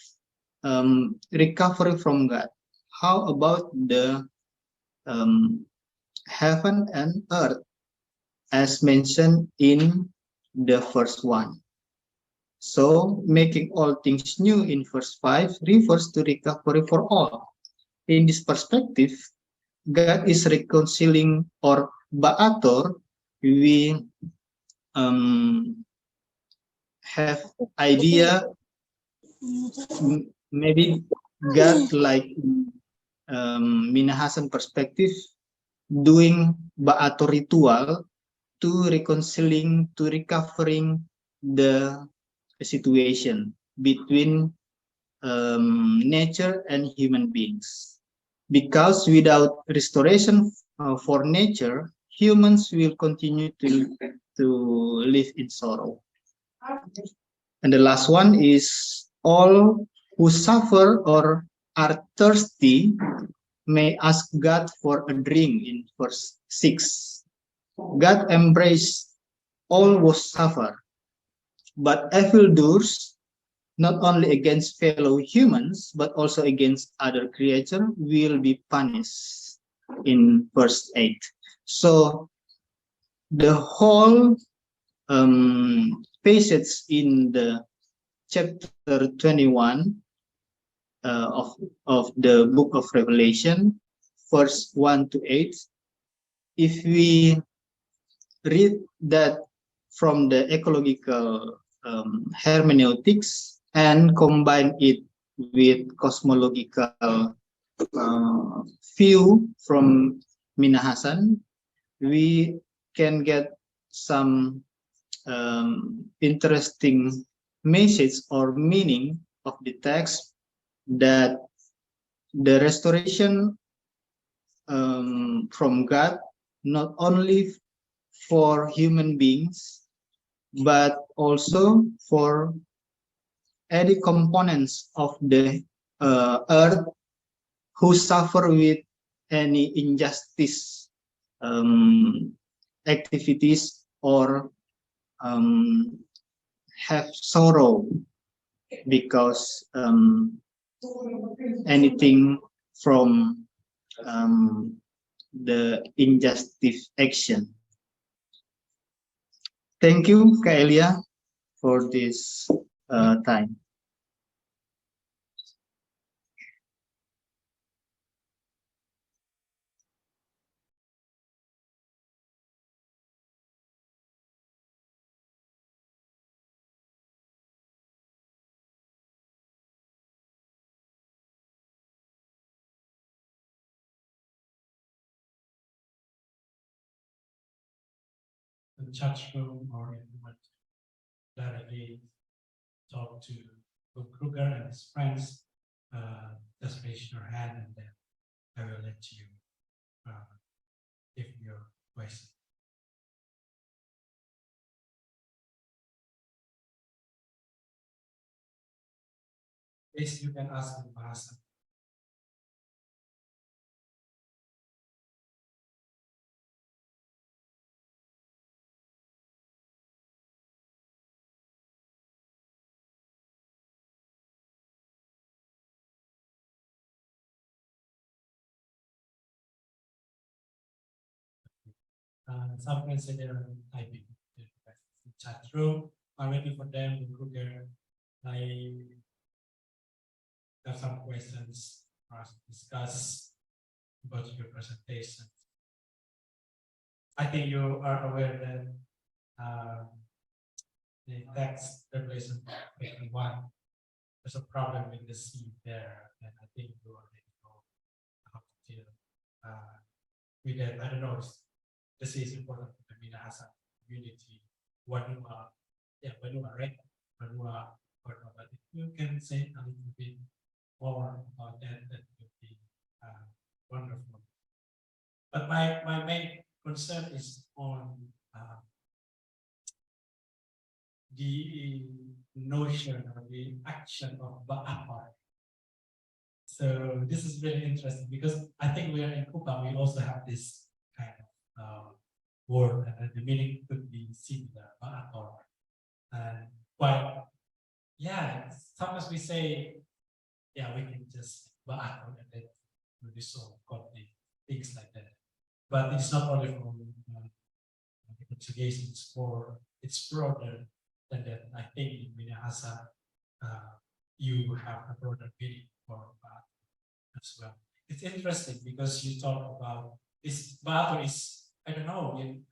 recovery from God. How about the heaven and earth, as mentioned in the first one. So making all things new in verse 5 refers to recovery for all. In this perspective, God is reconciling, or Ba'ator, we have idea, maybe God, like Minahasan perspective, doing Ba'ator ritual to reconciling, to recovering the situation between nature and human beings. Because without restoration for nature, humans will continue to live in sorrow. And the last one is all who suffer or are thirsty may ask God for a drink in verse 6. God embraced all who suffer, but evildoers, not only against fellow humans, but also against other creatures, will be punished in verse 8. So the whole passage in the chapter 21 of the book of Revelation, verse 1 to 8, if we read that from the ecological hermeneutics and combine it with cosmological view from Minahasan, we can get some interesting message or meaning of the text, that the restoration from God not only for human beings, but also for any components of the earth who suffer with any injustice activities, or have sorrow because anything from the injustice action. Thank you, Kak Elia, for this time. The chat room, or if you want to directly talk to Kruger and his friends, just raise your hand and then I will let you give your question. Please, you can ask in Bahasa. Some friends say they're typing the chat room. I'm waiting for them. Kruger, I have some questions for us to discuss about your presentation. I think you are aware that the text Revelation 51, there's a problem with the sea there, and I think you already know how to deal with that. I don't know if the sea is important for the Minahasa community. Wanua, yeah, Wanua, right? Wanua, but if you can say a little bit more about that, that would be wonderful. But my main concern is on the notion or the action of Ba'ator. So this is very interesting because I think we are in Kupa, we also have this kind of word, and the meaning could be similar, Ba'ator. And but yeah, sometimes we say, yeah, we can just Ba'ator and then resolve conflict, things like that. but it's not only for reconciliation, it's broader than that. I think in Minahasa, you have a broader meaning for as well. It's interesting because you talk about this. Batu is, I don't know, in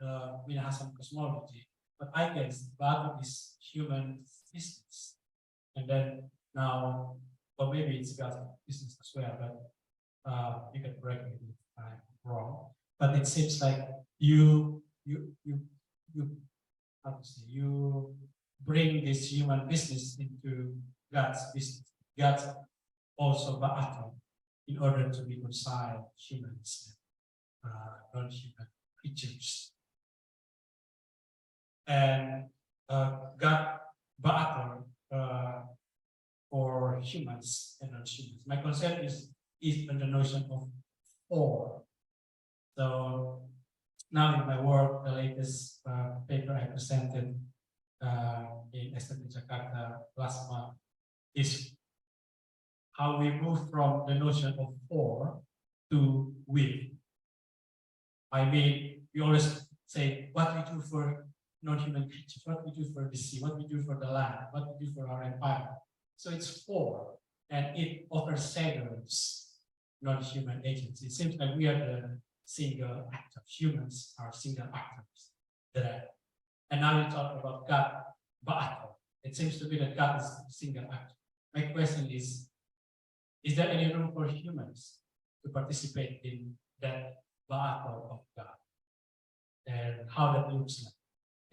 Minahasa cosmology, but I guess Batu is human business. And then now, or maybe it's God's business as well, but you can correct me if I'm wrong. But it seems like you how to say, you bring this human business into God's business. God's also Ba'athon in order to reconcile humans and non-human creatures. And God Ba'athon for humans and non-humans. My concept is on the notion of or. So now in my work, the latest paper I presented in STT Jakarta last month is how we move from the notion of for to with. I mean, we always say what we do for non-human creatures, what we do for the sea, what we do for the land, what we do for our environment. So it's for, and it overshadows non-human agents. It seems like we are the single actor. Humans are single actors there. And now you talk about God, Ba'athon. It seems to be that God is a single actor. My question is there any room for humans to participate in that Ba'athon of God? And how that looks like?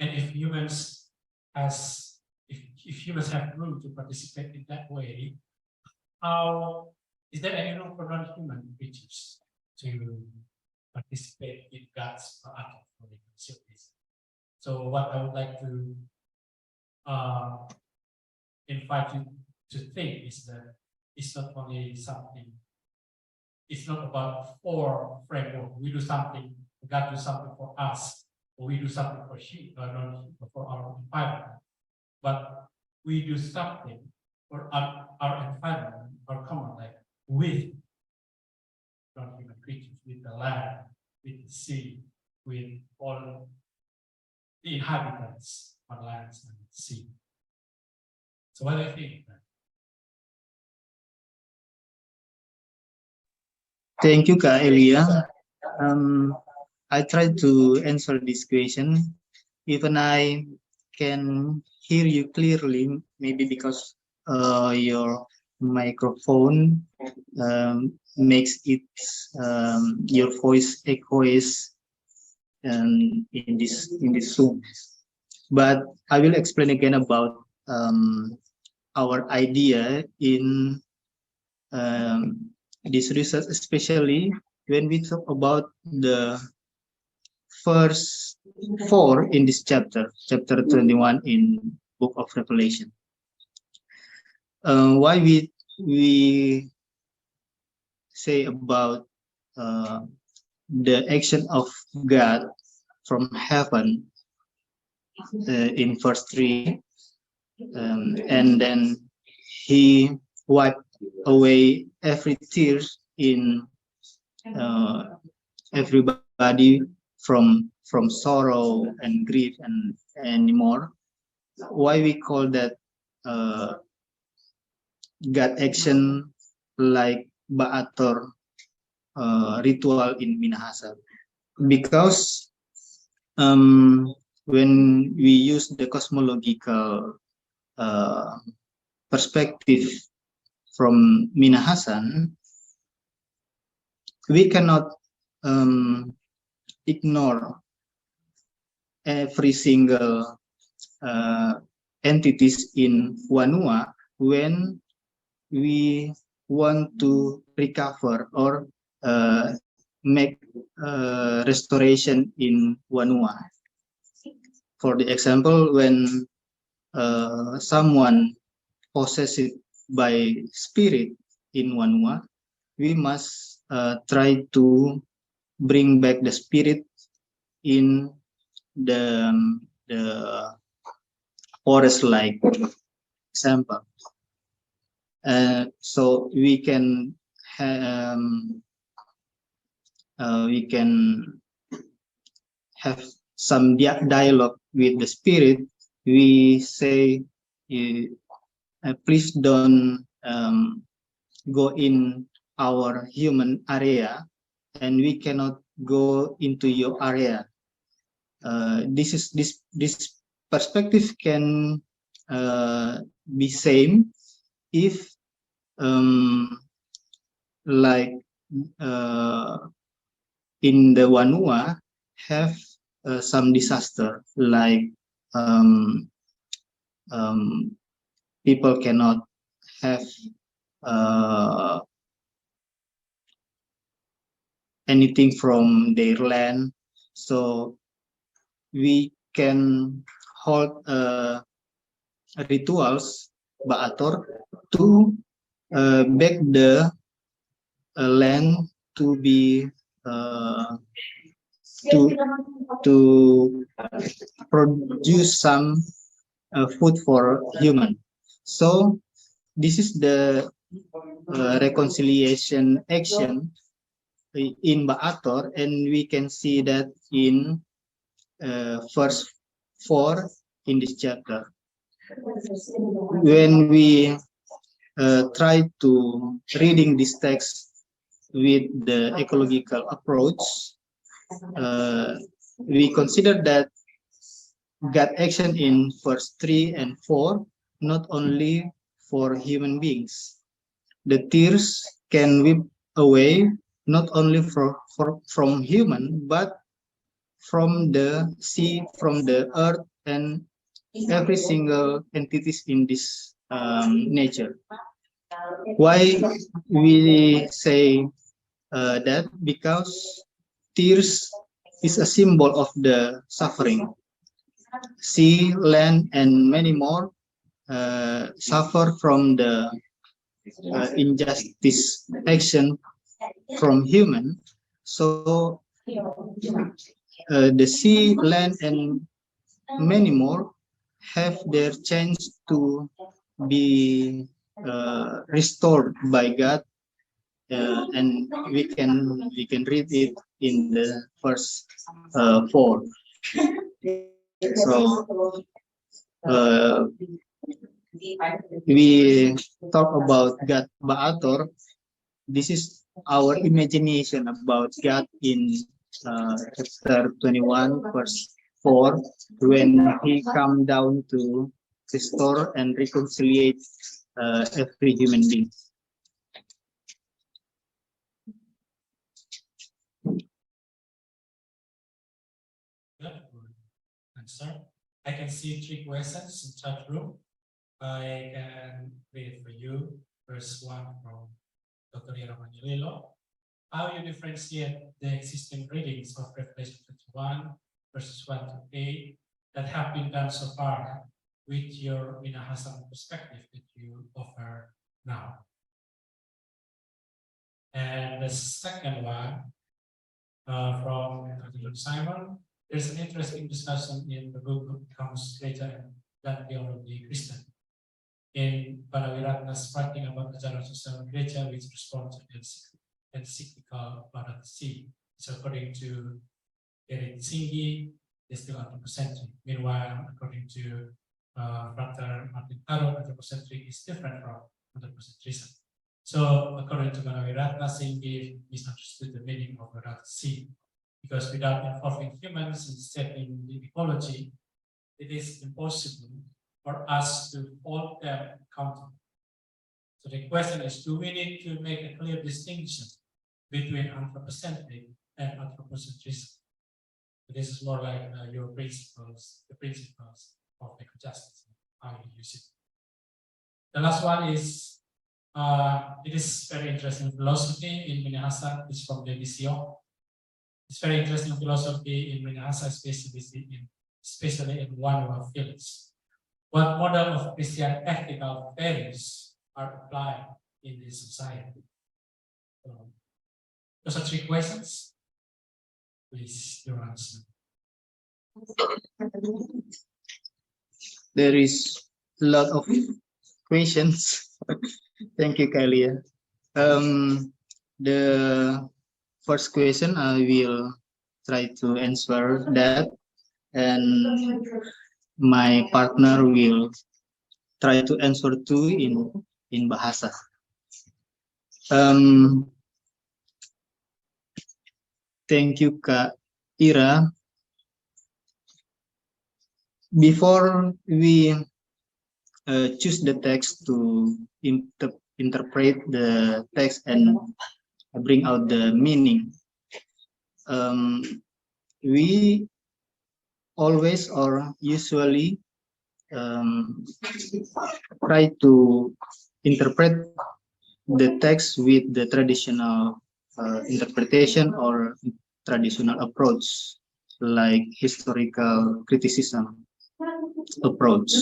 And if humans if humans have room to participate in that way, how is there any room for non-human creatures to participate in God's Ba'athon for reconciliation? So what I would like to invite you to think is that it's not only something, it's not about for framework. We do something, God do something for us, or we do something for for our environment, but we do something for our environment, our common life, with non-human creatures, with the land, with the sea, with all the inhabitants on lands and sea. So what do you think? Thank you, Kak Elia. I tried to answer this question. Even I can hear you clearly, maybe because your microphone makes it your voice echoes in this Zoom. But I will explain again about our idea in this research, especially when we talk about the first 4 in this chapter 21 in Book of Revelation. Why we say about the action of God from heaven in verse 3, and then he wiped away every tear in everybody from sorrow and grief and anymore. Why we call that God action like Ba'ator ritual in Minahasa? Because when we use the cosmological perspective from Minahasan, we cannot ignore every single entities in Wanua when we want to recover or make restoration in Wanua. For the example, when someone possessed by spirit in Wanua, we must try to bring back the spirit in the forest like example. So we can have some dialogue with the spirit, we say, please don't go in our human area, and we cannot go into your area. This perspective can be same if like in the Wanua have some disaster, like people cannot have anything from their land, so we can hold rituals ba'ator to back the land to be to produce some food for human. So this is the reconciliation action in Ba'ator, and we can see that in verse 4 in this chapter. When we try to reading this text with the ecological approach, we consider that God action in verse 3 and 4 not only for human beings. The tears can weep away not only from human, but from the sea, from the earth, and every single entities in this nature. Why we say that? Because tears is a symbol of the suffering. Sea, land, and many more suffer from the injustice action from human. So the sea, land, and many more have their chance to be restored by God, and we can read it in the verse 4. So we talk about God Ba'ator. This is our imagination about God in chapter 21, verse 4, when he come down to restore and reconcile every human being. Good answer. I can see 3 questions in chat room. I can read it for you. First one from Dr. Iramanililo. How you differentiate the existing readings of Revelation 21, verses 1 to 8 that have been done so far with your Minahasam perspective that you offer now? And the second one from Dr. Simon, there's an interesting discussion in the book that comes later than Theology Christian. In Panawiratna's writing about the general social gereja, which responds to the encyclical about the sea. So according to Eric Singhi, it's still anthropocentric. Meanwhile, according to Frater Martin Taro, anthropocentric is different from anthropocentrism. So according to Panawiratna, Singhi misunderstood the meaning of the sea, because without involving humans in setting the ecology, it is impossible for us to hold them accountable. So the question is, do we need to make a clear distinction between anthropocentric and anthropocentrism? So this is more like your principles, the principles of eco-justice, how you use it. The last one is, it is very interesting philosophy in Minahasa. It's from the DCO. It's very interesting philosophy in Minahasa, especially in one of our fields. What model of Christian ethical values are applied in this society? Those are 3 questions. Please, your answer. There is a lot of questions. Thank you, Kalia. The first question I will try to answer that, and my partner will try to answer too in bahasa. Thank you, Kak Ira. Before we choose the text to interpret the text and bring out the meaning, we always or usually try to interpret the text with the traditional interpretation or traditional approach, like historical criticism approach.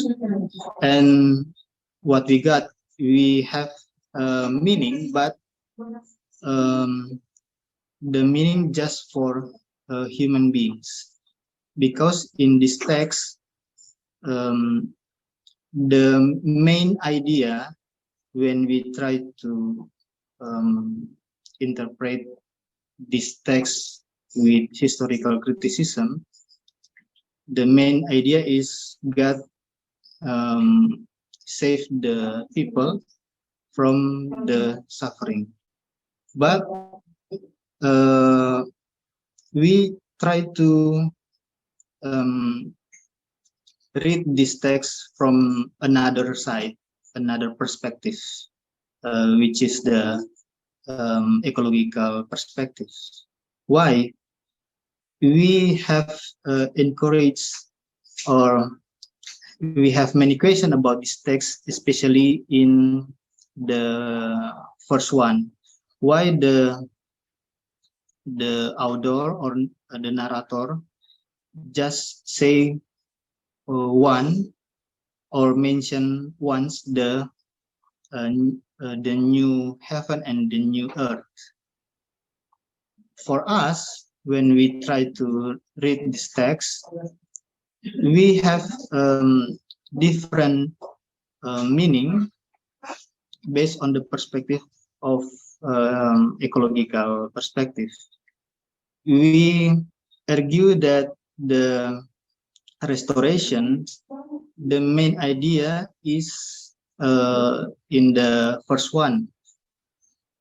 And what we got, we have meaning, but the meaning just for human beings, because in this text, the main idea when we try to interpret this text with historical criticism, the main idea is God save the people from the suffering. But we try to read this text from another side, another perspective, which is the ecological perspective. Why? We have encouraged, or we have many questions about this text, especially in the first one. Why the author or the narrator just say one or mention once the new heaven and the new earth. For us, when we try to read this text, we have different meaning based on the perspective of ecological perspective. We argue that the restoration, the main idea is in the first one,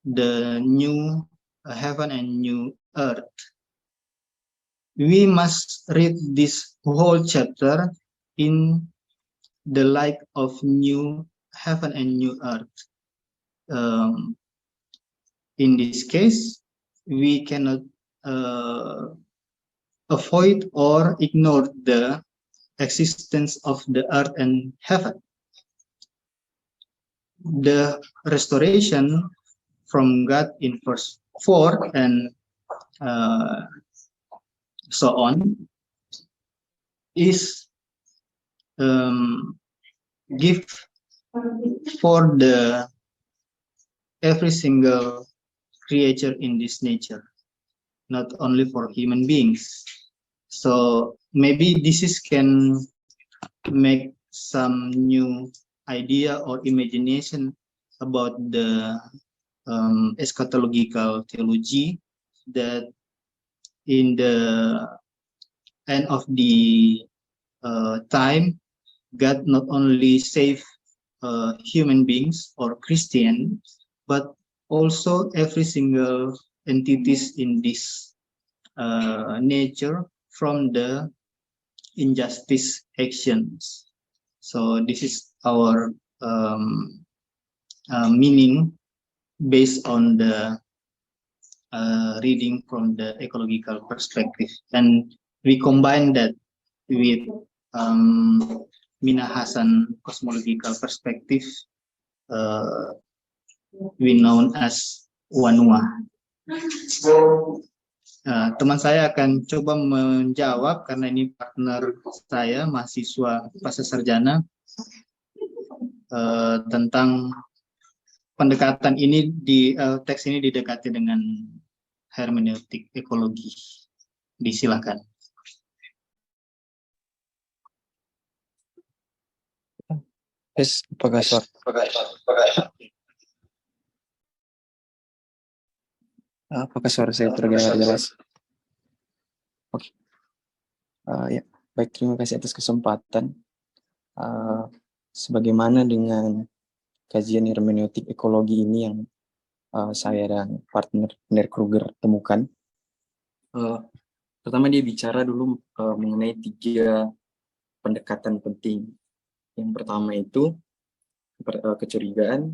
the new heaven and new earth. We must read this whole chapter in the light of new heaven and new earth. In this case, we cannot avoid or ignore the existence of the earth and heaven. The restoration from God in verse 4 and so on is gift for the every single creature in this nature, not only for human beings. So maybe this can make some new idea or imagination about the eschatological theology, that in the end of the time, God not only save human beings or Christian, but also every single entities in this nature from the injustice actions. So this is our meaning based on the reading from the ecological perspective, and we combine that with Minahasan cosmological perspective, we known as Wanua. Teman saya akan coba menjawab karena ini partner saya, mahasiswa pasca sarjana, tentang pendekatan ini di teks ini didekati dengan hermeneutik ekologi. Disilakan. Yes, apakah suara saya terdengar jelas? Ya, baik, terima kasih atas kesempatan. Sebagaimana dengan kajian hermeneutik ekologi ini yang saya dan partner Kruger temukan. Pertama dia bicara dulu mengenai 3 pendekatan penting. Yang pertama itu kecurigaan,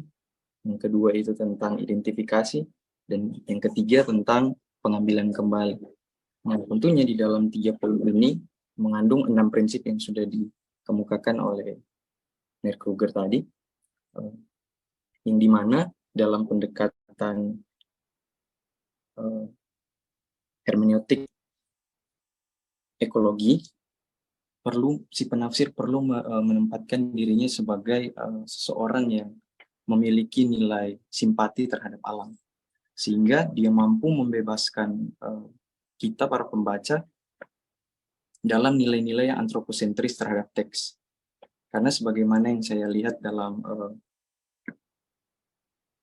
yang kedua itu tentang identifikasi, dan yang ketiga tentang pengambilan kembali. Nah, tentunya di dalam 3 poin ini mengandung 6 prinsip yang sudah dikemukakan oleh Kruger tadi, yang dimana dalam pendekatan hermeneutik ekologi si penafsir perlu menempatkan dirinya sebagai seseorang yang memiliki nilai simpati terhadap alam, sehingga dia mampu membebaskan kita para pembaca dalam nilai-nilai yang antroposentris terhadap teks. Karena sebagaimana yang saya lihat dalam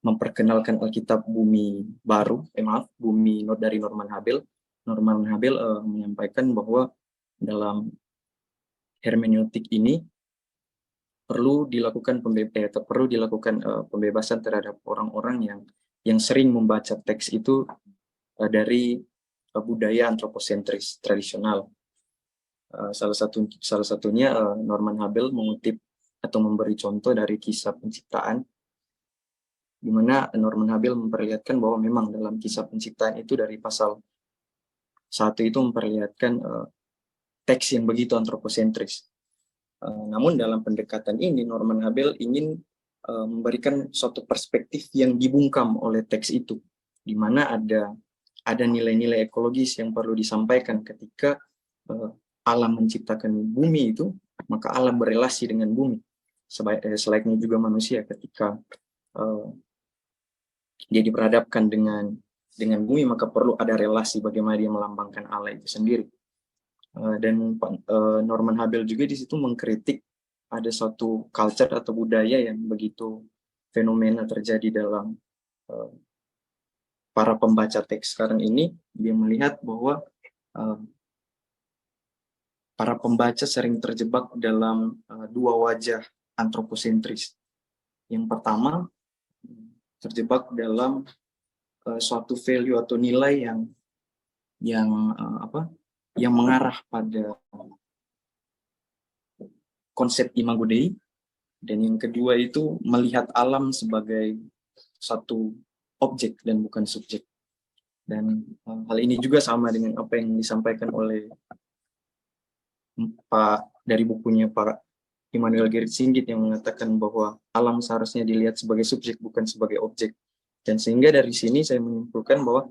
memperkenalkan Alkitab Bumi Baru, Bumi dari Norman Habel menyampaikan bahwa dalam hermeneutik ini perlu dilakukan pembebasan terhadap orang-orang yang sering membaca teks itu dari budaya antroposentris tradisional. Salah satunya Norman Habel mengutip atau memberi contoh dari kisah penciptaan, di mana Norman Habel memperlihatkan bahwa memang dalam kisah penciptaan itu dari pasal 1 itu memperlihatkan teks yang begitu antroposentris. Namun dalam pendekatan ini Norman Habel ingin memberikan suatu perspektif yang dibungkam oleh teks itu, di mana ada nilai-nilai ekologis yang perlu disampaikan ketika alam menciptakan bumi itu, maka alam berelasi dengan bumi. Selayaknya juga manusia ketika dia diperhadapkan dengan bumi, maka perlu ada relasi bagaimana dia melambangkan Allah itu sendiri. Dan Norman Habel juga di situ mengkritik ada suatu culture atau budaya yang begitu fenomena terjadi dalam para pembaca teks sekarang ini. Dia melihat bahwa para pembaca sering terjebak dalam 2 wajah antroposentris. Yang pertama, terjebak dalam suatu value atau nilai yang mengarah pada konsep imago Dei, dan yang kedua itu melihat alam sebagai satu objek dan bukan subjek. Dan hal ini juga sama dengan apa yang disampaikan oleh dari bukunya Pak Immanuel Gerrit Singgit yang mengatakan bahwa alam seharusnya dilihat sebagai subjek bukan sebagai objek. Dan sehingga dari sini saya menyimpulkan bahwa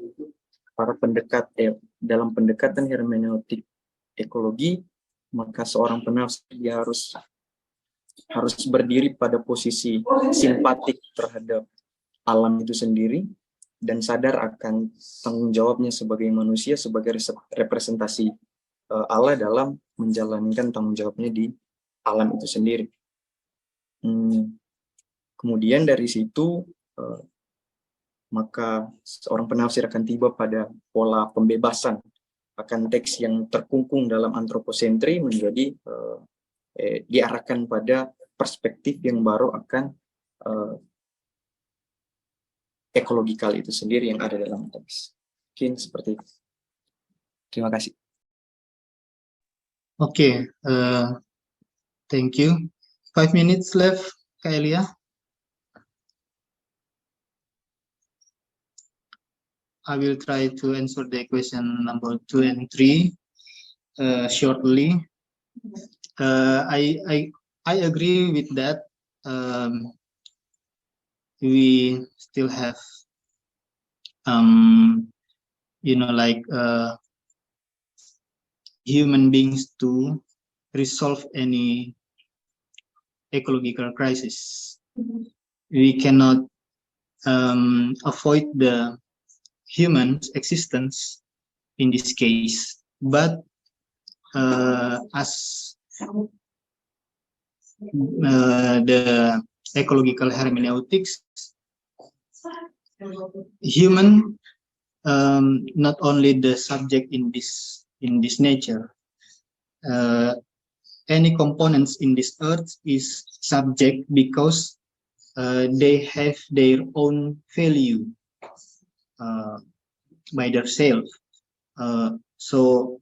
para pendekat dalam pendekatan hermeneutik ekologi, maka seorang penafsir dia harus berdiri pada posisi simpatik terhadap alam itu sendiri dan sadar akan tanggung jawabnya sebagai manusia, sebagai representasi Allah dalam menjalankan tanggung jawabnya di alam itu sendiri. Kemudian dari situ maka seorang penafsir akan tiba pada pola pembebasan akan teks yang terkungkung dalam antroposentri menjadi diarahkan pada perspektif yang baru akan ekologikal itu sendiri yang ada dalam teks. Mungkin seperti itu. Terima kasih. Okay, thank you. 5 minutes left, Kak Elia. I will try to answer the question number 2 and 3 shortly. I agree with that. We still have, human beings to resolve any ecological crisis. We cannot avoid the human's existence in this case, but as the ecological hermeneutics, human not only the subject in this nature, uh, any components in this earth is subject because they have their own value by themselves. So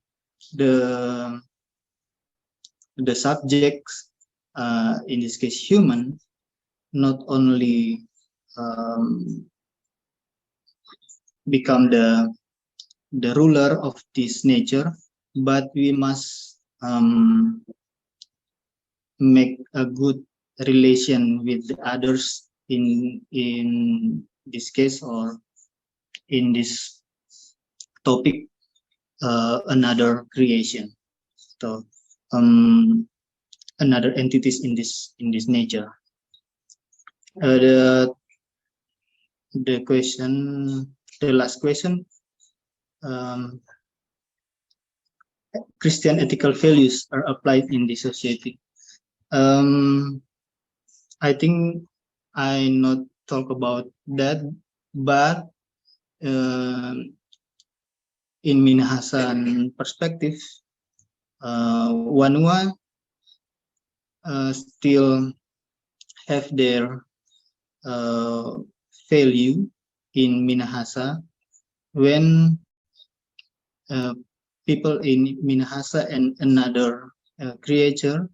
the subjects, in this case human, not only become the ruler of this nature, but we must make a good relation with the others in this case, or in this topic, another creation. So another entities in this nature. The question, the last question, Christian ethical values are applied in the society. I think I not talk about that, but in Minahasan perspective, Wanua still have their value in Minahasa when people in Minahasa and another creature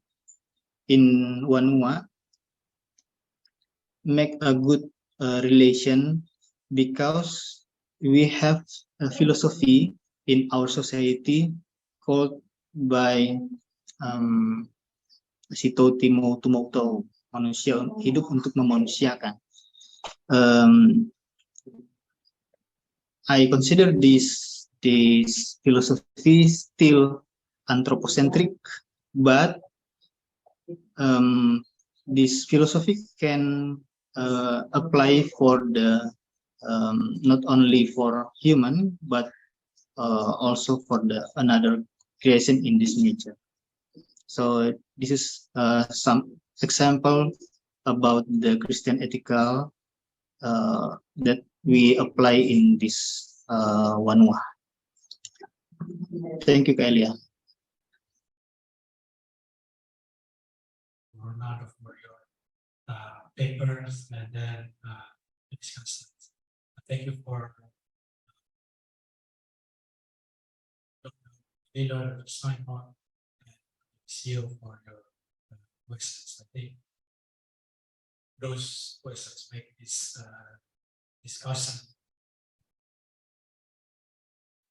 in Wanua make a good relation, because we have a philosophy in our society called by Sito Timo Tumokto, manusia hidup untuk memanusiakan. I consider this philosophy still anthropocentric, but this philosophy can apply for the not only for human, but also for the another creation in this nature. So this is some example about the Christian ethical that we apply in this Wanua. Thank you, Kailia. Ronaldo, for your papers and then discussions. Thank you for Taylor to sign on and seal for your questions. I think those questions make this discussion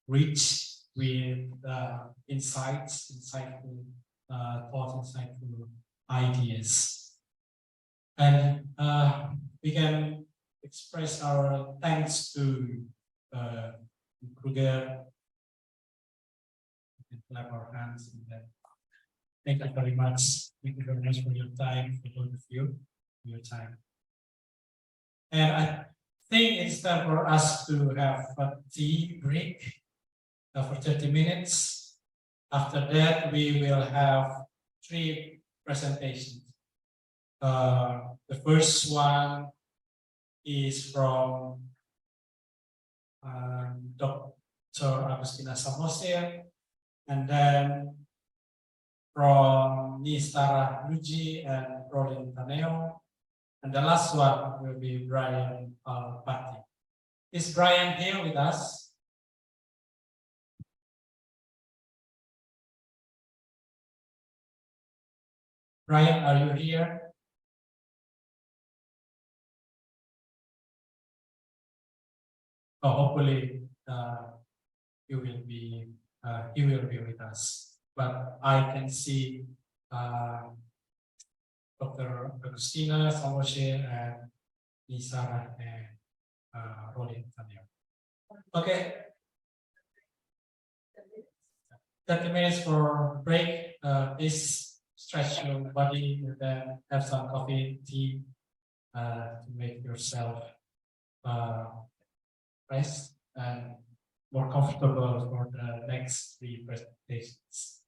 rich with insights, insightful thoughts, insightful ideas. And we can express our thanks to Kruger. We can clap our hands and then thank you very much. Thank you very much for your time, for both of you, for your time. And I think it's time for us to have a tea break for 30 minutes. After that, we will have 3 presentations. The first one is from Dr. Agustina Samosir, and then from Nistara Luji and Rolin Taneo, and the last one will be Brian Patti. Is Brian here with us? Brian, are you here? Oh, hopefully he will be with us. But I can see Dr. Agustina Samosir and Nisara and Rolin Taneo. Okay. 30 minutes for break. Please stretch your body and then have some coffee, tea to make yourself rest and more comfortable for the next 3 presentations.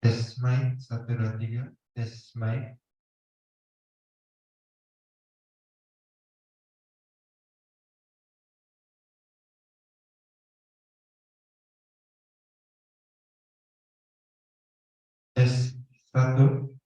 Tes mic 1 2 3. Tes mic. Tes 1.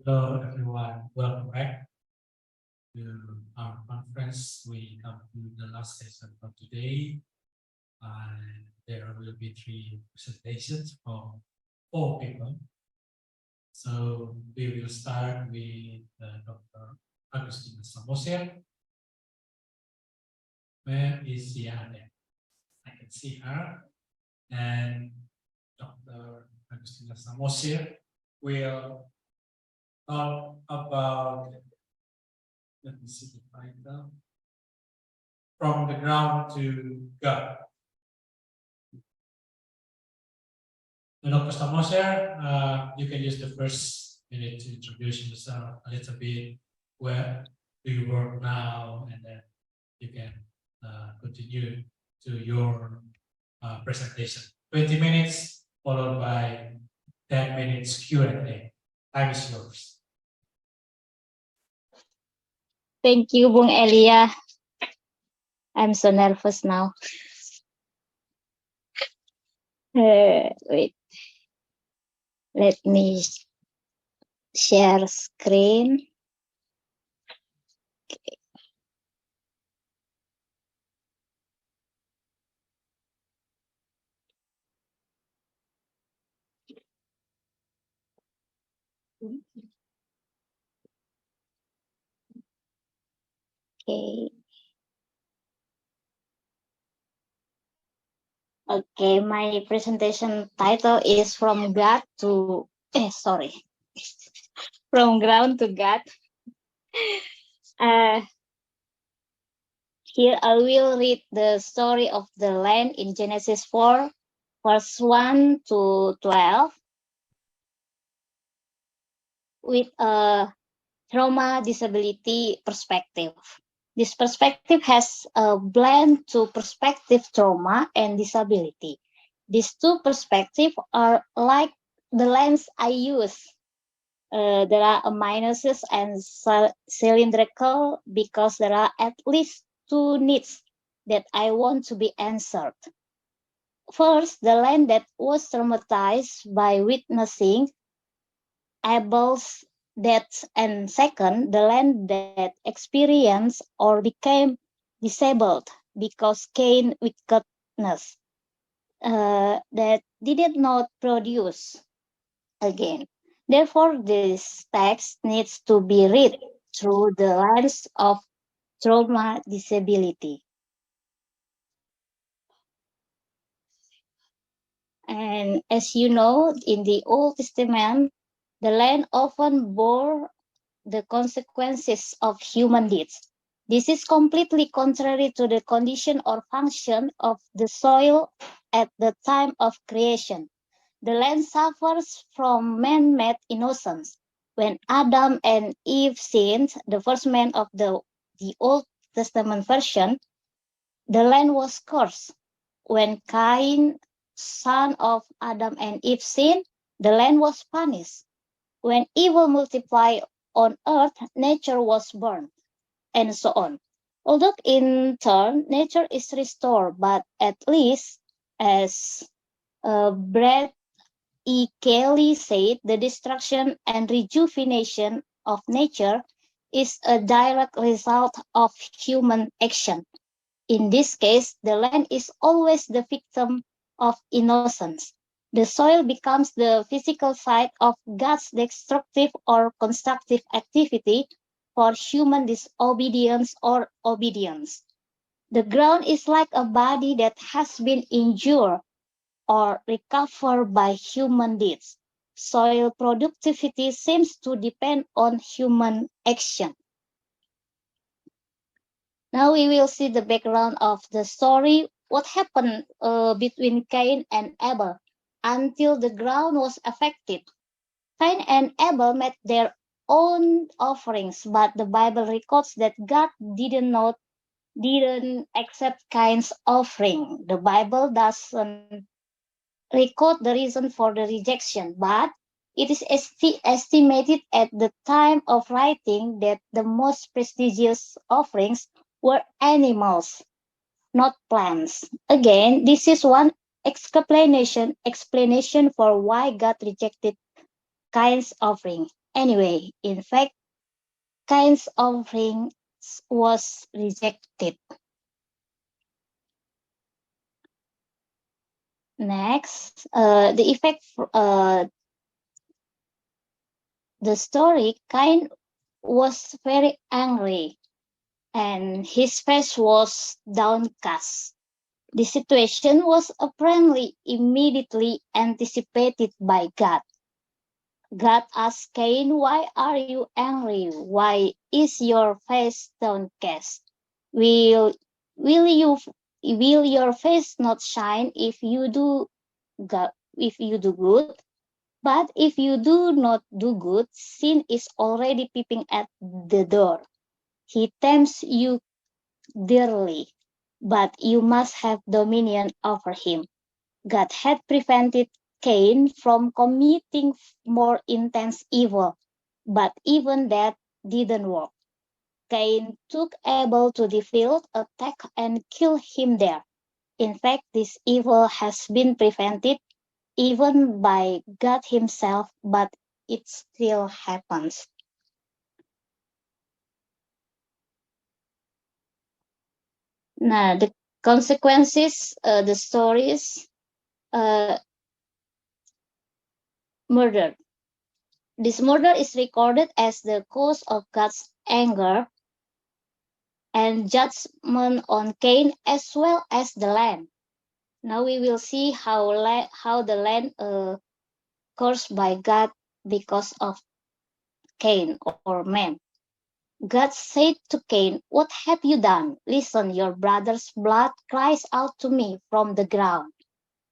Hello, everyone. Welcome back to our conference. We come to the last session for today. And there will be 3 presentations from 4 people. So we will start with Dr. Agustina Samoser. Where is she at? I can see her. And Dr. Agustina Samoser will talk about, let me see the title, From the Ground to God. Dr. Samoser, you can use the first minute to introduce yourself a little bit. Where do you work now? And then you can continue to your presentation. 20 minutes followed by 10 minutes Q&A. Time is yours. Thank you, Bung Elia. I'm so nervous now. Wait. Let me share screen. Okay. Okay, my presentation title is From God to From Ground to God. Here I will read the story of the land in Genesis 4, verse 1 to 12, with a trauma disability perspective. This perspective has a blend to perspective trauma and disability. These two perspectives are like the lens I use. There are minuses and cylindrical because there are at least 2 needs that I want to be answered. First, the lens that was traumatized by witnessing Abel's death, and second, the land that experienced or became disabled because Cain's wickedness that did not produce again. Therefore, this text needs to be read through the lens of trauma disability. And as you know, in the Old Testament, the land often bore the consequences of human deeds. This is completely contrary to the condition or function of the soil at the time of creation. The land suffers from man-made innocence. When Adam and Eve sinned, the first man of the Old Testament version, the land was cursed. When Cain, son of Adam and Eve, sinned, the land was punished. When evil multiplied on earth, nature was burned, and so on. Although in turn, nature is restored, but at least, as Brett E. Kelly said, the destruction and rejuvenation of nature is a direct result of human action. In this case, the land is always the victim of innocence. The soil becomes the physical site of God's destructive or constructive activity for human disobedience or obedience. The ground is like a body that has been injured or recovered by human deeds. Soil productivity seems to depend on human action. Now we will see the background of the story. What happened between Cain and Abel until the ground was affected. Cain and Abel made their own offerings, but the Bible records that God didn't accept Cain's offering. The Bible doesn't record the reason for the rejection, but it is estimated at the time of writing that the most prestigious offerings were animals, not plants. Again, this is one explanation for why God rejected Cain's offering. Anyway, in fact, Cain's offering was rejected. Next, the effect, the story, Cain was very angry and his face was downcast. The situation was apparently immediately anticipated by God. God asked Cain, "Why are you angry? Why is your face downcast? Will will you will your face not shine if you do good? But if you do not do good, sin is already peeping at the door. He tempts you dearly, but you must have dominion over him." God had prevented Cain from committing more intense evil, but even that didn't work. Cain took Abel to the field, attacked and killed him there. In fact, this evil has been prevented even by God himself, but it still happens. Now, the consequences, the stories, murder. This murder is recorded as the cause of God's anger and judgment on Cain as well as the land. Now we will see how the land cursed by God because of Cain or man. God said to Cain, "What have you done? Listen, your brother's blood cries out to me from the ground.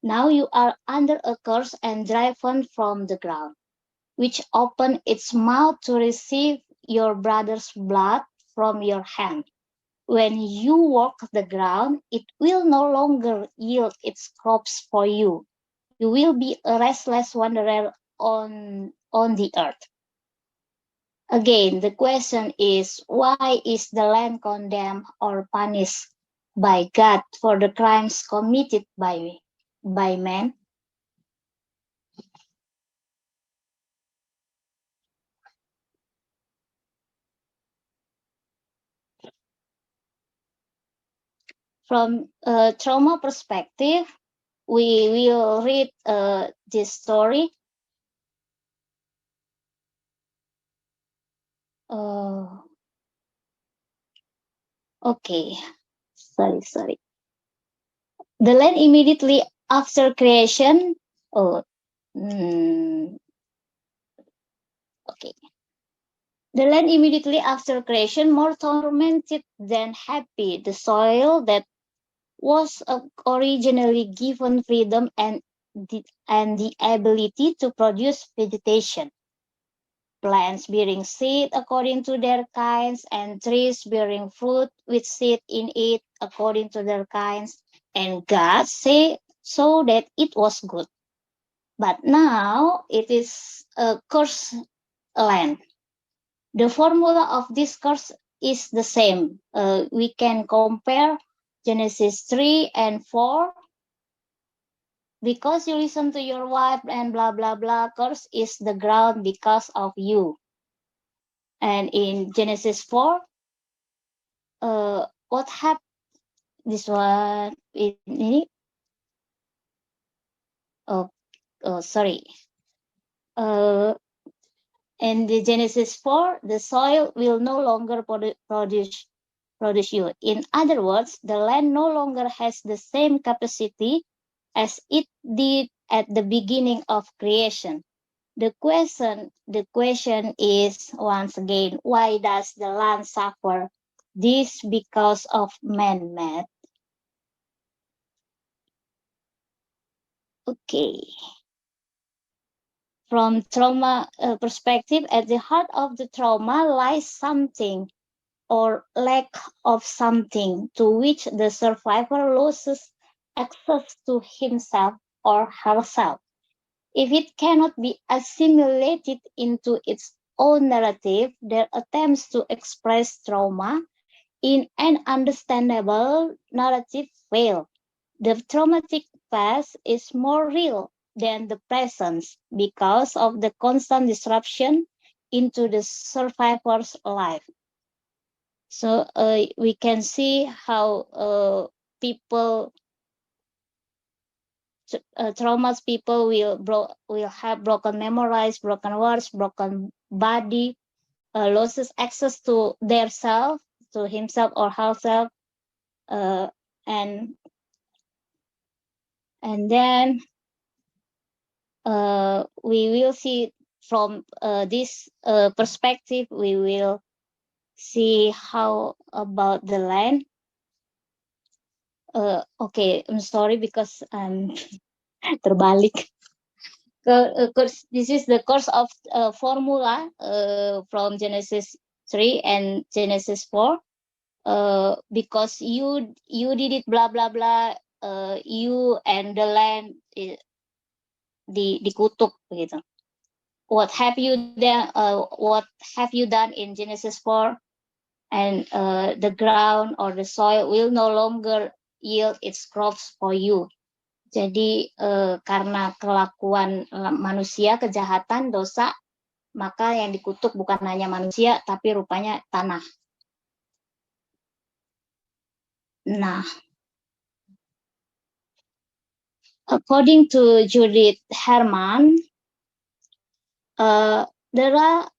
Now you are under a curse and driven from the ground, which opened its mouth to receive your brother's blood from your hand. When you walk the ground, it will no longer yield its crops for you. You will be a restless wanderer on the earth." Again, the question is, why is the land condemned or punished by God for the crimes committed by man? From a trauma perspective, we will read this story. Okay, sorry. The land immediately after creation. Oh, okay. The land immediately after creation, more tormented than happy. The soil that was originally given freedom and the ability to produce vegetation, plants bearing seed according to their kinds, and trees bearing fruit with seed in it according to their kinds. And God said so that it was good. But now it is a cursed land. The formula of this curse is the same. We can compare Genesis 3 and 4. Because you listen to your wife and blah, blah, blah, curse is the ground because of you. And in Genesis 4, what happened? This one, sorry. In the Genesis 4, the soil will no longer produce you. In other words, the land no longer has the same capacity as it did at the beginning of creation. The question is once again, why does the land suffer this because of man-made? Okay. From trauma perspective, at the heart of the trauma lies something or lack of something to which the survivor loses access to himself or herself. If it cannot be assimilated into its own narrative, their attempts to express trauma in an understandable narrative fail. The traumatic past is more real than the present because of the constant disruption into the survivor's life. So we can see how people, traumas people will have broken memories, broken words, broken body, loses access to their self, to himself or herself, and then we will see from this perspective, we will see how about the land. Okay, I'm sorry because I'm terbalik. Course, this is the course of formula from Genesis 3 and Genesis 4. Because you did it, blah blah blah. You and the land dikutuk begitu. What have you done? What have you done in Genesis 4? And the ground or the soil will no longer yield its crops for you. Jadi karena kelakuan manusia, kejahatan, dosa, maka yang dikutuk bukan hanya manusia, tapi rupanya tanah. Nah, according to Judith Herman, there are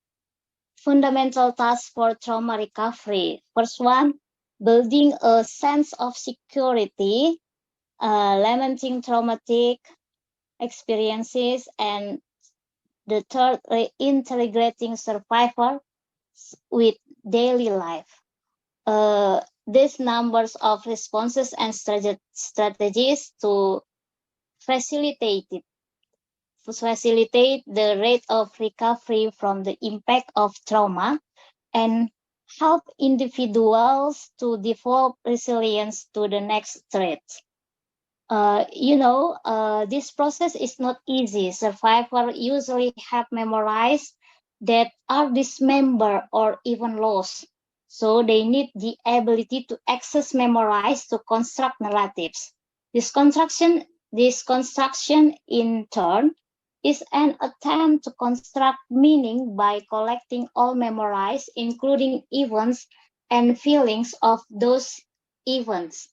fundamental tasks for trauma recovery. First one, building a sense of security, lamenting traumatic experiences, and the third, reintegrating survivor with daily life. These numbers of responses and strategies to facilitate the rate of recovery from the impact of trauma and help individuals to develop resilience to the next threat. This process is not easy. Survivors usually have memorized that are dismembered or even lost. So they need the ability to access memories to construct narratives. This construction in turn is an attempt to construct meaning by collecting all memories, including events and feelings of those events.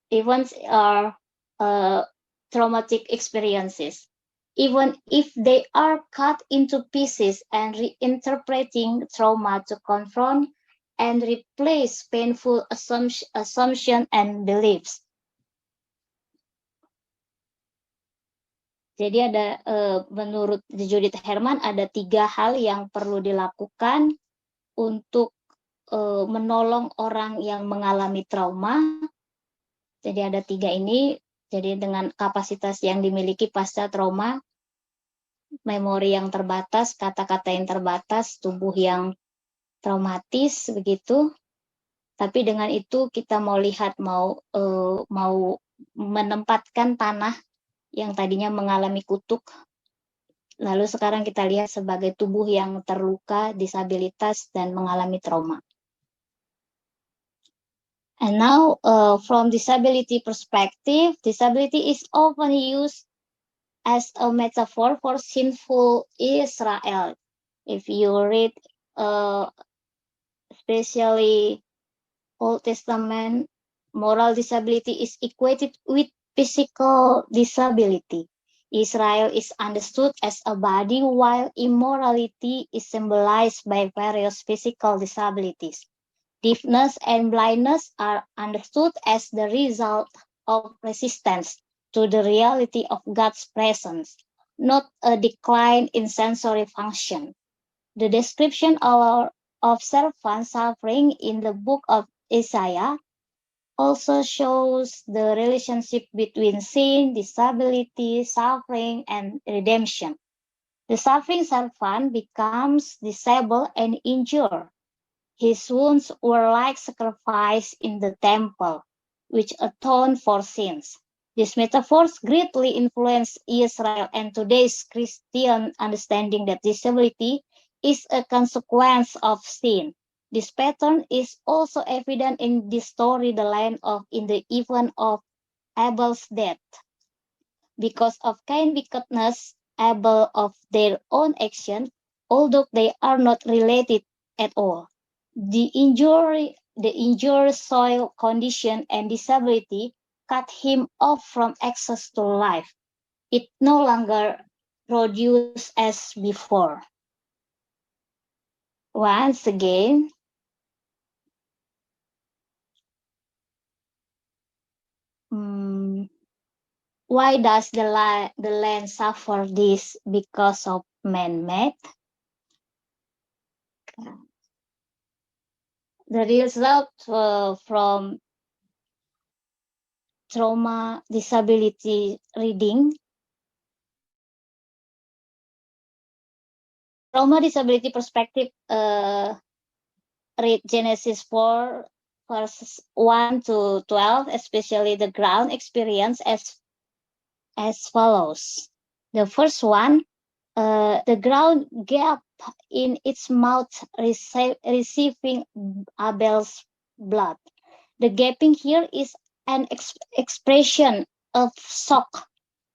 Events are traumatic experiences, even if they are cut into pieces and reinterpreting trauma to confront and replace painful assumption and beliefs. Jadi ada menurut Judith Herman ada 3 hal yang perlu dilakukan untuk menolong orang yang mengalami trauma. Jadi ada 3 ini. Jadi dengan kapasitas yang dimiliki pasca trauma, memori yang terbatas, kata-kata yang terbatas, tubuh yang traumatis begitu. Tapi dengan itu kita mau lihat mau menempatkan tanah yang tadinya mengalami kutuk, lalu sekarang kita lihat sebagai tubuh yang terluka, disabilitas dan mengalami trauma. And now, from disability perspective, disability is often used as a metaphor for sinful Israel. If you read, especially Old Testament, moral disability is equated with physical disability. Israel is understood as a body, while immorality is symbolized by various physical disabilities. Deafness and blindness are understood as the result of resistance to the reality of God's presence, not a decline in sensory function. The description of servant suffering in the book of Isaiah also shows the relationship between sin, disability, suffering, and redemption. The suffering servant becomes disabled and injured. His wounds were like sacrifice in the temple, which atoned for sins. These metaphors greatly influence Israel and today's Christian understanding that disability is a consequence of sin. This pattern is also evident in this story, in the event of Abel's death. Because of Cain's wickedness, Abel, of their own action, although they are not related at all. The injured soil condition and disability cut him off from access to life. It no longer produced as before. Once again, why does the land suffer this because of man-made? The result from trauma disability reading. Trauma disability perspective read Genesis 4 verses 1 to 12, especially the ground experience as follows. The first one, the ground gap in its mouth receiving Abel's blood. The gaping here is an expression of shock,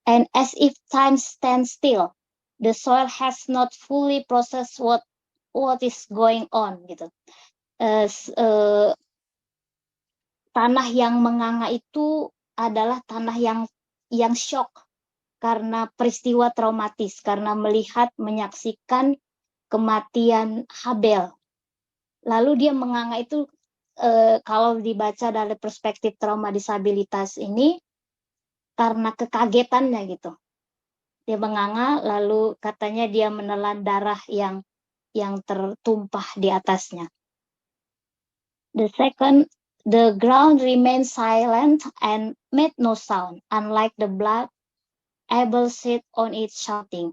and as if time stands still, the soil has not fully processed what is going on gitu. Tanah yang menganga itu adalah tanah yang shock karena peristiwa traumatis, karena menyaksikan kematian Habel. Lalu dia menganga itu kalau dibaca dari perspektif trauma disabilitas ini karena kekagetannya gitu. Dia menganga lalu katanya dia menelan darah yang tertumpah di atasnya. The second, the ground remained silent and made no sound, unlike the blood Abel sat on it shouting.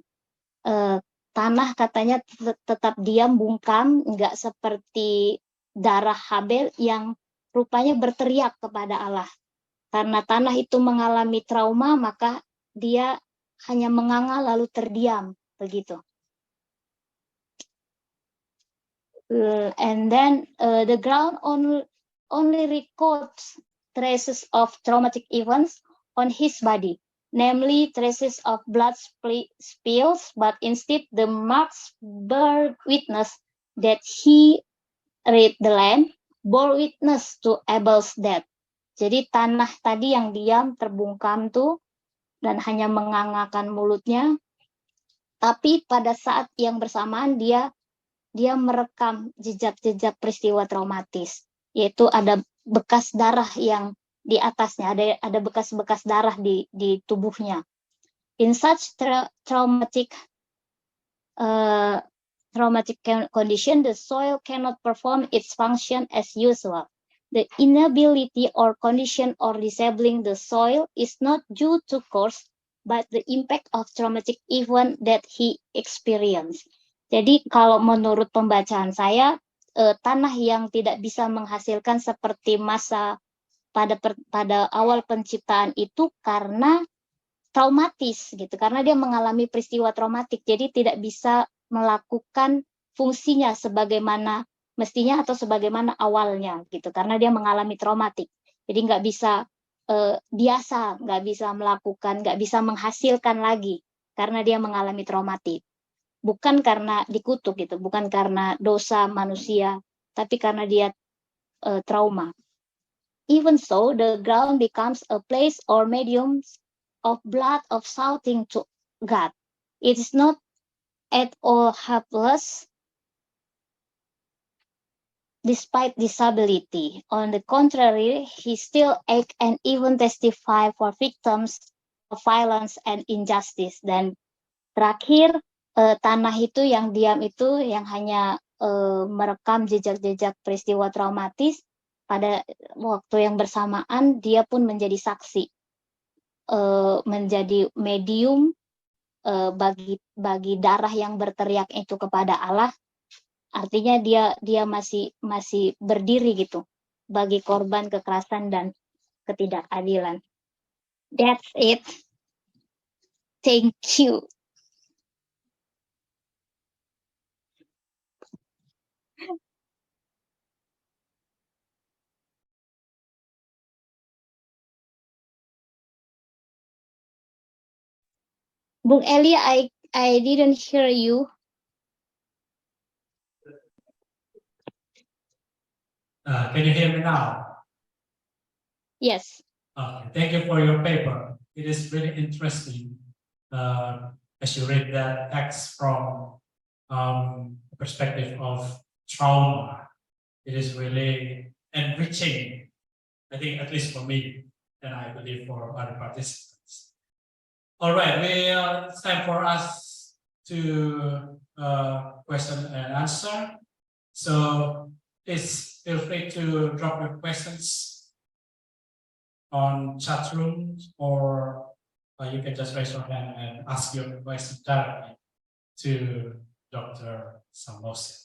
Tanah katanya tetap diam, bungkam, nggak seperti darah Habel yang rupanya berteriak kepada Allah. Karena tanah itu mengalami trauma, maka dia hanya menganga lalu terdiam, begitu. And then the ground only records traces of traumatic events on his body, namely traces of blood spills, but instead the marks bear witness that he read the land, bore witness to Abel's death. Jadi tanah tadi yang diam terbungkam tuh dan hanya mengangakan mulutnya, tapi pada saat yang bersamaan dia merekam jejak-jejak peristiwa traumatis, yaitu ada bekas darah yang di atasnya, ada bekas-bekas darah di tubuhnya. In such traumatic condition, the soil cannot perform its function as usual. The inability or condition or disabling the soil is not due to cause, but the impact of traumatic event that he experienced. Jadi kalau menurut pembacaan saya, tanah yang tidak bisa menghasilkan seperti masa pada awal penciptaan itu karena traumatis gitu, karena dia mengalami peristiwa traumatik, jadi tidak bisa melakukan fungsinya sebagaimana mestinya atau sebagaimana awalnya gitu, karena dia mengalami traumatik. Jadi nggak bisa biasa, nggak bisa melakukan, nggak bisa menghasilkan lagi karena dia mengalami traumatik. Bukan karena dikutuk gitu, bukan karena dosa manusia, tapi karena dia trauma. Even so, the ground becomes a place or medium of blood of shouting to God. It is not at all helpless despite disability. On the contrary, he still act and even testify for victims of violence and injustice. Dan terakhir, tanah itu yang diam itu yang hanya merekam jejak-jejak peristiwa traumatis, pada waktu yang bersamaan dia pun menjadi saksi, menjadi medium bagi darah yang berteriak itu kepada Allah. Artinya dia masih berdiri gitu bagi korban kekerasan dan ketidakadilan. That's it. Thank you. Bung Eli, I didn't hear you. Can you hear me now? Yes. Okay, thank you for your paper. It is really interesting as you read that text from the perspective of trauma. It is really enriching, I think, at least for me, and I believe for other participants. All right, it's time for us to question and answer. So please feel free to drop your questions on chat room, or you can just raise your hand and ask your question directly to Dr. Samose.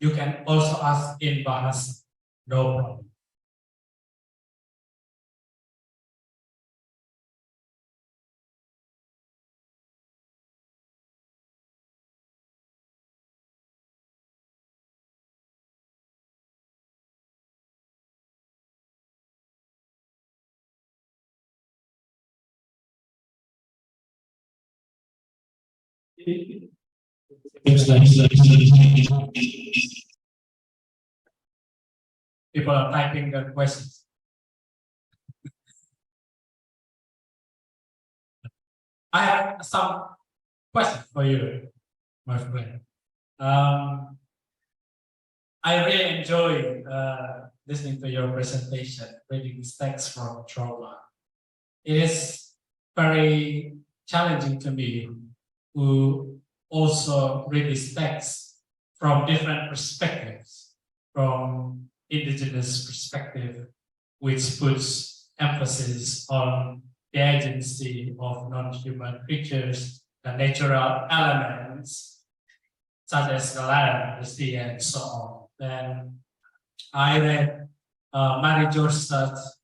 You can also ask in Bahasa, no problem. People are typing their questions. I have some questions for you, my friend. I really enjoy listening to your presentation, reading this text from trauma. It is very challenging to me who also read this text from different perspectives, from indigenous perspective, which puts emphasis on the agency of non-human creatures, the natural elements, such as the land, the sea, and so on. Then I read Mary George's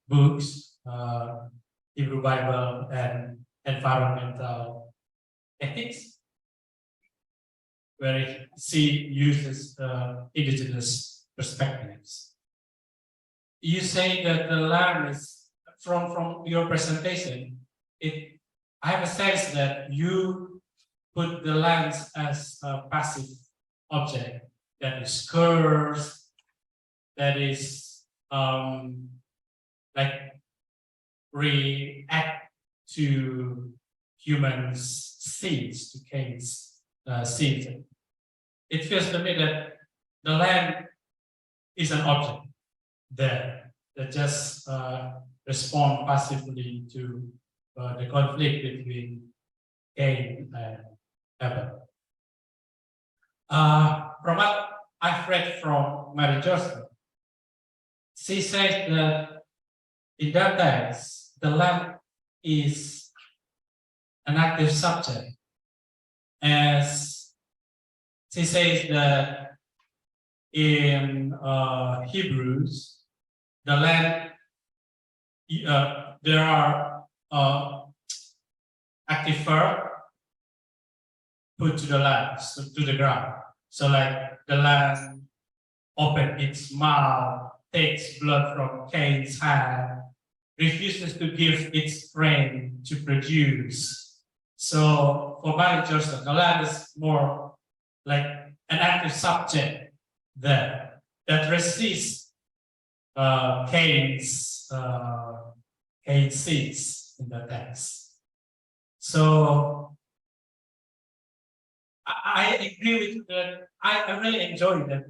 books, Hebrew Bible and Environmental Ethics, where she uses indigenous perspectives. You say that the land is, from your presentation, I have a sense that you put the land as a passive object that is cursed, that is like react to humans' sins, to Cain's sins. It feels to me that the land is an object there that just respond passively to the conflict between Cain and Abel. From what I've read from Mary Joseph, she said that in that text, the lamb is an active subject, as she says that in Hebrews, the land, there are active verb put to the land, so to the ground. So like the land opened its mouth, takes blood from Cain's hand, refuses to give its strength to produce. So for Mary Joseph, the land is more like an active subject there that resists Cain's sins in the text. So I agree with you that I really enjoy that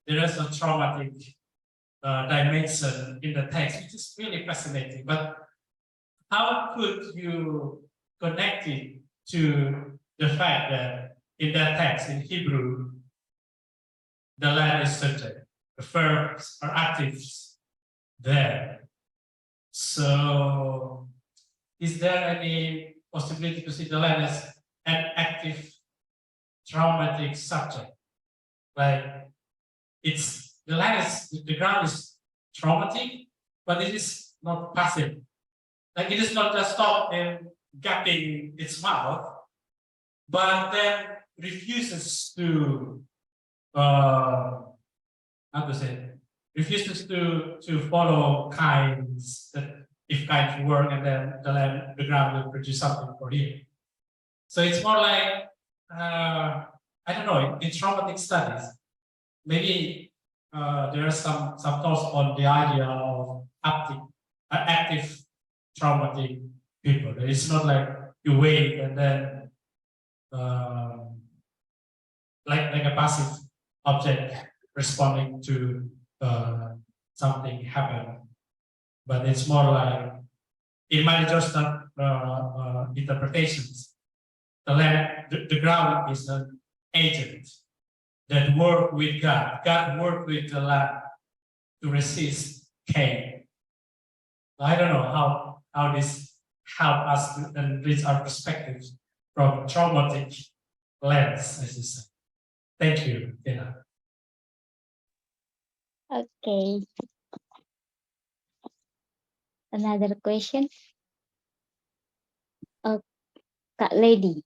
there is a traumatic dimension in the text, which is really fascinating. But how could you connect it to the fact that in that text in Hebrew, the land is subject, the verbs are actives there. So is there any possibility to see the land as an active traumatic subject? Like the ground is traumatic, but it is not passive. Like it is not just stop and gapping its mouth, but then refuses to refuses to follow Cain's if kind work, and then the ground will produce something for you. So it's more like, I don't know, in traumatic studies, maybe there are some thoughts on the idea of active traumatic people. It's not like you wait and then like a passive object responding to something happen, but it's more like, in my just interpretations, the ground is an agent that work with God. God worked with the land to resist Cain. I don't know how this help us to enrich our perspectives from traumatic lens, as you say. Thank you, Tina. Okay. Another question. Kak Lady.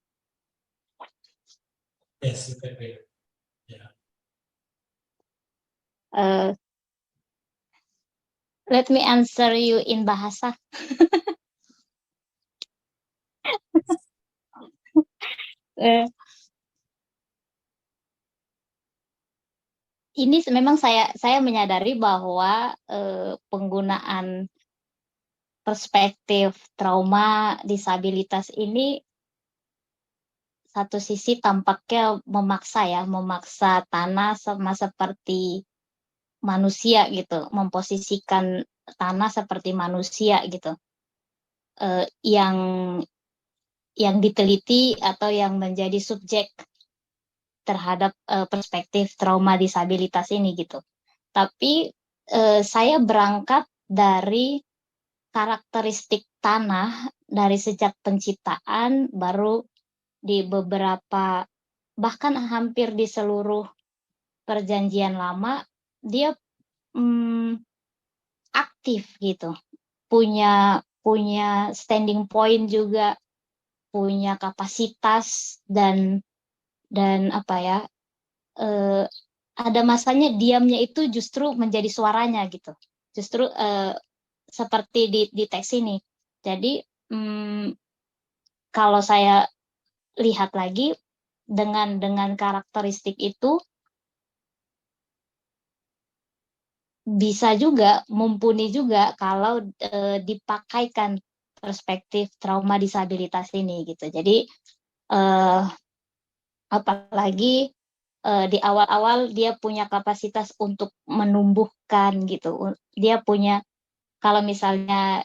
Yes, you can read. Let me answer you in bahasa. Ini memang saya menyadari bahwa penggunaan perspektif trauma disabilitas ini satu sisi tampaknya memaksa tanah sama seperti manusia gitu, memposisikan tanah seperti manusia gitu, yang diteliti atau yang menjadi subjek terhadap perspektif trauma disabilitas ini gitu. Tapi saya berangkat dari karakteristik tanah dari sejak penciptaan, baru di beberapa, bahkan hampir di seluruh perjanjian lama, dia aktif gitu, punya standing point juga, punya kapasitas dan apa ya, ada masanya diamnya itu justru menjadi suaranya gitu, justru seperti di teks ini. Jadi kalau saya lihat lagi dengan karakteristik itu, bisa juga, mumpuni juga kalau dipakaikan perspektif trauma disabilitas ini gitu. Jadi apalagi di awal-awal dia punya kapasitas untuk menumbuhkan gitu. Dia punya, kalau misalnya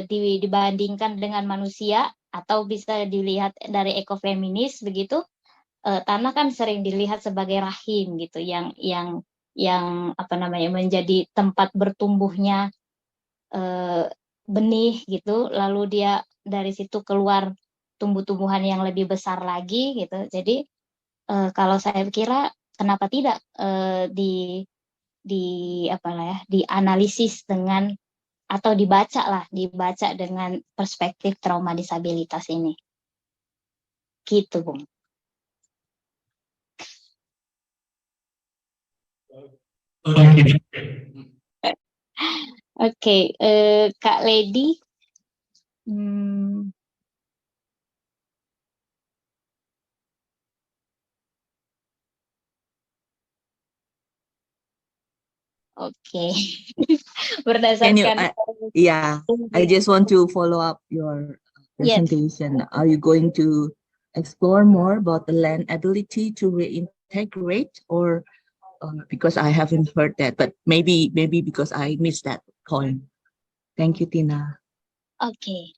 dibandingkan dengan manusia, atau bisa dilihat dari ekofeminis begitu, tanah kan sering dilihat sebagai rahim gitu, yang apa namanya, menjadi tempat bertumbuhnya benih gitu, lalu dia dari situ keluar tumbuh-tumbuhan yang lebih besar lagi gitu. Jadi kalau saya kira kenapa tidak dianalisis dengan, atau dibaca dengan perspektif trauma disabilitas ini. Gitu, Bung. Oke, Kak Lady. Okay. Berdasarkan I just want to follow up your presentation. Yes. Are you going to explore more about the land ability to reintegrate, or because I haven't heard that, but maybe because I missed that point. Thank you, Tina. Okay.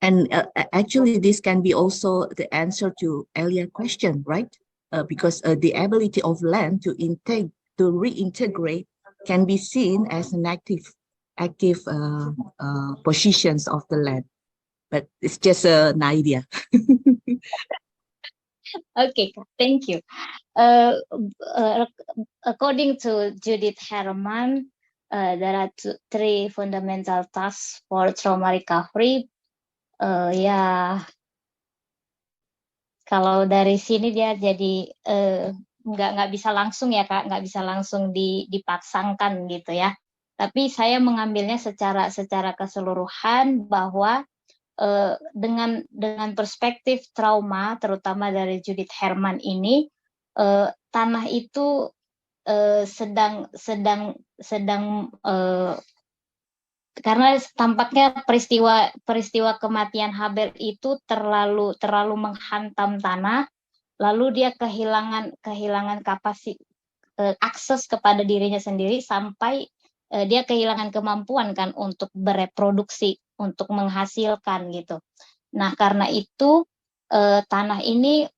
And actually, this can be also the answer to earlier question, right? Because the ability of land to reintegrate can be seen as an active positions of the land, but it's just an idea. Okay, thank you. According to Judith Herman, there are three fundamental tasks for trauma recovery. Kalau dari sini dia jadi nggak bisa langsung ya Kak, nggak bisa langsung dipasangkan gitu ya. Tapi saya mengambilnya secara keseluruhan bahwa dengan perspektif trauma, terutama dari Judith Herman ini, tanah itu sedang karena tampaknya peristiwa kematian Habel itu terlalu menghantam tanah, lalu dia kehilangan akses kepada dirinya sendiri sampai dia kehilangan kemampuan kan untuk bereproduksi, untuk menghasilkan gitu. Nah karena itu tanah ini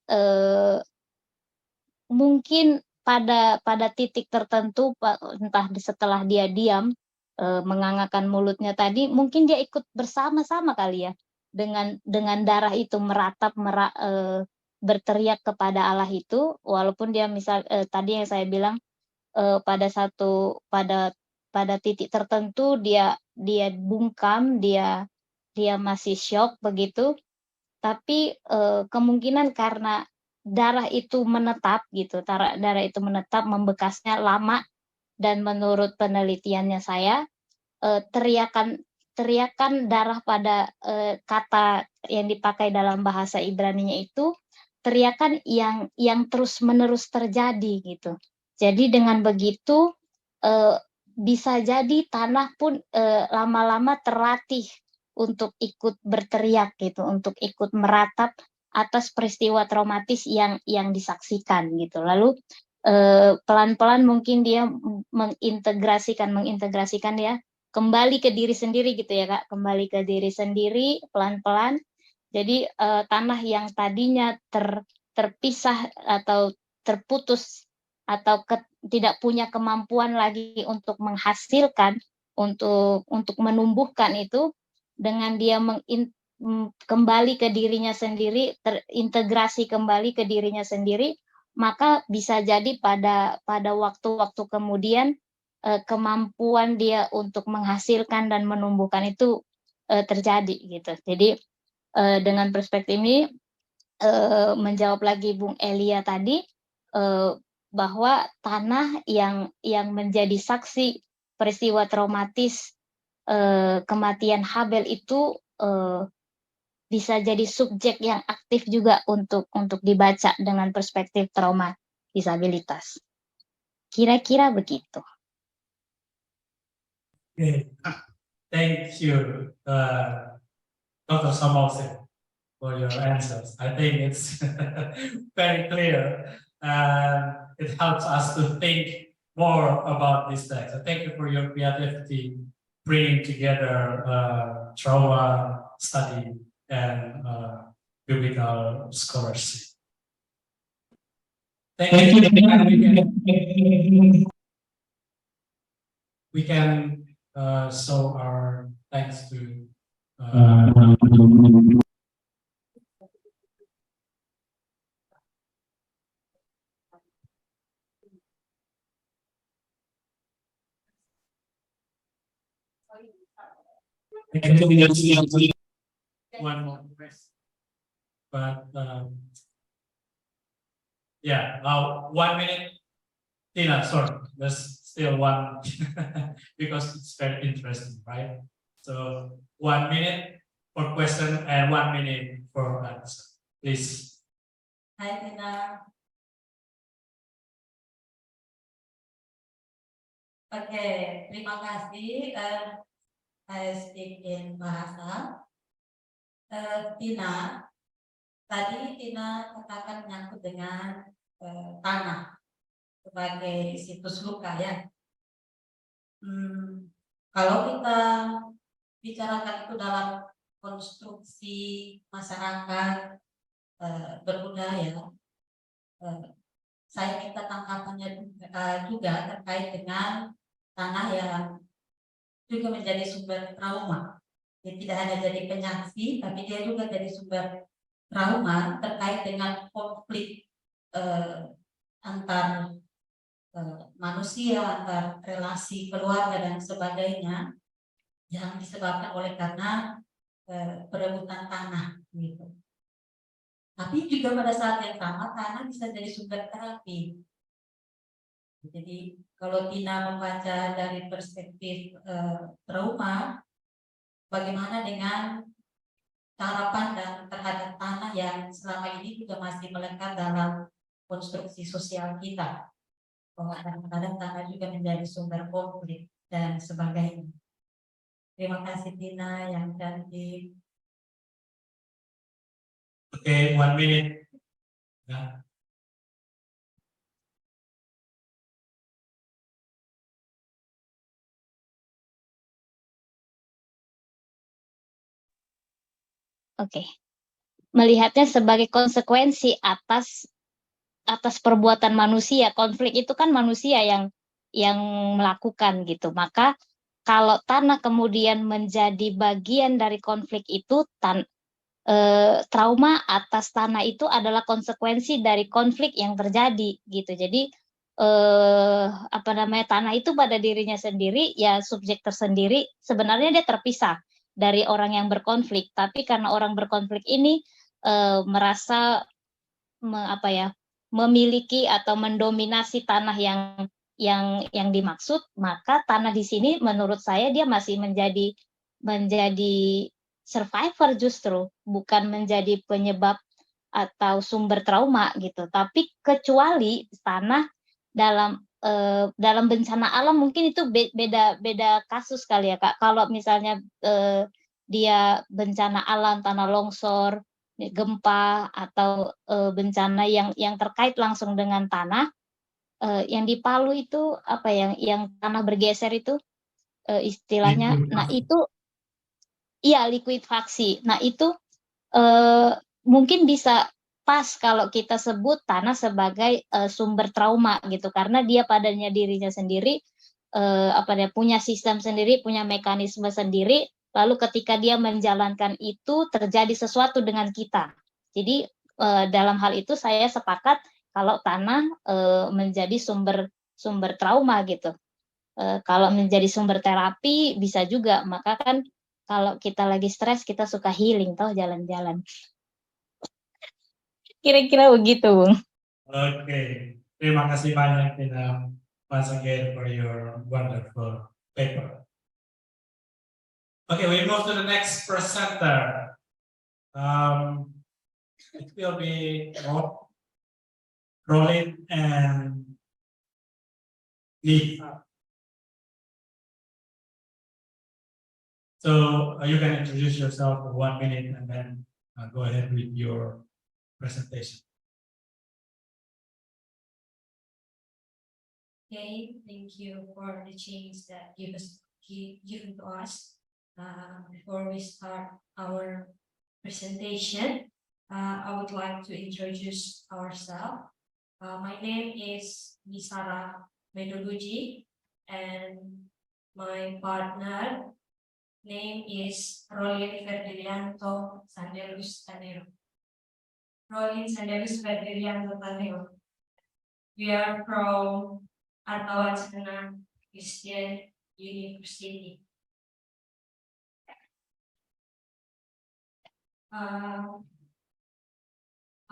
mungkin pada titik tertentu, entah setelah dia diam mengangakan mulutnya tadi, mungkin dia ikut bersama-sama kali ya dengan darah itu berteriak kepada Allah itu, walaupun dia tadi yang saya bilang pada titik tertentu dia bungkam, dia masih shock begitu, tapi kemungkinan karena darah itu menetap gitu, darah itu menetap membekasnya lama, dan menurut penelitiannya saya teriakan darah pada kata yang dipakai dalam bahasa Ibraninya itu teriakan yang terus-menerus terjadi gitu. Jadi dengan begitu bisa jadi tanah pun lama-lama terlatih untuk ikut berteriak gitu, untuk ikut meratap atas peristiwa traumatis yang disaksikan gitu. Lalu pelan-pelan mungkin dia mengintegrasikan ya, kembali ke diri sendiri gitu ya Kak, kembali ke diri sendiri pelan-pelan. Jadi tanah yang tadinya terpisah atau terputus atau tidak punya kemampuan lagi untuk menghasilkan, untuk menumbuhkan itu, dengan dia kembali ke dirinya sendiri, terintegrasi kembali ke dirinya sendiri, maka bisa jadi pada waktu-waktu kemudian kemampuan dia untuk menghasilkan dan menumbuhkan itu terjadi gitu. Jadi dengan perspektif ini menjawab lagi Bung Elia tadi, bahwa tanah yang menjadi saksi peristiwa traumatis kematian Habel itu bisa jadi subjek yang aktif juga untuk dibaca dengan perspektif trauma disabilitas. Kira-kira begitu. Okay. Thank you, Dr. Samose, for your answers. I think it's very clear, and it helps us to think more about this text. So thank you for your creativity, bringing together trauma study and biblical scholarship. Thank you. We can show our thanks to one more question, but yeah, 1 minute. Tina, sorry, there's still one because it's very interesting, right? So 1 minute for question and 1 minute for answer. Please. Hai Tina. Oke, terima kasih. I speak in bahasa. Tina, tadi Tina katakan menyangkut dengan tanah sebagai situs luka ya. Kalau kita bicarakan itu dalam konstruksi masyarakat berbudaya, saya minta tanggapannya juga terkait dengan tanah yang juga menjadi sumber trauma. Dia tidak hanya jadi penyaksi, tapi dia juga jadi sumber trauma terkait dengan konflik antar manusia, antar relasi keluarga dan sebagainya, yang disebabkan oleh karena perebutan tanah gitu. Tapi juga pada saat yang sama tanah bisa jadi sumber terapi. Jadi kalau Tina membaca dari perspektif trauma, bagaimana dengan cara pandang terhadap tanah yang selama ini juga masih melekat dalam konstruksi sosial kita, bahwa kadang-kadang tanah juga menjadi sumber konflik dan sebagainya. Terima kasih Tina yang cantik. Okay, 1 minute. Yeah. Oke. Melihatnya sebagai konsekuensi atas perbuatan manusia. Konflik itu kan manusia yang melakukan gitu. Maka kalau tanah kemudian menjadi bagian dari konflik itu, trauma atas tanah itu adalah konsekuensi dari konflik yang terjadi gitu. Jadi tanah itu pada dirinya sendiri ya subjek tersendiri, sebenarnya dia terpisah dari orang yang berkonflik, tapi karena orang berkonflik ini merasa memiliki atau mendominasi tanah yang dimaksud, maka tanah di sini menurut saya dia masih menjadi survivor justru, bukan menjadi penyebab atau sumber trauma gitu. Tapi kecuali tanah dalam bencana alam mungkin itu beda kasus kali ya Kak. Kalau misalnya dia bencana alam, tanah longsor, gempa atau bencana yang terkait langsung dengan tanah, yang di Palu itu apa yang tanah bergeser itu istilahnya. Nah itu iya likuifaksi. Nah itu mungkin bisa pas kalau kita sebut tanah sebagai sumber trauma gitu, karena dia padanya dirinya sendiri punya sistem sendiri, punya mekanisme sendiri, lalu ketika dia menjalankan itu terjadi sesuatu dengan kita. Jadi dalam hal itu saya sepakat kalau tanah menjadi sumber trauma gitu. Kalau menjadi sumber terapi bisa juga, maka kan kalau kita lagi stres kita suka healing toh jalan-jalan. Kira-kira begitu, Bung. Okay, terima kasih banyak Tina once again for your wonderful paper. Okay, we move to the next presenter. It will be Rolin and Lee. So you can introduce yourself for 1 minute and then go ahead with your presentation. Okay, thank you for the chance that given to us. Before we start our presentation, I would like to introduce ourselves. My name is Nisara Medoluji, and my partner name is Rolin Ferdilianto Sandelus Taneo. Rolin Sandelus Ferdilianto Taneo. We are from Artawacana Christian University.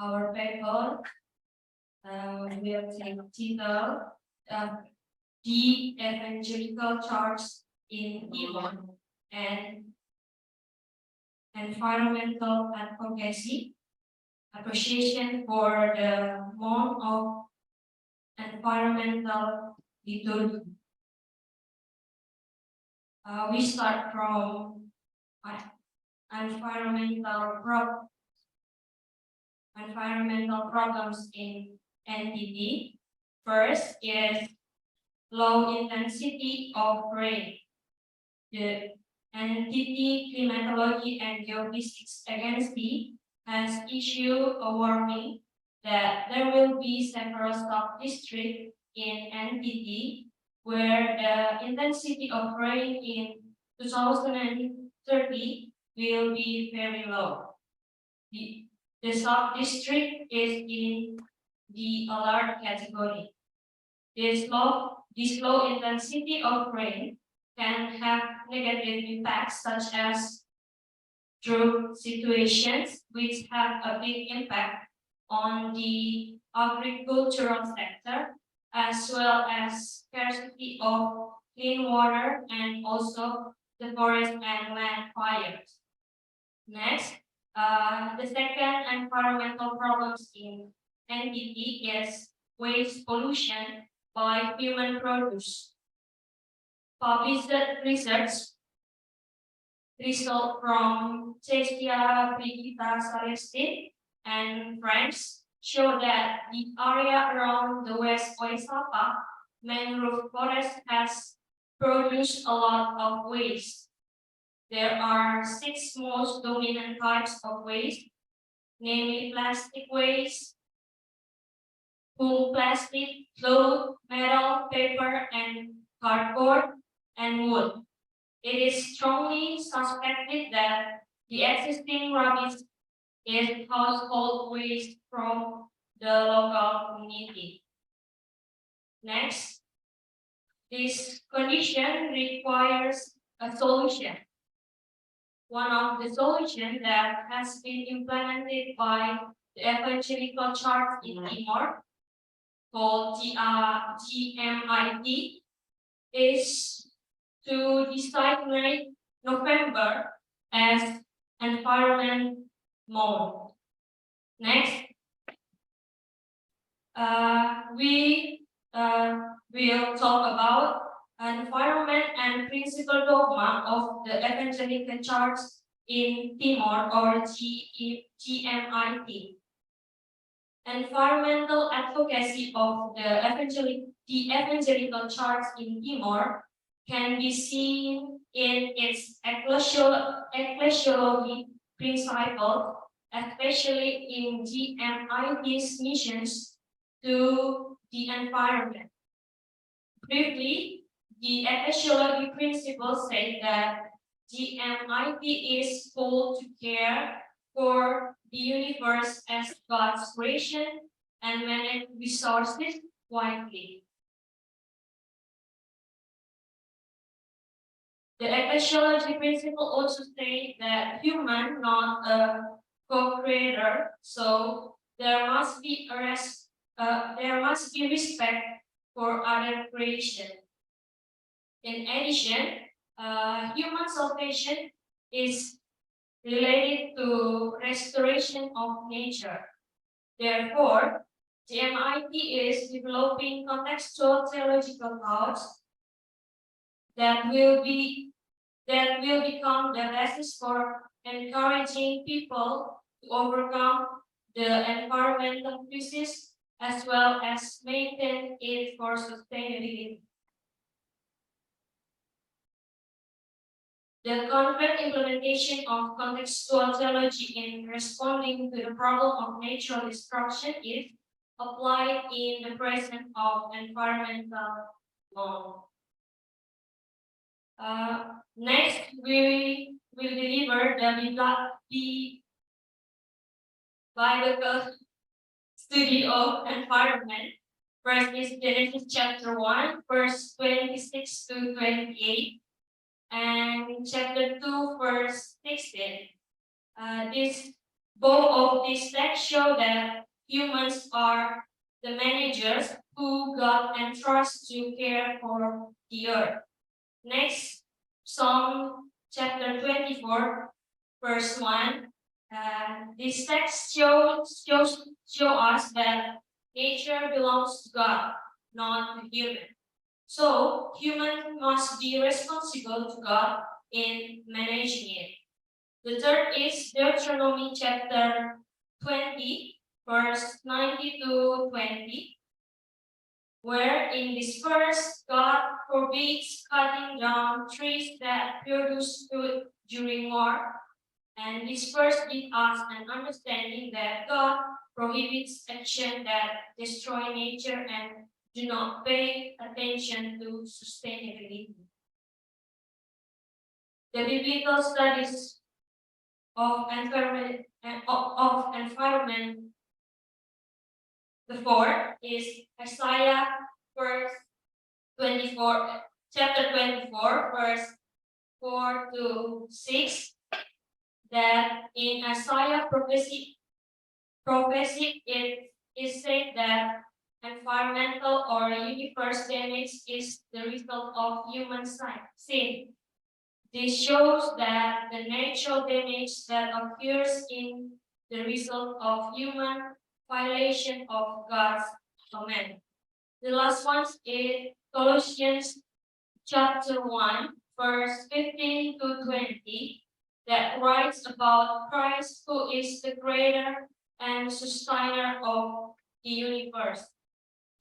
Our paper will take title The Evangelical Church in Iran and Environmental Advocacy, Appreciation for the Month of Environmental Liturgy. We start from environmental problems in NTD. First is low intensity of rain. The NTD Climatology and Geophysics Agency has issued a warning that there will be several stock districts in NTD where the intensity of rain in 2030 will be very low. The sub-district is in the alert category. This low intensity of rain can have negative impacts such as through situations which have a big impact on the agricultural sector, as well as scarcity of clean water and also the forest and land fires. Next, the second environmental problems in NTT is waste pollution by human produce. Published research result from Cestia Brigita Celestin and friends show that the area around the West Oaxaca mangrove forest has produced a lot of waste. There are 6 most dominant types of waste, namely plastic waste, full plastic, cloth, metal, paper, and cardboard, and wood. It is strongly suspected that the existing rubbish is household waste from the local community. Next, this condition requires a solution. One of the solutions that has been implemented by the Evangelical Church in Timor, called GMIT, is to designate November as Environment Month. Next, we will talk about environment and principal dogma of the Evangelical Church in Timor, or GMIT. Environmental advocacy of the Evangelical Church in Timor can be seen in its ecclesiology principles, especially in GMIT's missions to the environment. Briefly, the ecclesiology principles say that GMIT is called to care for the universe as God's creation and manage resources wisely. The ecclesiology principle also states that human, not a co-creator, so there must be respect for other creation. In addition, human salvation is related to restoration of nature. Therefore, the MIT is developing contextual theological thoughts that will become the basis for encouraging people to overcome the environmental crisis as well as maintain it for sustainability. The concrete implementation of contextual theology in responding to the problem of natural destruction is applied in the presence of environmental law. Next, we will deliver the biblical study of environment. First is Genesis chapter 1, verse 26 to 28. And chapter 2, verse 16. Both of these texts show that humans are the managers who God entrusts to care for the earth. Next, Psalm chapter 24, verse 1. This text shows us that nature belongs to God, not to human. So, humans must be responsible to God in managing it. The third is Deuteronomy chapter 20, verse 90 to 20, where in this verse, God forbids cutting down trees that produce food during war. And this verse gives us an understanding that God prohibits action that destroy nature and do not pay attention to sustainability. The biblical studies of environment, the fourth is Isaiah chapter 24, verse 4 to 6. that in Isaiah prophecy it is said that environmental or universe damage is the result of human sin. This shows that the natural damage that occurs in the result of human violation of God's command. The last one is Colossians chapter 1, verse 15 to 20, that writes about Christ, who is the creator and sustainer of the universe.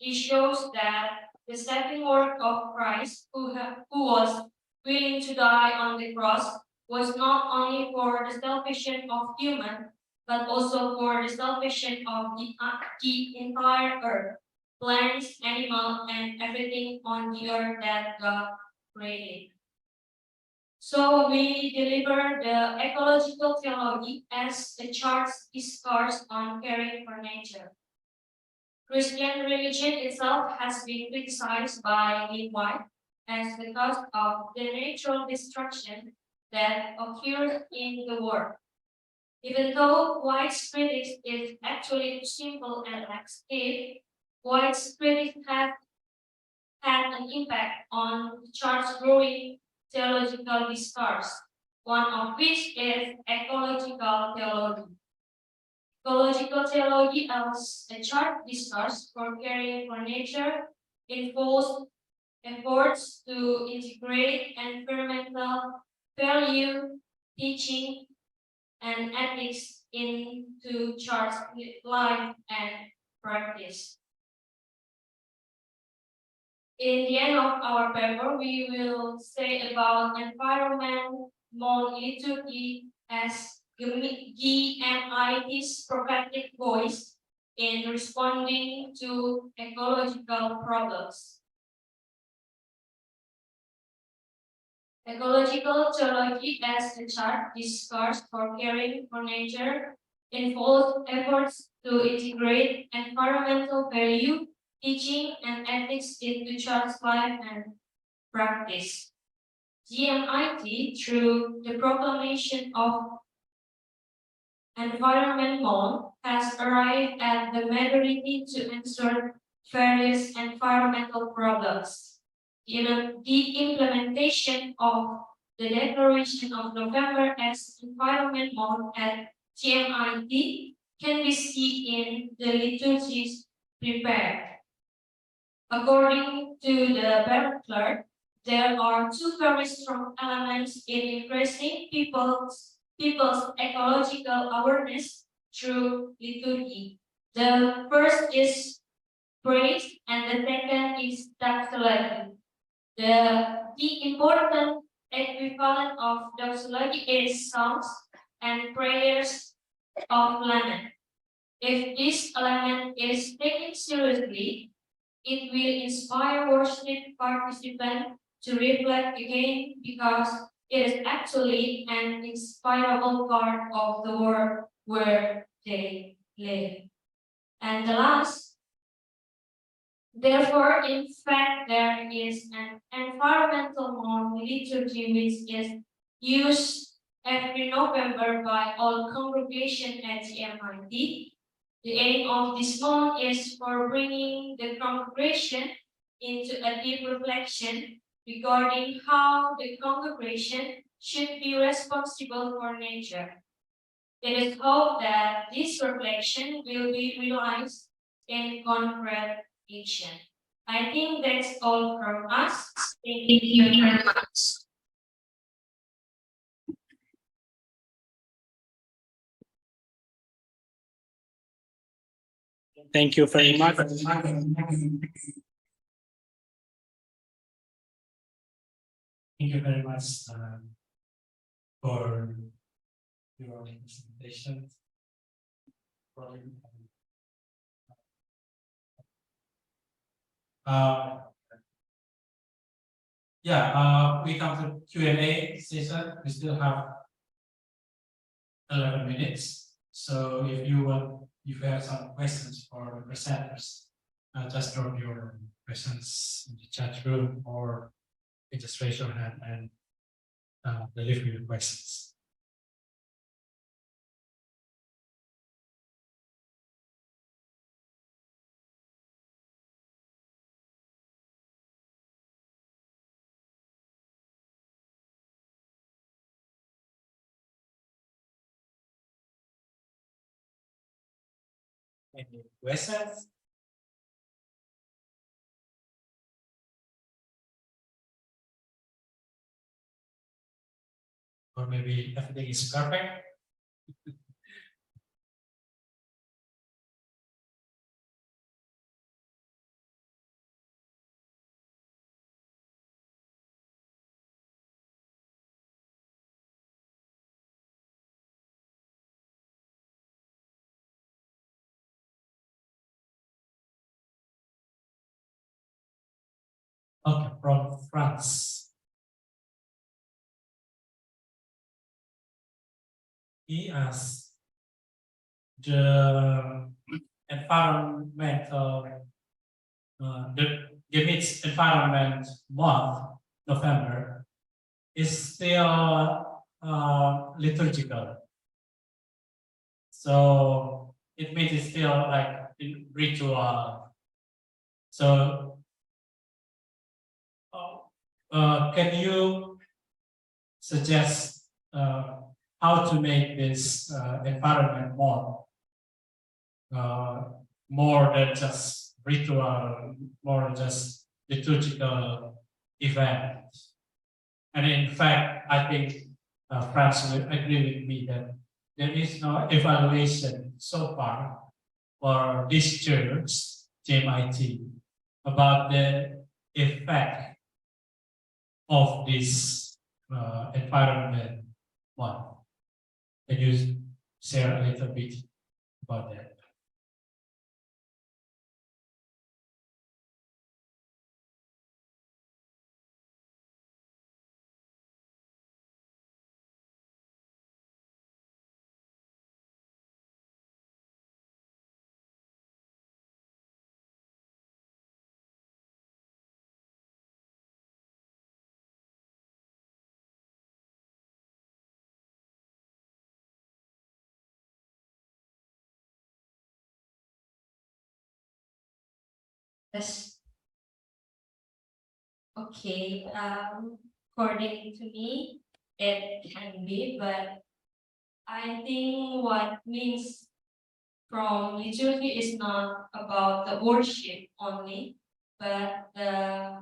It shows that the saving work of Christ, who was willing to die on the cross, was not only for the salvation of human, but also for the salvation of the entire earth, plants, animals, and everything on the earth that God created. So we deliver the ecological theology as a church discourse on caring for nature. Christian religion itself has been criticized by Lee White as the cause of the natural destruction that occurs in the world. Even though White's critics is actually too simple and extreme, White's critics have had an impact on the church's growing theological discourse, one of which is ecological theology. Ecological theology as a church discourse for caring for nature involves efforts to integrate environmental value, teaching, and ethics into church life and practice. In the end of our paper, we will say about environmental liturgy as GMIT's prophetic voice in responding to ecological problems. Ecological theology as a church discourse for caring for nature involves efforts to integrate environmental value, teaching, and ethics into church life and practice. GMIT, through the proclamation of Environment Month, has arrived at the majority to answer various environmental problems. The implementation of the Declaration of November as Environment Month at GMIT can be seen in the liturgies prepared. According to the Berkeley, there are two very strong elements in increasing people's ecological awareness through liturgy. The first is praise, and the second is doxology. The important equivalent of doxology is songs and prayers of lament. If this element is taken seriously, it will inspire worship participants to reflect again because it is actually an inspirable part of the world where they live. And the last, therefore, in fact, there is an environmental month liturgy which is used every November by all congregations at GMIT. The aim of this month is for bringing the congregation into a deep reflection regarding how the congregation should be responsible for nature. It is hoped that this reflection will be realized in concrete action. I think that's all from us. Thank you very much. Thank you very much. Thank you very much for your presentation. We come to Q&A session. We still have 11 minutes. So if you have some questions for the presenters, just drop your questions in the chat room, or you just raise your hand and deliver your questions. Any questions? Or maybe everything is perfect? Okay, from France. He asks, the environmental, the its environment month, November, is still liturgical. So it means it's still like ritual. So can you suggest how to make this environment more than just ritual, more than just liturgical event? And in fact, I think France will agree with me that there is no evaluation so far for this church, JMIT, about the effect of this environment one. Can you share a little bit about that? Yes. Okay. According to me, it can be, but I think what means from liturgy is not about the worship only, but the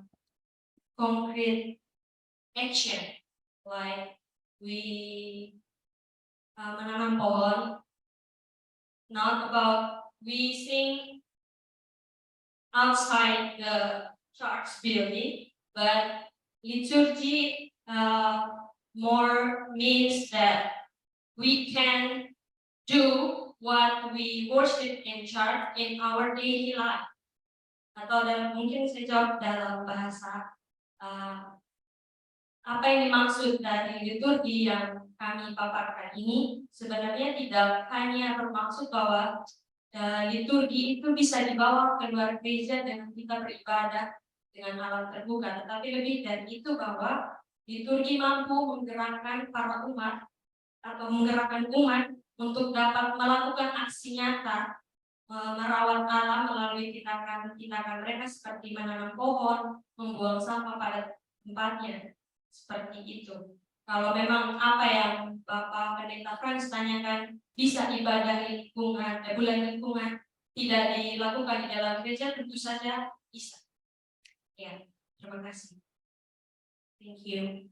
concrete action, like we menanam pohon, not about we sing outside the church building, but liturgy more means that we can do what we worship in church in our daily life. Atau mungkin saya jawab dalam bahasa apa yang dimaksud dari liturgi yang kami paparkan ini sebenarnya tidak hanya bermaksud bahwa liturgi itu bisa dibawa ke luar gereja dengan kita beribadah dengan alat terbuka, tetapi lebih dari itu bahwa liturgi mampu menggerakkan para umat atau menggerakkan umat untuk dapat melakukan aksi nyata merawat alam melalui tindakan mereka seperti menanam pohon, membuang sampah pada tempatnya, seperti itu. Kalau memang apa yang Bapak Pendeta Frans tanyakan bisa ibadah lingkungan, bulan lingkungan tidak dilakukan di dalam gereja, tentu saja bisa. Ya, terima kasih. Thank you.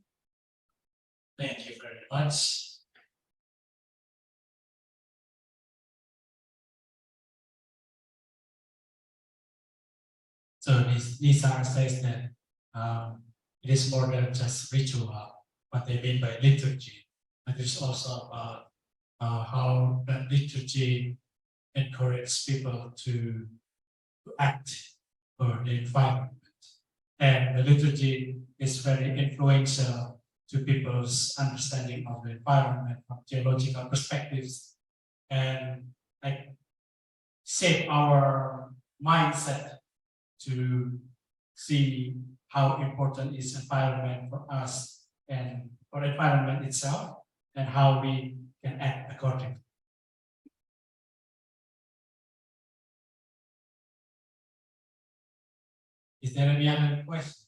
Thank you very much. So Nisa says that it is more than just ritual, what they mean by liturgy. But it's also about how that liturgy encourages people to act for the environment. And the liturgy is very influential to people's understanding of the environment from theological perspectives, and like shape our mindset to see how important is environment for us and for environment itself, and how we can act accordingly. Is there any other question?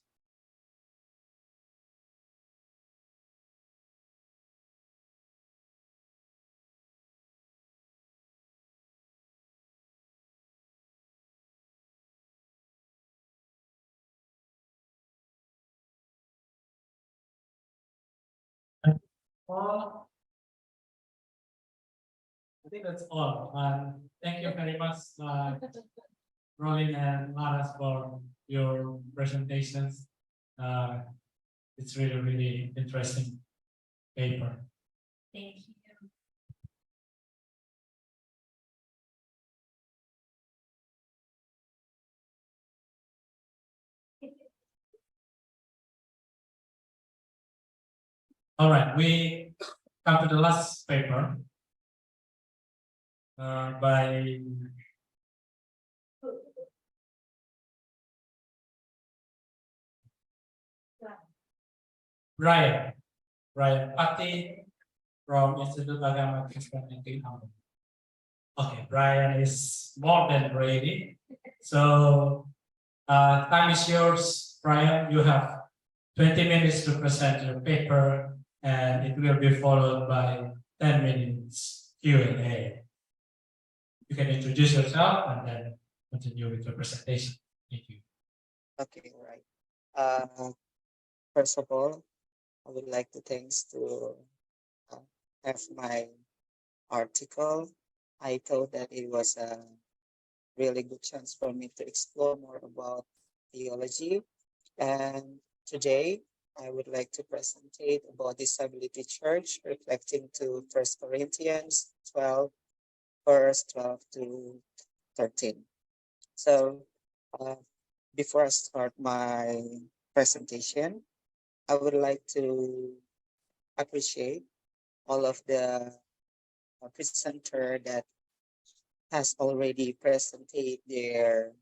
all. I think that's all. Thank you very much, Rolin and Maras, for your presentations. It's really, really interesting paper. Thank you. All right, we come to the last paper by Brian Patti from Institute Agama Kristen and Kingdom. Okay, Brian is more than ready. So time is yours, Brian. You have 20 minutes to present your paper, and it will be followed by 10 minutes Q&A. You can introduce yourself and then continue with your presentation. Thank you. Okay, right. First of all, I would like to thanks to have my article. I thought that it was a really good chance for me to explore more about theology. And today I would like to present about Disability Church, reflecting to 1 Corinthians 12, verse 12 to 13. So before I start my presentation, I would like to appreciate all of the presenter that has already presented their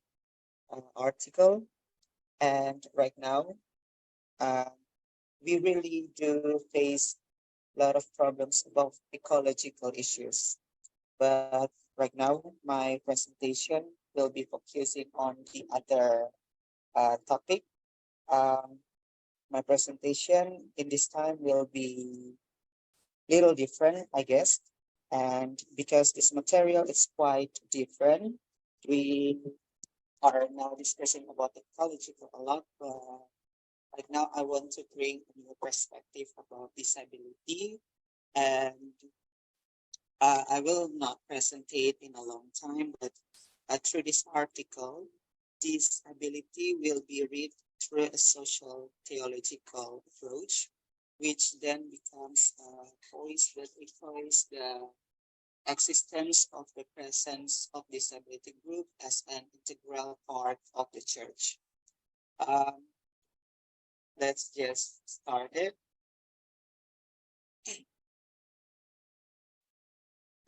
article. And right now, we really do face a lot of problems about ecological issues. But right now, my presentation will be focusing on the other topic. My presentation in this time will be little different, I guess. And because this material is quite different, we are now discussing about ecological a lot. Right now, I want to bring a new perspective about disability, and I will not present it in a long time, but through this article, disability will be read through a social theological approach, which then becomes a voice that echoes the existence of the presence of disability group as an integral part of the church. Let's just start it.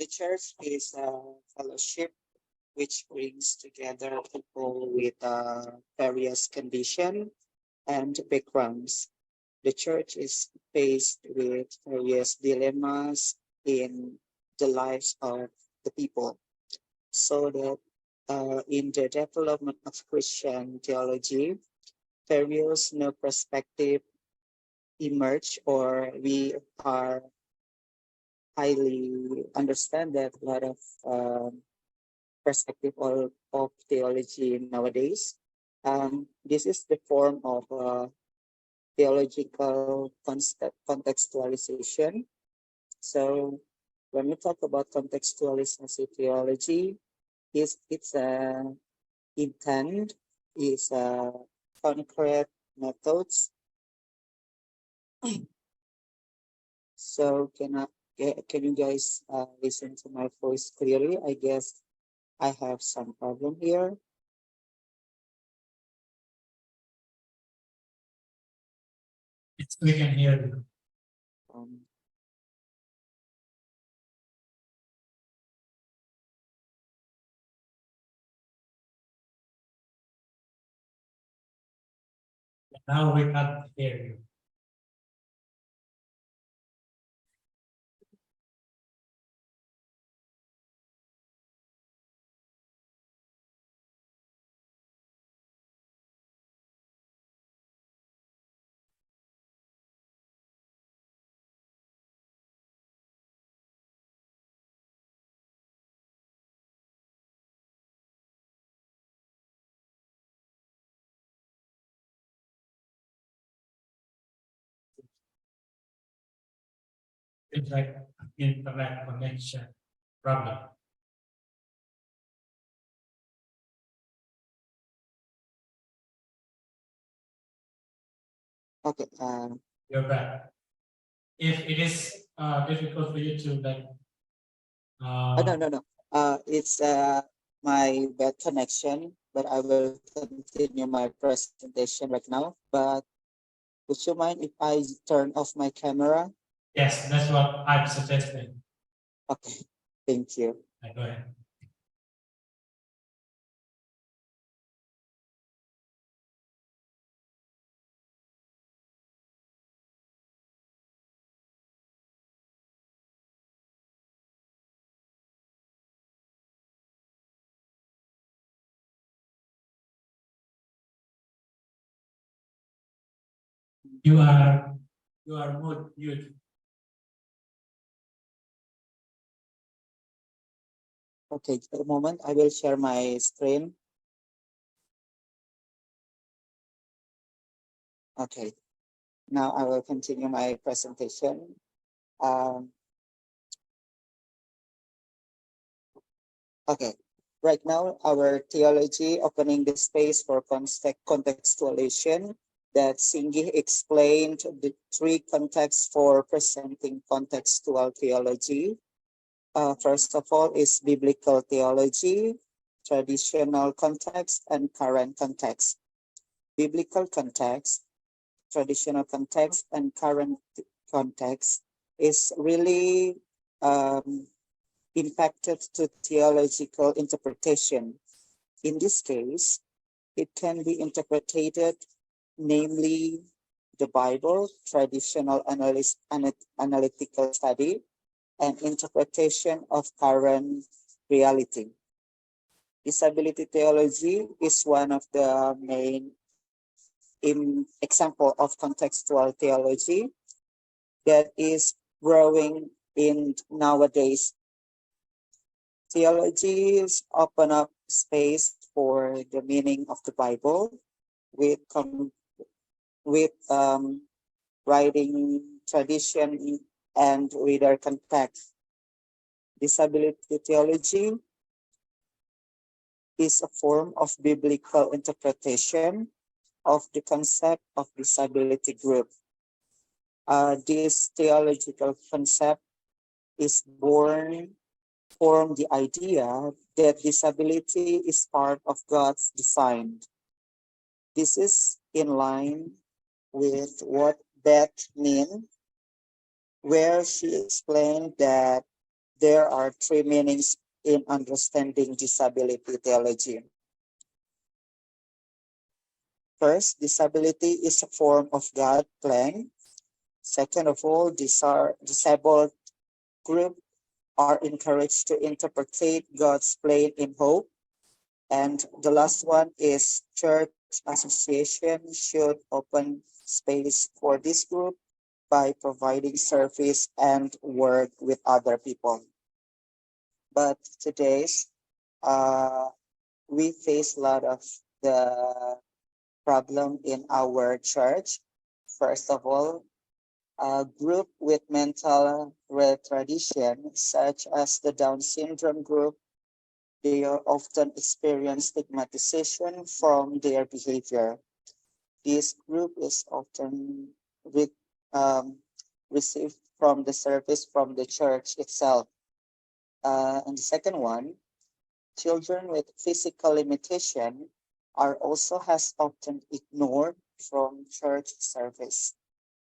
The church is a fellowship which brings together people with various conditions and backgrounds. The church is faced with various dilemmas in the lives of the people, so that in the development of Christian theology, various new perspectives emerge, or we are highly understand that a lot of perspective of theology nowadays. This is the form of theological contextualization. So when we talk about contextualization theology, it's a intent, is a concrete methods. So can you guys listen to my voice clearly? I guess I have some problem here. We can hear you. Now we can't hear you. It's like internet connection problem. Okay. You're back. If it is difficult for you to like no. It's my bad connection, but I will continue my presentation right now. But would you mind if I turn off my camera? yes, that's what I'm suggesting. Okay, thank you. Go ahead. You are mute. Okay, for a moment, I will share my screen. Okay, now I will continue my presentation. Okay, right now our theology opening the space for contextualization that Singhi explained the three contexts for presenting contextual theology. First of all is biblical theology, traditional context, and current context. Biblical context, traditional context, and current context is really impacted to theological interpretation. In this case, it can be interpreted, namely the Bible, traditional analytical study, and interpretation of current reality. Disability theology is one of the main example of contextual theology that is growing in nowadays. Theologies open up space for the meaning of the Bible with writing tradition and reader context. Disability theology is a form of biblical interpretation of the concept of disability group. This theological concept is born from the idea that disability is part of God's design. This is in line with what Beth means, where she explained that there are three meanings in understanding disability theology. First, disability is a form of God's plan. Second of all, disabled group are encouraged to interpret God's plan in hope. And the last one is church association should open space for this group by providing service and work with other people. But today, we face a lot of the problem in our church. First of all, a group with mental retardation, such as the Down syndrome group, they often experience stigmatization from their behavior. This group is often received from the service from the church itself. And the second one, children with physical limitation are also has often ignored from church service.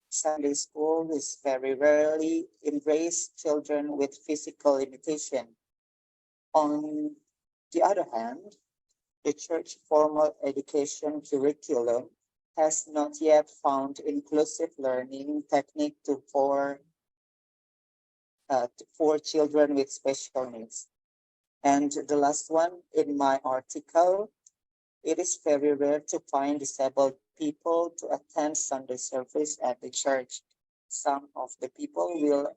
Sunday school is very rarely embrace children with physical limitation. On the other hand, the church formal education curriculum has not yet found inclusive learning technique for children with special needs. And the last one in my article, it is very rare to find disabled people to attend Sunday service at the church. Some of the people will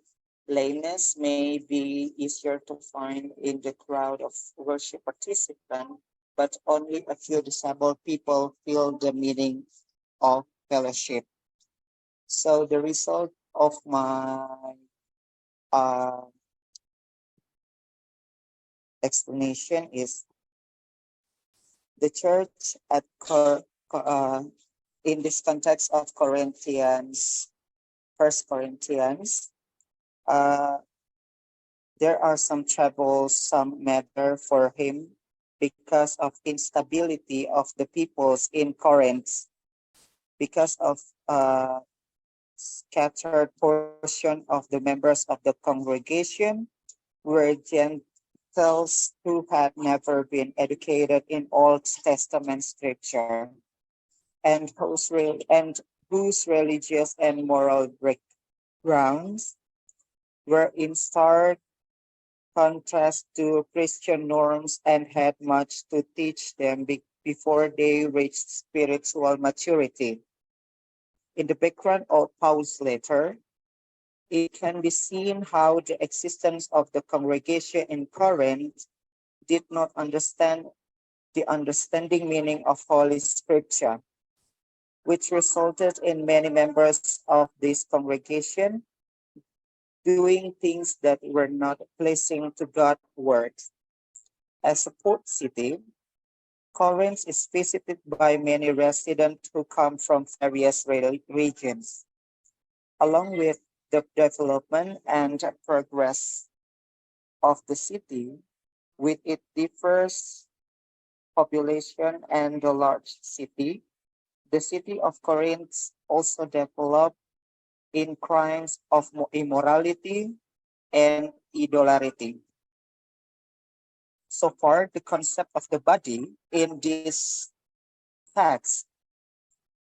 lameness may be easier to find in the crowd of worship participants, but only a few disabled people feel the meaning of fellowship. So the result of my explanation is the church in this context of Corinthians, First Corinthians, there are some troubles, some matter for him because of instability of the peoples in Corinth, because of scattered portion of the members of the congregation were Gentiles who had never been educated in Old Testament scripture and whose religious and moral backgrounds were in stark contrast to Christian norms and had much to teach them before they reached spiritual maturity. In the background of Paul's letter, it can be seen how the existence of the congregation in Corinth did not understand the understanding meaning of Holy Scripture, which resulted in many members of this congregation doing things that were not pleasing to God's word. As a port city, Corinth is visited by many residents who come from various regions. Along with the development and progress of the city, with its diverse population and the large city, the city of Corinth also developed in crimes of immorality and idolatry. So far, the concept of the body in this text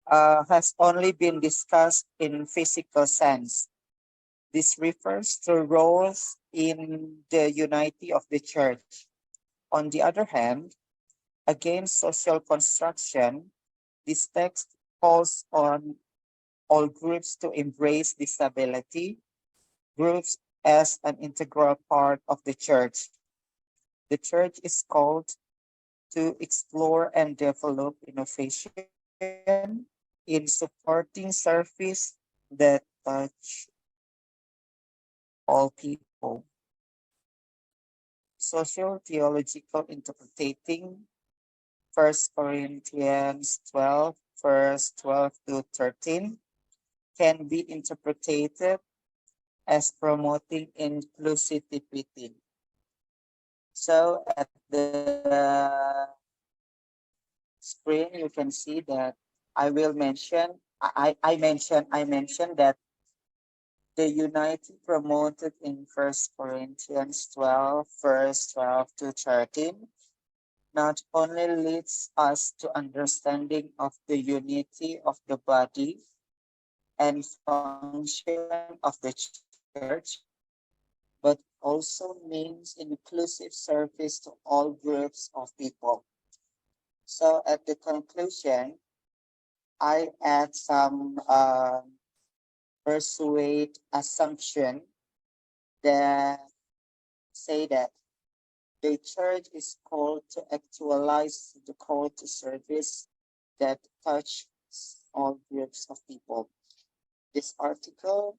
has only been discussed in physical sense. This refers to roles in the unity of the church. On the other hand, against social construction, this text calls on all groups to embrace disability groups as an integral part of the church. The church is called to explore and develop innovation in supporting service that touch all people. Social theological interpreting 1 Corinthians 12, verse 12 to 13 can be interpreted as promoting inclusivity. So at the screen, you can see that I mentioned that the unity promoted in 1 Corinthians 12, verse 12 to 13, not only leads us to understanding of the unity of the body and function of the church, but also means inclusive service to all groups of people. So at the conclusion, I add some persuade assumption that say that the church is called to actualize the call to service that touches all groups of people. This article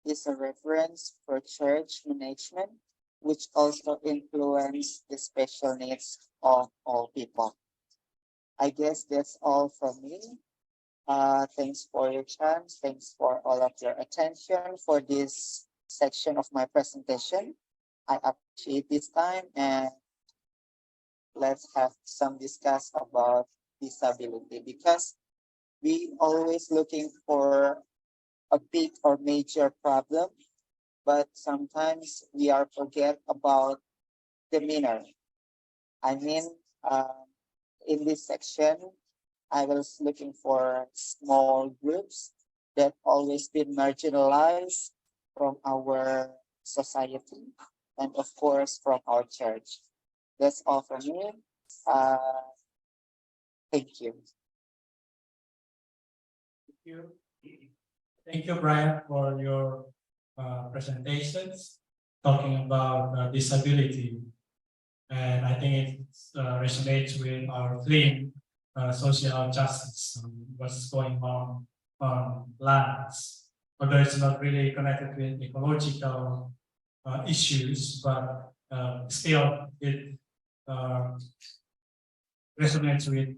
is a reference for church management, which also influence the special needs of all people. I guess that's all from me. Thanks for your chance. Thanks for all of your attention for this section of my presentation. I appreciate this time, and let's have some discuss about disability, because we always looking for a big or major problem, but sometimes we are forget about the minor. I mean, in this section, I was looking for small groups that always been marginalized from our society and of course from our church. That's all from me. Thank you. Thank you, Brian, for your presentations talking about disability. And I think it resonates with our theme, social justice, what's going on lands. Although it's not really connected with ecological issues, but still it resonates with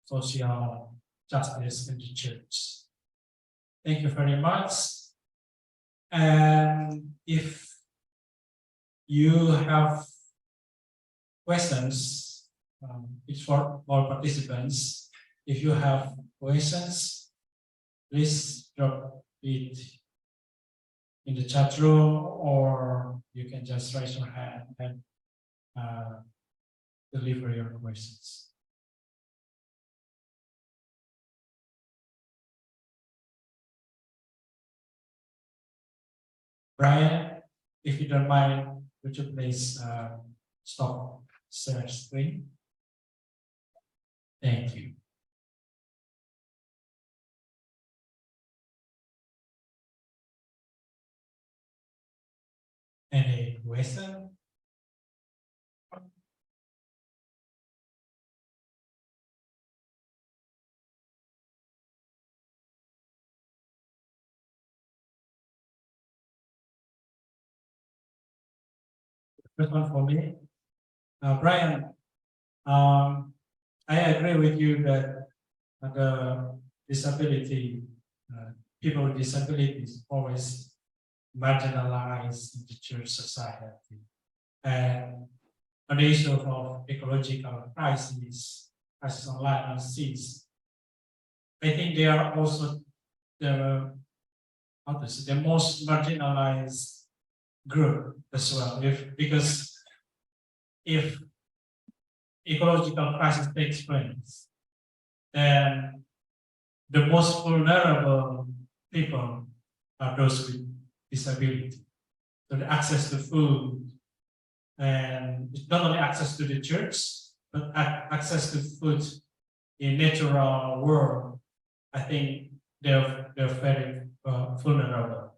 social justice in the church. Thank you very much. And if you have questions, it's for all participants. If you have questions, please drop it in the chat room, or you can just raise your hand and deliver your questions. Brian, if you don't mind, would you please stop share screen? Thank you. Any question? First one for me. Brian, I agree with you that the disability, people with disabilities always marginalized in the church society. And on the issue of ecological crisis on land and seas, I think they are also the most marginalized group as well. Because if ecological crisis takes place, then the most vulnerable people are those with disability. So the access to food, and not only access to the church, but access to food in natural world, I think they're very vulnerable.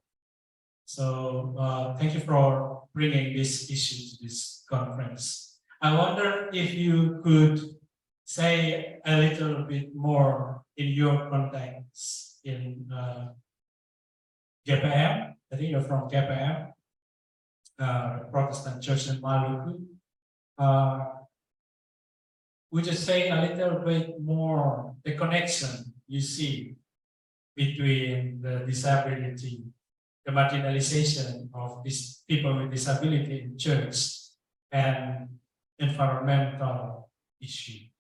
So thank you for bringing this issue to this conference. I wonder if you could say a little bit more in your context in GPM. I think you're from GPM, Protestant Church in Maluku. Would you say a little bit more the connection you see between the disability, the marginalization of these people with disability in church, and environmental issue?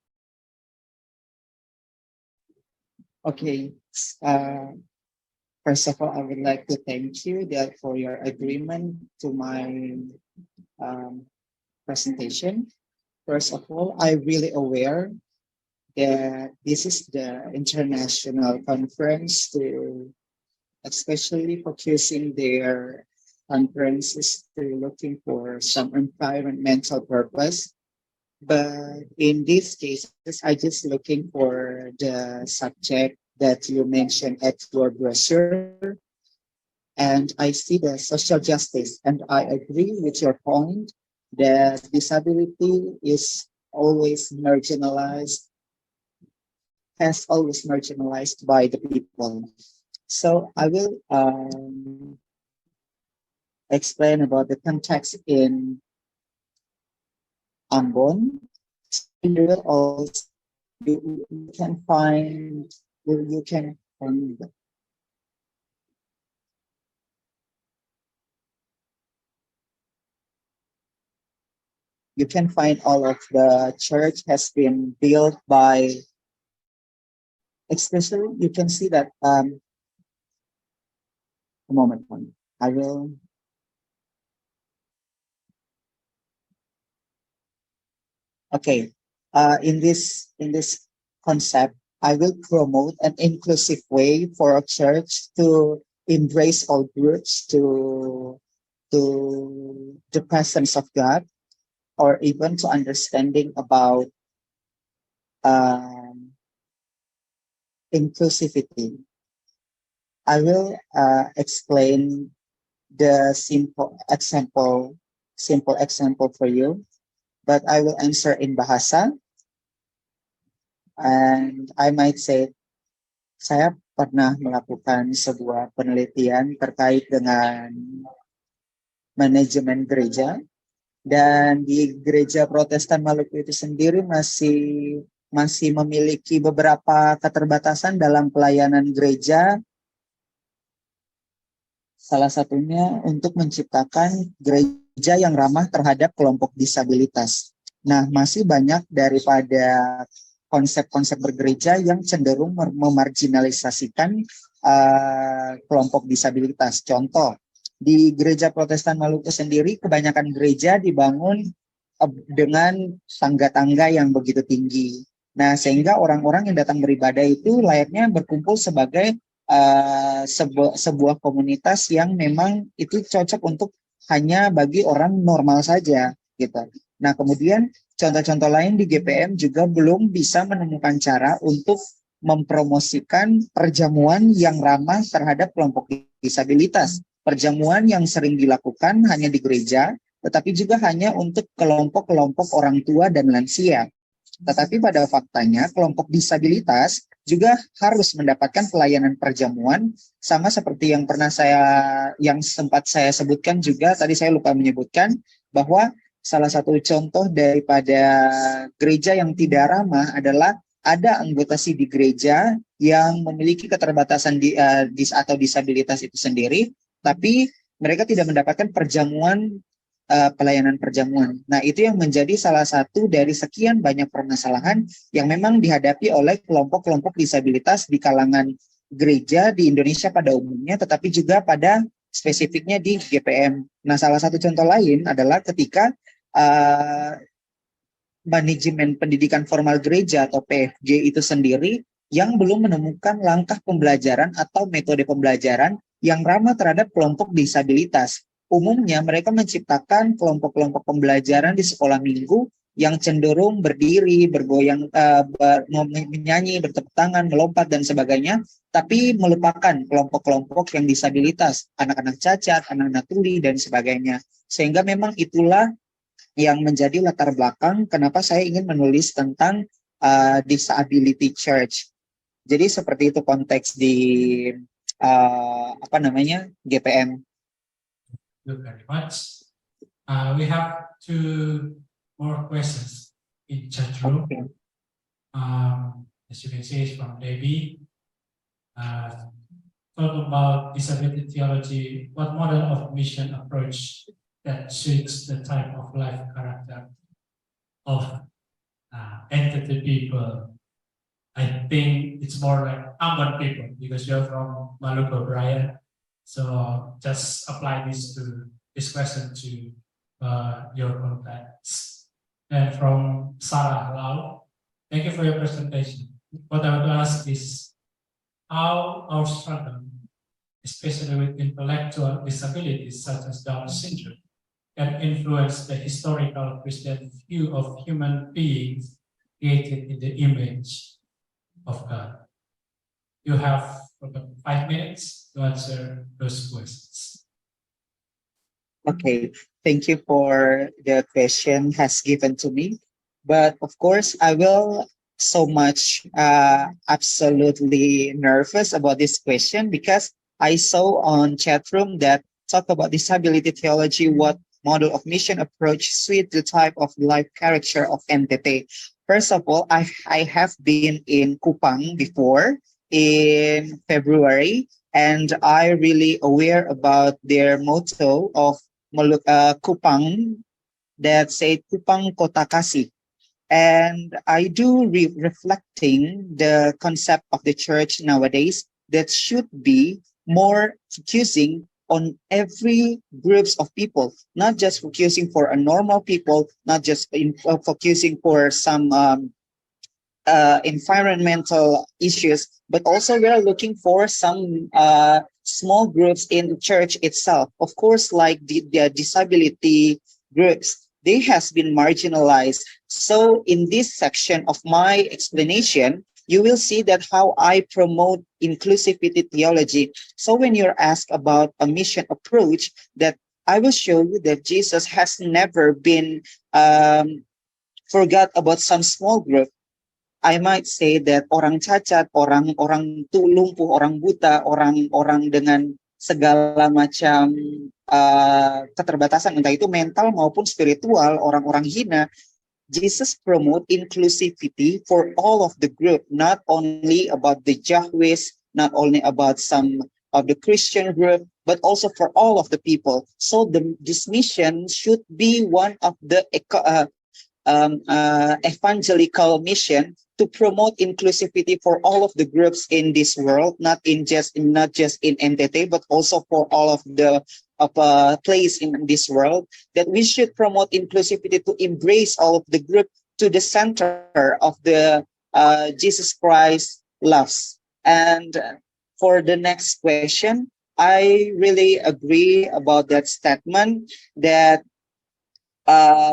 Okay. First of all, I would like to thank you for your agreement to my presentation. First of all, I'm really aware that this is the international conference to especially focusing their conferences to looking for some environmental purpose. But in these cases, I just looking for the subject that you mentioned at your brochure. And I see the social justice, and I agree with your point that disability is always marginalized, has always marginalized by the people. So I will explain about the context in Ambon. You will also you can find you can you can find all of the church has been built by, especially you can see that a moment one. I will okay. In this concept, I will promote an inclusive way for a church to embrace all groups to the presence of God, or even to understanding about inclusivity. I will explain the simple example for you, but I will answer in Bahasa. And I might say, saya pernah melakukan sebuah penelitian terkait dengan manajemen gereja. Dan di gereja Protestan Maluku itu sendiri masih memiliki beberapa keterbatasan dalam pelayanan gereja. Salah satunya untuk menciptakan gereja yang ramah terhadap kelompok disabilitas. Nah, masih banyak daripada konsep-konsep bergereja yang cenderung memarginalisasikan kelompok disabilitas. Contoh, di gereja Protestan Maluku sendiri, kebanyakan gereja dibangun dengan tangga-tangga yang begitu tinggi. Nah, sehingga orang-orang yang datang beribadah itu layaknya berkumpul sebagai sebuah komunitas yang memang itu cocok untuk hanya bagi orang normal saja, gitu. Nah, kemudian contoh-contoh lain di GPM juga belum bisa menemukan cara untuk mempromosikan perjamuan yang ramah terhadap kelompok disabilitas. Perjamuan yang sering dilakukan hanya di gereja, tetapi juga hanya untuk kelompok-kelompok orang tua dan lansia. Tetapi pada faktanya kelompok disabilitas juga harus mendapatkan pelayanan perjamuan sama seperti yang sempat saya sebutkan juga, tadi saya lupa menyebutkan bahwa salah satu contoh daripada gereja yang tidak ramah adalah ada anggota di gereja yang memiliki keterbatasan atau disabilitas itu sendiri, tapi mereka tidak mendapatkan pelayanan perjamuan. Nah, itu yang menjadi salah satu dari sekian banyak permasalahan yang memang dihadapi oleh kelompok-kelompok disabilitas di kalangan gereja di Indonesia pada umumnya, tetapi juga pada spesifiknya di GPM. Nah, salah satu contoh lain adalah ketika manajemen pendidikan formal gereja atau PFG itu sendiri yang belum menemukan langkah pembelajaran atau metode pembelajaran yang ramah terhadap kelompok disabilitas. Umumnya mereka menciptakan kelompok-kelompok pembelajaran di sekolah minggu yang cenderung berdiri, bergoyang, menyanyi, bertepuk tangan, melompat, dan sebagainya, tapi melupakan kelompok-kelompok yang disabilitas, anak-anak cacat, anak-anak tuli, dan sebagainya. Sehingga memang itulah yang menjadi latar belakang kenapa saya ingin menulis tentang disability church. Jadi seperti itu konteks di GPM. Thank you very much. We have 2 more questions in chat room. Okay. As you can see, it's from Debbie. Talk about disability theology. What model of mission approach that suits the type of life character of entity people? I think it's more like Ambon people because you're from Maluku, Brian. So just apply this question to your contacts. And from Sarah Lau, thank you for your presentation. What I would ask is how our struggle, especially with intellectual disabilities such as Down syndrome, can influence the historical Christian view of human beings created in the image of God. You have 5 minutes to answer those questions. Okay, thank you for the question has given to me. But of course, I will so much absolutely nervous about this question because I saw on chat room that talk about disability theology, what model of mission approach suit the type of life character of entity. First of all, I have been in Kupang before in February, and I really aware about their motto of Kupang that say Kupang Kota Kasih. And I do reflecting the concept of the church nowadays that should be more focusing on every groups of people, not just focusing for a normal people, not just focusing for some environmental issues, but also we are looking for some small groups in the church itself. Of course, like the disability groups, they has been marginalized. So in this section of my explanation, you will see that how I promote inclusivity theology. So when you're asked about a mission approach, that I will show you that Jesus has never been forgot about some small group. I might say that orang cacat, orang lumpuh, orang buta, orang dengan segala macam keterbatasan, entah itu mental maupun spiritual, orang-orang hina, Jesus promote inclusivity for all of the group, not only about the Jahwis, not only about some of the Christian group, but also for all of the people. So this mission should be one of the evangelical mission to promote inclusivity for all of the groups in this world, not just in NTT, but also for all of the place in this world. That we should promote inclusivity to embrace all of the group to the center of the Jesus Christ loves. And for the next question, I really agree about that statement that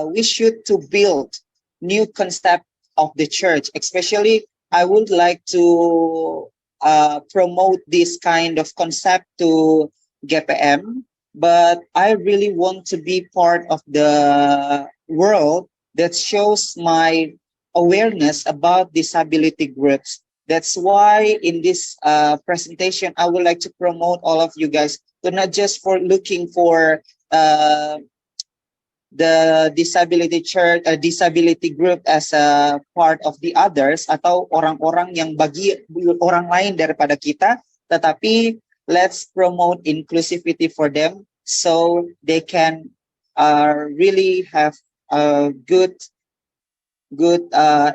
we should to build new concept of the church. Especially, I would like to promote this kind of concept to GPM, but I really want to be part of the world that shows my awareness about disability groups. That's why in this presentation, I would like to promote all of you guys to not just for looking for the disability church, disability group as a part of the others atau orang-orang yang bagi orang lain daripada kita, tetapi let's promote inclusivity for them so they can really have a good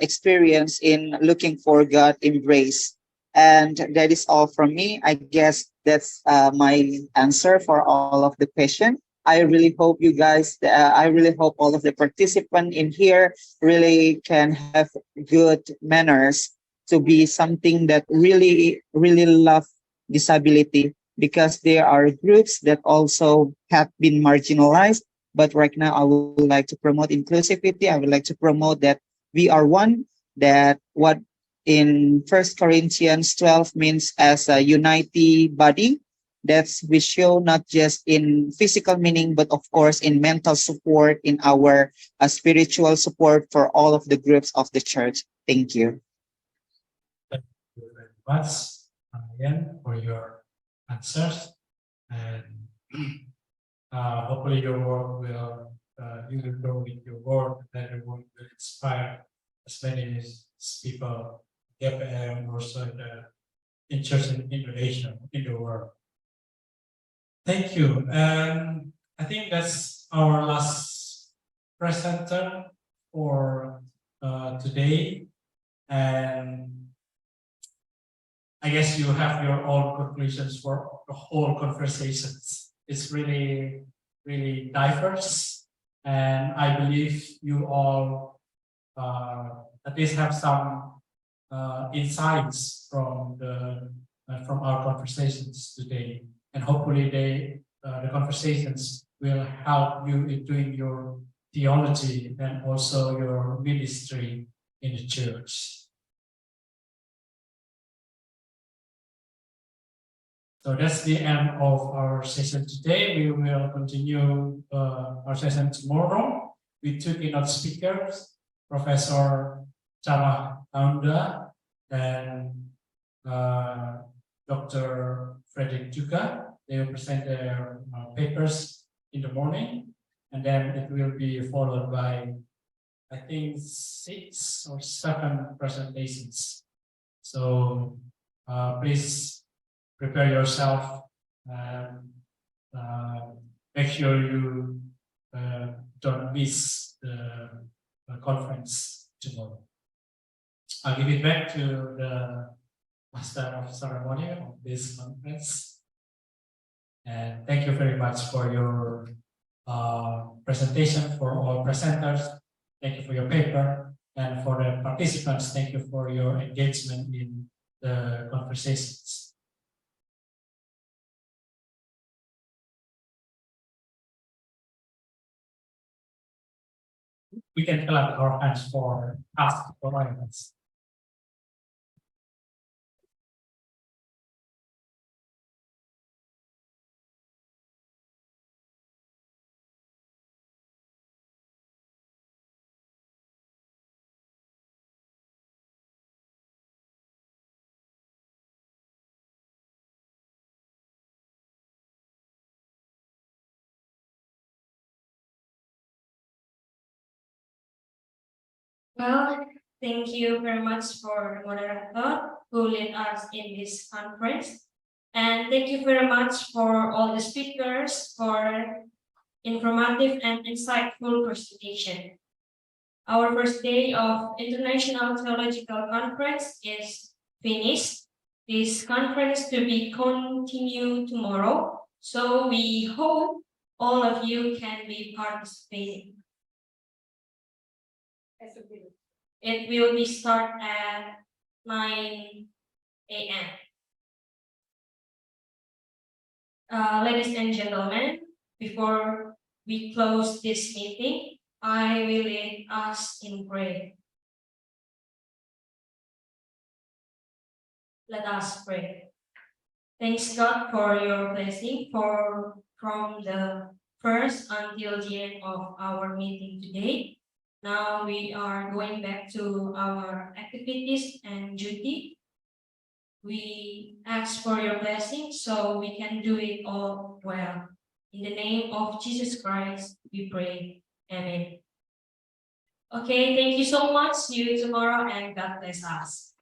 experience in looking for God embrace. And that is all from me. I guess that's my answer for all of the question. I really hope you guys, I really hope all of the participants in here really can have good manners to be something that really, really love disability, because there are groups that also have been marginalized. But right now, I would like to promote inclusivity. I would like to promote that we are one, that what in 1 Corinthians 12 means as a unity body. That's we show not just in physical meaning, but of course in mental support, in our spiritual support for all of the groups of the church. Thank you. Thank you very much, Ian, for your answers. And hopefully your work will, you will go with your work, that your work will inspire as many people, GPM, also in church in Indonesia, in the world. Thank you. And I think that's our last presenter for today. And I guess you have your own conclusions for the whole conversations. It's really, really diverse. And I believe you all at least have some insights from our conversations today. And hopefully the conversations will help you in doing your theology and also your ministry in the church. So that's the end of our session today. We will continue our session tomorrow with two keynote speakers, Professor Chama Taunda and Dr. Frederick Juga. They will present their papers in the morning, and then it will be followed by, I think, 6 or 7 presentations. So please prepare yourself and make sure you don't miss the conference tomorrow. I'll give it back to the master of ceremony of this conference. And thank you very much for your presentation, for all presenters. Thank you for your paper. And for the participants, thank you for your engagement in the conversations. We can clap our hands for us, for audience. Well, thank you very much for moderator who led us in this conference. And thank you very much for all the speakers for informative and insightful presentation. Our first day of International Theological Conference is finished. This conference to be continued tomorrow. So we hope all of you can be participating. It will be start at 9 a.m. Ladies and gentlemen, before we close this meeting, I will lead us in prayer. Let us pray. Thanks God for your blessing from the first until the end of our meeting today. Now we are going back to our activities and duty. We ask for your blessing so we can do it all well. In the name of Jesus Christ, we pray. Amen. Okay, thank you so much. See you tomorrow and God bless us.